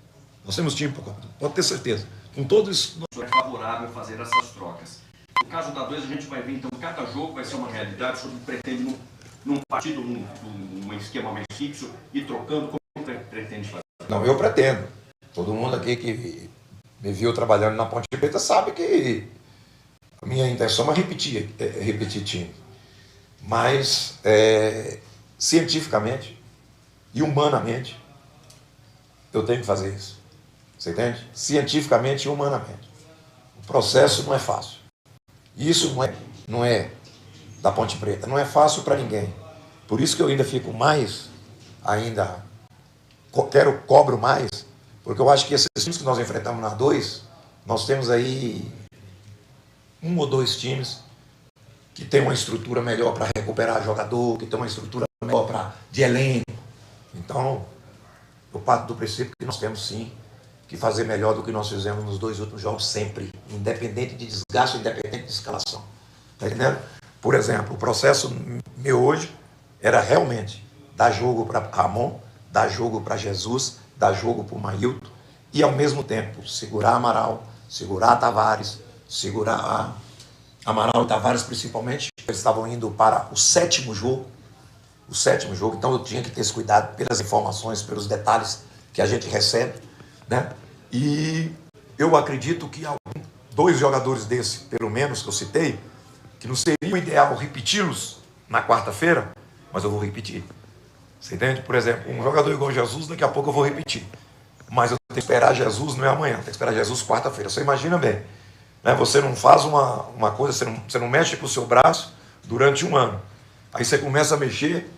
Nós temos time para a Copa do Brasil. Pode ter certeza. Com todo isso... É favorável fazer essas trocas. No caso da 2, a gente vai ver, então, cada jogo vai ser uma realidade, o senhor pretende, num partido, num esquema mais fixo, e trocando, como pretende fazer? Não, eu pretendo. Todo mundo aqui que me viu trabalhando na Ponte Preta sabe que a minha intenção é repetir time. Mas, cientificamente e humanamente, eu tenho que fazer isso. Você entende? Cientificamente e humanamente. O processo não é fácil. Isso não é da Ponte Preta, não é fácil para ninguém. Por isso que eu ainda fico mais, cobro mais, porque eu acho que esses times que nós enfrentamos na 2, nós temos aí 1 ou 2 times que tem uma estrutura melhor para recuperar jogador, que tem uma estrutura melhor de elenco. Então, eu parto do princípio que nós temos sim que fazer melhor do que nós fizemos nos 2 últimos jogos sempre, independente de desgaste, independente de escalação. Tá entendendo? Por exemplo, o processo meu hoje era realmente dar jogo para Ramon, dar jogo para Jesus, dar jogo para o Mailton e ao mesmo tempo segurar Amaral, segurar Tavares, segurar Amaral e Tavares principalmente. Eles estavam indo para o sétimo jogo, então eu tinha que ter esse cuidado pelas informações, pelos detalhes que a gente recebe, né? E eu acredito que 2 jogadores desse, pelo menos, que eu citei, que não seria o ideal repeti-los na quarta-feira, mas eu vou repetir. Você entende? Por exemplo, um jogador igual Jesus, daqui a pouco eu vou repetir. Mas eu tenho que esperar Jesus, não é amanhã, tenho que esperar Jesus quarta-feira. Você imagina bem, né? Você não faz uma coisa, você não mexe com o seu braço durante um ano. Aí você começa a mexer,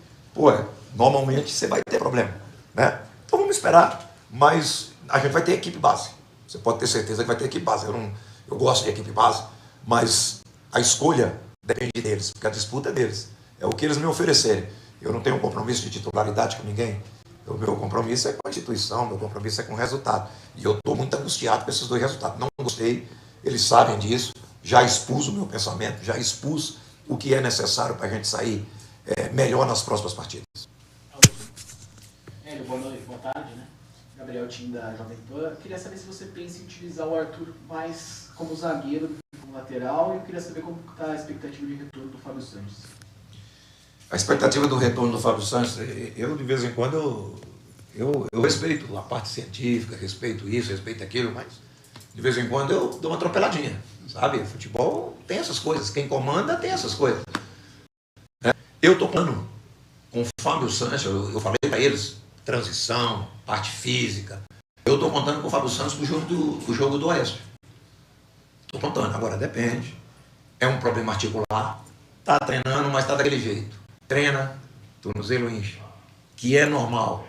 normalmente você vai ter problema, né? Então vamos esperar, mas a gente vai ter equipe base. Você pode ter certeza que vai ter equipe base. Eu gosto de equipe base, mas a escolha depende deles, porque a disputa é deles. É o que eles me oferecerem. Eu não tenho um compromisso de titularidade com ninguém. O meu compromisso é com a instituição, meu compromisso é com o resultado. E eu estou muito angustiado com esses 2 resultados. Não gostei, eles sabem disso. Já expus o meu pensamento, já expus o que é necessário para a gente sair melhor nas próximas partidas. Hélio, boa tarde, né? Gabriel Tim da Jovem Pan. Queria saber se você pensa em utilizar o Arthur mais como zagueiro do que como lateral, e eu queria saber como está a expectativa de retorno do Fábio Santos. A expectativa do retorno do Fábio Santos, eu de vez em quando eu respeito a parte científica, respeito isso, respeito aquilo, mas de vez em quando eu dou uma atropeladinha, sabe? Futebol tem essas coisas, quem comanda tem essas coisas. Eu estou falando com o Fábio Santos, eu falei para eles, transição, parte física. Eu estou contando com o Fábio Santos pro jogo do Oeste. Estou contando, agora depende. É um problema articular, está treinando, mas está daquele jeito. Treina, tornozelo incha, que é normal.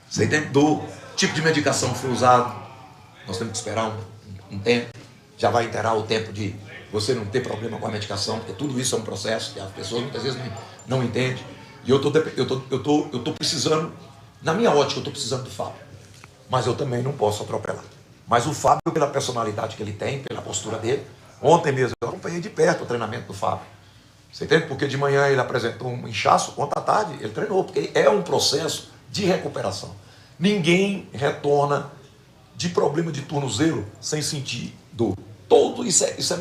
Você tem dor, tipo de medicação que foi usado, nós temos que esperar um tempo, já vai interar o tempo de você não ter problema com a medicação, porque tudo isso é um processo que as pessoas muitas vezes não entendem. E eu tô precisando, na minha ótica, eu estou precisando do Fábio, mas eu também não posso atropelar. Mas o Fábio, pela personalidade que ele tem, pela postura dele, ontem mesmo eu acompanhei de perto o treinamento do Fábio. Você entende? Porque de manhã ele apresentou um inchaço, ontem à tarde ele treinou, porque é um processo de recuperação. Ninguém retorna de problema de tornozelo sem sentir dor.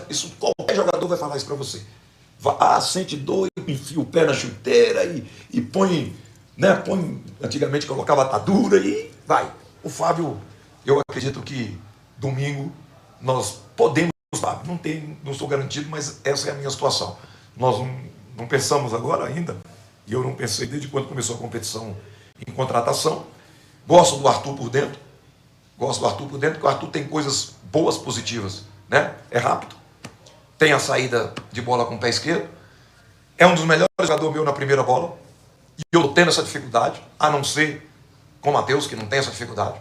Isso qualquer jogador vai falar isso para você. Sente dor, enfia o pé na chuteira e põe, né? Antigamente colocava atadura e vai. O Fábio, eu acredito que domingo nós podemos, Fábio, não sou garantido, mas essa é a minha situação. Nós não pensamos agora ainda, e eu não pensei desde quando começou a competição em contratação. Gosto do Arthur por dentro, porque o Arthur tem coisas boas, positivas, né? É rápido, tem a saída de bola com o pé esquerdo, é um dos melhores jogadores meu na primeira bola, e eu estou tendo essa dificuldade, a não ser com o Matheus, que não tem essa dificuldade.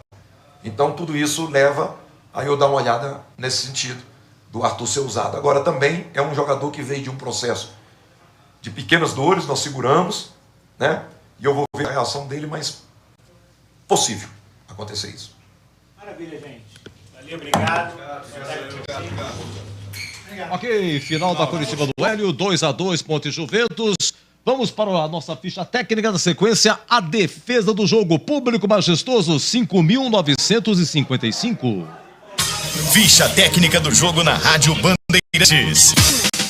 Então tudo isso leva a eu dar uma olhada nesse sentido, do Arthur ser usado. Agora também é um jogador que veio de um processo de pequenas dores, nós seguramos, né? E eu vou ver a reação dele, mas possível acontecer isso. Maravilha, gente. Valeu, obrigado. Ok, final da coletiva do Hélio, 2-2, Ponte Juventus. Vamos para a nossa ficha técnica da sequência, a defesa do jogo. Público majestoso, 5.955. Ficha técnica do jogo na Rádio Bandeirantes.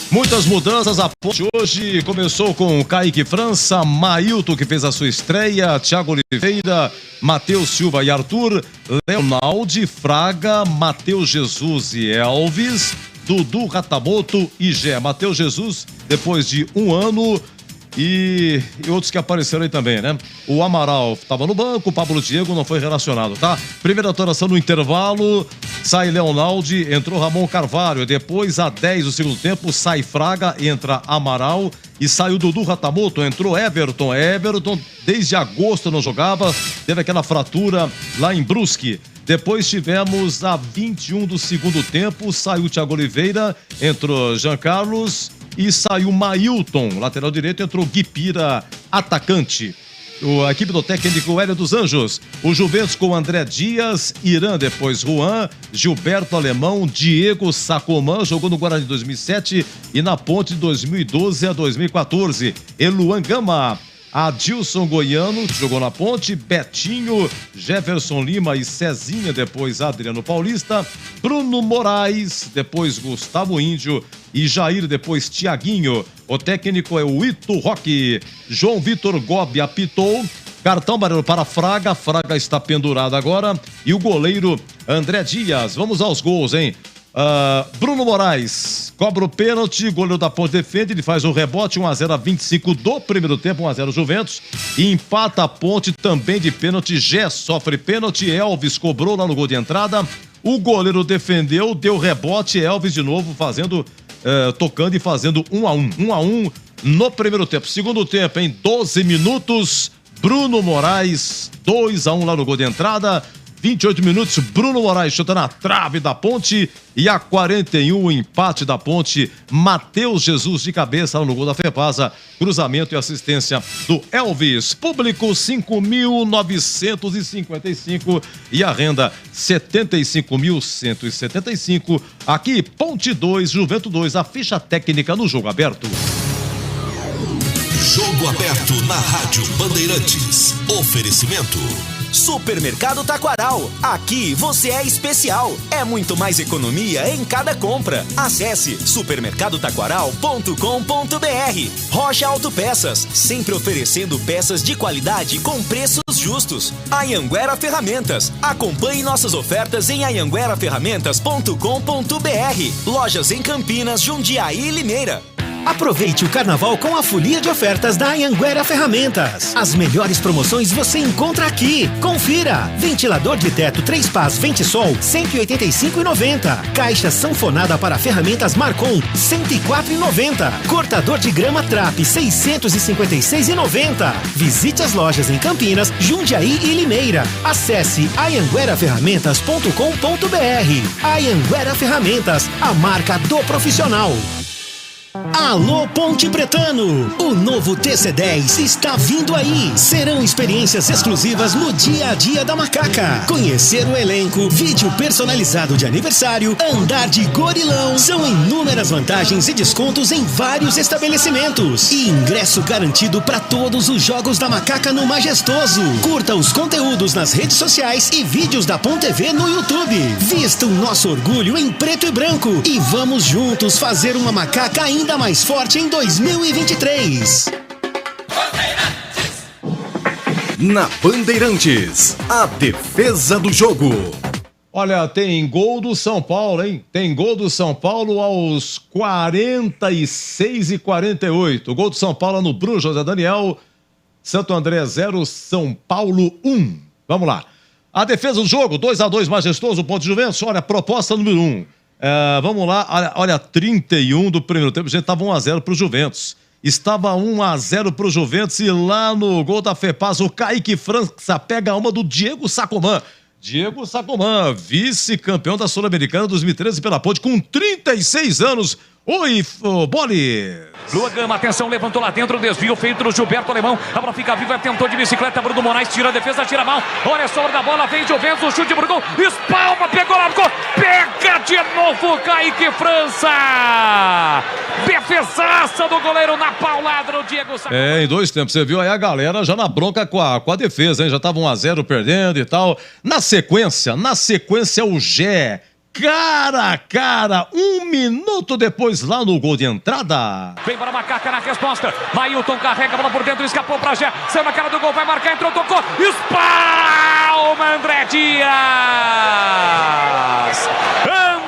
Muitas mudanças, a Ponte hoje começou com Kaique França, Mailton, que fez a sua estreia, Thiago Oliveira, Matheus Silva e Arthur, Leonaldi, Fraga, Matheus Jesus e Elvis, Dudu Ratamoto e Gé. Matheus Jesus, depois de um ano, e outros que apareceram aí também, né? O Amaral estava no banco, o Pablo Diego não foi relacionado, tá? Primeira atuação no intervalo, sai Leonaldi, entrou Ramon Carvalho, depois a 10 do segundo tempo, sai Fraga, entra Amaral e sai o Dudu Ratamoto, entrou Everton, desde agosto não jogava, teve aquela fratura lá em Brusque. Depois tivemos a 21 do segundo tempo, saiu o Thiago Oliveira, entrou Jean Carlos e saiu Mailton, lateral direito, entrou Guipira, atacante. A equipe do técnico Hélio dos Anjos, o Juventus com André Dias, Irã, depois Juan, Gilberto Alemão, Diego Sacomã, jogou no Guarani de 2007 e na Ponte de 2012 a 2014. Eluan Gama, Adilson Goiano, que jogou na Ponte, Betinho, Jefferson Lima e Cezinha, depois Adriano Paulista, Bruno Moraes, depois Gustavo Índio e Jair, depois Tiaguinho. O técnico é o Ito Roque. João Vitor Gobi apitou. Cartão amarelo para Fraga. Fraga está pendurado agora. E o goleiro André Dias. Vamos aos gols, hein? Bruno Moraes cobra o pênalti, goleiro da Ponte defende, ele faz o rebote, 1-0 a 25 do primeiro tempo, 1-0 Juventus, e empata a Ponte também de pênalti. Gé sofre pênalti, Elvis cobrou lá no gol de entrada, o goleiro defendeu, deu rebote, Elvis de novo fazendo, tocando e fazendo 1-1 no primeiro tempo. Segundo tempo, em 12 minutos, Bruno Moraes 2-1 lá no gol de entrada. 28 minutos, Bruno Moraes chuta na trave da Ponte, e a 41 o empate da Ponte, Matheus Jesus de cabeça lá no gol da Fepasa, cruzamento e assistência do Elvis. Público 5.955 e a renda 75.175. Aqui, Ponte 2, Juventus 2, a ficha técnica no jogo aberto. Jogo aberto na Rádio Bandeirantes. Oferecimento Supermercado Taquaral. Aqui você é especial. É muito mais economia em cada compra. Acesse supermercadotaquaral.com.br. Rocha Autopeças, sempre oferecendo peças de qualidade com preços justos. Anhanguera Ferramentas. Acompanhe nossas ofertas em anhangueraferramentas.com.br. Lojas em Campinas, Jundiaí e Limeira. Aproveite o carnaval com a folia de ofertas da Anhanguera Ferramentas. As melhores promoções você encontra aqui. Confira! Ventilador de teto 3 pás Ventisol, R$ 185,90. Caixa sanfonada para ferramentas Marcon, R$ 104,90. Cortador de grama Trap, R$ 656,90. Visite as lojas em Campinas, Jundiaí e Limeira. Acesse anhangueraferramentas.com.br. Anhanguera Ferramentas, a marca do profissional. Alô Ponte Pretano, o novo TC10 está vindo aí. Serão experiências exclusivas no dia a dia da Macaca. Conhecer o elenco, vídeo personalizado de aniversário, andar de gorilão. São inúmeras vantagens e descontos em vários estabelecimentos. E ingresso garantido para todos os jogos da Macaca no Majestoso. Curta os conteúdos nas redes sociais e vídeos da Ponte TV no YouTube. Vista o nosso orgulho em preto e branco e vamos juntos fazer uma Macaca ainda mais forte em 2023. Na Bandeirantes, a defesa do jogo. Olha, tem gol do São Paulo, hein? Tem gol do São Paulo aos 46 e 48. Gol do São Paulo no Bruno José Daniel. Santo André 0, São Paulo 1. Vamos lá. A defesa do jogo, 2-2, Majestoso, Ponte Juventus. Olha, proposta número 1. Vamos lá, olha, 31 do primeiro tempo, a gente estava 1-0 pro Juventus. Estava 1-0 pro Juventus e lá no gol da Fepaz, o Kaique França pega uma do Diego Sacomã. Diego Sacomã, vice-campeão da Sul-Americana 2013 pela Ponte, com 36 anos. Oi, Boli. Lua Gama, atenção, levantou lá dentro, desvio feito do Gilberto Alemão. A bola fica viva, tentou de bicicleta, Bruno Moraes tira a defesa, tira a mão. Olha só da bola, vem Juventus, o chute pro gol, espalma, pegou lá no gol, pega de novo Kaique França. Defesaça do goleiro na paulada do Diego Sacomã. Em 2 tempos, você viu aí a galera já na bronca com a defesa, hein? Já tava 1-0 perdendo e tal. Na sequência, o Gé. Cara a cara, 1 minuto depois lá no gol de entrada. Vem para a Macaca na resposta. Mailton carrega a bola por dentro, escapou para Gé. Saiu na cara do gol, vai marcar, entrou, tocou. Espalma André Dias.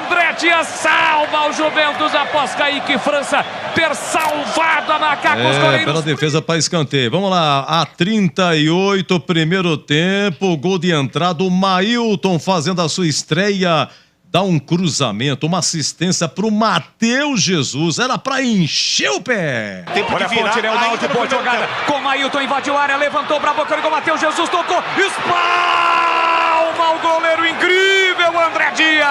André Dias salva o Juventus após Kaique França ter salvado a Macaca. Pela defesa para escanteio. Vamos lá, a 38, primeiro tempo, gol de entrada. O Mailton fazendo a sua estreia. Dá um cruzamento, uma assistência pro Matheus Jesus. Era pra encher o pé. Tempo de virar. Olha a Ponte, boa jogada. Com Mailton, invadiu a área, levantou pra boca do Matheus Jesus, tocou. Espalma o goleiro incrível, André Dias.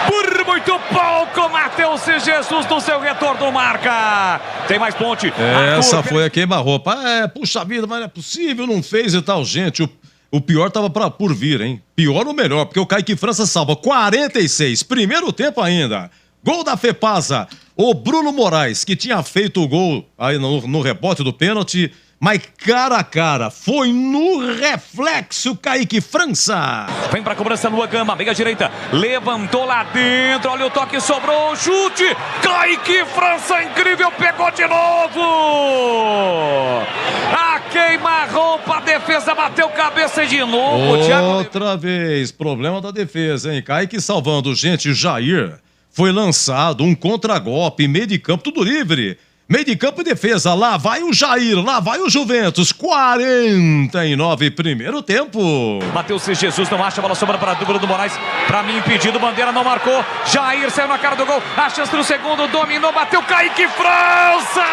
Por muito pouco, Matheus Jesus no seu retorno marca. Tem mais Ponte. Essa foi a queima-roupa. Puxa vida, mas não é possível, não fez e tal. Gente, o pior tava por vir, hein? Pior ou melhor, porque o Kaique França salva 46, primeiro tempo ainda. Gol da Fepasa. O Bruno Moraes, que tinha feito o gol aí no rebote do pênalti, mas cara a cara, foi no reflexo Kaique França. Vem pra cobrança Lua Gama, meia direita, levantou lá dentro, olha o toque, sobrou o chute, Kaique França, incrível, pegou de novo. A queima-roupa, a defesa bateu cabeça de novo. Outra vez, problema da defesa, hein? Kaique salvando, gente, Jair foi lançado, um contragolpe, meio de campo, tudo livre. Meio de campo e defesa, lá vai o Jair, lá vai o Juventus, 49, primeiro tempo. Matheus Jesus não acha, a bola sobrando para a dupla do Moraes, para mim impedido, Bandeira não marcou, Jair saiu na cara do gol, a chance no segundo, dominou, bateu, Kaique França!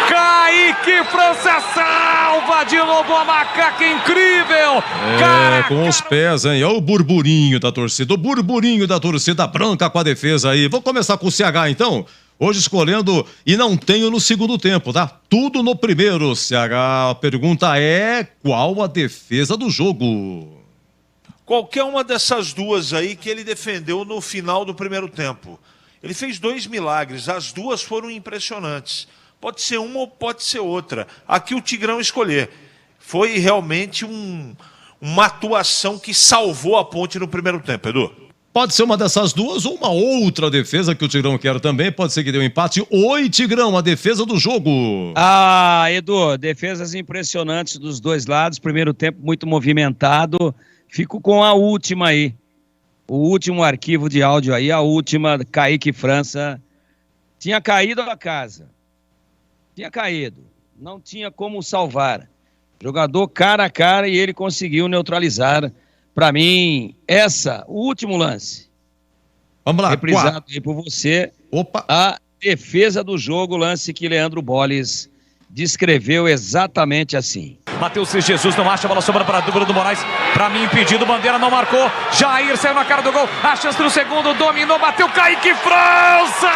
Kaique França salva de novo a macaca incrível! Com os pés, hein? Olha o burburinho da torcida branca com a defesa aí. Vou começar com o CH então. Hoje escolhendo e não tenho no segundo tempo, tá? Tudo no primeiro, CH. A pergunta é: qual a defesa do jogo? Qualquer uma dessas duas aí que ele defendeu no final do primeiro tempo. Ele fez 2 milagres, as duas foram impressionantes. Pode ser uma ou pode ser outra. Aqui o Tigrão escolher. Foi realmente uma atuação que salvou a Ponte no primeiro tempo, Edu. Pode ser uma dessas duas ou uma outra defesa que o Tigrão quer também. Pode ser que dê um empate. Oi, Tigrão, a defesa do jogo. Edu, defesas impressionantes dos dois lados. Primeiro tempo muito movimentado. Fico com a última aí. O último arquivo de áudio aí, a última, Kaique França. Tinha caído a casa. Tinha caído. Não tinha como salvar. Jogador cara a cara e ele conseguiu neutralizar. Para mim, o último lance. Vamos lá. Reprisado aí por você. Opa. A defesa do jogo, lance que Leandro Bolles descreveu exatamente assim. Matheus Jesus não acha, a bola sobrando para a dupla do Moraes, para mim impedido, Bandeira não marcou, Jair saiu na cara do gol, a chance no segundo, dominou, bateu, Kaique França!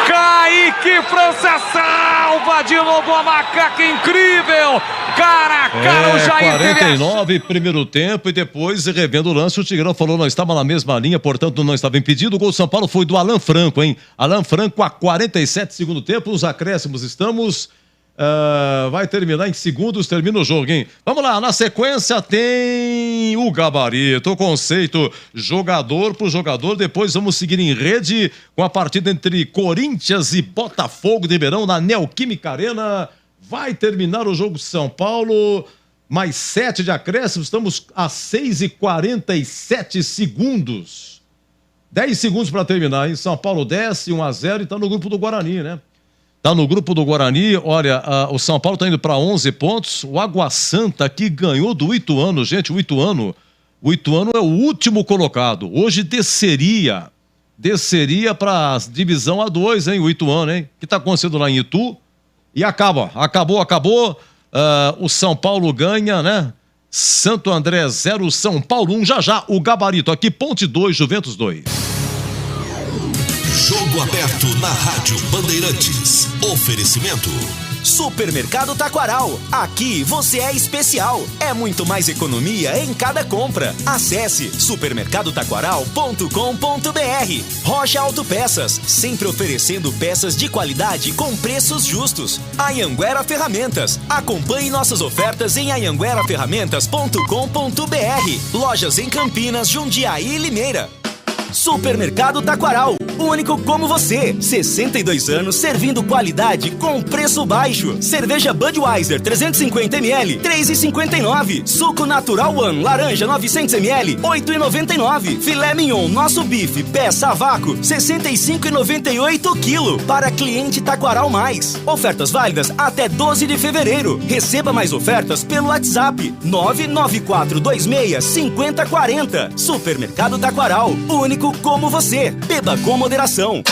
Kaique França salva de novo a macaca incrível, cara a cara, o Jair 49, primeiro tempo, e depois, revendo o lance, o Tigrão falou, não estava na mesma linha, portanto não estava impedido. O gol do São Paulo foi do Alan Franco, hein? Alan Franco a 47 segundo tempo, os acréscimos estamos... vai terminar em segundos, termina o jogo, hein? Vamos lá, na sequência tem o gabarito, o conceito jogador por jogador. Depois vamos seguir em rede com a partida entre Corinthians e Botafogo de Ribeirão na Neoquímica Arena. Vai terminar o jogo de São Paulo, mais 7 de acréscimo, estamos a 6:47 segundos. 10 segundos para terminar, hein? São Paulo desce 1-0 e tá no grupo do Guarani, né? Tá no grupo do Guarani, olha, o São Paulo tá indo para 11 pontos, o Água Santa que ganhou do Ituano, gente, o Ituano é o último colocado, hoje desceria para a divisão A2, hein, o Ituano, hein, que tá acontecendo lá em Itu, e acabou, o São Paulo ganha, né, Santo André 0, São Paulo 1, já, o gabarito aqui, Ponte 2, Juventus 2. Jogo aberto na Rádio Bandeirantes. Oferecimento. Supermercado Taquaral. Aqui você é especial. É muito mais economia em cada compra. Acesse supermercadotaquaral.com.br. Rocha Autopeças, sempre oferecendo peças de qualidade com preços justos. Anhanguera Ferramentas. Acompanhe nossas ofertas em anhangueraferramentas.com.br. Lojas em Campinas, Jundiaí e Limeira. Supermercado Taquaral, único como você. 62 anos servindo qualidade com preço baixo. Cerveja Budweiser 350ml, 3,59. Suco Natural One, laranja 900ml, 8,99. Filé Mignon, nosso bife, peça a vácuo, 65,98 kg. Para cliente Taquaral Mais. Ofertas válidas até 12 de fevereiro. Receba mais ofertas pelo WhatsApp 994265040. Supermercado Taquaral, único como você. Beba com moderação.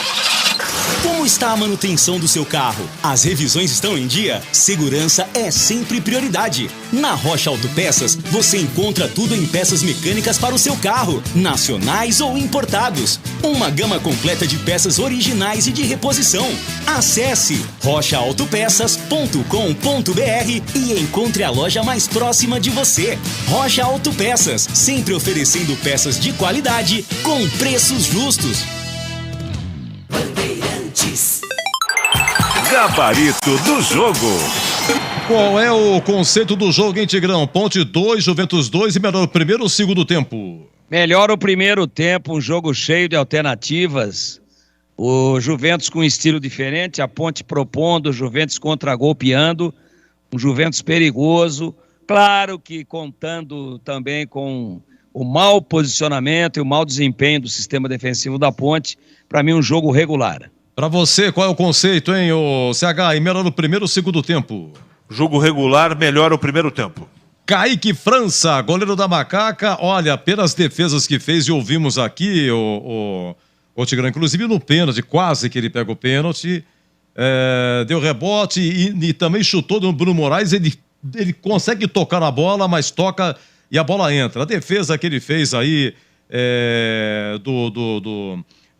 Como está a manutenção do seu carro? As revisões estão em dia? Segurança é sempre prioridade. Na Rocha Autopeças, você encontra tudo em peças mecânicas para o seu carro, nacionais ou importados. Uma gama completa de peças originais e de reposição. Acesse rochaautopeças.com.br e encontre a loja mais próxima de você. Rocha Autopeças, sempre oferecendo peças de qualidade com preços justos. Gabarito do jogo. Qual é o conceito do jogo, hein, Tigrão? Ponte 2, Juventus 2 e melhor o primeiro ou o segundo tempo? Melhor o primeiro tempo, um jogo cheio de alternativas. O Juventus com um estilo diferente, a Ponte propondo, o Juventus contragolpeando, um Juventus perigoso. Claro que contando também com o mau posicionamento e o mau desempenho do sistema defensivo da Ponte. Para mim, um jogo regular. Pra você, qual é o conceito, hein, o CH? E melhor o primeiro ou o segundo tempo? Jogo regular, melhor o primeiro tempo. Kaique França, goleiro da Macaca. Olha, pelas defesas que fez e ouvimos aqui, o Tigrão, inclusive no pênalti, quase que ele pega o pênalti, deu rebote e também chutou do Bruno Moraes. Ele consegue tocar na bola, mas toca e a bola entra. A defesa que ele fez aí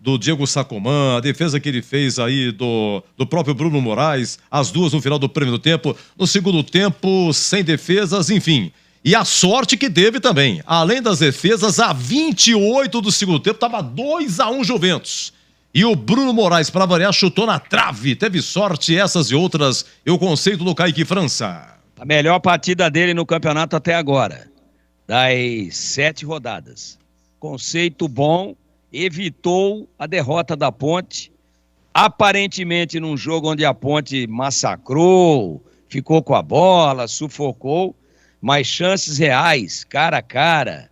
do Diego Sacomã, a defesa que ele fez aí do próprio Bruno Moraes, as duas no final do primeiro tempo, no segundo tempo sem defesas, enfim. E a sorte que teve também, além das defesas, a 28 do segundo tempo, estava 2-1 Juventus. E o Bruno Moraes, para variar, chutou na trave, teve sorte, essas e outras, e o conceito do Kaique França. A melhor partida dele no campeonato até agora, das 7 rodadas. Conceito bom, evitou a derrota da Ponte, aparentemente num jogo onde a Ponte massacrou, ficou com a bola, sufocou, mas chances reais, cara a cara,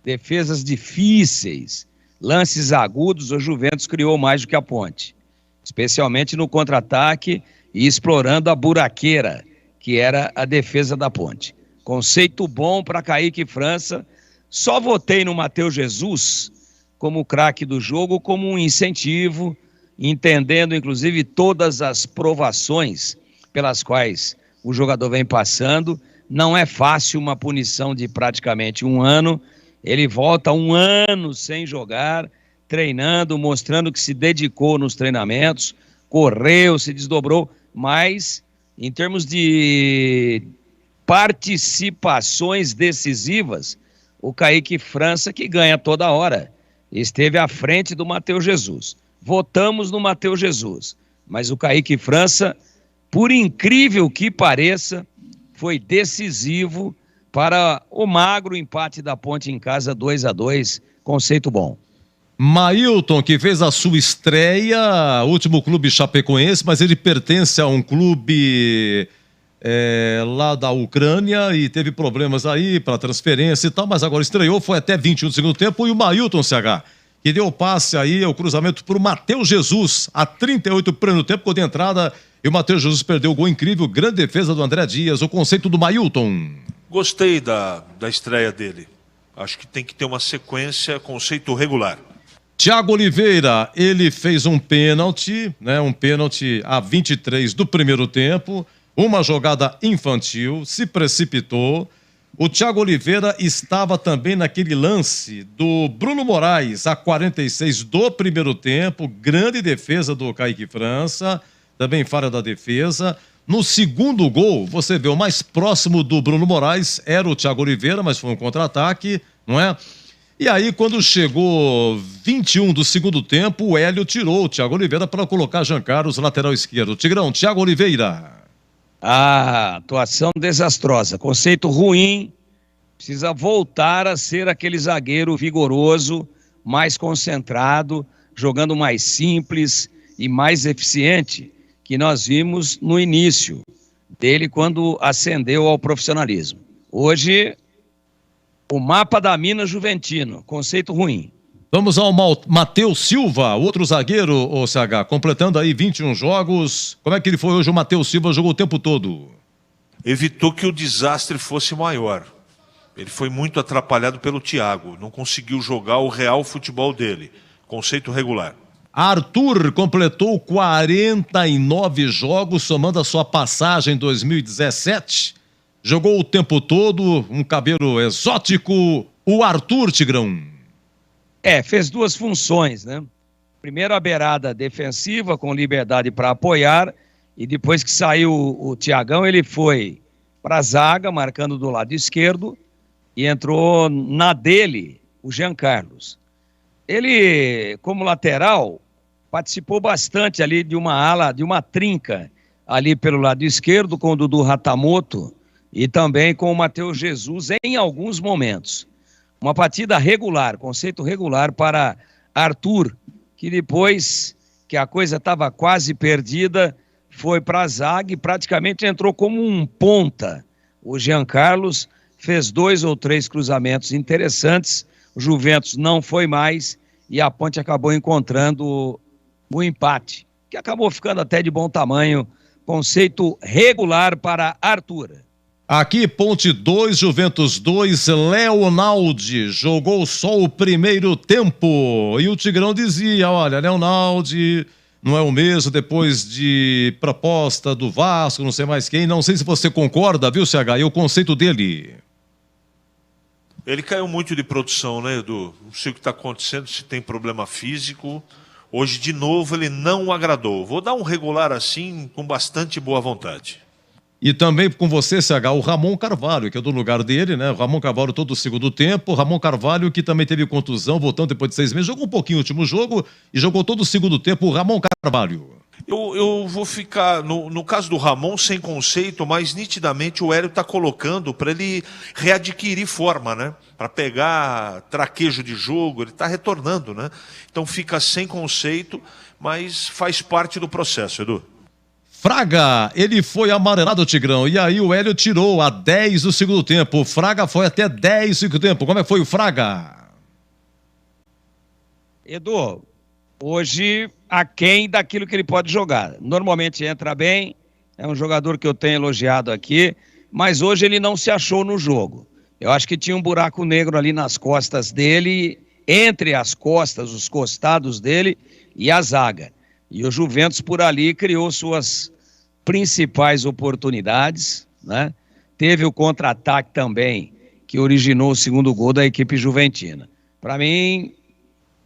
defesas difíceis, lances agudos, o Juventus criou mais do que a Ponte, especialmente no contra-ataque e explorando a buraqueira, que era a defesa da Ponte. Conceito bom para Kaique França, só votei no Matheus Jesus como o craque do jogo, como um incentivo, entendendo inclusive todas as provações pelas quais o jogador vem passando. Não é fácil uma punição de praticamente 1 ano, ele volta 1 ano sem jogar, treinando, mostrando que se dedicou nos treinamentos, correu, se desdobrou, mas em termos de participações decisivas, o Kaique França que ganha toda hora. Esteve à frente do Matheus Jesus. Votamos no Matheus Jesus. Mas o Kaique França, por incrível que pareça, foi decisivo para o magro empate da Ponte em casa 2-2. Conceito bom. Mailton, que fez a sua estreia, último clube chapecoense, mas ele pertence a um clube lá da Ucrânia e teve problemas aí para transferência e tal, mas agora estreou, foi até 21 do segundo tempo, e o Mailton CH, que deu o passe aí, o cruzamento para o Matheus Jesus, a 38 do primeiro tempo, gol de entrada, e o Matheus Jesus perdeu o gol incrível, grande defesa do André Dias, o conceito do Mailton. Gostei da estreia dele. Acho que tem que ter uma sequência, conceito regular. Thiago Oliveira, ele fez um pênalti, né? Um pênalti a 23 do primeiro tempo, uma jogada infantil, se precipitou. O Thiago Oliveira estava também naquele lance do Bruno Moraes, a 46 do primeiro tempo, grande defesa do Kaique França, também falha da defesa. No segundo gol, você vê o mais próximo do Bruno Moraes, era o Thiago Oliveira, mas foi um contra-ataque, não é? E aí, quando chegou 21 do segundo tempo, o Hélio tirou o Thiago Oliveira para colocar Jean Carlos, lateral esquerdo. Tigrão, Thiago Oliveira. Ah, atuação desastrosa, conceito ruim, precisa voltar a ser aquele zagueiro vigoroso, mais concentrado, jogando mais simples e mais eficiente que nós vimos no início dele quando ascendeu ao profissionalismo. Hoje, o mapa da mina juventino, conceito ruim. Vamos ao Matheus Silva, outro zagueiro, o CH, completando aí 21 jogos. Como é que ele foi hoje? O Matheus Silva jogou o tempo todo. Evitou que o desastre fosse maior. Ele foi muito atrapalhado pelo Thiago. Não conseguiu jogar o real futebol dele. Conceito regular. Arthur completou 49 jogos, somando a sua passagem em 2017. Jogou o tempo todo, um cabelo exótico, o Arthur, Tigrão. Fez duas funções, né? Primeiro a beirada defensiva, com liberdade para apoiar, e depois que saiu o Thiagão, ele foi para a zaga, marcando do lado esquerdo, e entrou na dele o Jean Carlos. Ele, como lateral, participou bastante ali de uma ala, de uma trinca, ali pelo lado esquerdo, com o Dudu Ratamoto, e também com o Matheus Jesus em alguns momentos. Uma partida regular, conceito regular para Arthur, que depois que a coisa estava quase perdida, foi para a zaga e praticamente entrou como um ponta. O Jean Carlos fez 2 ou 3 cruzamentos interessantes, o Juventus não foi mais e a Ponte acabou encontrando o empate, que acabou ficando até de bom tamanho, conceito regular para Arthur. Aqui, Ponte 2, Juventus 2, Leonaldi jogou só o primeiro tempo. E o Tigrão dizia, olha, Leonaldi não é o mesmo depois de proposta do Vasco, não sei mais quem. Não sei se você concorda, viu, CH? E o conceito dele? Ele caiu muito de produção, né, Edu? Não sei o que está acontecendo, se tem problema físico. Hoje, de novo, ele não agradou. Vou dar um regular assim, com bastante boa vontade. E também com você, CH, o Ramon Carvalho, que é do lugar dele, né? O Ramon Carvalho todo o segundo tempo. O Ramon Carvalho, que também teve contusão, voltando depois de 6 meses. Jogou um pouquinho o último jogo e jogou todo o segundo tempo. O Ramon Carvalho. Eu vou ficar, no caso do Ramon, sem conceito, mas nitidamente o Hélio está colocando para ele readquirir forma, né? Para pegar traquejo de jogo, ele está retornando, né? Então fica sem conceito, mas faz parte do processo, Edu. Fraga, ele foi amarelado, Tigrão, e aí o Hélio tirou a 10 do segundo tempo. O Fraga foi até 10 do segundo tempo. Como é que foi o Fraga? Edu, hoje aquém daquilo que ele pode jogar. Normalmente entra bem, é um jogador que eu tenho elogiado aqui, mas hoje ele não se achou no jogo. Eu acho que tinha um buraco negro ali nas costas dele, entre as costas, os costados dele e a zaga. E o Juventus por ali criou suas principais oportunidades, né? Teve o contra-ataque também, que originou o segundo gol da equipe juventina. Para mim,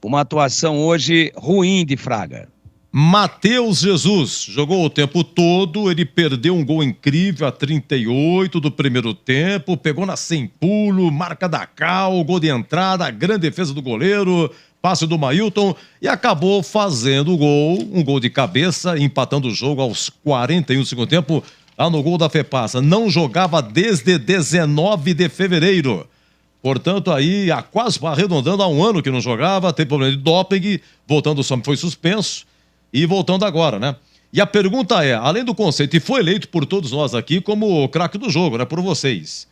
uma atuação hoje ruim de Fraga. Matheus Jesus jogou o tempo todo, ele perdeu um gol incrível a 38 do primeiro tempo, pegou na sem pulo, marca da Cal, gol de entrada, grande defesa do goleiro, passe do Mailton e acabou fazendo o gol, um gol de cabeça, empatando o jogo aos 41 do segundo tempo, lá no gol da FEPASA. Não jogava desde 19 de fevereiro. Portanto, aí, quase arredondando há um ano que não jogava, teve problema de doping, voltando só foi suspenso e voltando agora, né? E a pergunta é, além do conceito, e foi eleito por todos nós aqui como o craque do jogo, né? Por vocês.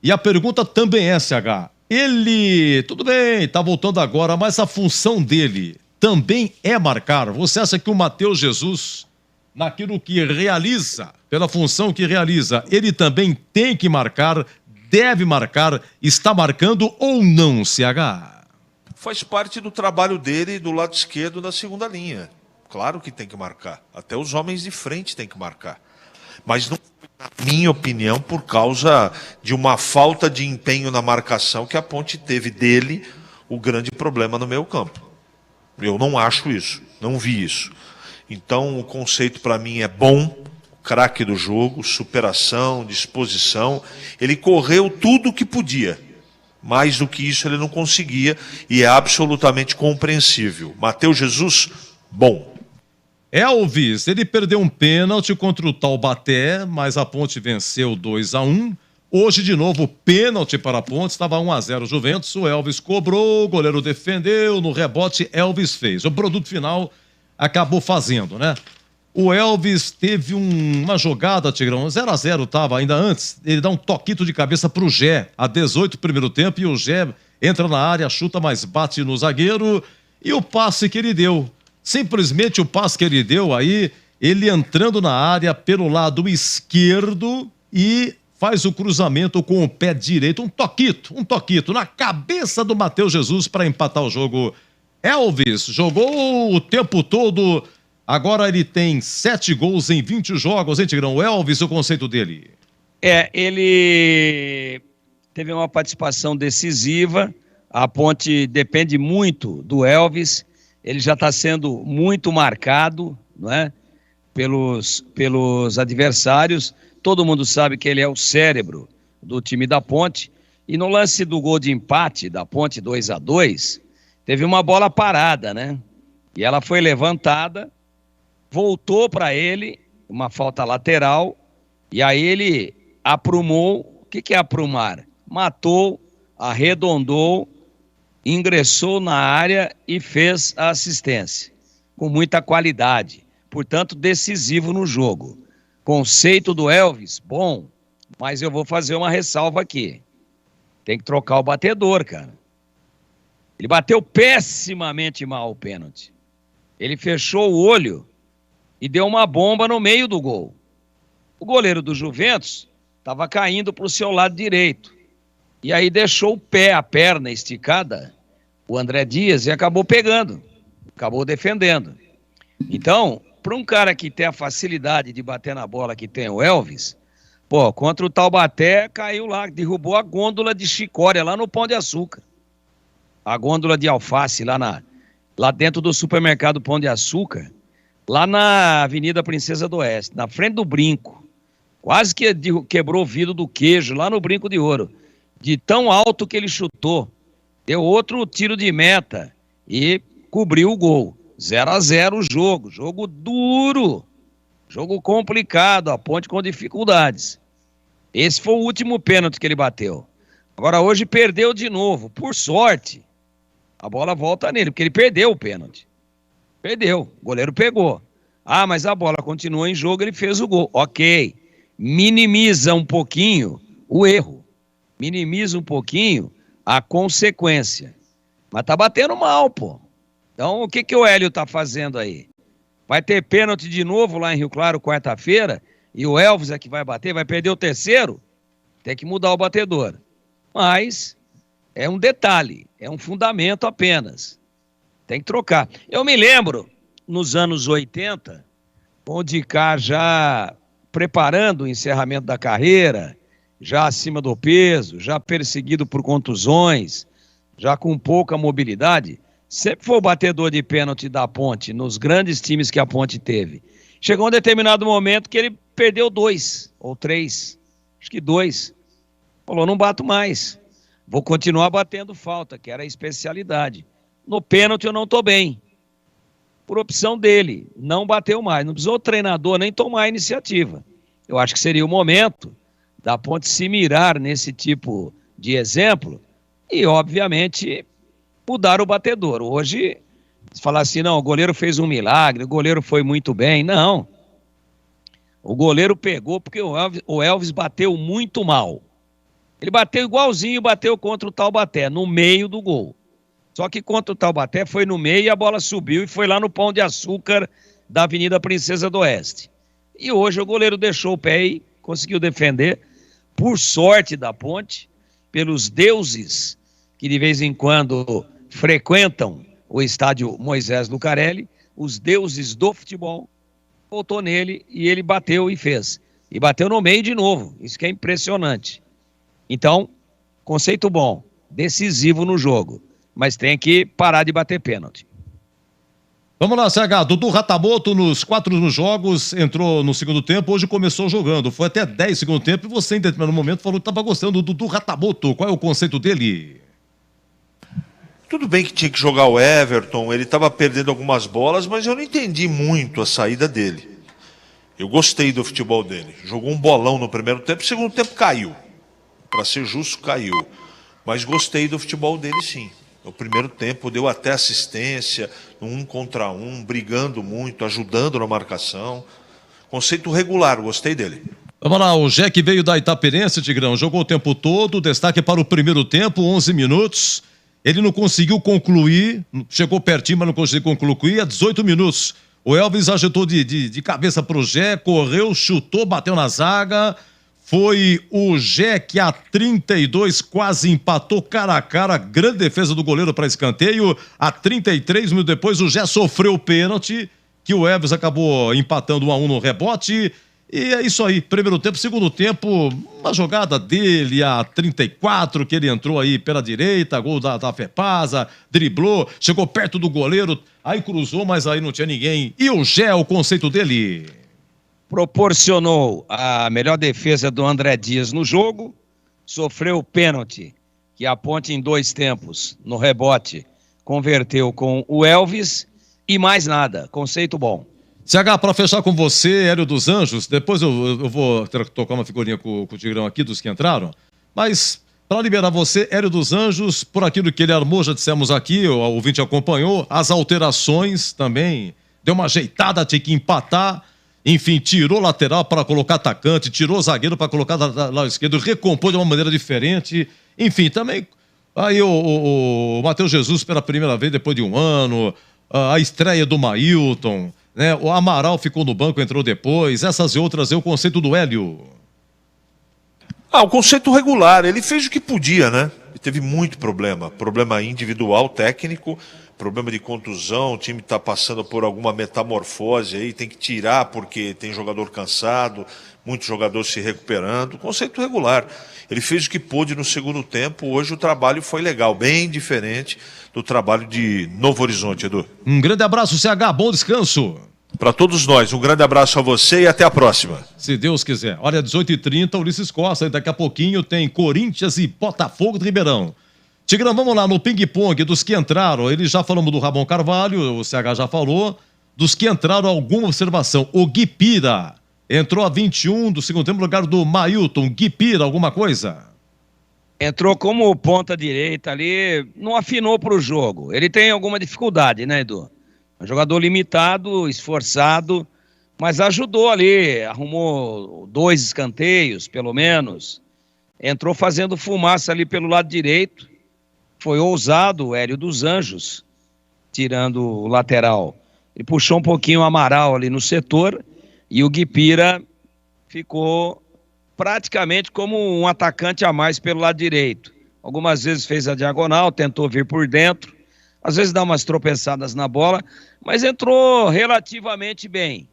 E a pergunta também é, CH, ele, tudo bem, tá voltando agora, mas a função dele também é marcar. Você acha que o Matheus Jesus, naquilo que realiza, pela função que realiza, ele também tem que marcar, deve marcar, está marcando ou não, CH? Faz parte do trabalho dele do lado esquerdo da segunda linha. Claro que tem que marcar. Até os homens de frente têm que marcar. Mas não, na minha opinião, por causa de uma falta de empenho na marcação que a Ponte teve dele, o grande problema no meio campo. Eu não acho isso, não vi isso. Então o conceito para mim é bom, craque do jogo, superação, disposição. Ele correu tudo o que podia. Mais do que isso ele não conseguia e é absolutamente compreensível. Matheus Jesus, bom. Elvis, ele perdeu um pênalti contra o Taubaté, mas a Ponte venceu 2-1. Hoje, de novo, pênalti para a Ponte, estava 1-0 Juventus, o Elvis cobrou, o goleiro defendeu, no rebote Elvis fez. O produto final acabou fazendo, né? O Elvis teve uma jogada, Tigrão, 0-0 estava ainda antes, ele dá um toquito de cabeça para o Gé, a 18 do primeiro tempo, e o Gé entra na área, chuta, mas bate no zagueiro, e o passe que ele deu. Simplesmente o passe que ele deu aí, ele entrando na área pelo lado esquerdo e faz o cruzamento com o pé direito, um toquito na cabeça do Matheus Jesus para empatar o jogo Elvis jogou o tempo todo, agora ele tem 7 gols em 20 jogos, hein, Tigrão? O Elvis, o conceito dele? Ele teve uma participação decisiva, a Ponte depende muito do Elvis, ele já está sendo muito marcado, não é? Pelos adversários, todo mundo sabe que ele é o cérebro do time da Ponte, e no lance do gol de empate da Ponte 2-2, teve uma bola parada, né? E ela foi levantada, voltou para ele, uma falta lateral, e aí ele aprumou. O que é aprumar? Matou, arredondou, ingressou na área e fez a assistência, com muita qualidade, portanto decisivo no jogo. Conceito do Elvis, bom, mas eu vou fazer uma ressalva aqui. Tem que trocar o batedor, cara. Ele bateu pessimamente mal o pênalti. Ele fechou o olho e deu uma bomba no meio do gol. O goleiro do Juventus estava caindo para o seu lado direito. E aí deixou o pé, a perna esticada, o André Dias, e acabou pegando. Acabou defendendo. Então, para um cara que tem a facilidade de bater na bola que tem o Elvis, pô, contra o Taubaté caiu lá, derrubou a gôndola de Chicória lá no Pão de Açúcar. A gôndola de alface lá dentro do supermercado Pão de Açúcar, lá na Avenida Princesa do Oeste, na frente do Brinco. Quase que quebrou o vidro do queijo lá no Brinco de Ouro. De tão alto que ele chutou. Deu outro tiro de meta e cobriu o gol. 0-0 o jogo. Jogo duro. Jogo complicado. A Ponte com dificuldades. Esse foi o último pênalti que ele bateu. Agora hoje perdeu de novo. Por sorte, a bola volta nele, porque ele perdeu o pênalti. Perdeu. O goleiro pegou. Ah, mas a bola continua em jogo, ele fez o gol. Ok. Minimiza um pouquinho o erro. Minimiza um pouquinho a consequência. Mas tá batendo mal, pô. Então, o que o Hélio tá fazendo aí? Vai ter pênalti de novo lá em Rio Claro, quarta-feira, e o Elvis é que vai bater, vai perder o terceiro? Tem que mudar o batedor. Mas é um detalhe, é um fundamento apenas. Tem que trocar. Eu me lembro, nos anos 80, o Dicá já preparando o encerramento da carreira, já acima do peso, já perseguido por contusões, já com pouca mobilidade, sempre foi o batedor de pênalti da Ponte, nos grandes times que a Ponte teve. Chegou um determinado momento que ele perdeu 2 ou 3, acho que 2. Falou, não bato mais, vou continuar batendo falta, que era a especialidade. No pênalti eu não estou bem. Por opção dele, não bateu mais. Não precisou o treinador nem tomar a iniciativa. Eu acho que seria o momento da Ponte se mirar nesse tipo de exemplo e, obviamente, mudar o batedor. Hoje, se falar assim, não, o goleiro fez um milagre, o goleiro foi muito bem. Não. O goleiro pegou porque o Elvis bateu muito mal. Ele bateu igualzinho, bateu contra o Taubaté, no meio do gol. Só que contra o Taubaté foi no meio e a bola subiu e foi lá no Pão de Açúcar da Avenida Princesa do Oeste. E hoje o goleiro deixou o pé e conseguiu defender, por sorte da Ponte, pelos deuses que de vez em quando frequentam o estádio Moisés Lucarelli, os deuses do futebol, voltou nele e ele bateu e fez. E bateu no meio de novo, isso que é impressionante. Então, conceito bom, decisivo no jogo. Mas tem que parar de bater pênalti. Vamos lá, CH. Dudu Ratamoto, nos 4 jogos, entrou no segundo tempo, hoje começou jogando. Foi até 10 segundo tempo e você, em determinado momento, falou que estava gostando do Dudu Ratamoto. Qual é o conceito dele? Tudo bem que tinha que jogar o Everton, ele estava perdendo algumas bolas, mas eu não entendi muito a saída dele. Eu gostei do futebol dele. Jogou um bolão no primeiro tempo, no segundo tempo caiu. Para ser justo, caiu. Mas gostei do futebol dele, sim. No primeiro tempo deu até assistência, 1 contra 1, brigando muito, ajudando na marcação. Conceito regular, gostei dele. Vamos lá, o Jack veio da Itaperense, Tigrão, jogou o tempo todo, destaque para o primeiro tempo, 11 minutos. Ele não conseguiu concluir, chegou pertinho, mas não conseguiu concluir, a 18 minutos. O Elvis agitou de cabeça para o Jack, correu, chutou, bateu na zaga. foi o Gé que a 32 quase empatou cara a cara, grande defesa do goleiro para escanteio. A 33 minutos depois o Gé sofreu o pênalti, que o Elvis acabou empatando 1-1 no rebote. E é isso aí, primeiro tempo, segundo tempo, uma jogada dele, a 34, que ele entrou aí pela direita, gol da Fepasa, driblou, chegou perto do goleiro, aí cruzou, mas aí não tinha ninguém. E o Gé, o conceito dele? Proporcionou a melhor defesa do André Dias no jogo, sofreu o pênalti, que a Ponte em 2 tempos, no rebote, converteu com o Elvis e mais nada, conceito bom. CH, para fechar com você, Hélio dos Anjos, depois eu vou tocar uma figurinha com o Tigrão aqui, dos que entraram, mas para liberar você, Hélio dos Anjos, por aquilo que ele armou, já dissemos aqui, o ouvinte acompanhou, as alterações também, deu uma ajeitada, tinha que empatar, enfim, tirou lateral para colocar atacante, tirou zagueiro para colocar lado esquerdo, recompôs de uma maneira diferente, enfim, também, aí o Matheus Jesus pela primeira vez depois de um ano, a estreia do Mailton, né? O Amaral ficou no banco, entrou depois, essas e outras, é o conceito do Hélio. O conceito regular, ele fez o que podia, né? Ele teve muito problema individual, técnico, problema de contusão, o time está passando por alguma metamorfose aí, tem que tirar porque tem jogador cansado, muito jogador se recuperando, conceito regular. Ele fez o que pôde no segundo tempo, hoje o trabalho foi legal, bem diferente do trabalho de Novo Horizonte, Edu. Um grande abraço, CH, bom descanso. Para todos nós, um grande abraço a você e até a próxima. Se Deus quiser. Olha, 18h30, Ulisses Costa, e daqui a pouquinho tem Corinthians e Botafogo de Ribeirão. Tigrão, vamos lá no ping-pong dos que entraram. Eles já falamos do Ramon Carvalho, o CH já falou. Dos que entraram, alguma observação. O Guipira entrou a 21 do segundo tempo no lugar do Mailton. Guipira, alguma coisa? Entrou como ponta direita ali, não afinou para o jogo. Ele tem alguma dificuldade, né, Edu? Um jogador limitado, esforçado, mas ajudou ali, arrumou 2 escanteios, pelo menos. Entrou fazendo fumaça ali pelo lado direito. Foi ousado o Hélio dos Anjos, tirando o lateral. Ele puxou um pouquinho o Amaral ali no setor e o Guipira ficou praticamente como um atacante a mais pelo lado direito. Algumas vezes fez a diagonal, tentou vir por dentro, às vezes dá umas tropeçadas na bola, mas entrou relativamente bem.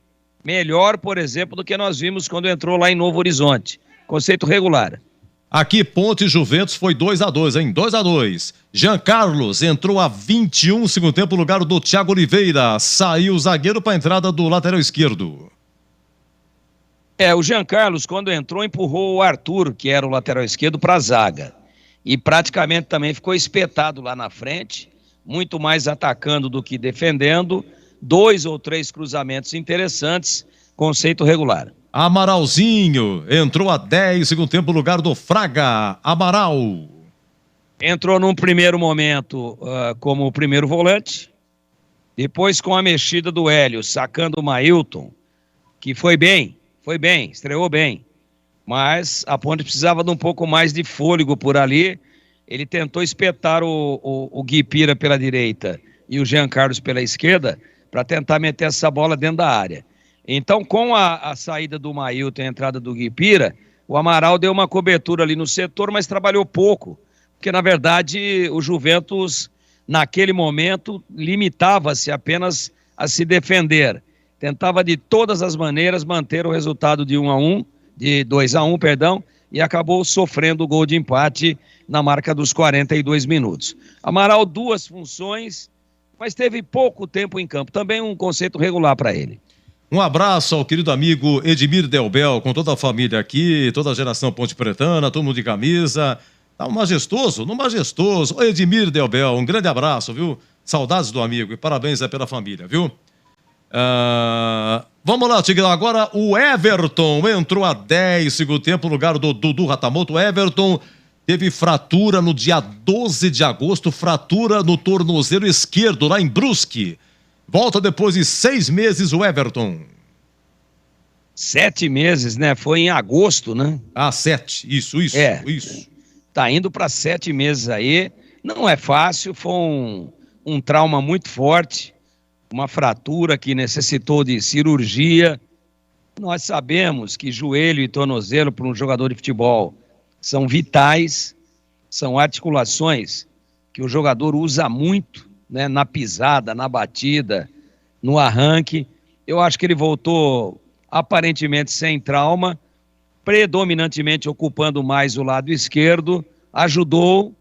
Melhor, por exemplo, do que nós vimos quando entrou lá em Novo Horizonte. Conceito regular. Aqui, Ponte e Juventus foi 2-2, hein? 2-2. Jean Carlos entrou a 21, segundo tempo, no lugar do Thiago Oliveira. Saiu o zagueiro para a entrada do lateral esquerdo. O Jean Carlos, quando entrou, empurrou o Arthur, que era o lateral esquerdo, para a zaga. E praticamente também ficou espetado lá na frente, muito mais atacando do que defendendo. 2 ou 3 cruzamentos interessantes, conceito regular. Amaralzinho entrou a 10, segundo tempo, no lugar do Fraga. Amaral. Entrou num primeiro momento como o primeiro volante, depois com a mexida do Hélio, sacando o Mailton, que foi bem, estreou bem, mas a Ponte precisava de um pouco mais de fôlego por ali. Ele tentou espetar o Guipira pela direita e o Jean Carlos pela esquerda para tentar meter essa bola dentro da área. Então, com a saída do Mailton e a entrada do Guipira, o Amaral deu uma cobertura ali no setor, mas trabalhou pouco, porque na verdade o Juventus, naquele momento, limitava-se apenas a se defender. Tentava de todas as maneiras manter o resultado de 2-1, perdão, e acabou sofrendo o gol de empate na marca dos 42 minutos. Amaral, 2 funções, mas teve pouco tempo em campo. Também um conceito regular para ele. Um abraço ao querido amigo Edmir Delbel, com toda a família aqui, toda a geração Ponte Pretana, todo mundo de camisa. Tá majestoso. Ô, Edmir Delbel, um grande abraço, viu? Saudades do amigo e parabéns pela família, viu? Vamos lá, Tigrão. Agora o Everton entrou a 10, segundo tempo, no lugar do Dudu Ratamoto. O Everton teve fratura no dia 12 de agosto, fratura no tornozelo esquerdo, lá em Brusque. Volta depois de 6 meses o Everton. 7 meses, né? Foi em agosto, né? 7, isso. Tá indo para 7 meses aí. Não é fácil, foi um trauma muito forte, uma fratura que necessitou de cirurgia. Nós sabemos que joelho e tornozelo para um jogador de futebol são vitais, são articulações que o jogador usa muito, né, na pisada, na batida, no arranque. Eu acho que ele voltou aparentemente sem trauma, predominantemente ocupando mais o lado esquerdo, ajudou,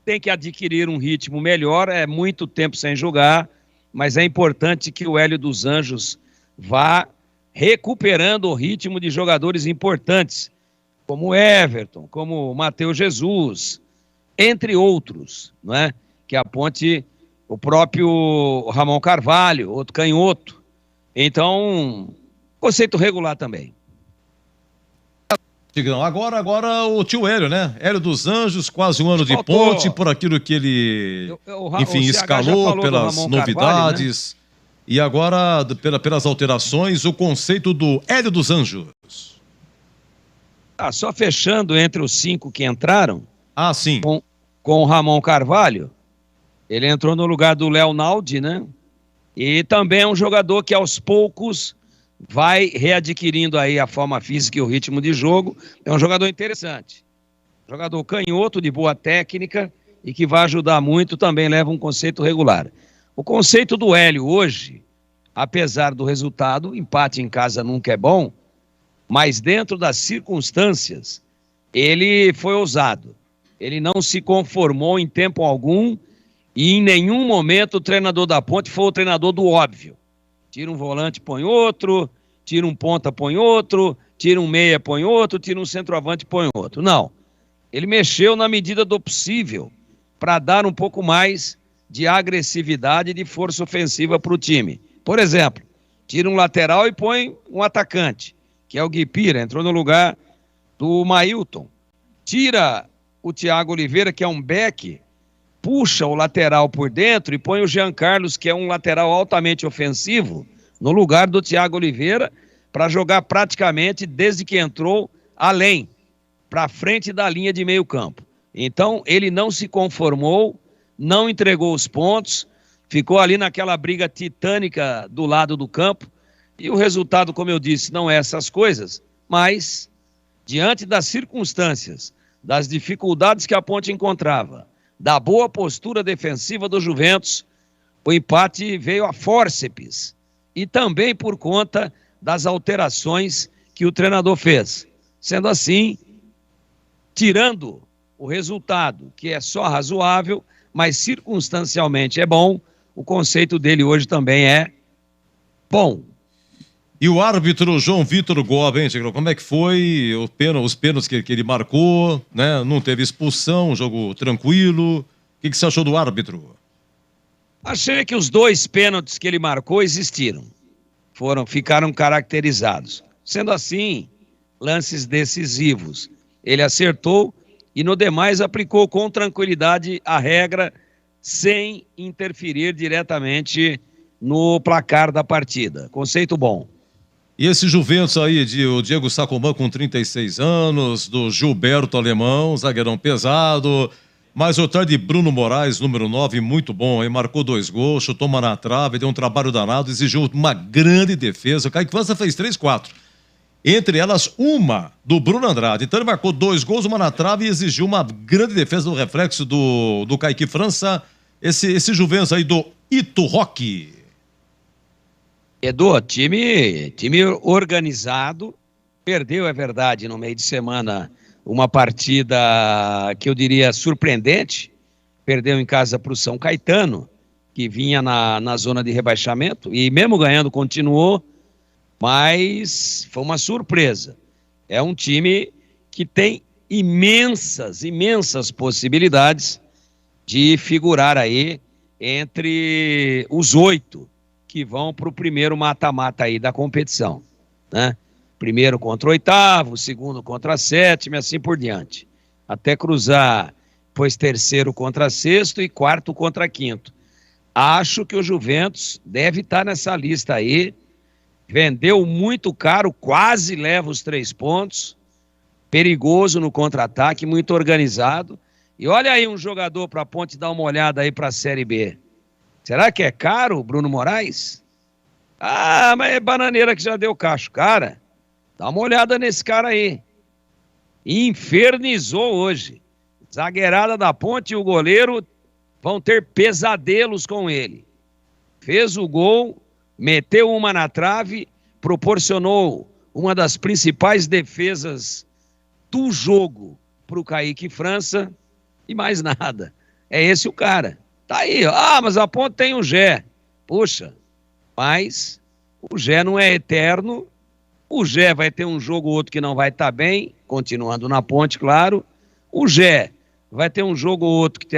tem que adquirir um ritmo melhor, é muito tempo sem jogar, mas é importante que o Hélio dos Anjos vá recuperando o ritmo de jogadores importantes, como o Everton, como o Matheus Jesus, entre outros, não é? Que a Ponte, o próprio Ramon Carvalho, outro canhoto. Então, conceito regular também. Tigrão, agora o tio Hélio, né? Hélio dos Anjos, quase um ano de Ponte, por aquilo que ele, enfim, escalou pelas novidades. Carvalho, né? E agora, pelas alterações, o conceito do Hélio dos Anjos. Só fechando entre os 5 que entraram. Sim. Com o Ramon Carvalho. Ele entrou no lugar do Léo Naldi, né? E também é um jogador que aos poucos vai readquirindo aí a forma física e o ritmo de jogo. É um jogador interessante. Jogador canhoto, de boa técnica e que vai ajudar muito, também leva um conceito regular. O conceito do Hélio hoje, apesar do resultado, empate em casa nunca é bom, mas dentro das circunstâncias, ele foi ousado. Ele não se conformou em tempo algum e em nenhum momento o treinador da Ponte foi o treinador do óbvio. Tira um volante, põe outro, tira um ponta, põe outro, tira um meia, põe outro, tira um centroavante, põe outro. Não. Ele mexeu na medida do possível para dar um pouco mais de agressividade e de força ofensiva para o time. Por exemplo, tira um lateral e põe um atacante, que é o Guipira, entrou no lugar do Mailton. Tira o Thiago Oliveira, que é um back, puxa o lateral por dentro e põe o Jean Carlos, que é um lateral altamente ofensivo, no lugar do Thiago Oliveira, para jogar praticamente, desde que entrou, além, para frente da linha de meio campo. Então, ele não se conformou, não entregou os pontos, ficou ali naquela briga titânica do lado do campo, e o resultado, como eu disse, não é essas coisas, mas, diante das circunstâncias, das dificuldades que a Ponte encontrava, da boa postura defensiva do Juventus, o empate veio a fórceps, e também por conta das alterações que o treinador fez. Sendo assim, tirando o resultado, que é só razoável, mas circunstancialmente é bom, o conceito dele hoje também é bom. E o árbitro João Vitor Goba, hein, Tigrão? Como é que foi os pênaltis que ele marcou, né? Não teve expulsão, jogo tranquilo. O que você achou do árbitro? Achei que os 2 pênaltis que ele marcou existiram. Ficaram caracterizados. Sendo assim, lances decisivos. Ele acertou e no demais aplicou com tranquilidade a regra, sem interferir diretamente no placar da partida. Conceito bom. E esse Juventus aí, o Diego Sacomã com 36 anos, do Gilberto Alemão, zagueirão pesado, mas o tal de Bruno Moraes, número 9, muito bom, hein? Marcou 2 gols, chutou uma na trave, deu um trabalho danado, exigiu uma grande defesa. O Kaique França fez 3, 4. Entre elas, uma do Bruno Andrade. Então ele marcou 2 gols, uma na trave e exigiu uma grande defesa do reflexo do Kaique França. Esse Juventus aí do Ito Roque. Edu, time organizado, perdeu, é verdade, no meio de semana uma partida que eu diria surpreendente, perdeu em casa para o São Caetano, que vinha na zona de rebaixamento, e mesmo ganhando continuou, mas foi uma surpresa. É um time que tem imensas possibilidades de figurar aí entre os 8 que vão para o primeiro mata-mata aí da competição, né? Primeiro contra o 8º, segundo contra 7º, assim por diante. Até cruzar, pois terceiro contra 6º e 4º contra 5º. Acho que o Juventus deve estar nessa lista aí. Vendeu muito caro, quase leva os 3 pontos. Perigoso no contra-ataque, muito organizado. E olha aí um jogador para a Ponte dar uma olhada aí para a Série B. Será que é caro, Bruno Moraes? Mas é bananeira que já deu cacho. Cara, Dá uma olhada nesse cara aí. Infernizou hoje. Zagueirada da Ponte e o goleiro vão ter pesadelos com ele. Fez o gol, meteu uma na trave, proporcionou uma das principais defesas do jogo para o Kaique França e mais nada. É esse o cara. Tá aí, ó. Ah, mas a Ponte tem o Gé. Puxa, mas o Gé não é eterno. O Gé vai ter um jogo ou outro que não vai estar bem, continuando na Ponte, claro. O Gé vai ter um jogo ou outro que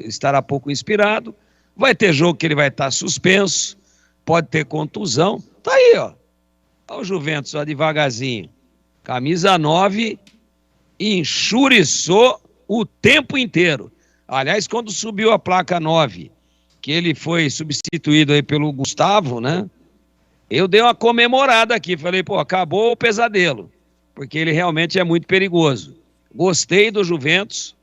estará pouco inspirado. Vai ter jogo que ele vai estar suspenso. Pode ter contusão. Tá aí, ó. Olha o Juventus, ó, devagarzinho. Camisa 9, enxuriçou o tempo inteiro. Aliás, quando subiu a placa 9, que ele foi substituído aí pelo Gustavo, né? Eu dei uma comemorada aqui. Falei, pô, acabou o pesadelo. Porque ele realmente é muito perigoso. Gostei do Juventus.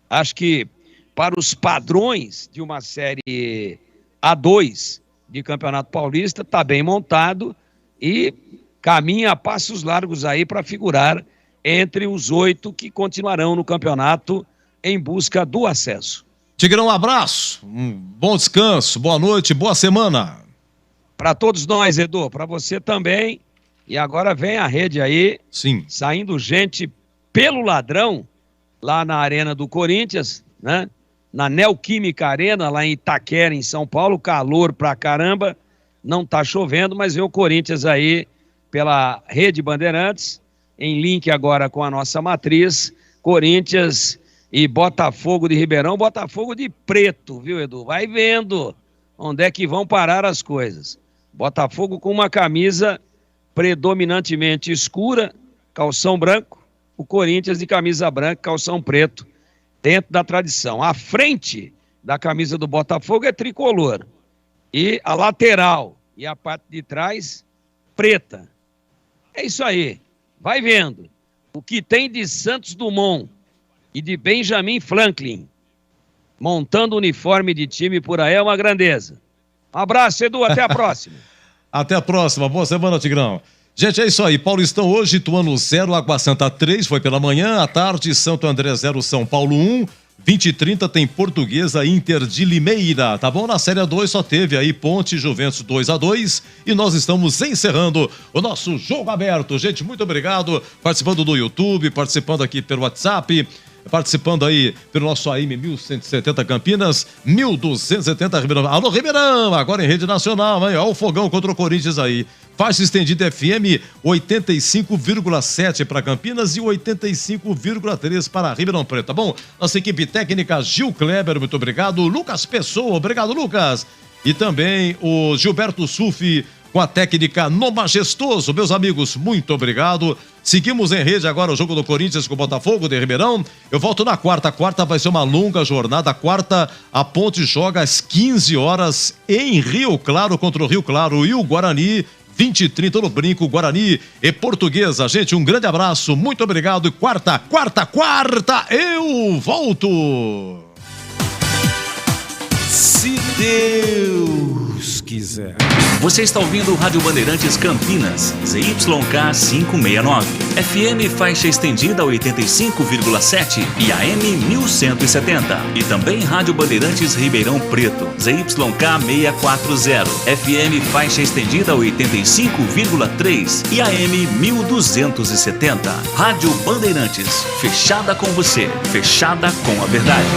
Acho que para os padrões de uma série A2 de Campeonato Paulista, está bem montado e caminha a passos largos aí para figurar entre os 8 que continuarão no campeonato em busca do acesso. Tigrão, um abraço, um bom descanso, boa noite, boa semana. Para todos nós, Edu, para você também. E agora vem a rede aí, sim, saindo gente pelo ladrão, lá na Arena do Corinthians, né? Na Neoquímica Arena, lá em Itaquera, em São Paulo, calor pra caramba, não tá chovendo, mas vem o Corinthians aí pela Rede Bandeirantes, em link agora com a nossa matriz, Corinthians e Botafogo de Ribeirão, Botafogo de preto, viu, Edu? Vai vendo onde é que vão parar as coisas. Botafogo com uma camisa predominantemente escura, calção branco, o Corinthians de camisa branca, calção preto, dentro da tradição. A frente da camisa do Botafogo é tricolor. E a lateral e a parte de trás, preta. É isso aí. Vai vendo. O que tem de Santos Dumont e de Benjamin Franklin montando uniforme de time por aí é uma grandeza. Um abraço, Edu. Até a próxima. Até a próxima. Boa semana, Tigrão. Gente, é isso aí. Paulistão hoje, Ituano 0, Água Santa 3, foi pela manhã. À tarde, Santo André 0, São Paulo 1. 20h30 tem Portuguesa Inter de Limeira, tá bom? Na Série 2 só teve aí Ponte Juventus 2-2 e nós estamos encerrando o nosso jogo aberto. Gente, muito obrigado. Participando do YouTube, participando aqui pelo WhatsApp, participando aí pelo nosso AM 1170 Campinas, 1270 Ribeirão. Alô, Ribeirão, agora em rede nacional, hein? Olha o fogão contra o Corinthians aí. Faixa estendida FM 85,7 para Campinas e 85,3 para Ribeirão Preto, tá bom? Nossa equipe técnica, Gil Kleber, muito obrigado. Lucas Pessoa, obrigado, Lucas. E também o Gilberto Sufi com a técnica no Majestoso. Meus amigos, muito obrigado. Seguimos em rede agora o jogo do Corinthians com o Botafogo de Ribeirão. Eu volto na quarta. A quarta vai ser uma longa jornada. A quarta, a Ponte joga às 15 horas em Rio Claro contra o Rio Claro e o Guarani. 20h30 no Brinco, Guarani e Portuguesa. Gente, um grande abraço, muito obrigado. E quarta, eu volto. Se Deus quiser. Você está ouvindo o Rádio Bandeirantes Campinas, ZYK 569, FM faixa estendida 85,7 e AM 1170. E também Rádio Bandeirantes Ribeirão Preto, ZYK 640, FM faixa estendida 85,3 e AM 1270. Rádio Bandeirantes, fechada com você, fechada com a verdade.